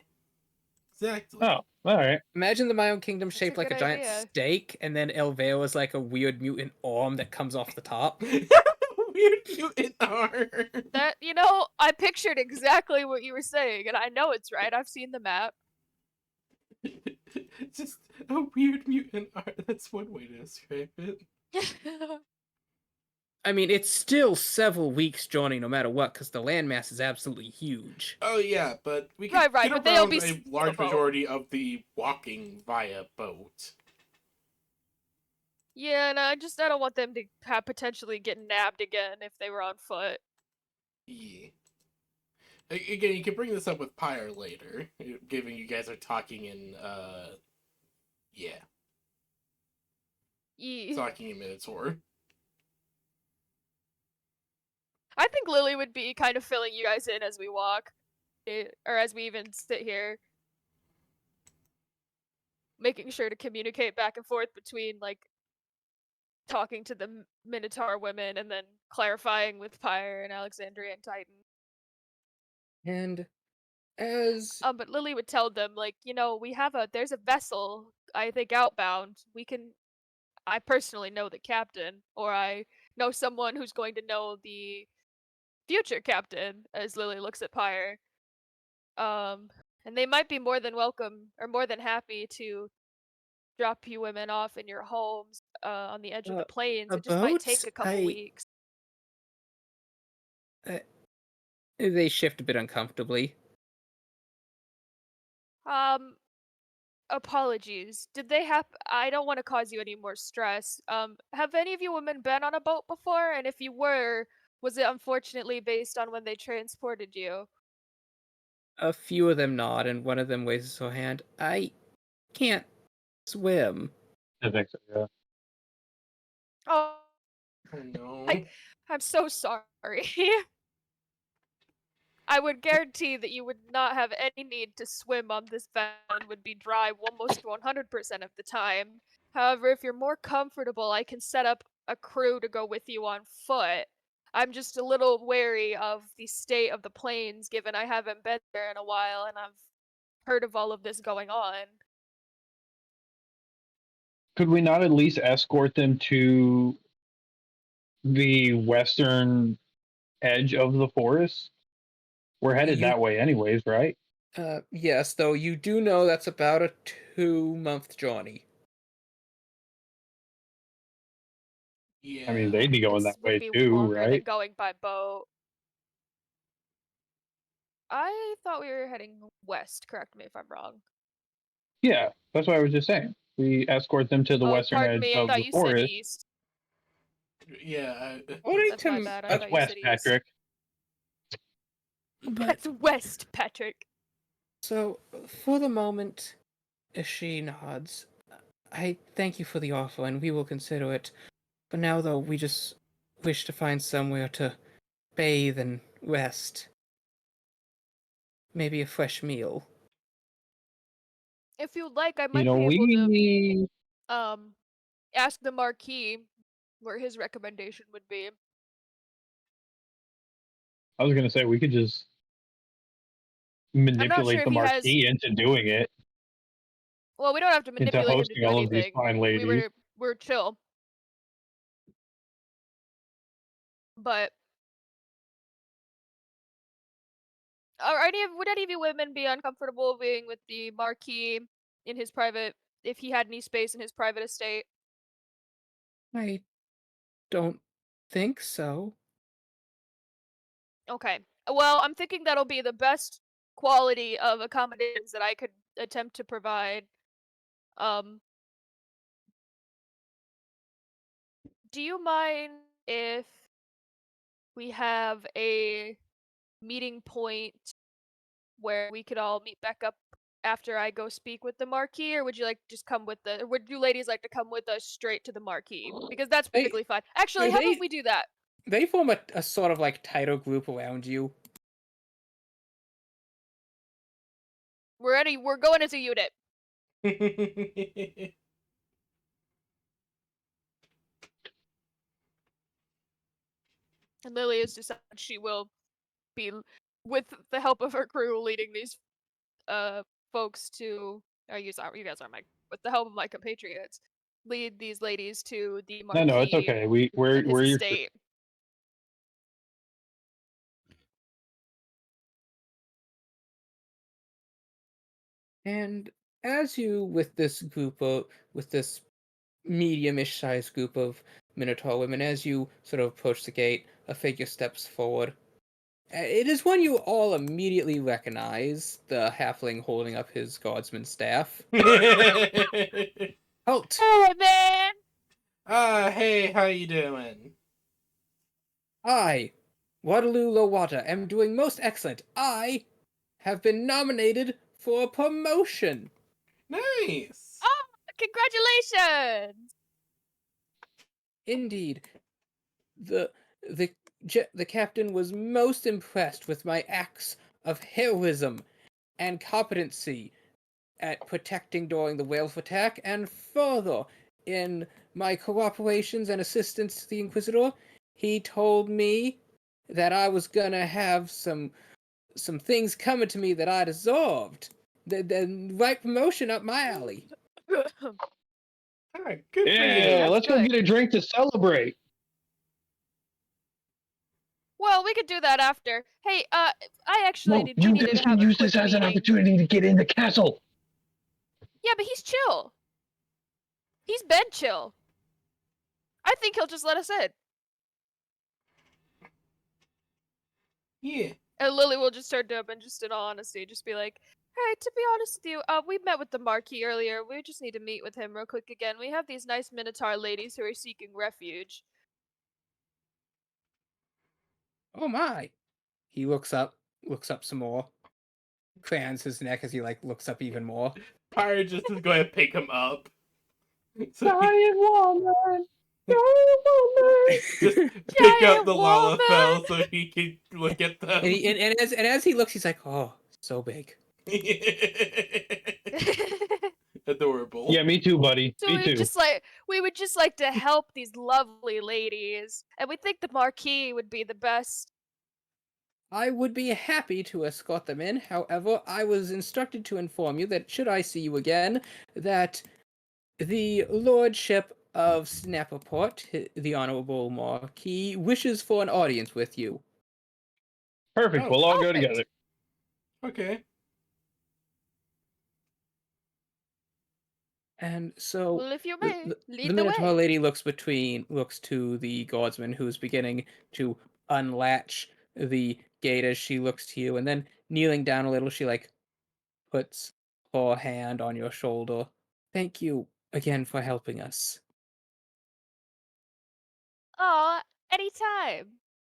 exactly. Oh, all right. Imagine the Miowne Kingdom That's a shaped like a good giant idea. steak, and then Elveo is like a weird mutant arm that comes off the top. Weird mutant arm. That I pictured exactly what you were saying, and I know it's right. I've seen the map. Just a weird mutant arm. That's one way to describe it. I mean, it's still several weeks journey no matter what, because the landmass is absolutely huge. Oh yeah, but we can Right, get but they'll around be a large speedable. majority of the walking via boat. Yeah, and I don't want them to potentially get nabbed again if they were on foot. Yeah. Again, you can bring this up with Pyre later, given you guys are talking in yeah, Yeah. talking in Minotaur. I think Lily would be kind of filling you guys in as we walk, or as we even sit here, making sure to communicate back and forth between like talking to the Minotaur women and then clarifying with Pyre and Alexandria and Titan. And as But Lily would tell them like, there's a vessel I think outbound. I personally know the captain, or I know someone who's going to know the future captain. As Lily looks at Pyre, and they might be more than welcome or more than happy to drop you women off in your homes on the edge of the plains. a It just might boat, take a couple weeks. uh, they shift a bit uncomfortably. Um, Apologies. Did they have? I don't want to cause you any more stress. Have any of you women been on a boat before? And if you were, was it unfortunately based on when they transported you? A few of them nod, and one of them raises her hand. I can't swim. I think so. Yeah. Oh, Oh no. I'm so sorry. I would guarantee that you would not have any need to swim on this vessel and would be dry almost 100% of the time. However, if you're more comfortable, I can set up a crew to go with you on foot. I'm just a little wary of the state of the plains, given I haven't been there in a while and I've heard of all of this going on. Could we not at least escort them to the western edge of the forest? We're headed You, that way, anyways, right? yes, though you do know that's about a 2-month journey. Yeah. I mean, they'd be going It that would way be too, longer than right? going by boat. I thought we were heading west, correct me if I'm wrong. Yeah, that's what I was just saying. We escort them to the Oh, western pardon edge me, I of thought the you said forest. east. Yeah. According That's my to, bad, I That's thought you west, said east. Patrick. but That's west, Patrick. so for the moment, she nods. I thank you for the offer, and we will consider it. For now, though, we just wish to find somewhere to bathe and rest. Maybe a fresh meal. If you'd like, I You might know, be able to we. um ask the Marquis where his recommendation would be. I was gonna say we could just I'm not sure manipulate if the he has. marquee into doing it, Well, we don't have to into manipulate him to hosting do all of these anything. fine ladies. We're chill. But would any of you women be uncomfortable being with the Marquis in his private, if he had any space in his private estate? I don't think so. Okay. Well, I'm thinking that'll be the best quality of accommodations that I could attempt to provide. Um, do you mind if we have a meeting point where we could all meet back up after I go speak with the Marquis, or would you like to just come with or would you ladies like to come with us straight to the Marquis? Because that's They perfectly fine. Actually, how about we do that? they form a sort of like title group around you. We're ready. We're going as a unit. And Lily has decided she will be, with the help of her crew, leading these folks to. You guys are my. With the help of my compatriots, lead these ladies to the No, it's Marquis okay. and his We're your. estate. And as you, with this medium-ish sized group of Minotaur women, as you sort of approach the gate, a figure steps forward. It is one you all immediately recognize, the halfling holding up his guardsman staff. Halt! Hey, man! Hey, how you doing? I, Waterloo Lowwater, am doing most excellent. I have been nominated for a promotion. Nice. Oh, congratulations! Indeed, the the the captain was most impressed with my acts of heroism and competency at protecting during the Whalef attack, and further, in my cooperations and assistance to the Inquisitor, he told me that I was gonna have some things coming to me that I deserved. The right promotion up my alley. Alright, good for Yeah, you. let's go good. get a drink to celebrate. Well, we could do that after. Hey, I actually No, we you needed guys to can have a use quick this as an meeting. opportunity to get in the castle. Yeah, but he's chill. He's been chill. I think he'll just let us in. Yeah. And Lily will just turn to him and just in all honesty, just be like, hey, to be honest with you, we met with the Marquis earlier. We just need to meet with him real quick again. We have these nice Minotaur ladies who are seeking refuge. Oh my! He looks up some more, crans his neck as he looks up even more. Pirate just is going to pick him up. So Giant woman, giant woman. just pick up Giant the woman! Lalafell so he can look at them. And as he looks, he's like, oh, so big. Adorable. Yeah, me too, buddy. So Me too. we would just like to help these lovely ladies, and we think the Marquis would be the best. I would be happy to escort them in. However, I was instructed to inform you that should I see you again, that the Lordship of Snapperport, the Honorable Marquis, wishes for an audience with you. Perfect. Oh, We'll all go perfect. together. Okay. And so Well, if you the, may, the, lead the the Minotaur way. lady looks to the guardsman who's beginning to unlatch the gate as she looks to you, and then kneeling down a little, she puts her hand on your shoulder. Thank you again for helping us. Aw, anytime.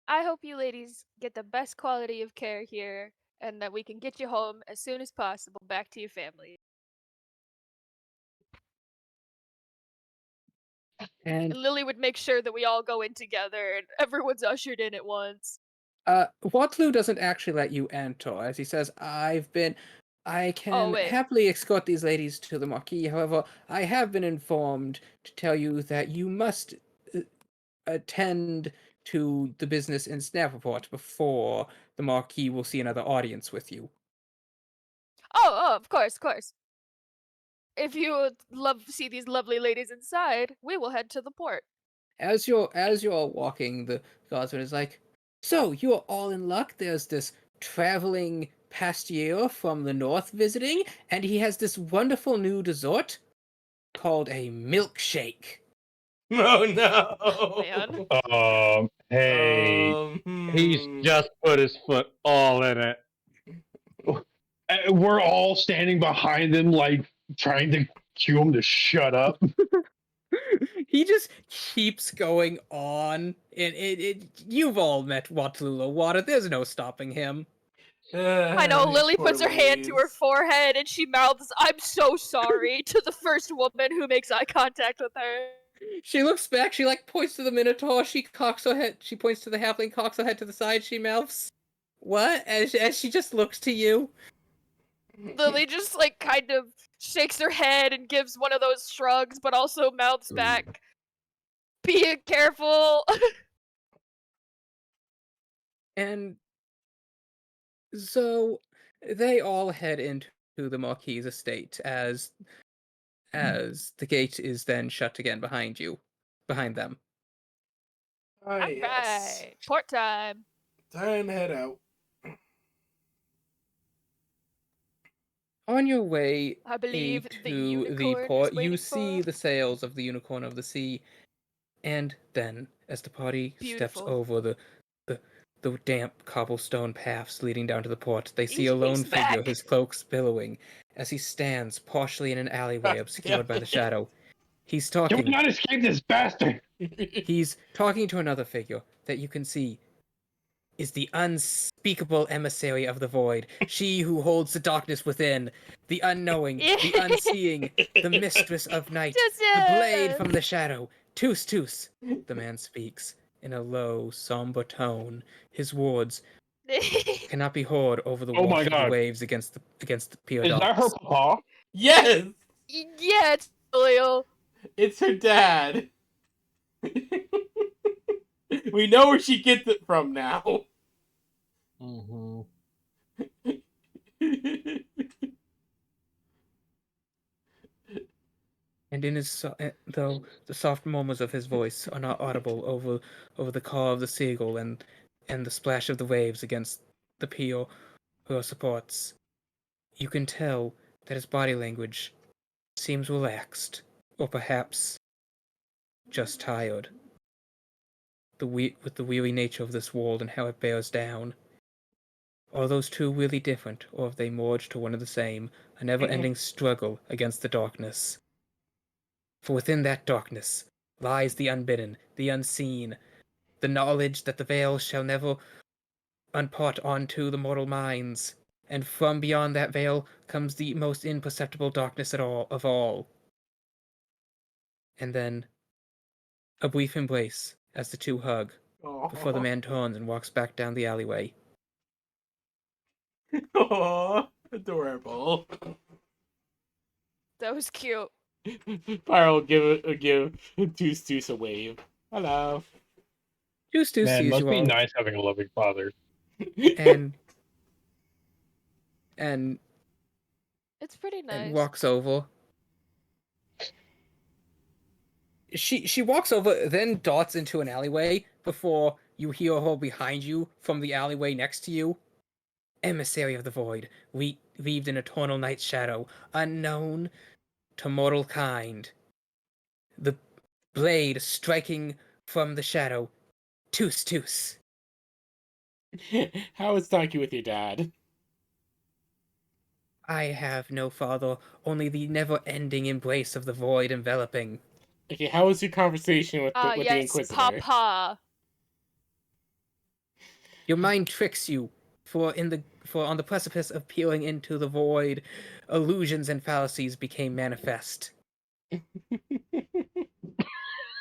I hope you ladies get the best quality of care here, and that we can get you home as soon as possible back to your family. And And Lily would make sure that we all go in together and everyone's ushered in at once. Waterloo doesn't actually let you enter, as he says, I Oh, can wait. happily escort these ladies to the Marquis. However, I have been informed to tell you that you must attend to the business in Snapperport before the Marquis will see another audience with you. Oh, of course, of course. If you would love to see these lovely ladies inside, we will head to the port. As you're walking, the guardsman is like, "So you're all in luck. There's this traveling pastier from the north visiting, and he has this wonderful new dessert called a milkshake." Oh no. Man. Hey, he's Hmm. just put his foot all in it. We're all standing behind him, like trying to cue him to shut up. He just keeps going on, and you've all met Waterloo Water. There's no stopping him. I know Lily Poor puts her hand to her ladies. forehead and she mouths, I'm so sorry, to the first woman who makes eye contact with her. She looks back. She points to the Minotaur. She cocks her head. She points to the halfling. Cocks her head to the side. She mouths, "What?" As she just looks to you. Lily just kind of shakes her head and gives one of those shrugs, but also mouths back, be careful. And so they all head into the Marquis estate as the gate is then shut again behind them. Ah, yes. Alright. Port time. Time to head out. On your way I believe the to the unicorn port, is you waiting see for the sails of the Unicorn of the Sea, and then, as the party steps Beautiful. over the, the damp cobblestone paths leading down to the port, they see a He's lone figure, back. his cloaks billowing, as he stands partially in an alleyway obscured by the shadow. He's Can we talking. not escape this bastard? He's talking to another figure that you can see is the unspeakable emissary of the void, she who holds the darkness within, the unknowing, the unseeing, the mistress of night, the blade from the shadow. Tus, tus, the man speaks in a low, somber tone. His words cannot be heard over the Oh my wash of the God. waves against the pier Is that her docks. papa? Yes! Yeah, it's Leo. It's her dad. We know where she gets it from now. Mm-hmm. And in his though the soft murmurs of his voice are not audible over the call of the seagull and the splash of the waves against the pier or supports, you can tell that his body language seems relaxed, or perhaps just tired. With the weary nature of this world and how it bears down. Are those two really different, or have they merged to one and the same, a never-ending struggle against the darkness? For within that darkness lies the unbidden, the unseen, the knowledge that the veil shall never unpart onto the mortal minds, and from beyond that veil comes the most imperceptible darkness of all. And then a brief embrace as the two hug, before the Aww. man turns and walks back down the alleyway. Aww. Adorable. That was cute. Pyro will give Tus a wave. Hello. Juice Man, sees must you be all nice having a loving father. and It's pretty nice. walks over. She walks over, then darts into an alleyway before you hear her behind you from the alleyway next to you. Emissary of the void, weaved in eternal night's shadow, unknown to mortal kind. The blade striking from the shadow. Tus, tus. How is talking with your dad? I have no father, only the never-ending embrace of the void enveloping. Okay, how was your conversation with the Yes, Inquisitor? Papa. Your mind tricks you, for on the precipice of peering into the void, illusions and fallacies became manifest.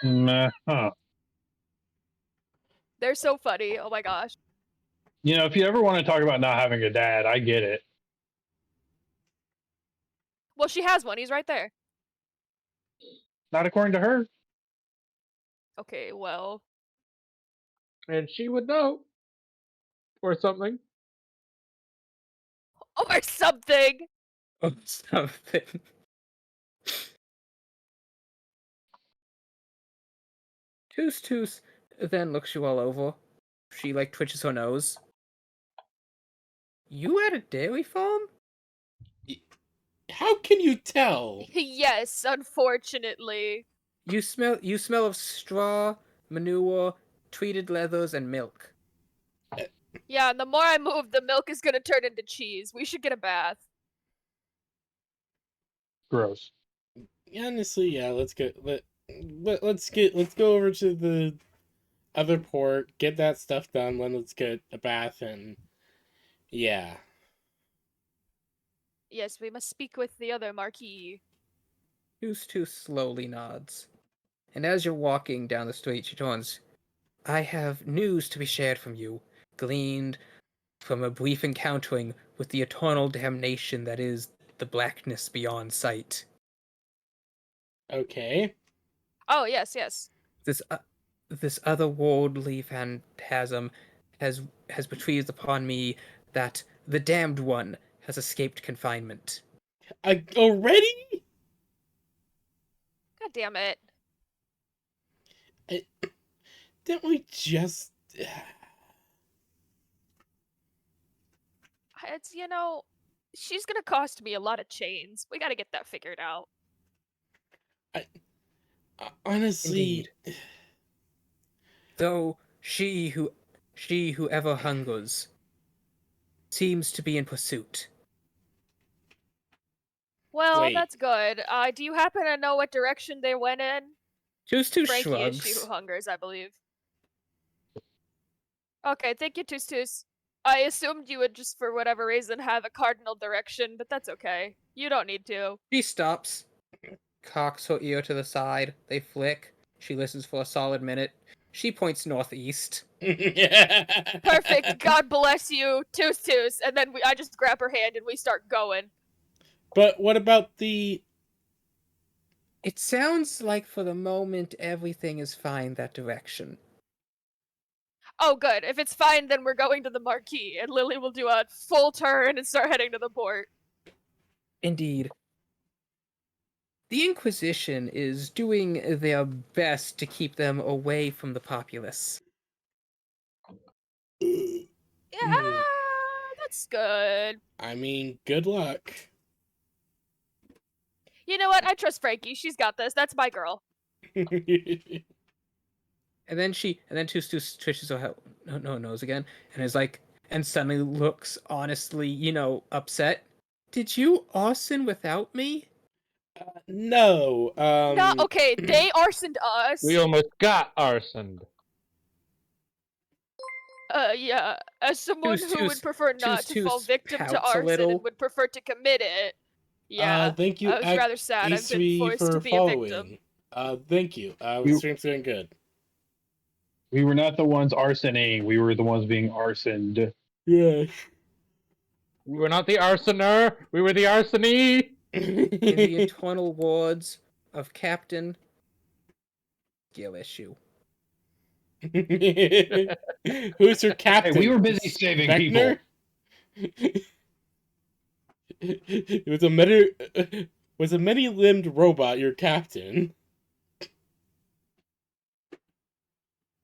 Huh. They're so funny. Oh my gosh. You know, if you ever want to talk about not having a dad, I get it. Well, she has one. He's right there. Not according to her. Okay, well. And she would know. Or something. Or something. Or something. Tus then looks you all over. She twitches her nose. You at a dairy farm? How can you tell? Yes, unfortunately. You smell of straw, manure, treated leathers, and milk. Yeah, and the more I move, the milk is gonna turn into cheese. We should get a bath. Gross. Honestly, yeah. Let's go over to the other port, get that stuff done. Then let's get a bath and yeah. Yes, we must speak with the other Marquis. Tus slowly nods. And as you're walking down the street, she turns. I have news to be shared from you, gleaned from a brief encountering with the eternal damnation that is the blackness beyond sight. Okay. Oh, yes, yes. This otherworldly phantasm has betrayed upon me that the damned one has escaped confinement. Already? God damn it. Didn't we just? It's, she's gonna cost me a lot of chains. We gotta get that figured out. Honestly, Indeed. Though she who ever hungers seems to be in pursuit. Well, Wait. that's good. Do you happen to know what direction they went in? Tus Tus Frankie is she who shrugs. hungers, I believe. Okay, thank you, Tus Tus. I assumed you would just, for whatever reason, have a cardinal direction, but that's okay. You don't need to. She stops, cocks her ear to the side. They flick. She listens for a solid minute. She points northeast. Perfect. God bless you, Tus Tus. And then I just grab her hand and we start going. But what about the? It sounds like for the moment everything is fine that direction. Oh, good. If it's fine, then we're going to the marquee, and Lily will do a full turn and start heading to the port. Indeed. The Inquisition is doing their best to keep them away from the populace. Yeah, that's good. I mean, good luck. You know what? I trust Frankie. She's got this. That's my girl. And then Tus Tus twishes her nose again, and is like, and suddenly looks honestly, upset. Did you arson without me? No. Nah, okay, they arsoned us. We almost got arsoned. Yeah. As someone Tus who Tus- would prefer not Tus to fall Tus victim to pouts a arson little. and would prefer to commit it. Yeah. Thank you, I was rather sad. I've been Ace3 forced to for be a victim. following. Thank you. The You- stream's doing good. We were not the ones arsoning. We were the ones being arsoned. Yeah. We were not the arsoner. We were the arsonee. In the eternal words of Captain Skill Issue. Who's your captain? Hey, we were busy saving people. It was a many-limbed robot, your captain.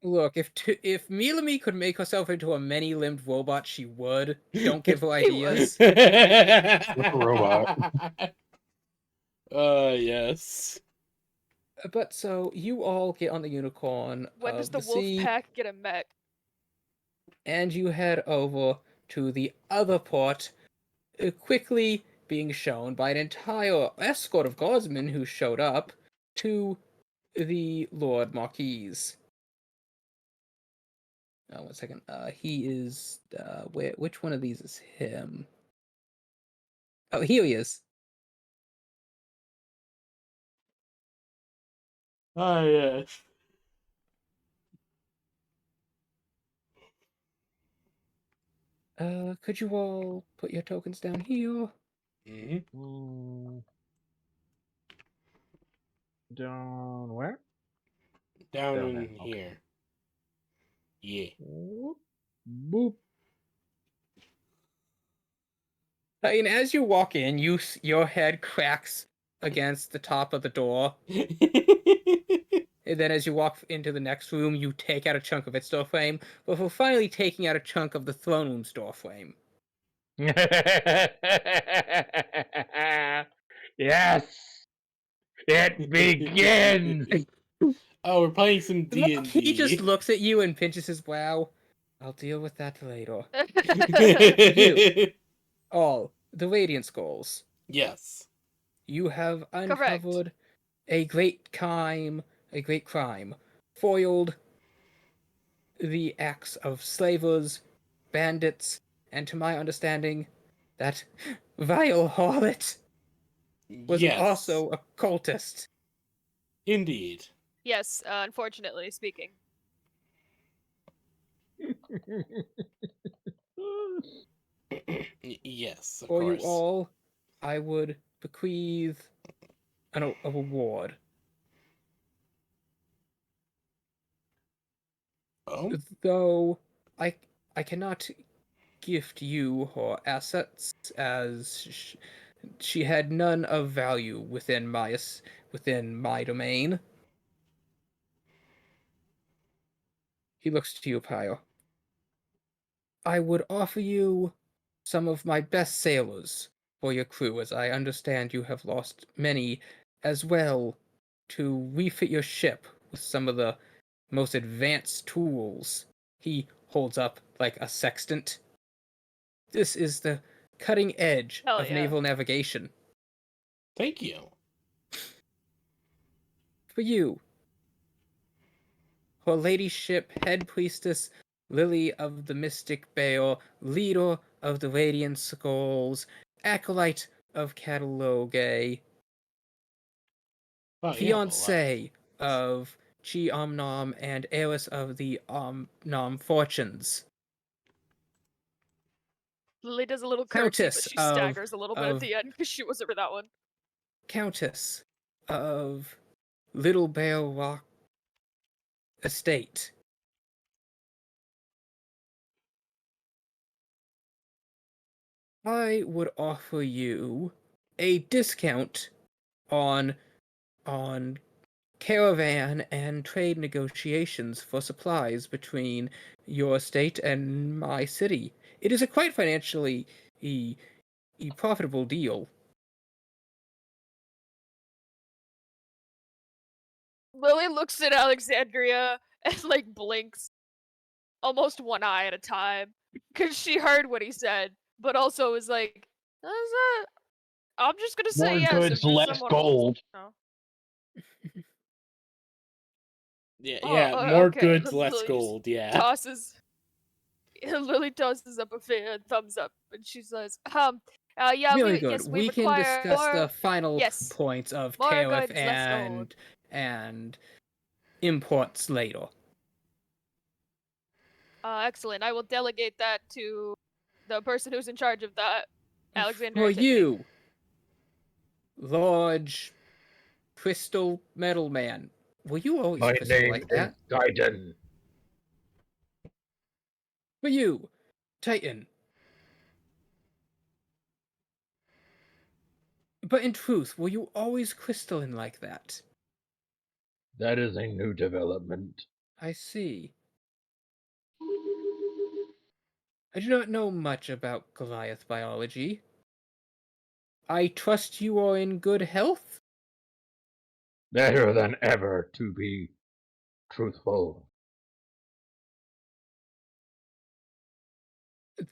Look, if Milami could make herself into a many-limbed robot, she would. Don't give her ideas. With a robot. Yes. But so you all get on the unicorn When of does the the wolf sea, pack get a mech? and you head over to the other port, quickly being shown by an entire escort of guardsmen who showed up to the Lord Marquis. Oh, 1 second. He is which one of these is him? Oh, here he is. Ah, yes. Could you all put your tokens down here? Mm-hmm. Down where? Down Down in there, okay. here. Yeah. Whoop. Boop. I mean, as you walk in, your head cracks against the top of the door. And then as you walk into the next room, you take out a chunk of its door frame, before finally taking out a chunk of the throne room's door frame. Yes. It begins. Oh, we're playing some D&D. He just looks at you and pinches his brow. I'll deal with that later. All the Radiant Skulls. Yes. You have uncovered a great crime, foiled the acts of slavers, bandits, and to my understanding, that vile harlot was Yes. also a cultist. Indeed. Yes, unfortunately speaking. Yes, of For course. you all, I would bequeath a reward. Oh? Though I cannot gift you her assets, as she had none of value within my domain. He looks to you, Pyre. I would offer you some of my best sailors for your crew, as I understand you have lost many, as well to refit your ship with some of the most advanced tools. He holds up like a sextant. This is the cutting edge Hell of yeah. naval navigation. Thank you. For you, her ladyship, head priestess, Lily of the Mystic Bale, leader of the Radiant Skulls, acolyte of Catalogue, Wow, you have a lot. fiancée of Chi Omnom, and heiress of the Omnom fortunes. Lily does a little curtsy, but Countess she staggers a little bit at of the end because she wasn't for that one. Countess of Little Bear Rock Estate. I would offer you a discount on on caravan and trade negotiations for supplies between your estate and my city. It is a quite financially profitable deal. Lily looks at Alexandria and like blinks, almost one eye at a time, because she heard what he said, but also was like, "Is it? I'm just gonna say More yes if goods, you're less someone gold. else." Yeah, Oh, yeah. More okay. goods, less Lily just gold. Yeah. tosses. Lily tosses up a thumbs up, and she says, yeah, Really we good. yes we We can require discuss the more, final yes, points of more tariff goods, less gold. and imports later. Excellent. I will delegate that to the person who's in charge of that. For Alexandria, take it. you, large crystal metal man. Were you always My crystal name like is that? Gaiden. For you, Titan. But in truth, were you always crystalline like that? That is a new development. I see. I do not know much about Goliath biology. I trust you are in good health? Better than ever, to be truthful.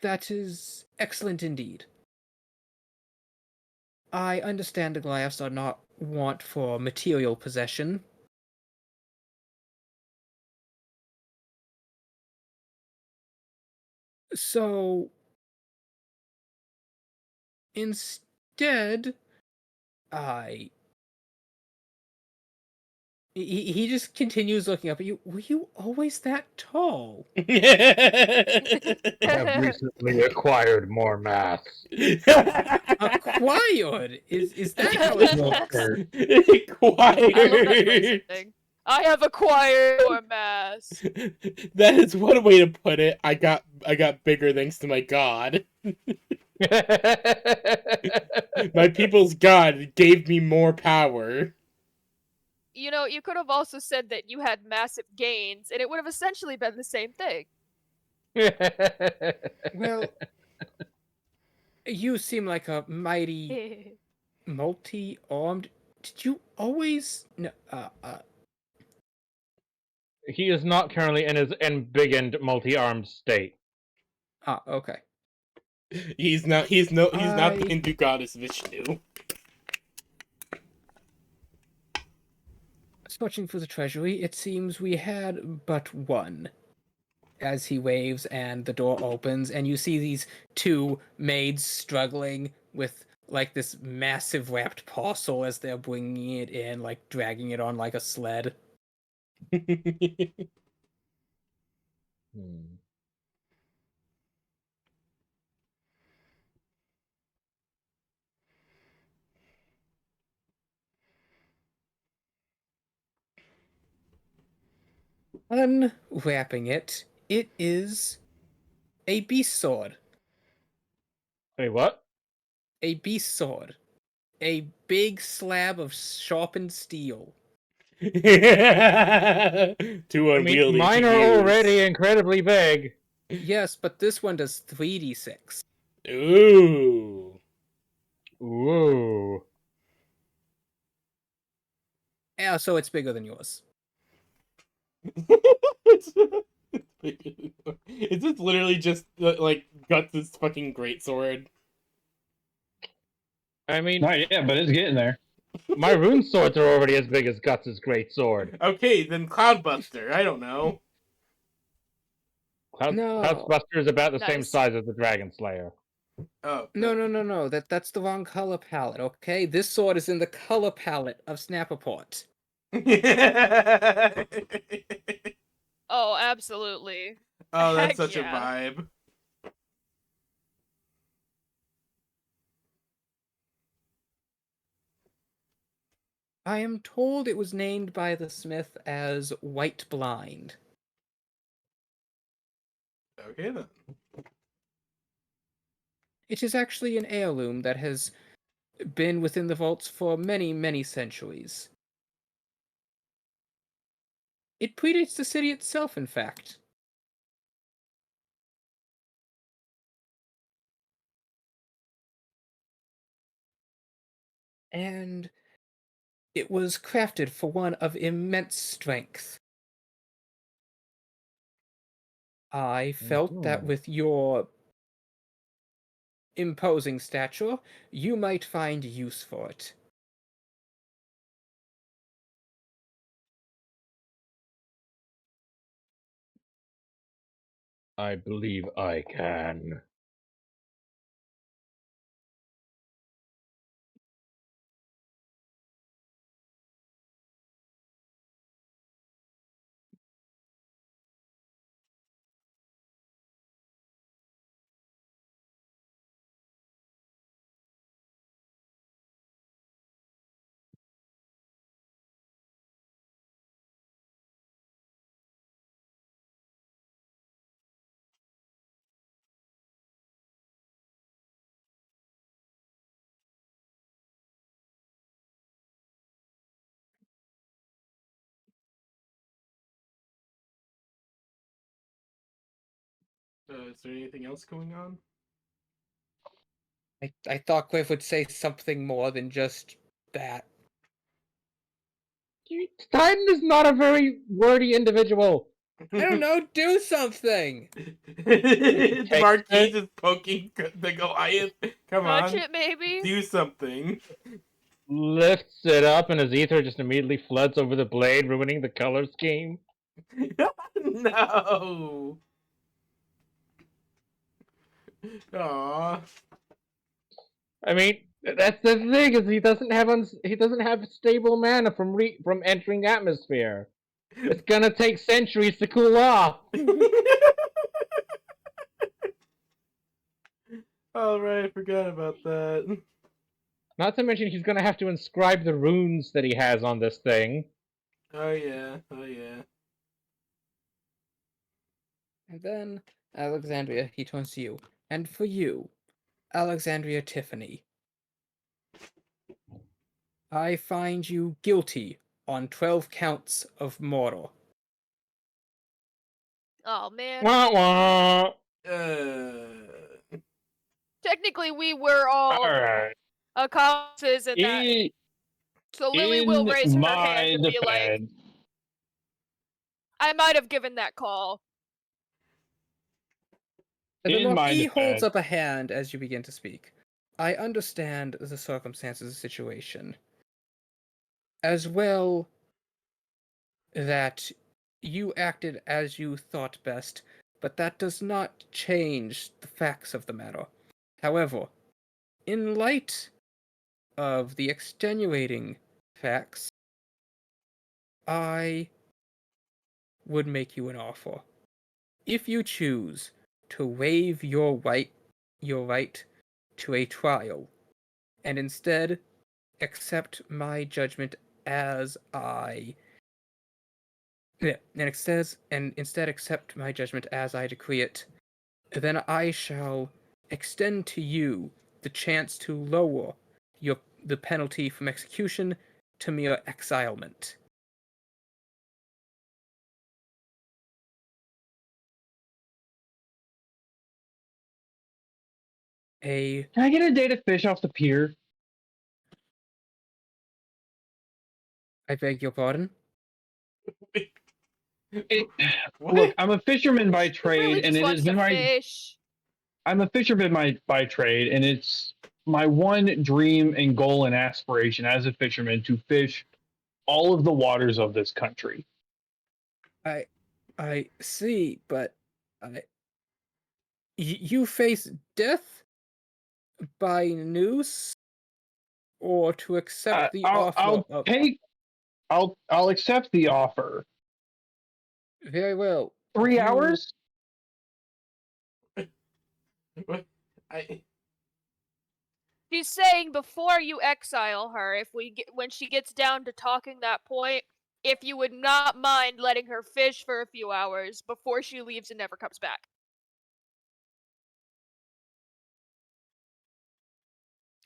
That is excellent indeed. I understand the Goliaths are not want for material possession. So, instead, I. He just continues looking up at you. Were you always that tall? I have recently acquired more mass. Acquired? Is that how it works? Acquired. I love that phrasing. I have acquired more mass. That is one way to put it. I got bigger thanks to my god. My people's god gave me more power. You know, you could have also said that you had massive gains, and it would have essentially been the same thing. Well, you seem like a mighty multi-armed. Did you always? No, He is not currently in his embiggened multi-armed state. okay. He's not the I- Hindu goddess Vishnu. Searching for the treasury, it seems we had but one. As he waves and the door opens, and you see these two maids struggling with like this massive wrapped parcel as they're bringing it in, like dragging it on like a sled. Hmm. Unwrapping it, it is A beast sword. Wait, what? A beast sword. A big slab of sharpened steel. Too I unwieldy mean, mine to are use. already incredibly big. Yes, but this one does 3d6. Ooh. Ooh. Yeah, so it's bigger than yours. Is this literally just like Guts' fucking great sword? I mean, Not yet, but it's getting there. my rune swords are already as big as Guts' great sword. Okay, then Cloudbuster. I don't know. No. Cloudbuster is about the same Nice. size as the Dragon Slayer. Oh No. That's the wrong color palette, okay? This sword is in the color palette of Snapperport. Oh, absolutely. Oh, that's Heck such a yeah. vibe. I am told it was named by the smith as White Blind. Okay then. It is actually an heirloom that has been within the vaults for many, many centuries. It predates the city itself, in fact. And it was crafted for one of immense strength. I felt that Mhm. with your imposing stature, you might find use for it. I believe I can. Is there anything else going on? I thought Cliff would say something more than just that. Titan is not a very wordy individual. I don't know, do something! It's Takes Marquis it. just poking the Goliath. Come Touch on, it, maybe? do something. Lifts it up, and his ether just immediately floods over the blade, ruining the color scheme. No. Aww. I mean, that's the thing is he doesn't have stable mana from entering atmosphere. It's gonna take centuries to cool off. All right, I forgot about that. Not to mention he's gonna have to inscribe the runes that he has on this thing. Oh yeah, oh yeah. And then, Alexandria, he turns to you. And for you, Alexandria Tiffany, I find you guilty on 12 counts of murder. Oh man. Wah wah. Technically, we were all Alright. accomplices in that. So Lily will In raise her hand my and be like, defense, I might have given that call. And the in my Marquis holds defense, up a hand as you begin to speak. I understand the circumstances of the situation. As well that you acted as you thought best, but that does not change the facts of the matter. However, in light of the extenuating facts, I would make you an offer. If you choose to waive your right to a trial, and instead accept my judgment as I yeah, and instead accept my judgment as I decree it, then I shall extend to you the chance to lower the penalty from execution to mere exilement. Can I get a day to fish off the pier? I beg your pardon? What? Look, I'm a fisherman by He trade, really and just it wants has been to my. fish. I'm a fisherman by trade, and it's my one dream and goal and aspiration as a fisherman to fish all of the waters of this country. I see, but you face death by noose, or to accept the offer I'll of. take. I'll accept the offer. Very well. 3 hours? What? I She's saying before you exile her, when she gets down to talking that point, if you would not mind letting her fish for a few hours before she leaves and never comes back.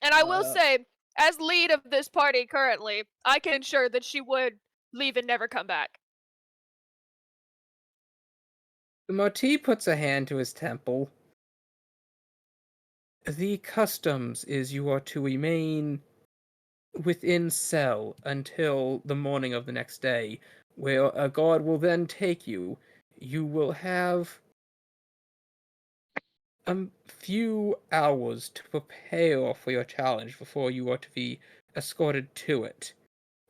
And I will say, as lead of this party currently, I can ensure that she would leave and never come back. Moti puts a hand to his temple. The customs is you are to remain within cell until the morning of the next day, where a god will then take you. You will have a few hours to prepare for your challenge before you are to be escorted to it.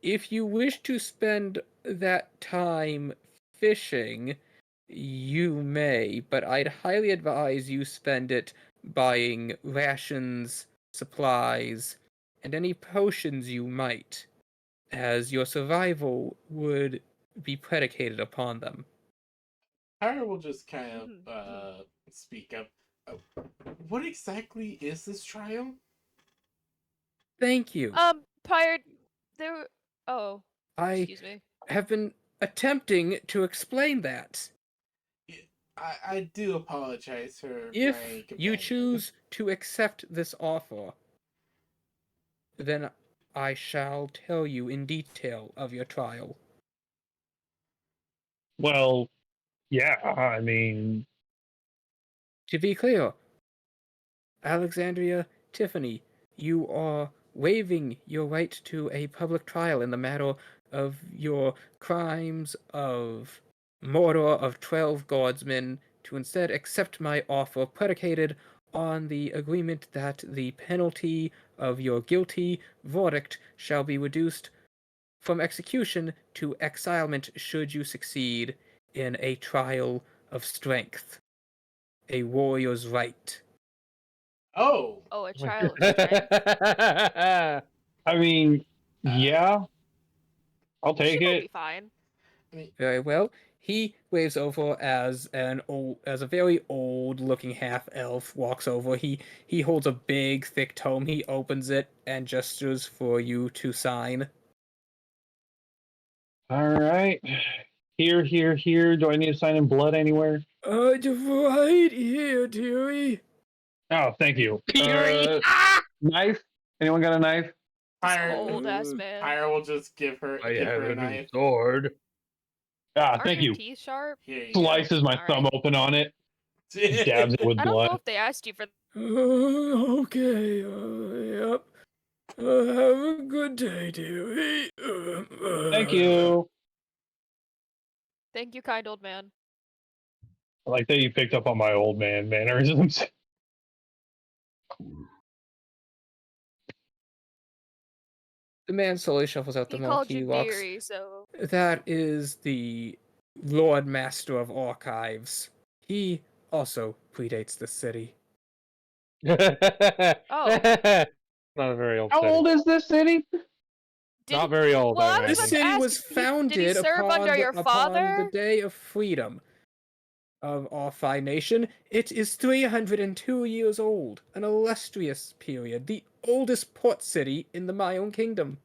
If you wish to spend that time fishing, you may, but I'd highly advise you spend it buying rations, supplies, and any potions you might, as your survival would be predicated upon them. Tyra will just kind of speak up. What exactly is this trial? Thank you. Pirate, there. Oh, I excuse me. have been attempting to explain that. I do apologize for my If companion. you choose to accept this offer, then I shall tell you in detail of your trial. Well, yeah. I mean, To be clear, Alexandria, Tiffany, you are waiving your right to a public trial in the matter of your crimes of murder of 12 guardsmen, to instead accept my offer predicated on the agreement that the penalty of your guilty verdict shall be reduced from execution to exilement should you succeed in a trial of strength, a warrior's right. Oh, Oh, a trial of strength. I mean, yeah, I'll She take might it. be fine. I mean, Very well. He waves over as a very old-looking half-elf walks over. He holds a big, thick tome. He opens it and gestures for you to sign. All right. Here, here, here. Do I need to sign in blood anywhere? Right here, dearie. Oh, thank you. Fury. Knife? Anyone got a knife? This Tyra, old ass man. Tyra will just give her I have a a new knife. sword. Ah, Aren't thank your you. teeth sharp? Here you Slices my All thumb right. open on it, dabs it with I don't know blood. if they asked you for. Okay. Yep. Have a good day, dearie. Thank you. Thank you, kind old man. I like that you picked up on my old man mannerisms. The man slowly shuffles out the He called you marquee locks. dearie, so That is the Lord Master of Archives. He also predates the city. Oh. Not a very old How city. old is this city? Not very old, Well, I I was This about imagine. to city ask, was did he founded serve upon under your the father? day of freedom of our fine nation. It is 302 years old, an illustrious period, the oldest port city in the Miowne Kingdom.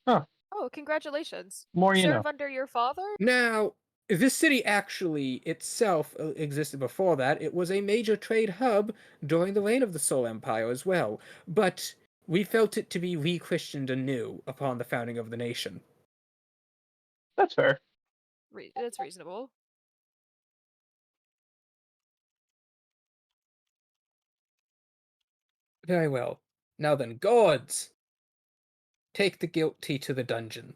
Oh, congratulations. More you know. Serve under your father? Now, This city actually itself existed before that. It was a major trade hub during the reign of the Soul Empire as well, but we felt it to be re-Christianed anew upon the founding of the nation. That's fair. That's reasonable. Very well. Now then, guards! Take the guilty to the dungeon.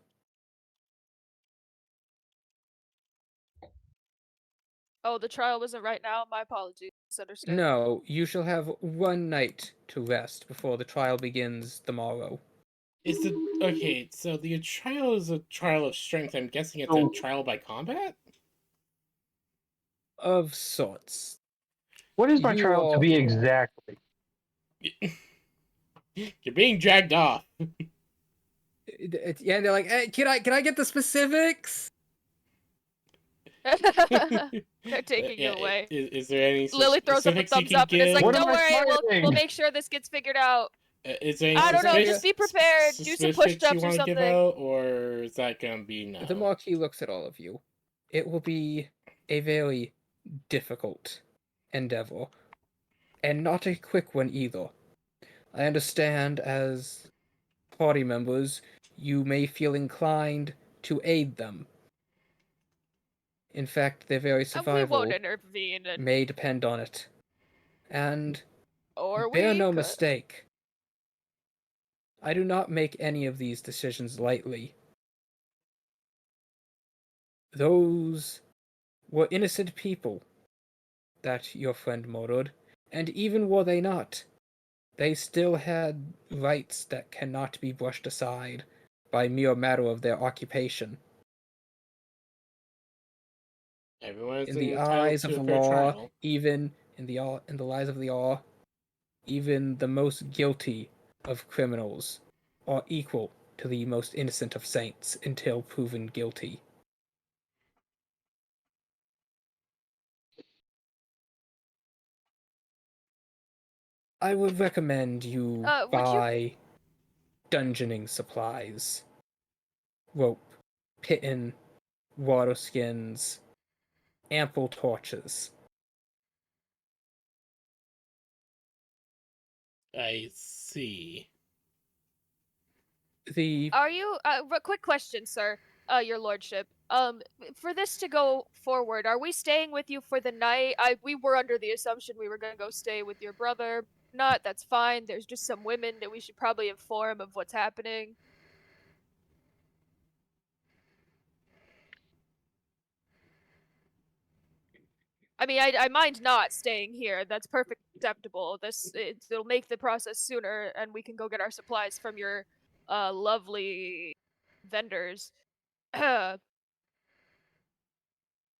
Oh, the trial wasn't right now. My apologies. Misunderstood. No, you shall have 1 night to rest before the trial begins tomorrow. Is the okay? So the trial is a trial of strength. I'm guessing it's a Oh. trial by combat. Of sorts. What is my You trial to are- be exactly? You're being dragged off. Yeah, and they're like, hey, can I get the specifics? They're taking you away. Is there any Lily throws up a specifics you thumbs can up and is like, give? What "Don't am I worry, we'll fighting? make sure this gets figured out." Is there any I don't know, suspicious- just be prepared. Do some specifics push-ups you or want to give something. out, or is that gonna be no? The Marquis looks at all of you. It will be a very difficult endeavor, and not a quick one either. I understand as party members, you may feel inclined to aid them. In fact, their very And we won't survival intervene, may depend on it. And or bear we no could. mistake, I do not make any of these decisions lightly. Those were innocent people that your friend murdered, and even were they not, they still had rights that cannot be brushed aside by mere matter of their occupation. Everyone is In the entitled eyes to of a the fair law, trial. even in the eyes of the law, even the most guilty of criminals are equal to the most innocent of saints until proven guilty. I would recommend you Would you- buy dungeoning supplies. Rope, pitten, water skins, ample torches. I see. The Are you? Quick question, sir. Your lordship. For this to go forward, are we staying with you for the night? We were under the assumption we were gonna go stay with your brother. Not, that's fine. There's just some women that we should probably inform of what's happening. I mean, I mind not staying here. That's perfect acceptable. It'll make the process sooner, and we can go get our supplies from your lovely vendors. But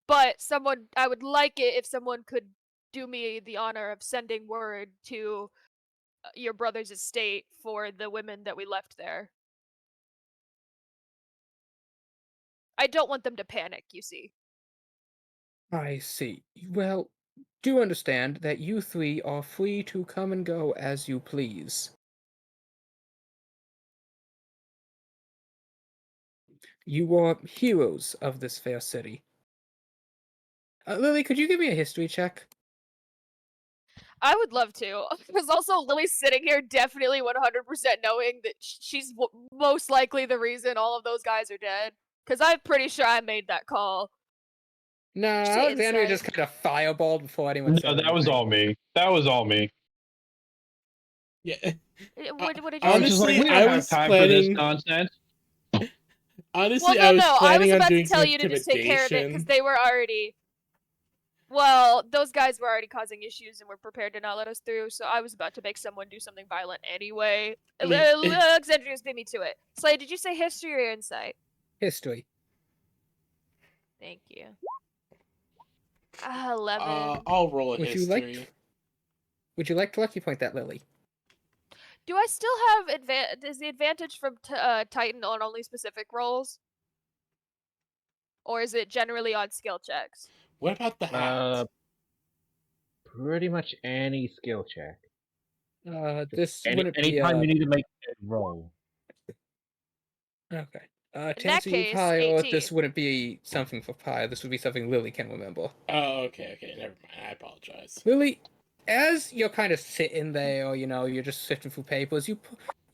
I would like it if someone could do me the honor of sending word to your brother's estate for the women that we left there. I don't want them to panic, you see. I see. Well, do understand that you three are free to come and go as you please. You are heroes of this fair city. Lily, could you give me a history check? I would love to, because also Lily's sitting here definitely 100% knowing that she's most likely the reason all of those guys are dead. Because I'm pretty sure I made that call. No, Just say Alexandria insight. just kind of fireballed before anyone said No, that was anything. all me. That was all me. Yeah. What did you I was just like, Honestly, we I don't have was time for this planning- nonsense. Honestly, Well, I was I was planning on about doing to tell you to just take care of it because intimidation. they were already. Well, those guys were already causing issues and were prepared to not let us through, so I was about to make someone do something violent anyway. I mean, Alexandria's beat me to it. Slay, did you say history or insight? History. Thank you. 11. I'll roll a Would history. Would you like to lucky point that, Lily? Do I still have is the advantage from Titan on only specific rolls? Or is it generally on skill checks? What about the hat? Pretty much any skill check. This wouldn't be Anytime you need to make a roll. okay. To In that answer you, case, Pyre, 18. this wouldn't be something for Pyre. This would be something Lily can remember. Oh, okay, never mind. I apologize. Lily, as you're kind of sitting there, or you're just sifting through papers,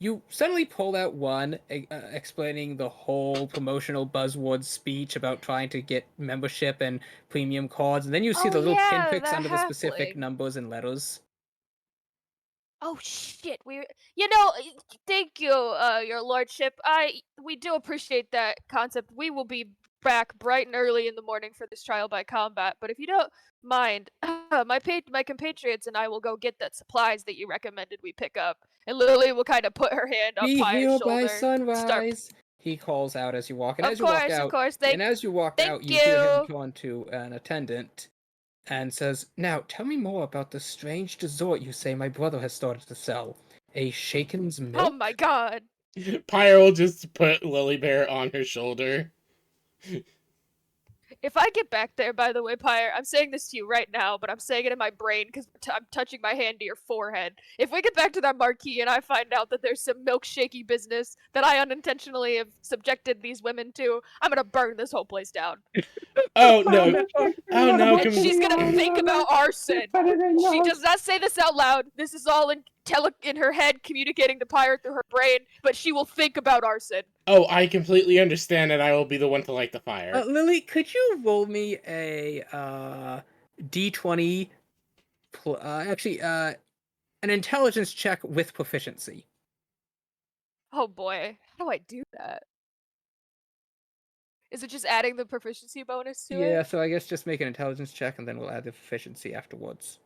you suddenly pull out one explaining the whole promotional buzzword speech about trying to get membership and premium cards, and then you see Oh the little yeah, pinpricks that under the specific halfling. numbers and letters. Oh shit, thank you, your lordship. We do appreciate that concept. We will be back bright and early in the morning for this trial by combat. But if you don't mind, my compatriots and I will go get that supplies that you recommended we pick up. And Lily will kind of put her hand on Be Pyre's here by shoulder. sunrise. He calls out as you walk, and as you walk out, Thank as you walk thank out, you hear him you. turn to an attendant and says, "Now, tell me more about the strange dessert you say my brother has started to sell. A shaken's milk?" Oh my god. Pyre will just put Lily Bear on her shoulder. If I get back there, by the way, Pyre, I'm saying this to you right now, but I'm saying it in my brain because I'm touching my hand to your forehead. If we get back to that marquee and I find out that there's some milkshakey business that I unintentionally have subjected these women to, I'm gonna burn this whole place down. Oh no! Oh no! And she's gonna think about arson. She does not say this out loud. This is all in her head, communicating to Pyre through her brain, but she will think about arson. Oh, I completely understand, and I will be the one to light the fire. Lily, could you roll me a d20? An intelligence check with proficiency. Oh boy, how do I do that? Is it just adding the proficiency bonus to it? Yeah, so I guess just make an intelligence check, and then we'll add the proficiency afterwards.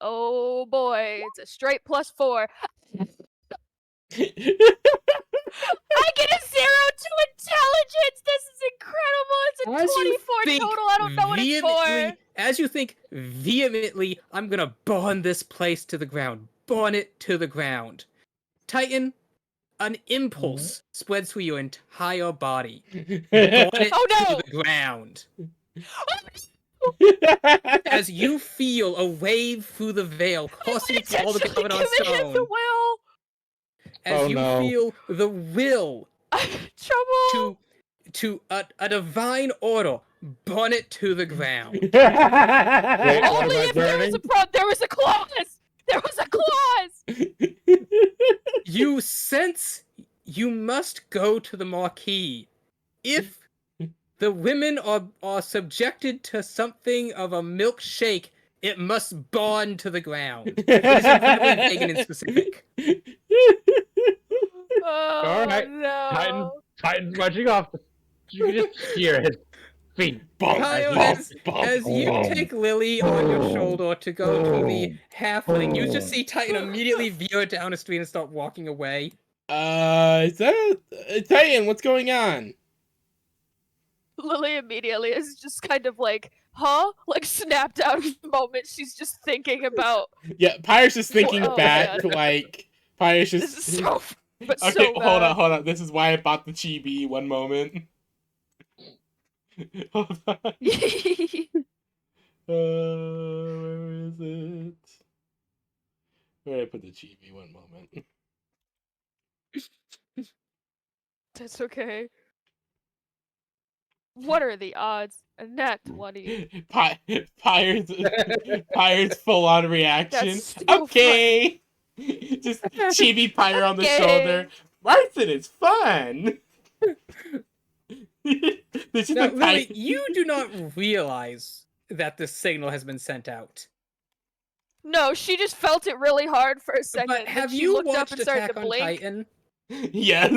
Oh boy, it's a straight +4. I get a 0 to intelligence! This is incredible! It's a 24 total, I don't know what it's for! As you think vehemently, I'm gonna burn this place to the ground. Burn it to the ground. Titan, an impulse spreads through your entire body. Burn it to the ground. As you feel a wave through the veil coursing through all the Covenant stone. The will. As you feel the will Trouble. to a divine order, burn it to the ground. Wait, Only if there was a clause. There was a clause. You sense you must go to the marquee. If the women are subjected to something of a milkshake, it must burn to the ground. It is incredibly vague and specific. Oh, all right, no. Titan's marching off. You can just hear his feet. As you take Lily on your shoulder to go to the halfling, you just see Titan immediately veer down a street and start walking away. Is that Titan? What's going on? Lily immediately is just kind of like, huh? Like snapped out of the moment. She's just thinking about. Yeah, Pyre's just thinking back, man. like Pyre's just. This is so. But okay, so hold on. This is why I bought the chibi. One moment. Hold on. Where is it? Where did I put the chibi? One moment. That's okay. What are the odds? A nat 20. Pyre's full on reaction. That's so okay. Just chibi Pyre on the shoulder. Larson is fun. Now, Lily, you do not realize that the signal has been sent out. No, she just felt it really hard for a second. But have she you looked up watched and started Attack to on blink. Titan? Yes.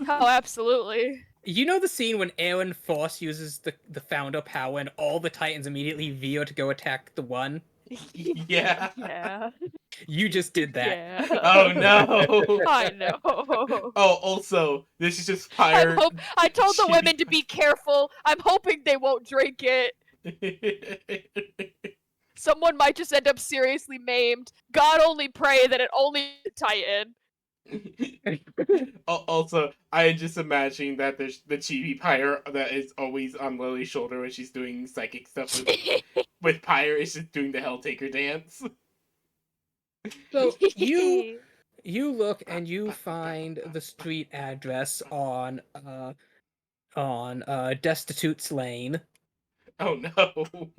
Oh, absolutely. You know the scene when Aaron Force uses the founder power and all the Titans immediately veer to go attack the one? Yeah. Yeah. You just did that. Yeah. Oh no. I know. Oh, also, this is just Pyre. I told the women to be careful. I'm hoping they won't drink it. Someone might just end up seriously maimed. God only pray that it only Titan. Also, I just imagining that there's the chibi Pyre that is always on Lily's shoulder when she's doing psychic stuff with Pyre is just doing the Helltaker dance. So you You look and you find the street address on Destitute's Lane. Oh no.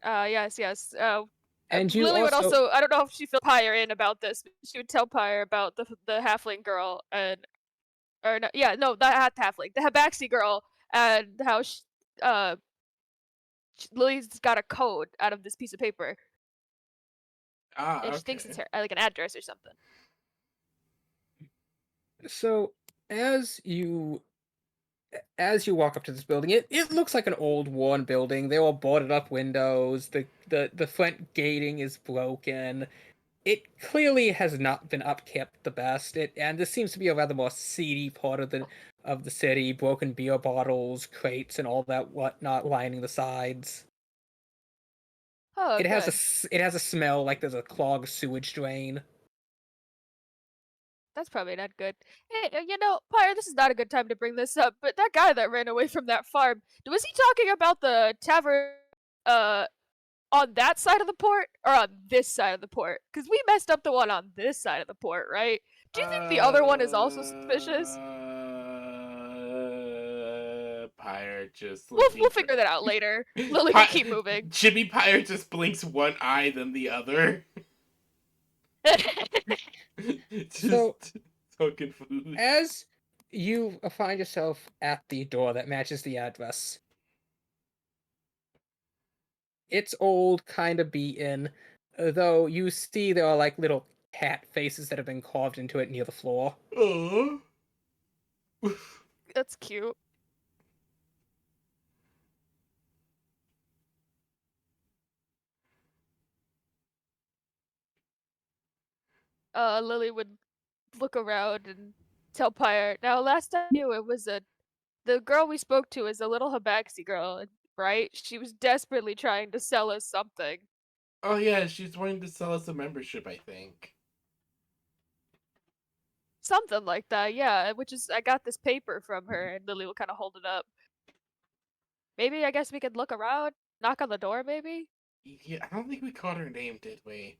Yes. And you Lily would also also. I don't know if she filled Pyre in about this. But she would tell Pyre about the halfling girl or no, yeah, no, not halfling, the Habaxi girl, and how Lily's got a code out of this piece of paper, and she thinks it's Okay. her, like an address or something. so as you walk up to this building, it looks like an old worn building. They're all boarded up windows. The front gating is broken. It clearly has not been upkept the best. And this seems to be a rather more seedy part of the city. Broken beer bottles, crates, and all that whatnot lining the sides. Oh, It has good. it has a smell like there's a clogged sewage drain. That's probably not good. Hey, Pyre, this is not a good time to bring this up, but that guy that ran away from that farm, was he talking about the tavern, uh, on that side of the port or on this side of the port? Because we messed up the one on this side of the port, right? Do you think the other one is also suspicious? Pyre just We'll looking for... figure that out later. Lily will keep moving. Chibi Pyre just blinks one eye then the other. Just So- so confused. As you find yourself at the door that matches the address, it's old, kind of beaten, though you see there are like little cat faces that have been carved into it near the floor. Oh. That's cute. Lily would look around and tell Pyre. Now, last I knew, the girl we spoke to is a little Habaxi girl, right? She was desperately trying to sell us something. Oh yeah, she's wanting to sell us a membership, I think. Something like that, yeah. Which is, I got this paper from her, and Lily will kind of hold it up. Maybe, I guess we could look around, knock on the door, maybe? Yeah, I don't think we caught her name, did we?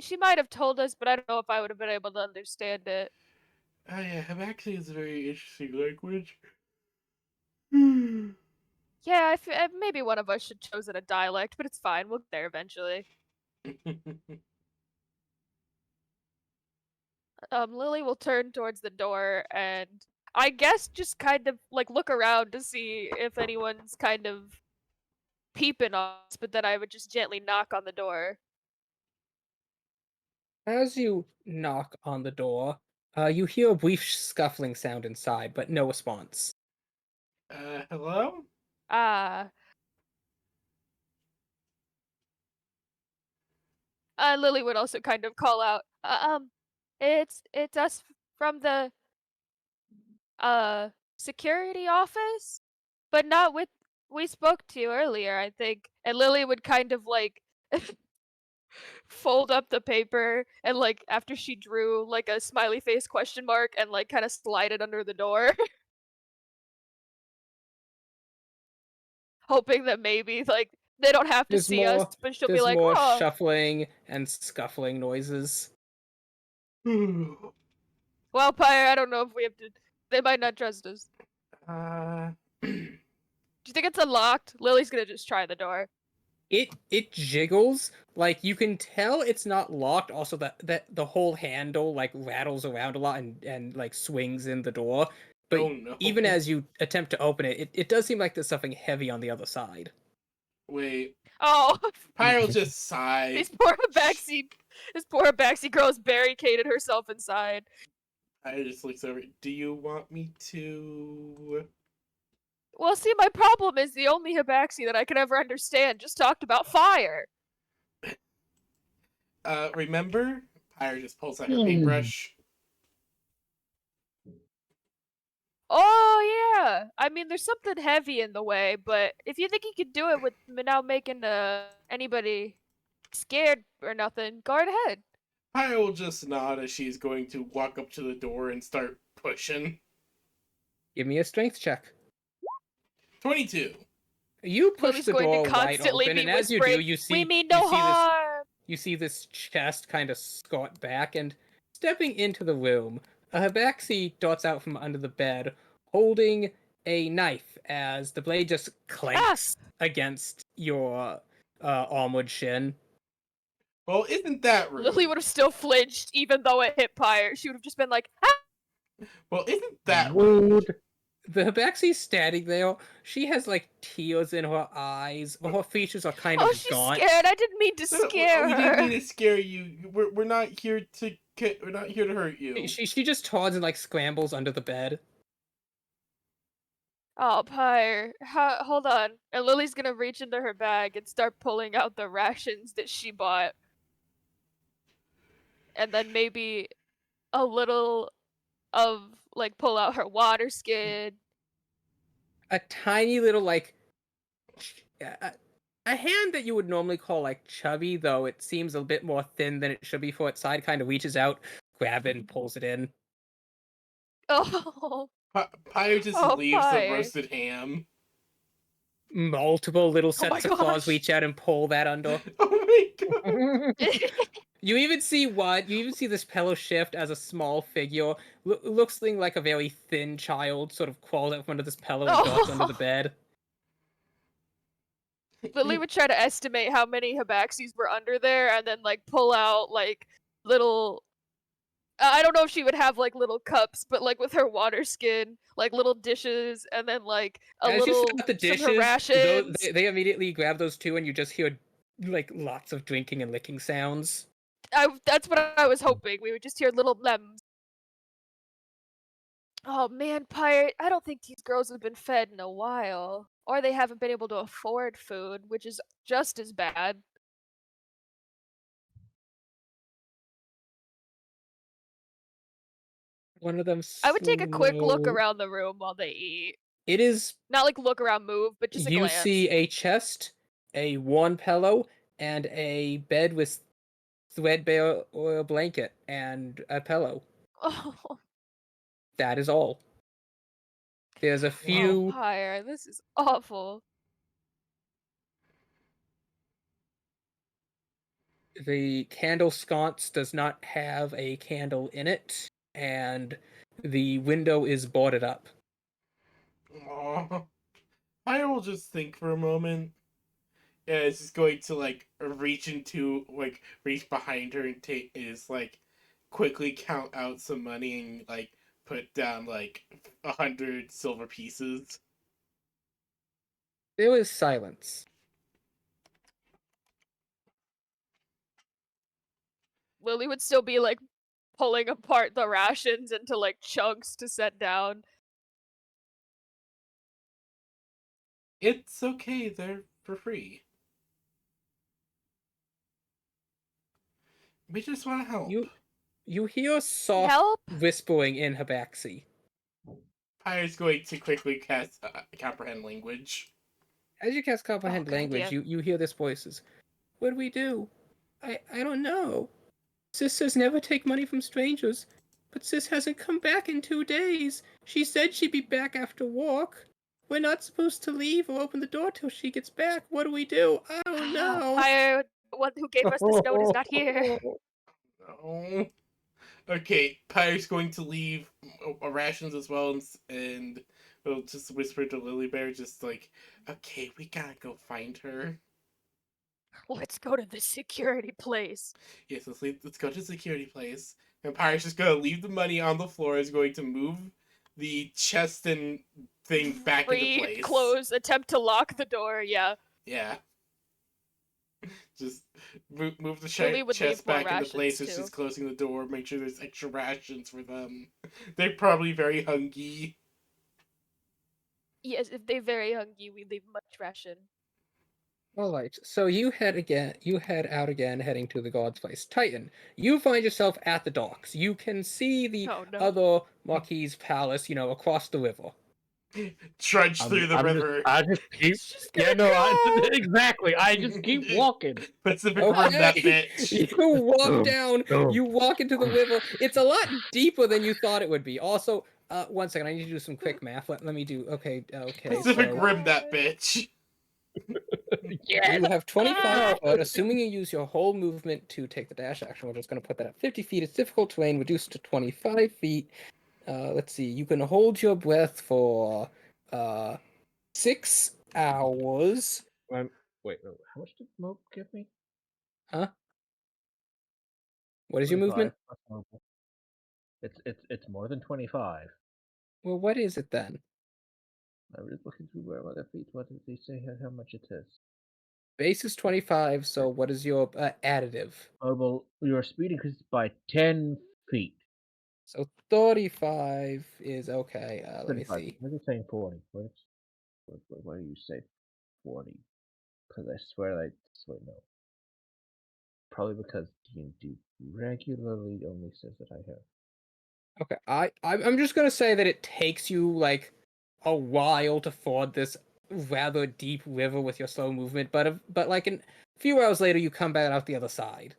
She might have told us, but I don't know if I would have been able to understand it. Oh yeah, Habaxi is a very interesting language. Yeah, maybe one of us should chosen a dialect, but it's fine. We'll get there eventually. Lily will turn towards the door and I guess just kind of like look around to see if anyone's kind of peeping on us, but then I would just gently knock on the door. As you knock on the door, you hear a brief scuffling sound inside, but no response. Hello? Ah. Lily would also kind of call out, it's us from the security office, but not with we spoke to you earlier, I think. And Lily would kind of like fold up the paper and like after she drew like a smiley face question mark and like kind of slide it under the door. Hoping that maybe like they don't have to There's see more us, but she'll be there's like, more oh, shuffling and scuffling noises. well, Pyre, I don't know if we have to. They might not trust us. Do you think it's unlocked? Lily's gonna just try the door. It jiggles, like you can tell it's not locked. Also, that the whole handle like rattles around a lot and like swings in the door. But Oh no. even as you attempt to open it does seem like there's something heavy on the other side. Wait, Oh, Pyro just sighed. this poor backseat girl has barricaded herself inside. I just looks over. Do you want me to? Well, see, my problem is the only Habaxi that I can ever understand just talked about fire. Remember? Pyro just pulls out her paintbrush. Oh yeah, I mean, there's something heavy in the way, but if you think you could do it without making anybody scared or nothing, go right ahead. Pyro will just nod as she's going to walk up to the door and start pushing. Give me a strength check. 22. You push Lily's the going door to wide constantly open, be and as you do, whispering, you "We see mean no harm." you see this chest kind of squat back, and stepping into the room, a Habaxi darts out from under the bed, holding a knife as the blade just clanks against your armored shin. Well, isn't that rude? Lily would have still flinched even though it hit Pyre. She would have just been like, ah! Well, isn't that rude? Rude. The Habaxi's standing there. She has like tears in her eyes. Her features are kind Oh, of she's gaunt. scared. I didn't mean to No, scare we her. didn't mean to scare you. We're not here to hurt you. She just turns and like scrambles under the bed. Oh, Pyre. Hold on. And Lily's gonna reach into her bag and start pulling out the rations that she bought. And then maybe a little of, like, pull out her water skin. A tiny little like a hand that you would normally call like chubby, though it seems a bit more thin than it should be for its side, kind of reaches out, grab it, and pulls it in. Oh. Pyre just Oh, leaves the Pyre. roasted ham. Multiple little Oh my sets of claws gosh. reach out and pull that under. Oh my god. You even see this pillow shift as a small figure looks like a very thin child sort of crawls out from under this pillow and darts under the bed. Lily would try to estimate how many Habaxis were under there and then, like, pull out, like, little... I don't know if she would have, like, little cups, but, like, with her water skin, like, little dishes, and then, like, As you little... start the some of dishes, her rations. they immediately grab those too, and you just hear like lots of drinking and licking sounds. That's what I was hoping. We would just hear little lems. Oh man, Pirate, I don't think these girls have been fed in a while. Or they haven't been able to afford food, which is just as bad. One of them. I would take a quick look slow- around the room while they eat. It is. Not like look around, move, but just a You glance. see a chest, a worn pillow, and a bed with threadbare or a blanket and a pillow. Oh, That is all. There's a few. Pyre, this is awful. The candle sconce does not have a candle in it, and the window is boarded up. Aw. Pyre will just think for a moment. Yeah, it's just going to like reach behind her and quickly count out some money and like put down like 100 silver pieces. There was silence. Lily would still be like pulling apart the rations into like chunks to set down. It's okay, they're for free. We just want to help. You hear soft Help? whispering in Habaxi. Pyre's going to quickly cast comprehend language. As you cast comprehend good language, idea. you hear this voices. What do we do? I don't know. Sis says never take money from strangers, but Sis hasn't come back in 2 days. She said she'd be back after work. We're not supposed to leave or open the door till she gets back. What do we do? I don't know. Pyre, the one who gave us this note is not here. No. Okay, Pyre's going to leave rations as well, and will just whisper to Lily Bear, just like, okay, we gotta go find her. Let's go to the security place. Yes, let's go to the security place. And Pyre's just gonna leave the money on the floor, is going to move the chest and thing back into place. Close, attempt to lock the door, yeah. Yeah. Just move the Lily would chest leave more back into place. rations, It's too. just closing the door. Make sure there's extra rations for them. They're probably very hungry. Yes, if they're very hungry, we leave much ration. Alright, so you head out again, heading to the God's Place. Titan, you find yourself at the docks. You can see the Oh, no. other Marquis Palace, across the river. Trudge through the river. I just keep. It's just Yeah, gonna no, go. exactly. I just keep walking. Pacific Rim that bitch. You walk down, Oh. you walk into the river. It's a lot deeper than you thought it would be. Also, 1 second, I need to do some quick math. Let me do, okay, Pacific so Rim that bitch. You have 25 foot, assuming you use your whole movement to take the dash action. We're just going to put that at 50 feet. It's difficult terrain, reduced to 25 feet. Let's see. You can hold your breath for 6 hours. Wait, how much did Mope give me? Huh? What is your 25 movement? plus mobile. It's more than 25. Well, what is it then? I was looking through where other feet. What did they say how much it is? Base is 25, so what is your additive? Mobile, your speed increases by 10 feet. So 35 is okay. Let me 35. see. What are you saying 40? Why do you say 40? Because I swear I wait, no. Probably because D&D regularly only says that I have. Okay, I'm just gonna say that it takes you like a while to ford this rather deep river with your slow movement, but like a few hours later you come back out the other side.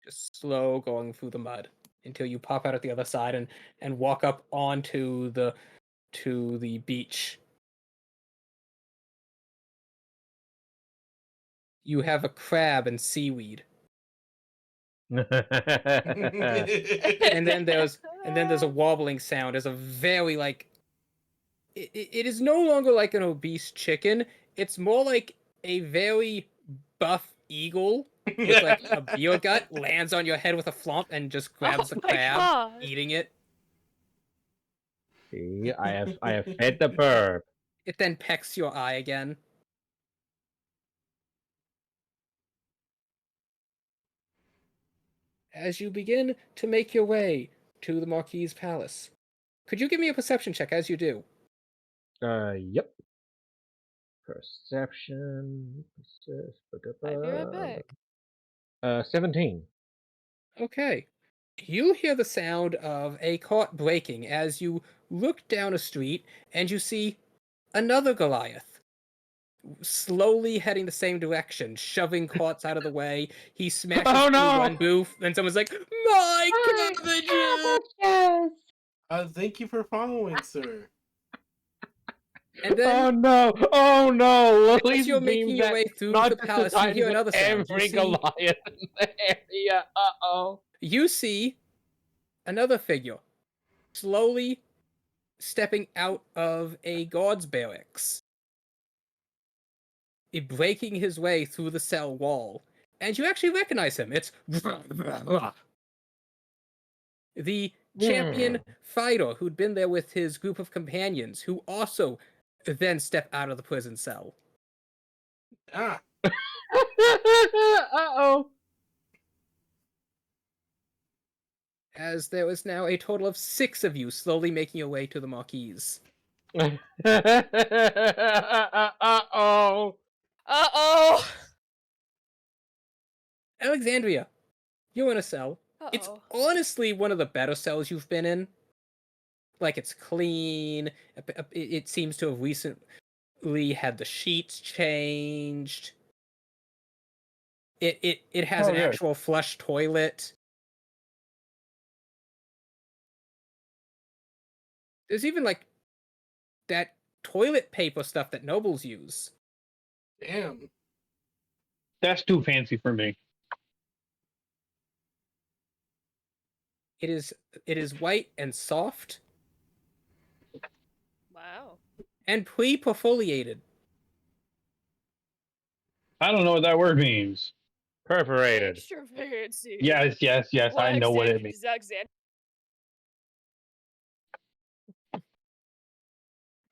Just slow going through the mud until you pop out at the other side and walk up onto the beach. You have a crab and seaweed. And then there's a wobbling sound. There's a very like it is no longer like an obese chicken. It's more like a very buff eagle with like a beer gut lands on your head with a flomp and just grabs Oh the my crab, God. eating it. See, I have fed the bird. It then pecks your eye again. As you begin to make your way to the Marquis's palace, could you give me a perception check as you do? Yep. Perception. I'll be right back. 17. Okay. You hear the sound of a cart breaking as you look down a street and you see another Goliath slowly heading the same direction, shoving carts out of the way. He smashes Oh, through no! one booth, and someone's like, "My cabbages!" Thank you for following, sir. And then, Oh no! Oh no! as you're making your way through not the just palace, you Titans, hear but another sound. every Goliath in the area. Uh-oh. You see another figure slowly stepping out of a guard's barracks, breaking his way through the cell wall, and you actually recognize him. It's the champion fighter who'd been there with his group of companions, who also then step out of the prison cell. Ah, Uh-oh. As there is now a total of 6 of you slowly making your way to the Marquise. Uh-oh. Uh-oh. Alexandria, you're in a cell. Uh-oh. It's honestly one of the better cells you've been in. Like, it's clean. It seems to have recently had the sheets changed. It has an good. actual flush toilet. There's even like that toilet paper stuff that nobles use. damn. That's too fancy for me. It is white and soft Wow. and pre-perfoliated. I don't know what that word means. Perforated. Extra fancy. Yes, I know what it means. Is Alexander?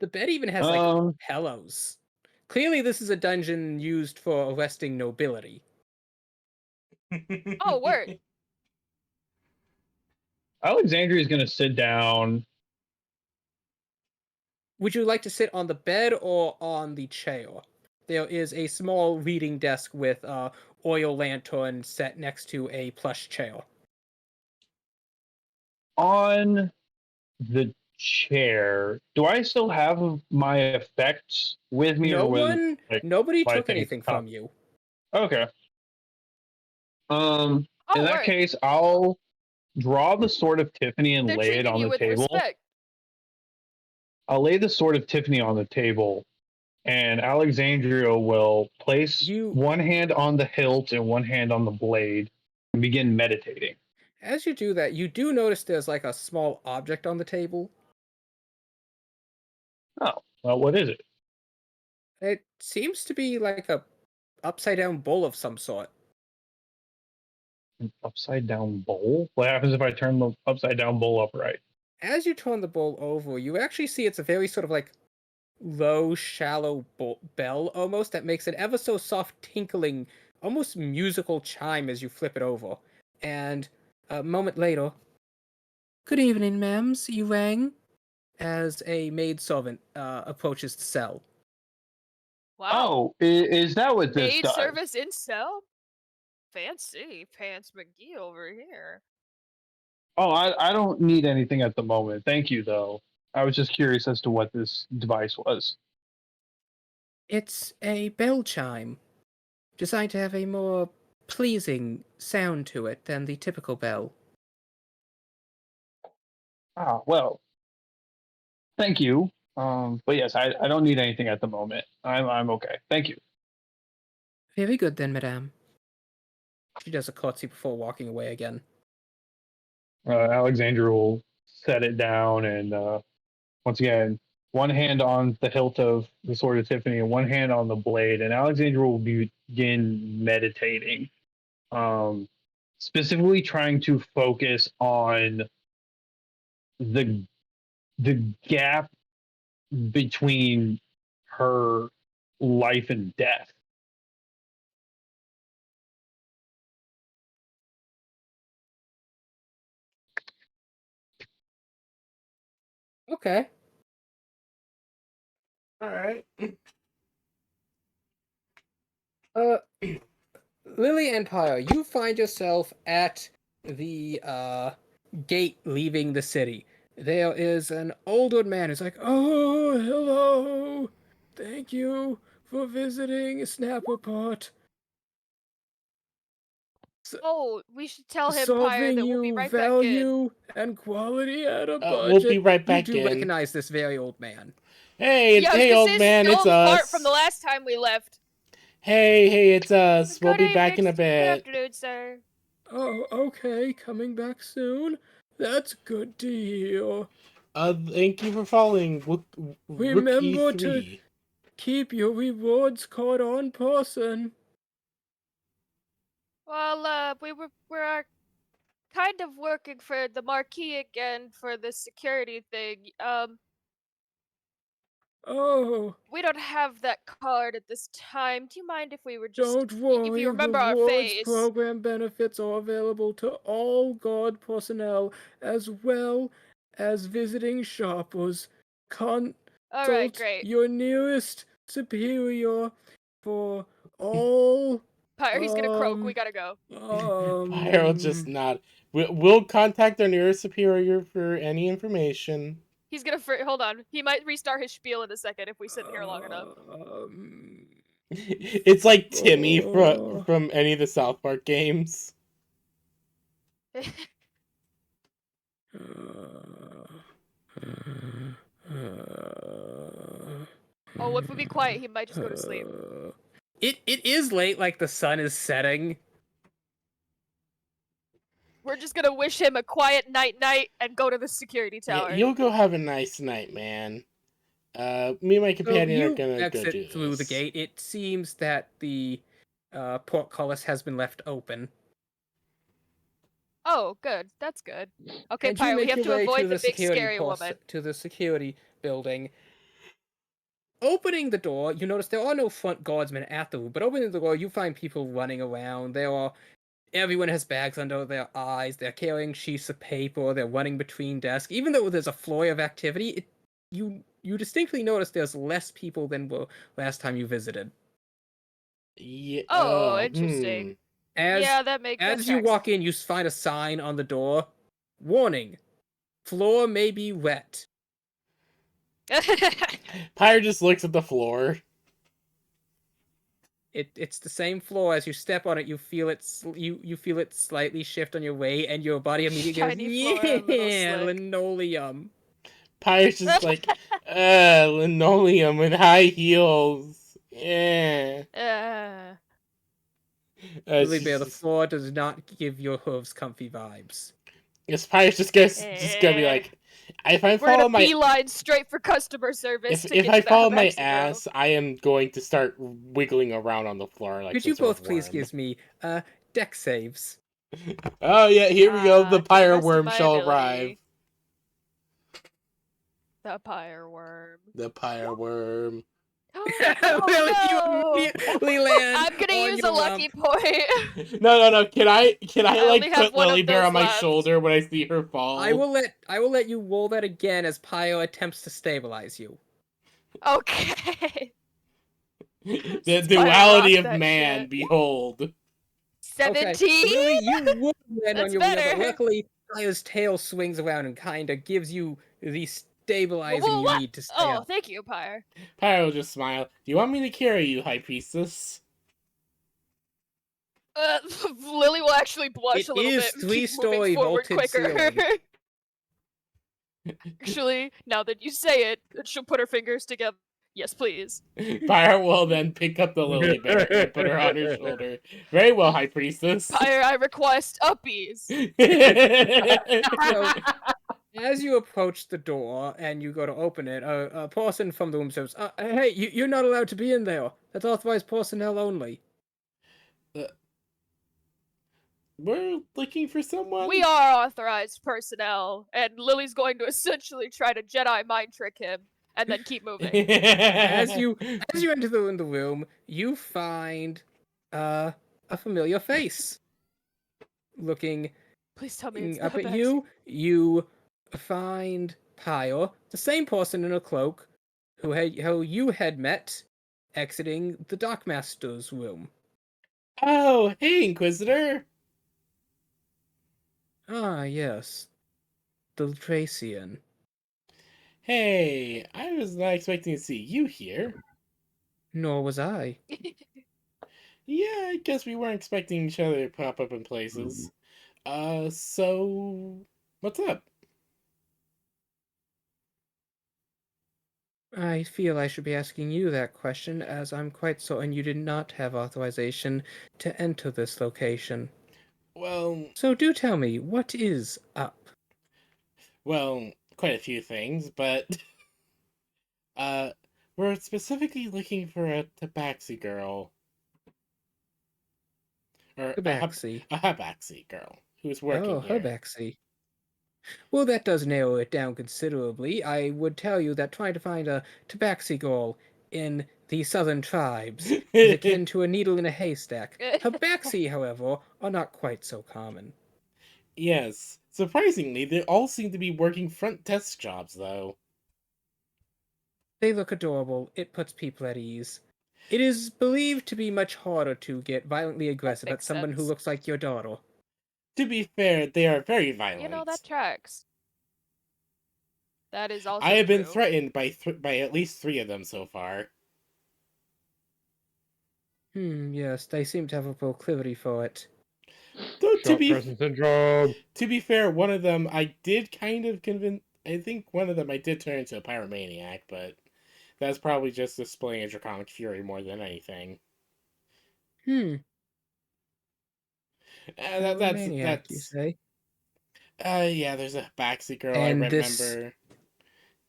The bed even has like pillows. Clearly, this is a dungeon used for arresting nobility. Oh, word. Alexandria's gonna sit down. Would you like to sit on the bed or on the chair? There is a small reading desk with a oil lantern set next to a plush chair. On the chair. Do I still have my effects with me, or was Nobody my took thing anything up? from you. Okay. Oh, In that word. case, I'll draw the Sword of Tiffany and They're lay it treating on you the with table. respect. I'll lay the Sword of Tiffany on the table and Alexandria will place You- one hand on the hilt and one hand on the blade and begin meditating. As you do that, you do notice there's like a small object on the table. Oh, well, what is it? It seems to be like a upside down bowl of some sort. An upside down bowl? What happens if I turn the upside down bowl upright? As you turn the bowl over, you actually see it's a very sort of like low, shallow bell almost that makes an ever so soft tinkling, almost musical chime as you flip it over. And a moment later, "Good evening, ma'ams. You rang?" As a maidservant approaches the cell. Wow. Oh, is that what this Maid does? service in cell? Fancy Pants McGee over here. Oh, I don't need anything at the moment. Thank you, though. I was just curious as to what this device was. It's a bell chime, designed to have a more pleasing sound to it than the typical bell. Ah, well, thank you. But yes, I don't need anything at the moment. I'm okay. Thank you. Very good then, madame. She does a curtsy before walking away again. Alexandra will set it down and once again, one hand on the hilt of the sword of Tiffany and one hand on the blade, and Alexandra will begin meditating, specifically trying to focus on the the gap between her life and death. Okay. Alright. Lily Empire, you find yourself at the gate leaving the city. There is an older man who's like, "Oh, hello. Thank you for visiting Snapperpot. Oh, we should tell him, Pyre, Serving that we'll be you right back in. value and quality at a budget." We'll be right back You do in. recognize this very old man. Hey, Yeah, I was hey, gonna old say, man, still it's in Fart us. from the last time we left. Hey, it's us. We'll Good be back in evening, a Good bit. afternoon, sir. Oh, okay, coming back soon? That's good to hear. Thank you for following Rookie Remember to 3. keep your rewards card on person. Well, we're kind of working for the Marquis again for the security thing. Oh, We don't have that card at this time. Do you mind if we were just don't if worry. you remember our Rewards face? program benefits are available to all guard personnel as well as visiting shoppers. All right, Consult great. your nearest superior for all. Pyre, he's gonna croak. We gotta go. Pyro just not. We'll contact our nearest superior for any information. He's gonna hold on. He might restart his spiel in a second if we sit here long enough. It's like Timmy Oh. from any of the South Park games. Oh, if we be quiet, he might just go to sleep. It is late, like the sun is setting. We're just gonna wish him a quiet night and go to the security tower. Yeah, you'll go have a nice night, man. Me and my So companion are you gonna go exit do through the this. gate. It seems that the portcullis has been left open. Oh, good. That's good. Okay, And you Pyre, we make have your to way avoid to the big security scary woman. to the security building. Opening the door, you notice there are no front guardsmen at the room, but opening the door, you find people running around. Everyone has bags under their eyes. They're carrying sheets of paper. They're running between desks. Even though there's a flurry of activity, you distinctly notice there's less people than were last time you visited. Yeah. Oh, interesting. Yeah, that makes sense. As you walk in, you find a sign on the door. Warning: floor may be wet. Pyre just looks at the floor. It's the same floor. As you step on it, you feel it. You feel it slightly shift on your weight, and your body immediately Shiny floor, a goes, little "Yeah, slick." linoleum." Pyre's just like, linoleum and high heels. Yeah. Lily Bear, the She's floor does not give your hooves comfy vibes. Pyre's just gonna be like, if I We're follow gonna my beeline straight for customer service to if get I you that follow my Habaxi girl. ass, I am going to start wiggling around on the floor like Could some you sort both of please worm. give me deck saves? Oh yeah, here we go. The To the pyre best of worm my shall ability. arrive. The pyre worm. The pyre worm. Lily, you Oh no! immediately land I'm gonna on use your a lucky rump. point. No. Can I I like only have put one of Lily Bear those on my left. shoulder when I see her fall? I will let you roll that again as Pio attempts to stabilize you. Okay. The Since Pyre duality rocked of that man, shit. behold. 17? Lily, you would land on That's your wheel, but better. luckily Pio's tail swings around and kinda gives you the stabilizing you What? need to stay Oh, up. thank you, Pyre. Pyre will just smile. Do you want me to carry you, High Priestess? Lily will actually blush It a little is bit and keep moving three-story forward vaulted quicker. ceiling. Actually, now that you say it, she'll put her fingers together. Yes, please. Pyre will then pick up the Lily Bear and put her on her shoulder. Very well, High Priestess. Pyre, I request uppies. So, as you approach the door and you go to open it, a person from the room says, "Hey, you're not allowed to be in there. That's authorized personnel only." We're looking for someone. We are authorized personnel, and Lily's going to essentially try to Jedi mind trick him and then keep moving. As you enter the room, you find a familiar face looking Please tell me it's the up at Habaxi. you. You find Pyre, the same person in a cloak who you had met exiting the Dockmaster's room. Oh, hey, Inquisitor. Ah, yes, the Tracian. Hey, I was not expecting to see you here. Nor was I. Yeah, I guess we weren't expecting each other to pop up in places. So what's up? I feel I should be asking you that question, as I'm quite certain you did not have authorization to enter this location. Well, So do tell me, what is up? well, quite a few things, but uh, we're specifically looking for a tabaxi girl. Or Tabaxi. a Habaxi girl who's working Oh, here. Habaxi. Well, that does narrow it down considerably. I would tell you that trying to find a Tabaxi girl in the southern tribes is akin to a needle in a haystack. Habaxi, however, are not quite so common. Yes. Surprisingly, they all seem to be working front desk jobs, though. They look adorable. It puts people at ease. It is believed to be much harder to get violently aggressive at makes someone who sense. looks like your daughter. To be fair, they are very violent. You know, that tracks. That is also I have been true. threatened by at least 3 of them so far. Yes, they seem to have a proclivity for it. Though, Short person syndrome. to be fair, one of them I did kind of convince. I think one of them I did turn into a pyromaniac, but that's probably just displaying a draconic fury more than anything. Maniac, you That's. say? Yeah, there's a Baxi girl I And remember.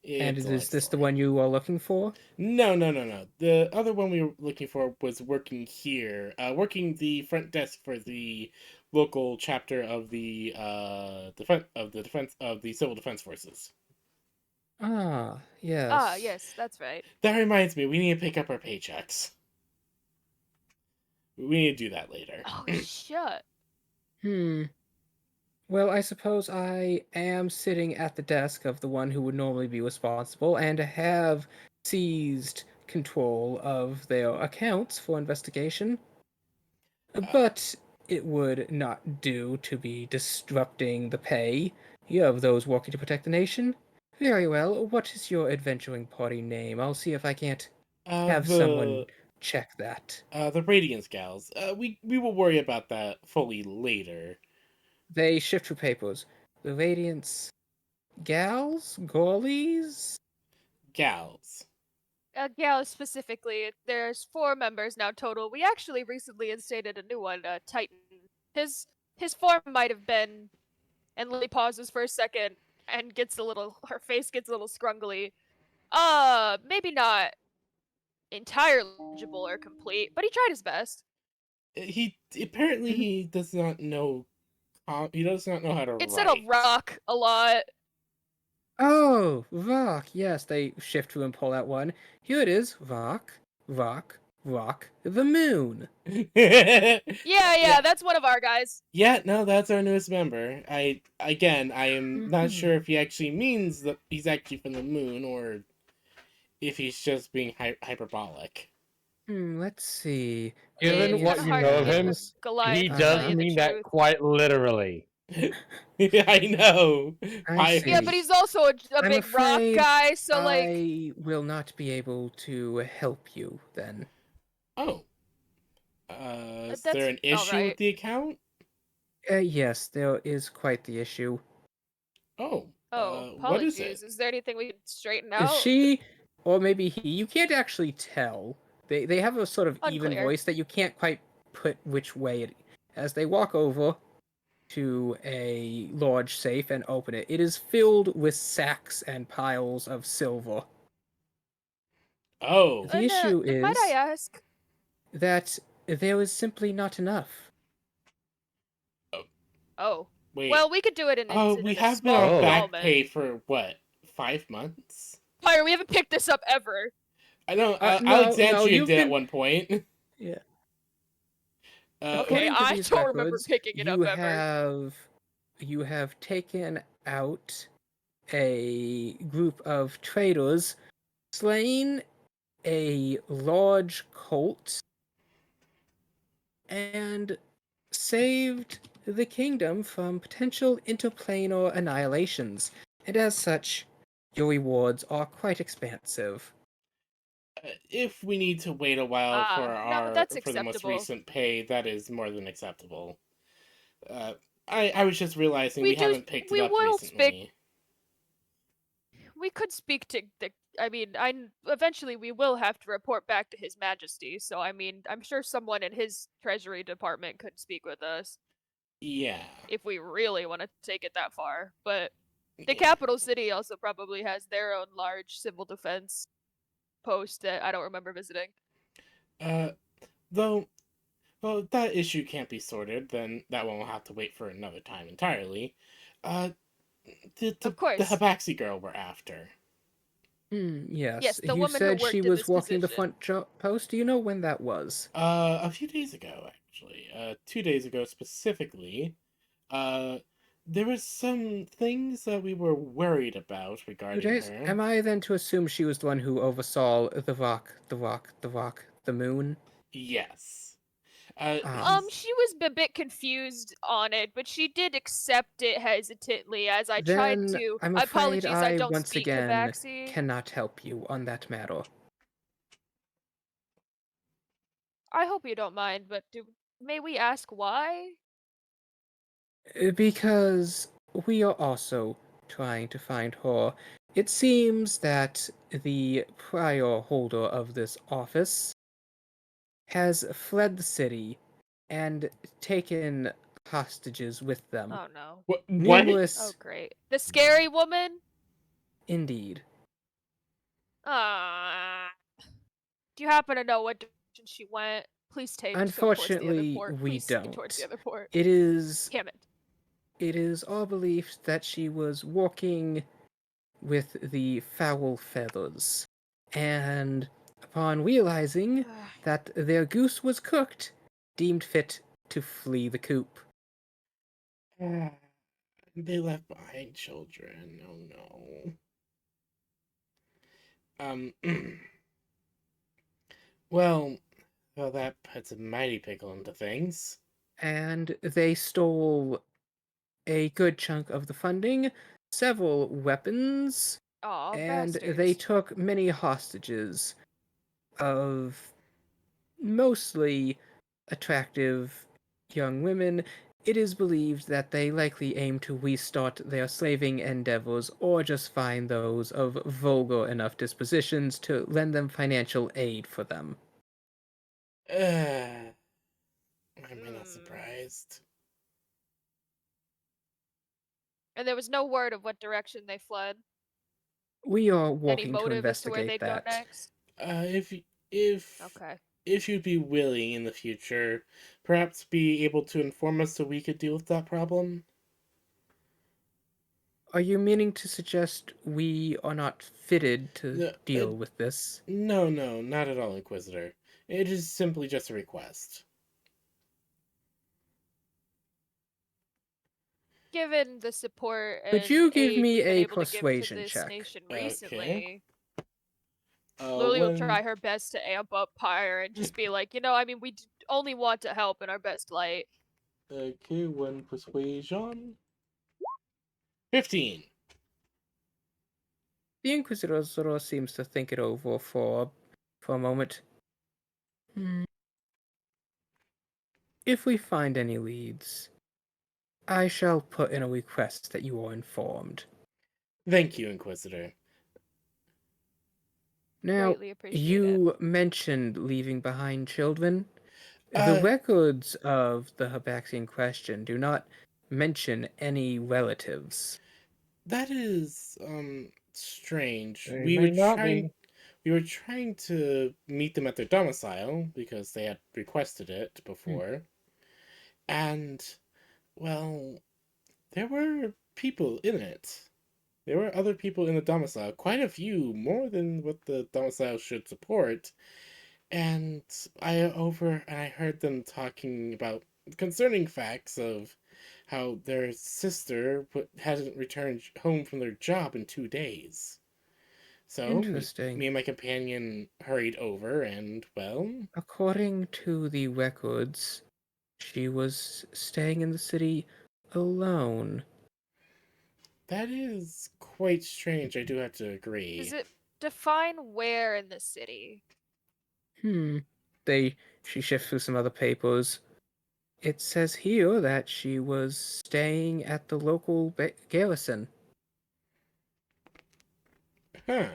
And It's a long is this the story. one you are looking for? No. The other one we were looking for was working here, working the front desk for the local chapter of the defense of the civil defense forces. Ah, yes. Ah, yes, that's right. That reminds me, we need to pick up our paychecks. We need to do that later. Oh, shit. Well, I suppose I am sitting at the desk of the one who would normally be responsible and have seized control of their accounts for investigation. But it would not do to be disrupting the pay of those working to protect the nation. Very well, what is your adventuring party name? I'll see if I can't have someone check that. The Radiance Gals. We will worry about that fully later. They shift through papers. The Radiance gals, girlies. Gals. Yeah, specifically, there's 4 members now total. We actually recently instated a new one, Titan. His form might have been, and Lily pauses for a second and her face gets a little scrungly. Maybe not entirely legible or complete, but he tried his best. He apparently Mhm. he does not know. He does not know how to It said write. a rock a lot. Oh, Rock. Yes, they shift to and pull out one. Here it is. Rock, rock, rock. The moon. Yeah, that's one of our guys. Yeah, no, that's our newest member. I am not Mhm. sure if he actually means that he's actually from the moon or if he's just being hyperbolic. Let's see. Given It's what kind of you hard know to of get him, with Goliath, he to does tell you the mean that truth. quite literally. I know. I Yeah, see. but he's also a I'm big rock afraid guy, so like, I will not be able to help you then. Oh. Is that's there an issue with alright. the account? Yes, there is quite the issue. Oh. Oh, What is it? apologies. Is there anything we can straighten out? She, or maybe he, you can't actually tell. They have a sort of even Unclear. voice that you can't quite put which way it. As they walk over to a large safe and open it, it is filled with sacks and piles of silver. Oh. The issue Might I is ask? that there is simply not enough. Oh, Wait. well, we could do it in Oh, we a have been small on Oh. back installment. pay for what? 5 months? Pyre, we haven't picked this up ever. I know. No, Alexandria you've did at been. one point. Yeah. Uh, Okay, According to I these don't remember records, picking it up ever. you have taken out a group of traders, slain a large cult, and saved the kingdom from potential interplanar annihilations. And as such, your rewards are quite expansive. if we need to wait a while No, that's for the most acceptable. recent pay, that is more than acceptable. Uh, I was just realizing we We haven't picked it up will recently. we could speak to the. I mean, eventually we will have to report back to His Majesty. So I mean, I'm sure someone in his Treasury Department could speak with us Yeah. if we really want to take it that far. But the Yeah. capital city also probably has their own large civil defense post that I don't remember visiting. Though, well, if that issue can't be sorted, then that one will have to wait for another time entirely. Uh, Of course. the Habaxi girl we're after. Yes. Yes, the You woman who said she worked in was this walking the position. front post. Do you know when that was? A few days ago, actually. 2 days ago specifically. There was some things that we were worried about 2 regarding days? her. Am I then to assume she was the one who oversaw the rock, the moon? Yes. Uh, She was a bit confused on it, but she did accept it hesitantly as I tried Then to. I'm afraid Apologies, I I don't once speak again Tabaxi. cannot help you on that matter. I hope you don't mind, but may we ask why? Because we are also trying to find her. It seems that the prior holder of this office has fled the city and taken hostages with them. Oh no. what? Oh Numerous, great. The scary woman? indeed. Ah. Do you happen to know what direction she went? Please take towards the other Unfortunately, port. we Please take towards the don't. other port. It is Damn it. our belief that she was walking with the foul feathers, and upon realizing that their goose was cooked, deemed fit to flee the coop. They left behind children. Oh no. Well, that puts a mighty pickle into things. And they stole a good chunk of the funding, several weapons, Aw, and they bastards. took many hostages of mostly attractive young women, It is believed that they likely aim to restart their slaving endeavors or just find those of vulgar enough dispositions to lend them financial aid for them. Why am I not Hmm. surprised? And there was no word of what direction they fled. We are Any working to motive as to where investigate they'd go that. next? If if Okay. if you'd be willing in the future, perhaps be able to inform us so we could deal with that problem. Are you meaning to suggest we are not fitted to No, deal with this? no, not at all, Inquisitor. It is simply just a request. Given the support Could and you give aid me we've been a able to give to persuasion this check? nation Okay. recently, Lily will try When her best to amp up Pyre and just be like, I mean, we only want to help in our best light. okay, when persuasion 15. The Inquisitor sort of seems to think it over for a moment. If we find any leads, I shall put in a request that you are informed. Thank you, Inquisitor. Now, Greatly appreciate it. you mentioned leaving behind children. The Uh, records of the Habaxian question do not mention any relatives. that is strange. They may not be. We were trying to meet them at their domicile because they had requested it before. And well, there were people in it. There were other people in the domicile, quite a few, more than what the domicile should support. And I heard them talking about concerning facts of how their sister hasn't returned home from their job in 2 days. So Interesting. me and my companion hurried over, and well, According to the records, she was staying in the city alone. that is quite strange. I do have to Does agree. it define where in the city? Hmm. She shifts through some other papers. It says here that she was staying at the local garrison. Huh?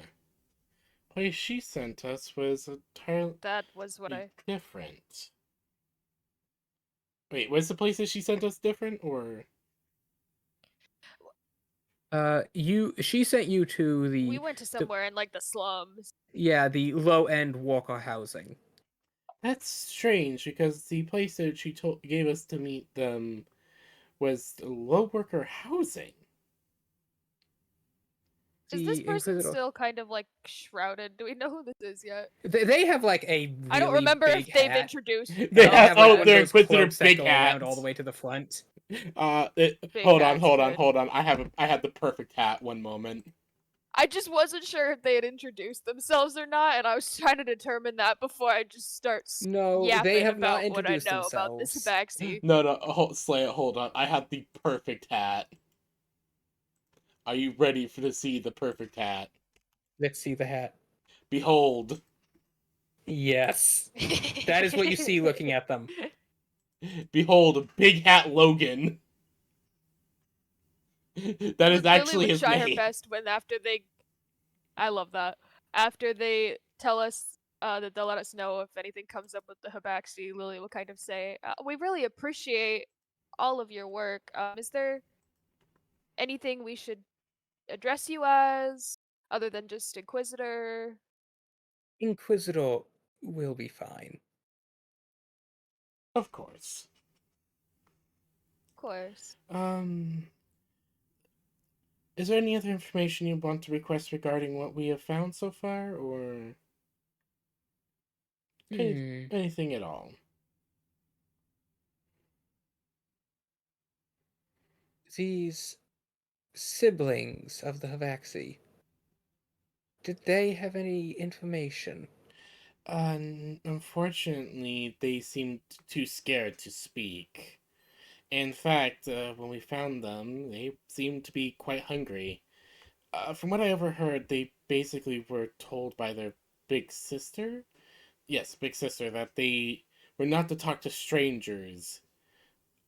Place she sent us was entirely That was what I. different. Wait, was the place that she sent us different, or She sent you to We went to somewhere in like the slums. the low end walker housing. that's strange because the place that she gave us to meet them was low worker housing. Is this The person Inquisitor. still kind of like shrouded? Do we know who this is yet? They have like a I don't really remember big if they've hat. introduced. And They they have have like one of their those Inquisitor cloaks that big go around all hats. the way to the front. Big Hold on, hat's good. hold on. I had the perfect hat. One moment. I just wasn't sure if they had introduced themselves or not, and I was trying to determine that before I just start No, they yapping have not about what I introduced know about this themselves. Habaxi. No, Slay it. Hold on. I had the perfect hat. Are you ready to see the perfect hat? Let's see the hat. Behold, Yes. That is what you see looking at them. behold, Big Hat Logan. That is Lily actually would his try her name. best when after they. I love that. After they tell us that they'll let us know if anything comes up with the Habaxi, Lily will kind of say, "We really appreciate all of your work. Is there anything we should address you as, other than just Inquisitor?" Inquisitor will be fine. Of course. Of course. Is there any other information you want to request regarding what we have found so far, or Hmm. anything at all? These siblings of the Havaxi, did they have any information? Unfortunately, they seemed too scared to speak. In fact, when we found them, they seemed to be quite hungry. From what I overheard, they basically were told by their big sister, yes, big sister, that they were not to talk to strangers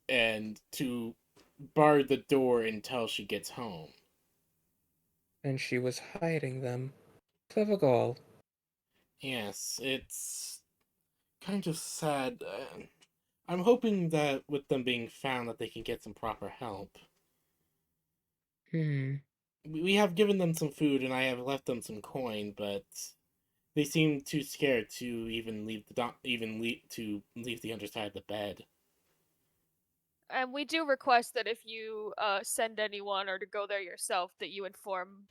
and to bar the door until she gets home. And she was hiding them. Clever girl. Yes, it's kind of sad. I'm hoping that with them being found that they can get some proper help. Hmm. We have given them some food and I have left them some coin, but they seem too scared to even leave the underside of the bed. And we do request that if you send anyone or to go there yourself, that you inform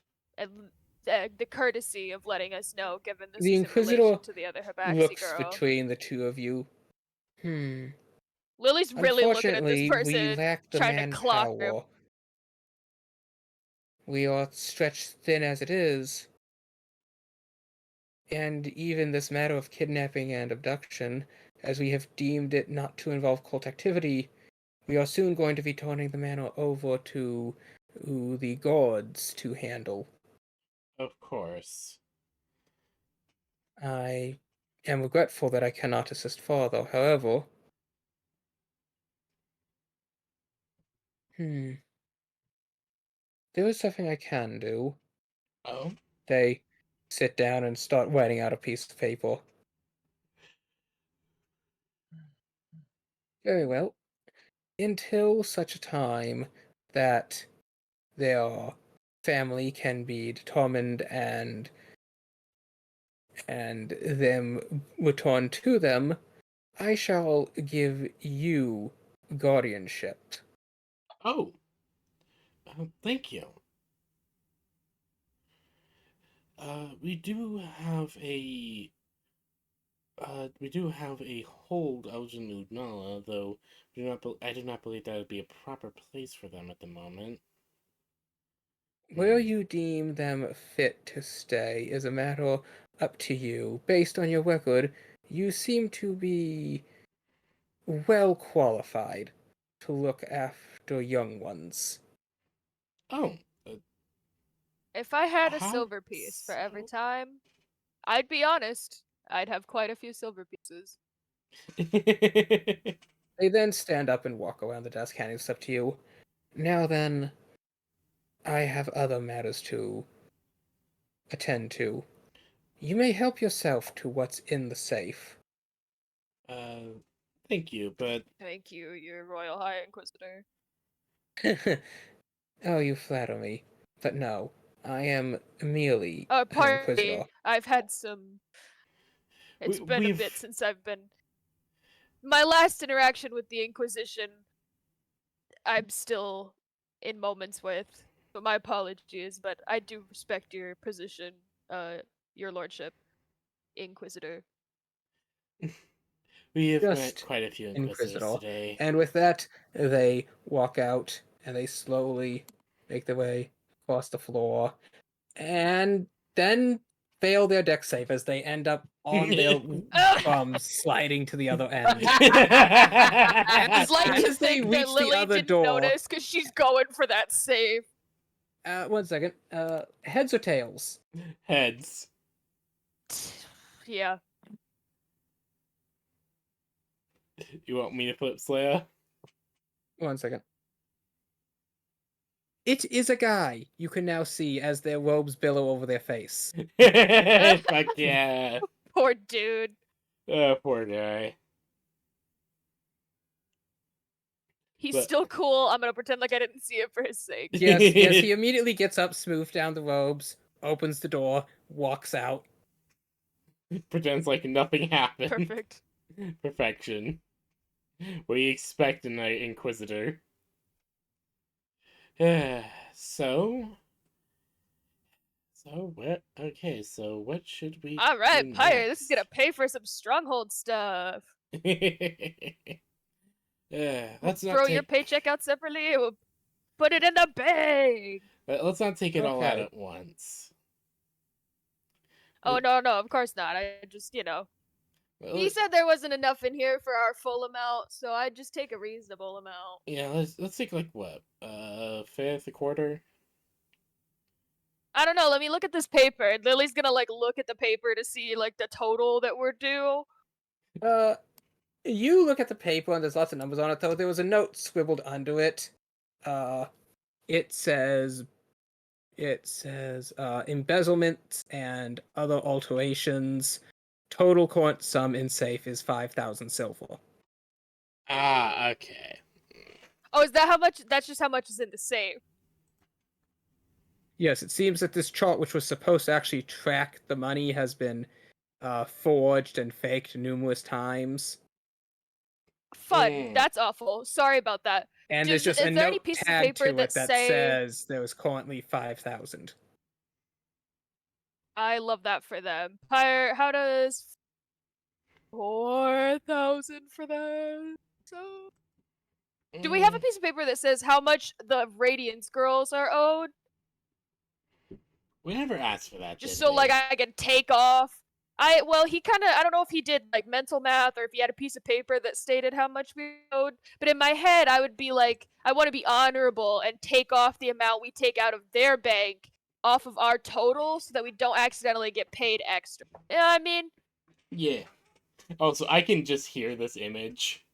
the courtesy of letting us know, given this The is in relation Inquisitor to the other Habaxi looks girl. between the two of you. Hmm. Lily's really looking at this Unfortunately, we person, lack the trying to clock him. manpower. We are stretched thin as it is. And even this matter of kidnapping and abduction, as we have deemed it not to involve cult activity, we are soon going to be turning the manor over to the gods to handle. Of course. I am regretful that I cannot assist further. However, there is something I can do. Oh? They sit down and start writing out a piece of paper. Very well. Until such a time that their family can be determined and them return to them, I shall give you guardianship. Oh. Thank you. We do have a hold out in Ludmilla, though I do not believe that would be a proper place for them at the moment. Where you deem them fit to stay is a matter up to you. Based on your record, you seem to be well qualified to look after young ones. Oh, If I had a how silver piece for every so? time, I'd be honest, I'd have quite a few silver pieces. They then stand up and walk around the desk, handing stuff to you. Now then, I have other matters to attend to. You may help yourself to what's in the safe. uh, thank you, but Thank you, your Royal High Inquisitor. Oh, you flatter me. But no, I am merely an Pardon me, inquisitor. I've had some. It's been a we've bit since I've been. My last interaction with the Inquisition, I'm still in moments with. But my apologies, but I do respect your position, your lordship, Inquisitor. we have met Just quite a few inquisitors inquisitor. today. And with that, they walk out and they slowly make their way across the floor and then fail their deck save as they end up on their bums sliding to the other end. I'd like to As they think that reach the Lily other didn't door. notice because she's going for that save. 1 second. Heads or tails? Heads. Yeah. You want me to flip Slayer? 1 second. It is a guy. You can now see as their robes billow over their face. Fuck yeah. Poor dude. Oh, poor guy. He's But- still cool. I'm gonna pretend like I didn't see it for his sake. Yes, he immediately gets up, smooths down the robes, opens the door, walks out. Pretends like nothing happened. Perfect. Perfection. What do you expect in an Inquisitor? So what? Okay, so what should we All right, do Pyre. This is gonna next? pay for some stronghold stuff. Let's not Throw your take. paycheck out separately. We'll put it in the bank. Let's not take it all out Okay. at once. Oh no, of course not. I just, he said there wasn't enough in here for our full amount, so I'd just take a reasonable amount. Yeah, let's take like what? Fifth, a quarter. I don't know. Let me look at this paper. Lily's gonna look at the paper to see the total that we're due. You look at the paper and there's lots of numbers on it, though. There was a note scribbled under it. It says embezzlement and other alterations. Total current sum in safe is 5,000 silver. Ah, okay. Oh, is that how much? That's just how much is in the safe. Yes, it seems that this chart, which was supposed to actually track the money, has been forged and faked numerous times. Fun. Mm. That's awful. Sorry about that. And there's just is a there any note piece of tagged paper to that it that say- says there was currently 5,000. I love that for them. How does 4,000 for them? So, do we have a piece of paper that says how much the Radiance girls are owed? We never asked for that. Just did so we? like I can take off. He kind of, I don't know if he did like mental math or if he had a piece of paper that stated how much we owed, but in my head I would be like, I want to be honorable and take off the amount we take out of their bank off of our total so that we don't accidentally get paid extra. You know what I mean? Yeah. Also, I can just hear this image.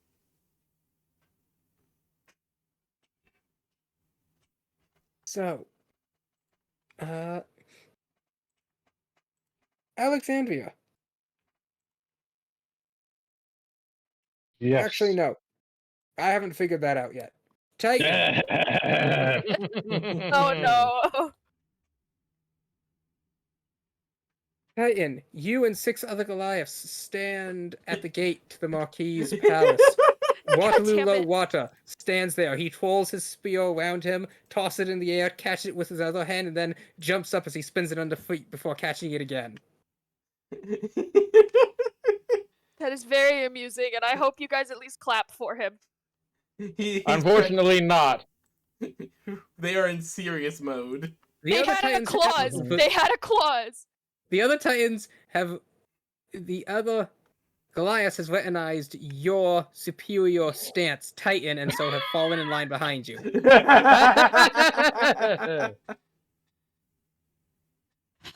So, Alexandria. Yes. Actually, no. I haven't figured that out yet. Titan. Oh no. Titan, you and 6 other Goliaths stand at the gate to the Marquis's palace. Waterloo damn Low it. Water stands there. He twirls his spear around him, tosses it in the air, catches it with his other hand, and then jumps up as he spins it under feet before catching it again. That is very amusing, and I hope you guys at least clap for him. He's Unfortunately, not. they are in serious mode. The They other had a Titans clause. have- They had a clause. The other Titans have. The other Goliath has recognized your superior stance, Titan, and so have fallen in line behind you.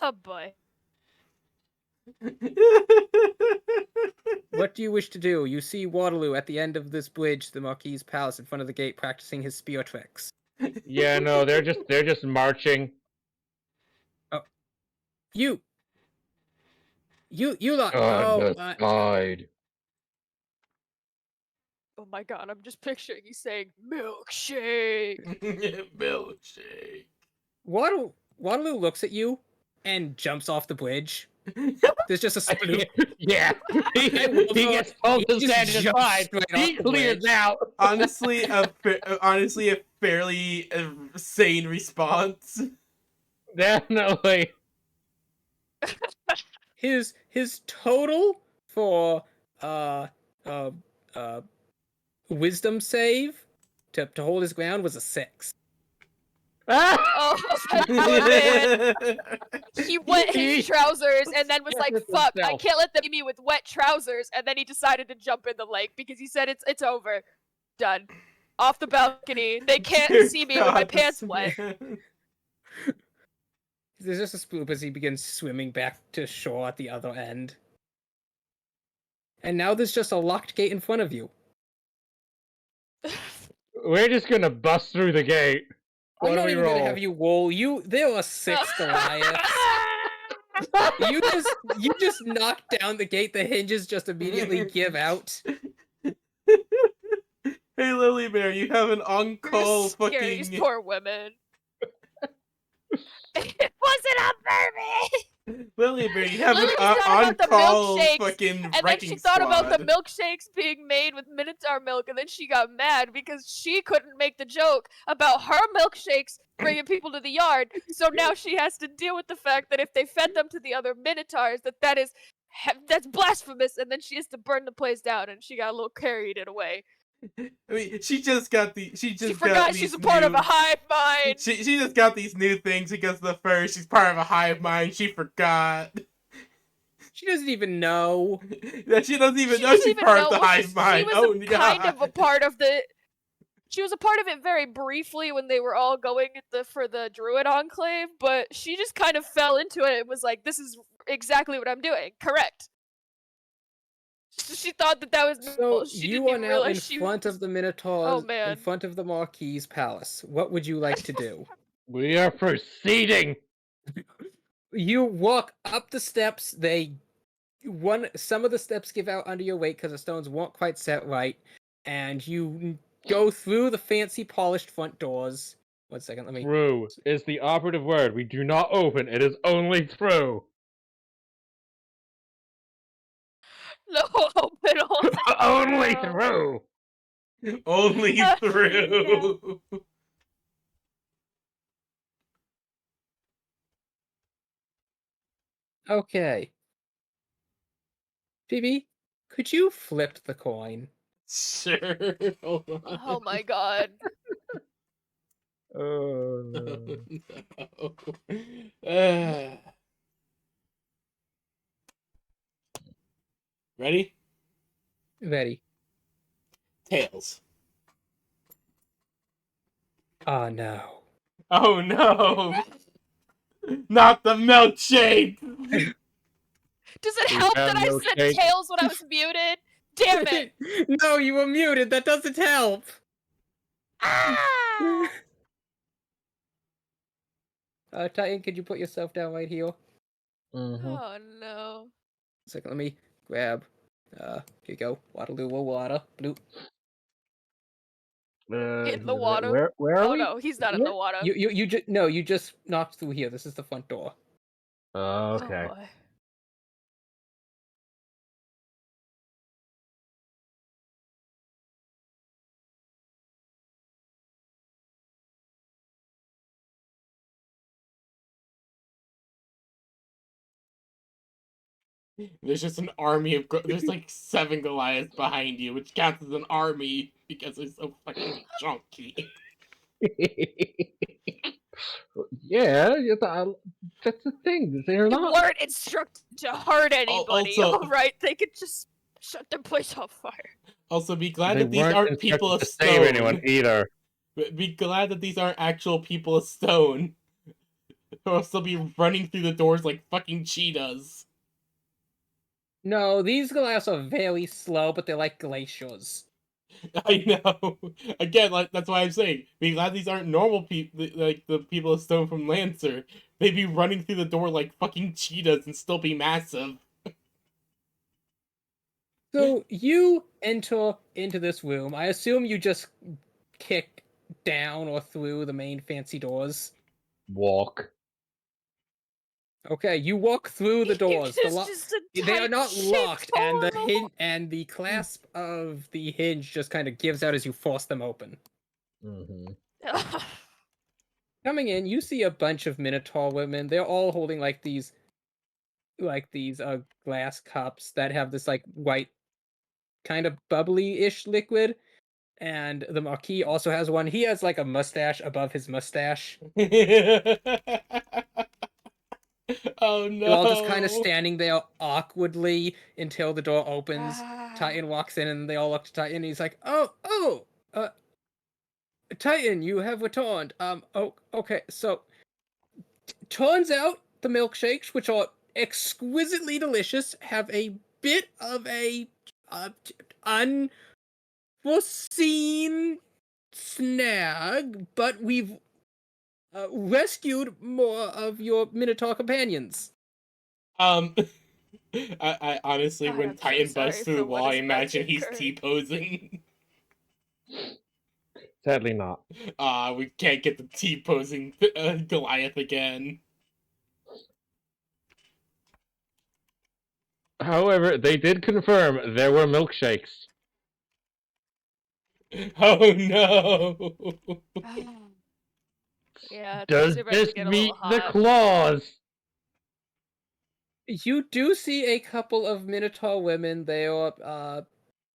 Oh boy. What do you wish to do? You see Waterloo at the end of this bridge, the Marquis's palace, in front of the gate, practicing his spear tricks. Yeah, no, they're just marching. You lot. On the side. Oh my god, I'm just picturing you saying milkshake. Milkshake. Waterloo looks at you and jumps off the bridge. There's just a sploop. Yeah, he gets pulled to stand aside. He clears out. Honestly, a fairly sane response. Definitely. His total for wisdom save to hold his ground was a 6. Oh, man. He wet his trousers and then was like, fuck, I can't let them see me with wet trousers. And then he decided to jump in the lake because he said it's over. Done. Off the balcony. They can't see me with my pants wet. There's just a sploop as he begins swimming back to shore at the other end. And now there's just a locked gate in front of you. We're just gonna bust through the gate. I'm What do not we even roll? gonna have you roll. There are 6 Goliaths. You just knock down the gate. The hinges just immediately give out. Hey, Lily Bear, you have an on-call Scary, these fucking... poor women. It wasn't on purpose! Lily Bear, you have Lily an was talking about the on-call milkshakes, fucking And then wrecking she thought about the squad. milkshakes being made with Minotaur milk, and then she got mad because she couldn't make the joke about her milkshakes bringing people to the yard. So now she has to deal with the fact that if they fed them to the other Minotaurs, that's blasphemous, and then she has to burn the place down, and she got a little carried in a way. I mean, she forgot She's a part of a hive mind. She just got these new things because of the fur. She's part of a hive mind. She forgot. She doesn't even know. That she doesn't even know doesn't she's even part know- of the well, hive mind. She Oh, was kind of a part of the. She was a part of it very briefly when they were all going for the Druid Enclave, but she just kind of fell into it and was like, "This is exactly what I'm doing." Correct. She thought that was So normal. She you didn't are even now realize in she front was... of the Minotaurs, in man. front of the Marquis's palace. What would you like to do? We are proceeding. You walk up the steps. Some of the steps give out under your weight because the stones won't quite set right, and you go through the fancy polished front doors. 1 second, let me. Through is the operative word. We do not open. It is only through. No, open all the Only down. through. Only Yeah. through. Okay. Phoebe, could you flip the coin? Sure. Hold on. Oh my god. Oh no. No. Ready? Ready. Tails. Oh no. Oh no! Not the milkshake! Does it We help that found I milkshake. said tails when I was muted? Damn it! No, you were muted. That doesn't help. Ah! Titan, could you put yourself down right here? Mm-hmm. Oh no. Second, let me grab. Here you go. Waterloo water. Bloop. In the water. Where are Oh we? no, he's not in Here? the water. You just no. You just knocked through here. This is the front door. Okay. Oh boy. There's just an army of... There's like 7 Goliaths behind you, which counts as an army because they're so fucking chunky. Yeah, that's the thing. They're They not. weren't instructed to hurt anybody, also- alright? They could just shut the place on fire. Also, be glad They that these weren't aren't people instructed of to save anyone stone. either. Be glad that these aren't actual people of stone. Or else they'll be running through the doors like fucking cheetahs. No, these Goliaths are very slow, but they're like glaciers. I know. Again, like that's why I'm saying, be glad these aren't normal people, like the people of stone from Lancer. They'd be running through the door like fucking cheetahs and still be massive. So you enter into this room. I assume you just kick down or through the main fancy doors. Walk. Okay, you walk through the doors. It's just a They are not tight-shaped locked, and the hole. and the clasp of the hinge just kind of gives out as you force them open. Mm-hmm. Coming in, you see a bunch of Minotaur women. They're all holding like these glass cups that have this like white kind of bubbly-ish liquid. And the Marquis also has one. He has like a mustache above his mustache. Oh no. They're all just kind of standing there awkwardly until the door opens. Titan walks in and they all look to Titan and he's like, Titan, you have returned. Okay, so turns out the milkshakes, which are exquisitely delicious, have a bit of a unforeseen snag, but we've rescued more of your Minotaur companions. I honestly, I when am so Titan sorry busts through for the what wall, is I about imagine to he's occur. T-posing. Sadly not. We can't get the T-posing Goliath again. However, they did confirm there were milkshakes. Oh no! Yeah, Does things are about to this get a meet little the hot. clause? You do see a couple of Minotaur women. They are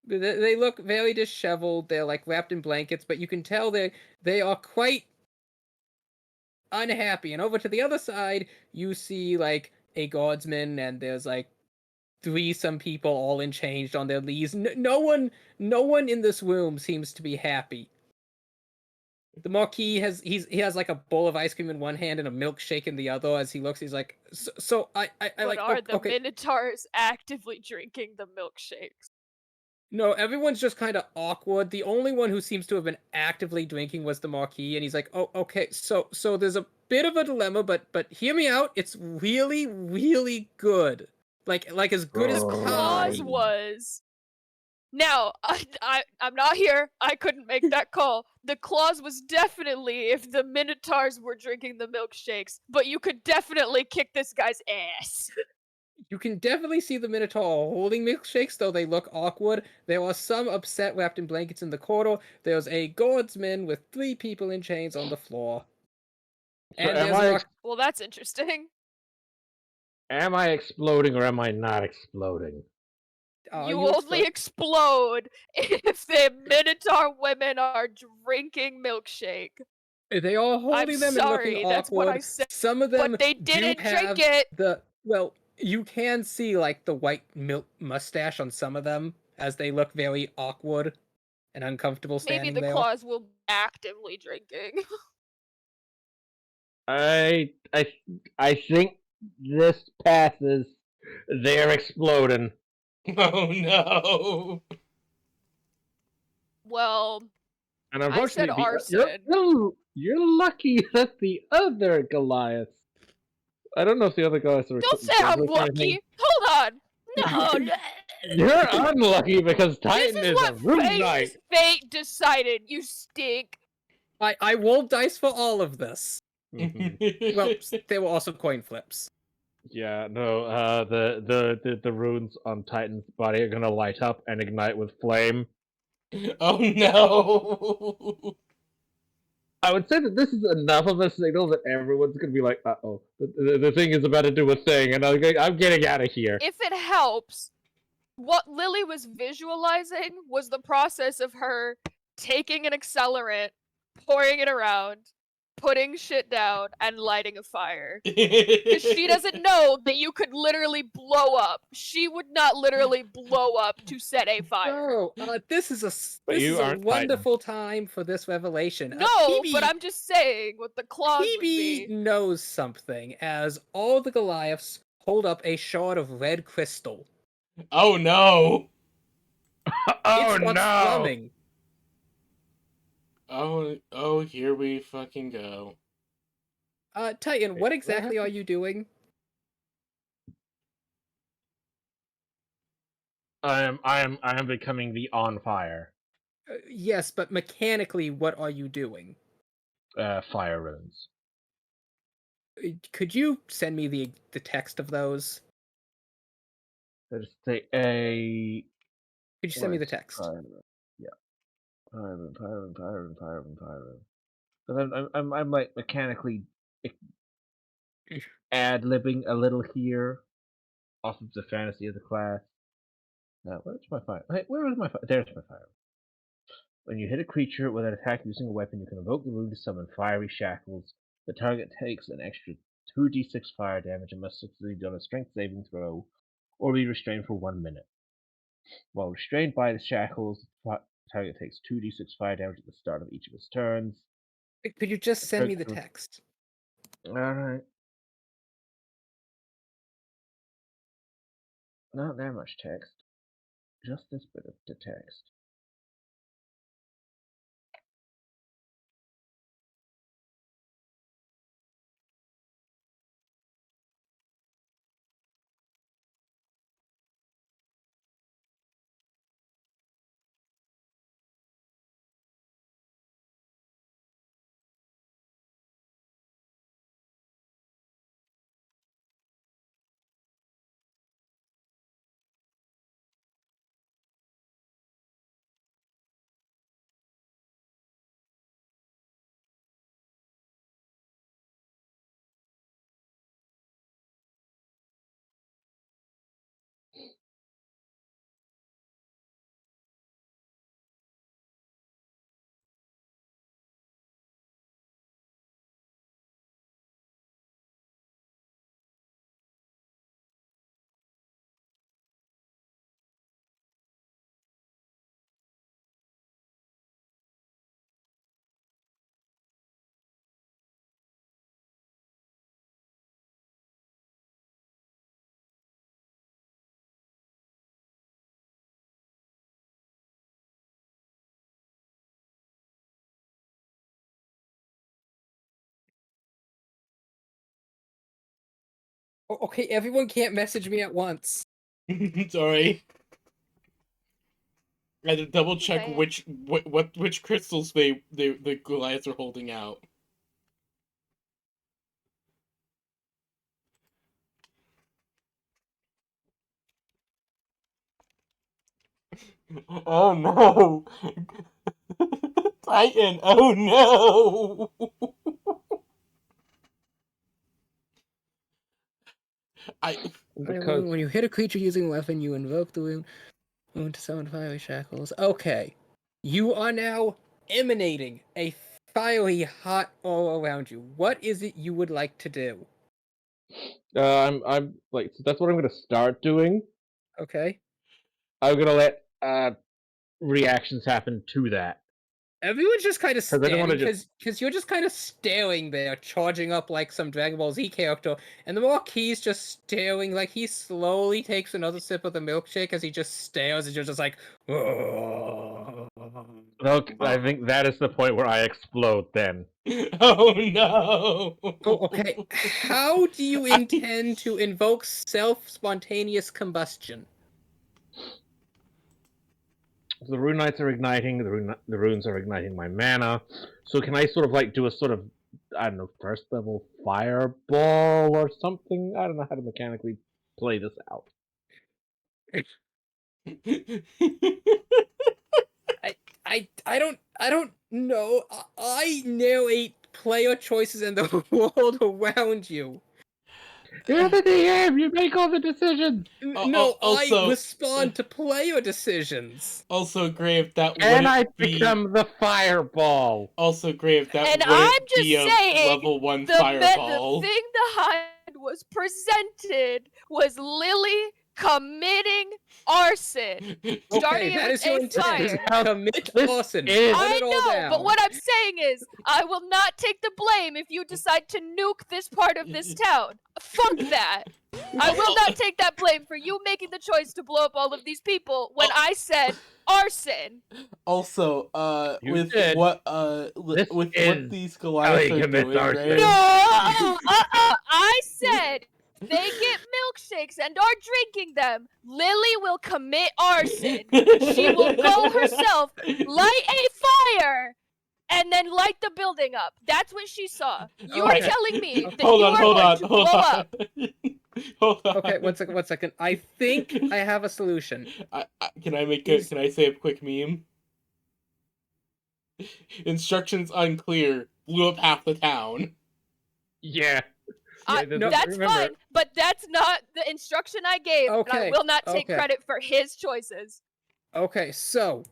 they look very disheveled. They're like wrapped in blankets, but you can tell they are quite unhappy. And over to the other side, you see like a guardsman, and there's like some people all enchanged on their leaves. No one in this room seems to be happy. The Marquis he has like a bowl of ice cream in one hand and a milkshake in the other. As he looks, he's like, so I But like are the okay. Minotaurs actively drinking the milkshakes? No, everyone's just kind of awkward. The only one who seems to have been actively drinking was the Marquis, and he's like, "Oh, okay. So there's a bit of a dilemma, but hear me out. It's really, really good. Like as good as The clause pie." was. Now, I'm not here. I couldn't make that call. The clause was definitely if the Minotaurs were drinking the milkshakes, but you could definitely kick this guy's ass. You can definitely see the Minotaur holding milkshakes, though they look awkward. There are some upset wrapped in blankets in the corridor. There's a guardsman with 3 people in chains on the floor. So And am there's a I rock. Well, that's interesting. am I exploding or am I not exploding? Are You you only explode if the Minotaur women are drinking milkshake. They are I'm holding them and looking sorry, that's what I awkward. said. Some of them But they do didn't have drink it. the well, you can see like the white milk mustache on some of them as they look very awkward and uncomfortable Maybe standing the there. claws will be actively drinking. I I I think this passes. They're exploding. Oh no. Well, And I said unfortunately, arson. you're lucky that the other Goliaths. I don't know if the other Goliaths are Don't say I'm lucky. Hold on. No, You're unlucky because this Titan is is a what room knight. fate decided. You stink. I rolled dice for all of this. Mhm. Well, they were also coin flips. Yeah, no. The runes on Titan's body are gonna light up and ignite with flame. Oh no. I would say that this is enough of a signal that everyone's gonna be like, "Uh-oh, the thing is about to do a thing," and I'm getting out of here. If it helps, what Lily was visualizing was the process of her taking an accelerant, pouring it around, putting shit down, and lighting a fire. Because she doesn't know that you could literally blow up. She would not literally blow up to set a fire. Oh, this is But this you is a aren't Titan. wonderful time for this revelation. No, but PB I'm just saying what the clause would PB be. knows something as all the Goliaths hold up a shard of red crystal. Oh no. Oh It's what's no! slumming. Oh, here we fucking go. Titan, what Wait, exactly what are you doing? I am becoming the on fire. Yes, but mechanically, what are you doing? Fire runes. Could you send me the text of those? Let's say a. Could you send me the What's text? Pyro? Yeah. Pyro. But I'm like mechanically ad-libbing a little here off of the fantasy of the class. Now, where's my fire? Hey, where is my fire? There's my fire. When you hit a creature with an attack using a weapon, you can evoke the rune to summon fiery shackles. The target takes an extra 2d6 fire damage and must succeed on a strength saving throw or be restrained for 1 minute. While restrained by the shackles, the target takes 2d6 fire damage at the start of each of its turns. Could you just send me the text? Alright. Not that much text. Just this bit of the text. Okay, everyone can't message me at once. Sorry. I had to double check Okay. which crystals the Goliaths are holding out. Oh no! Titan! Oh no! I Because When you hit a creature using a weapon, you invoke the wound to summon fiery shackles. Okay. You are now emanating a fiery hot all around you. What is it you would like to do? I'm like so that's what I'm gonna start doing. Okay. I'm gonna let reactions happen to that. Everyone's just kind of 'Cause I don't wanna standing just- because you're just kind of staring there, charging up like some Dragon Ball Z character, and the Marquis just staring like he slowly takes another sip of the milkshake as he just stares and you're just like, Okay, I think that is the point where I explode then. Oh no! Oh, okay. How do you intend to invoke self-spontaneous combustion? So the rune knights are igniting, the runes are igniting my mana. So can I sort of like do a sort of, I don't know, first level fireball or something? I don't know how to mechanically play this out. I don't know. I narrate player choices and the world around you. You're the DM, you make all the decisions! No, I also, respond to player decisions. also, Grave, that And wouldn't I be. become the fireball! Also, Grave, that And wouldn't I'm just be a saying, level 1 the fireball. thing the Hind was presented was Lily committing arson. Starting it that with is your a intent. fire. Commit This arson. is- Put I it all know, down. but what I'm saying is, I will not take the blame if you decide to nuke this part of this town. Fuck that. I will not take that blame for you making the choice to blow up all of these people when I said arson. Also, You with did. what This with what is these how Goliaths he are commits doing, arson. Grave. No, I said they get milkshakes and are drinking them. Lily will commit arson. She will go herself, light a fire, and then light the building up. That's what she saw. You are Okay. telling me that Hold you on, are hold going on, to hold blow on. up. Hold on. Okay, one second. I think I have a solution. Can I make Is- Can I say a quick meme? Instructions unclear. Blew up half the town. Yeah. Yeah, no, That's remember- fine, but that's not the instruction I gave. And I Okay, will not take okay. credit for his choices. Okay, so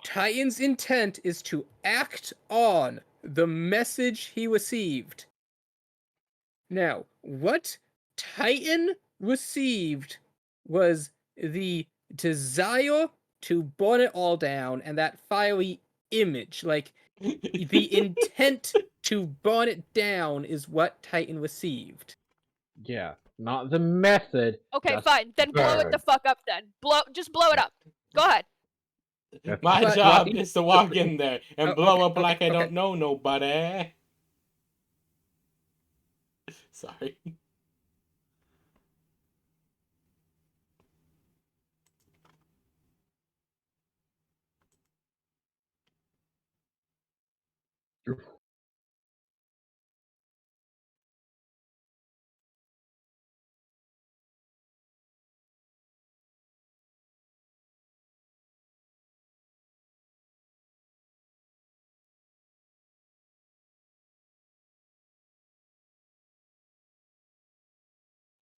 Titan's intent is to act on the message he received. Now, what Titan received was the desire to burn it all down and that fiery image. Like, the intent to burn it down is what Titan received. Yeah. Not the method. Okay, just fine. Then blow it the burn. fuck up then. Just blow it up. Go ahead. That's My But- job is to walk in there and Oh, blow okay, up like I okay. don't know nobody. Sorry.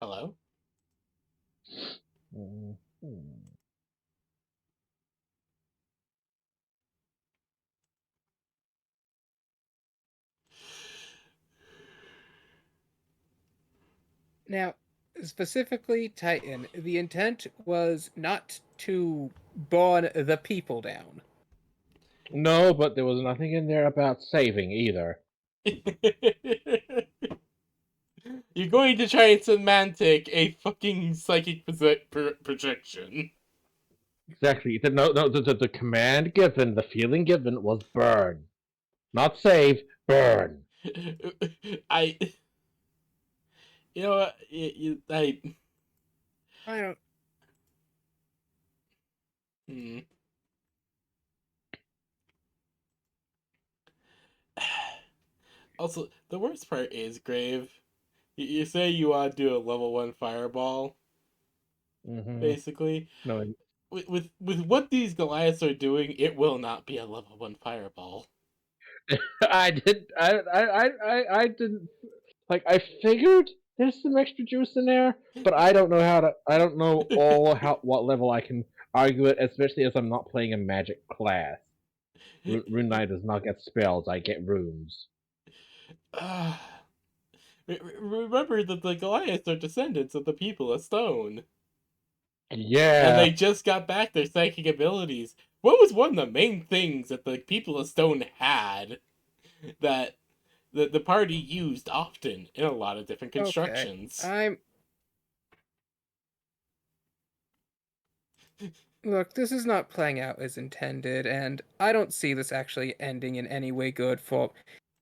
Hello? Mhm. Now, specifically, Titan, the intent was not to burn the people down. No, but there was nothing in there about saving either. You're going to try and semantic a fucking psychic projection. Exactly. The command given, the feeling given was burn. Not save, burn. You know what? I don't. Hmm. Also, the worst part is, Grave. You say you want to do a level 1 fireball, Mm-hmm. basically. No, With what these Goliaths are doing, it will not be a level 1 fireball. I did. I didn't. Like, I figured there's some extra juice in there, but I don't know how to. I don't know what level I can argue it, especially as I'm not playing a magic class. Rune Knight does not get spells. I get runes. Remember that the Goliaths are descendants of the people of stone. And Yeah. they just got back their psychic abilities. What was one of the main things that the people of stone had that the party used often in a lot of different Okay. constructions? Look, this is not playing out as intended, and I don't see this actually ending in any way good for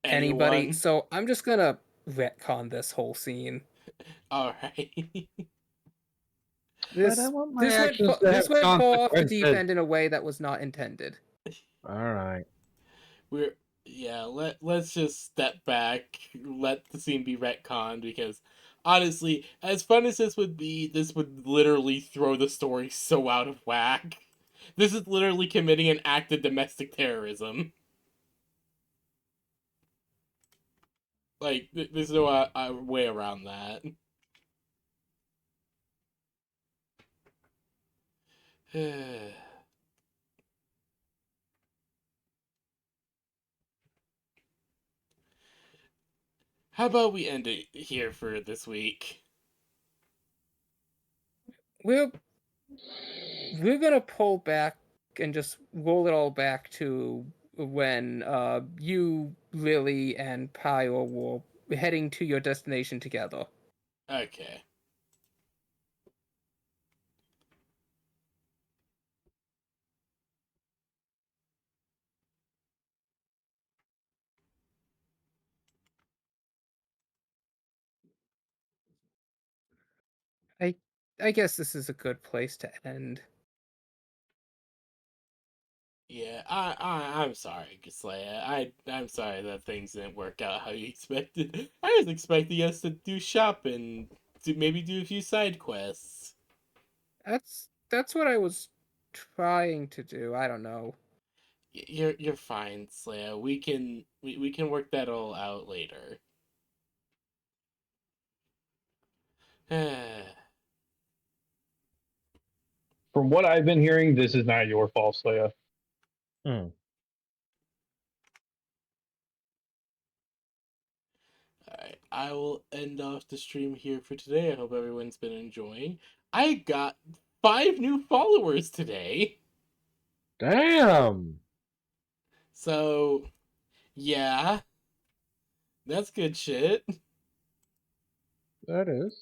anybody, Anyone? so I'm just gonna retcon this whole scene. Alright. But I This want my this went actions to this have went far off the deep consequences. end in a way that was not intended. Alright. We're yeah, let's just step back, let the scene be retconned, because honestly, as fun as this would be, this would literally throw the story so out of whack. This is literally committing an act of domestic terrorism. Like, there's no way around that. How about we end it here for this week? We're we're gonna pull back and just roll it all back to when you, Lily, and Pyro were heading to your destination together. Okay. I I guess this is a good place to end. Yeah, I'm sorry, Gislea. I'm sorry that things didn't work out how you expected. I was expecting us to do shopping, to maybe do a few side quests. That's what I was trying to do. I don't know. You're fine, Slaya. We can work that all out later. From what I've been hearing, this is not your fault, Leia. Hmm. Alright, I will end off the stream here for today. I hope everyone's been enjoying. I got 5 new followers today. Damn. So, yeah, that's good shit. That is.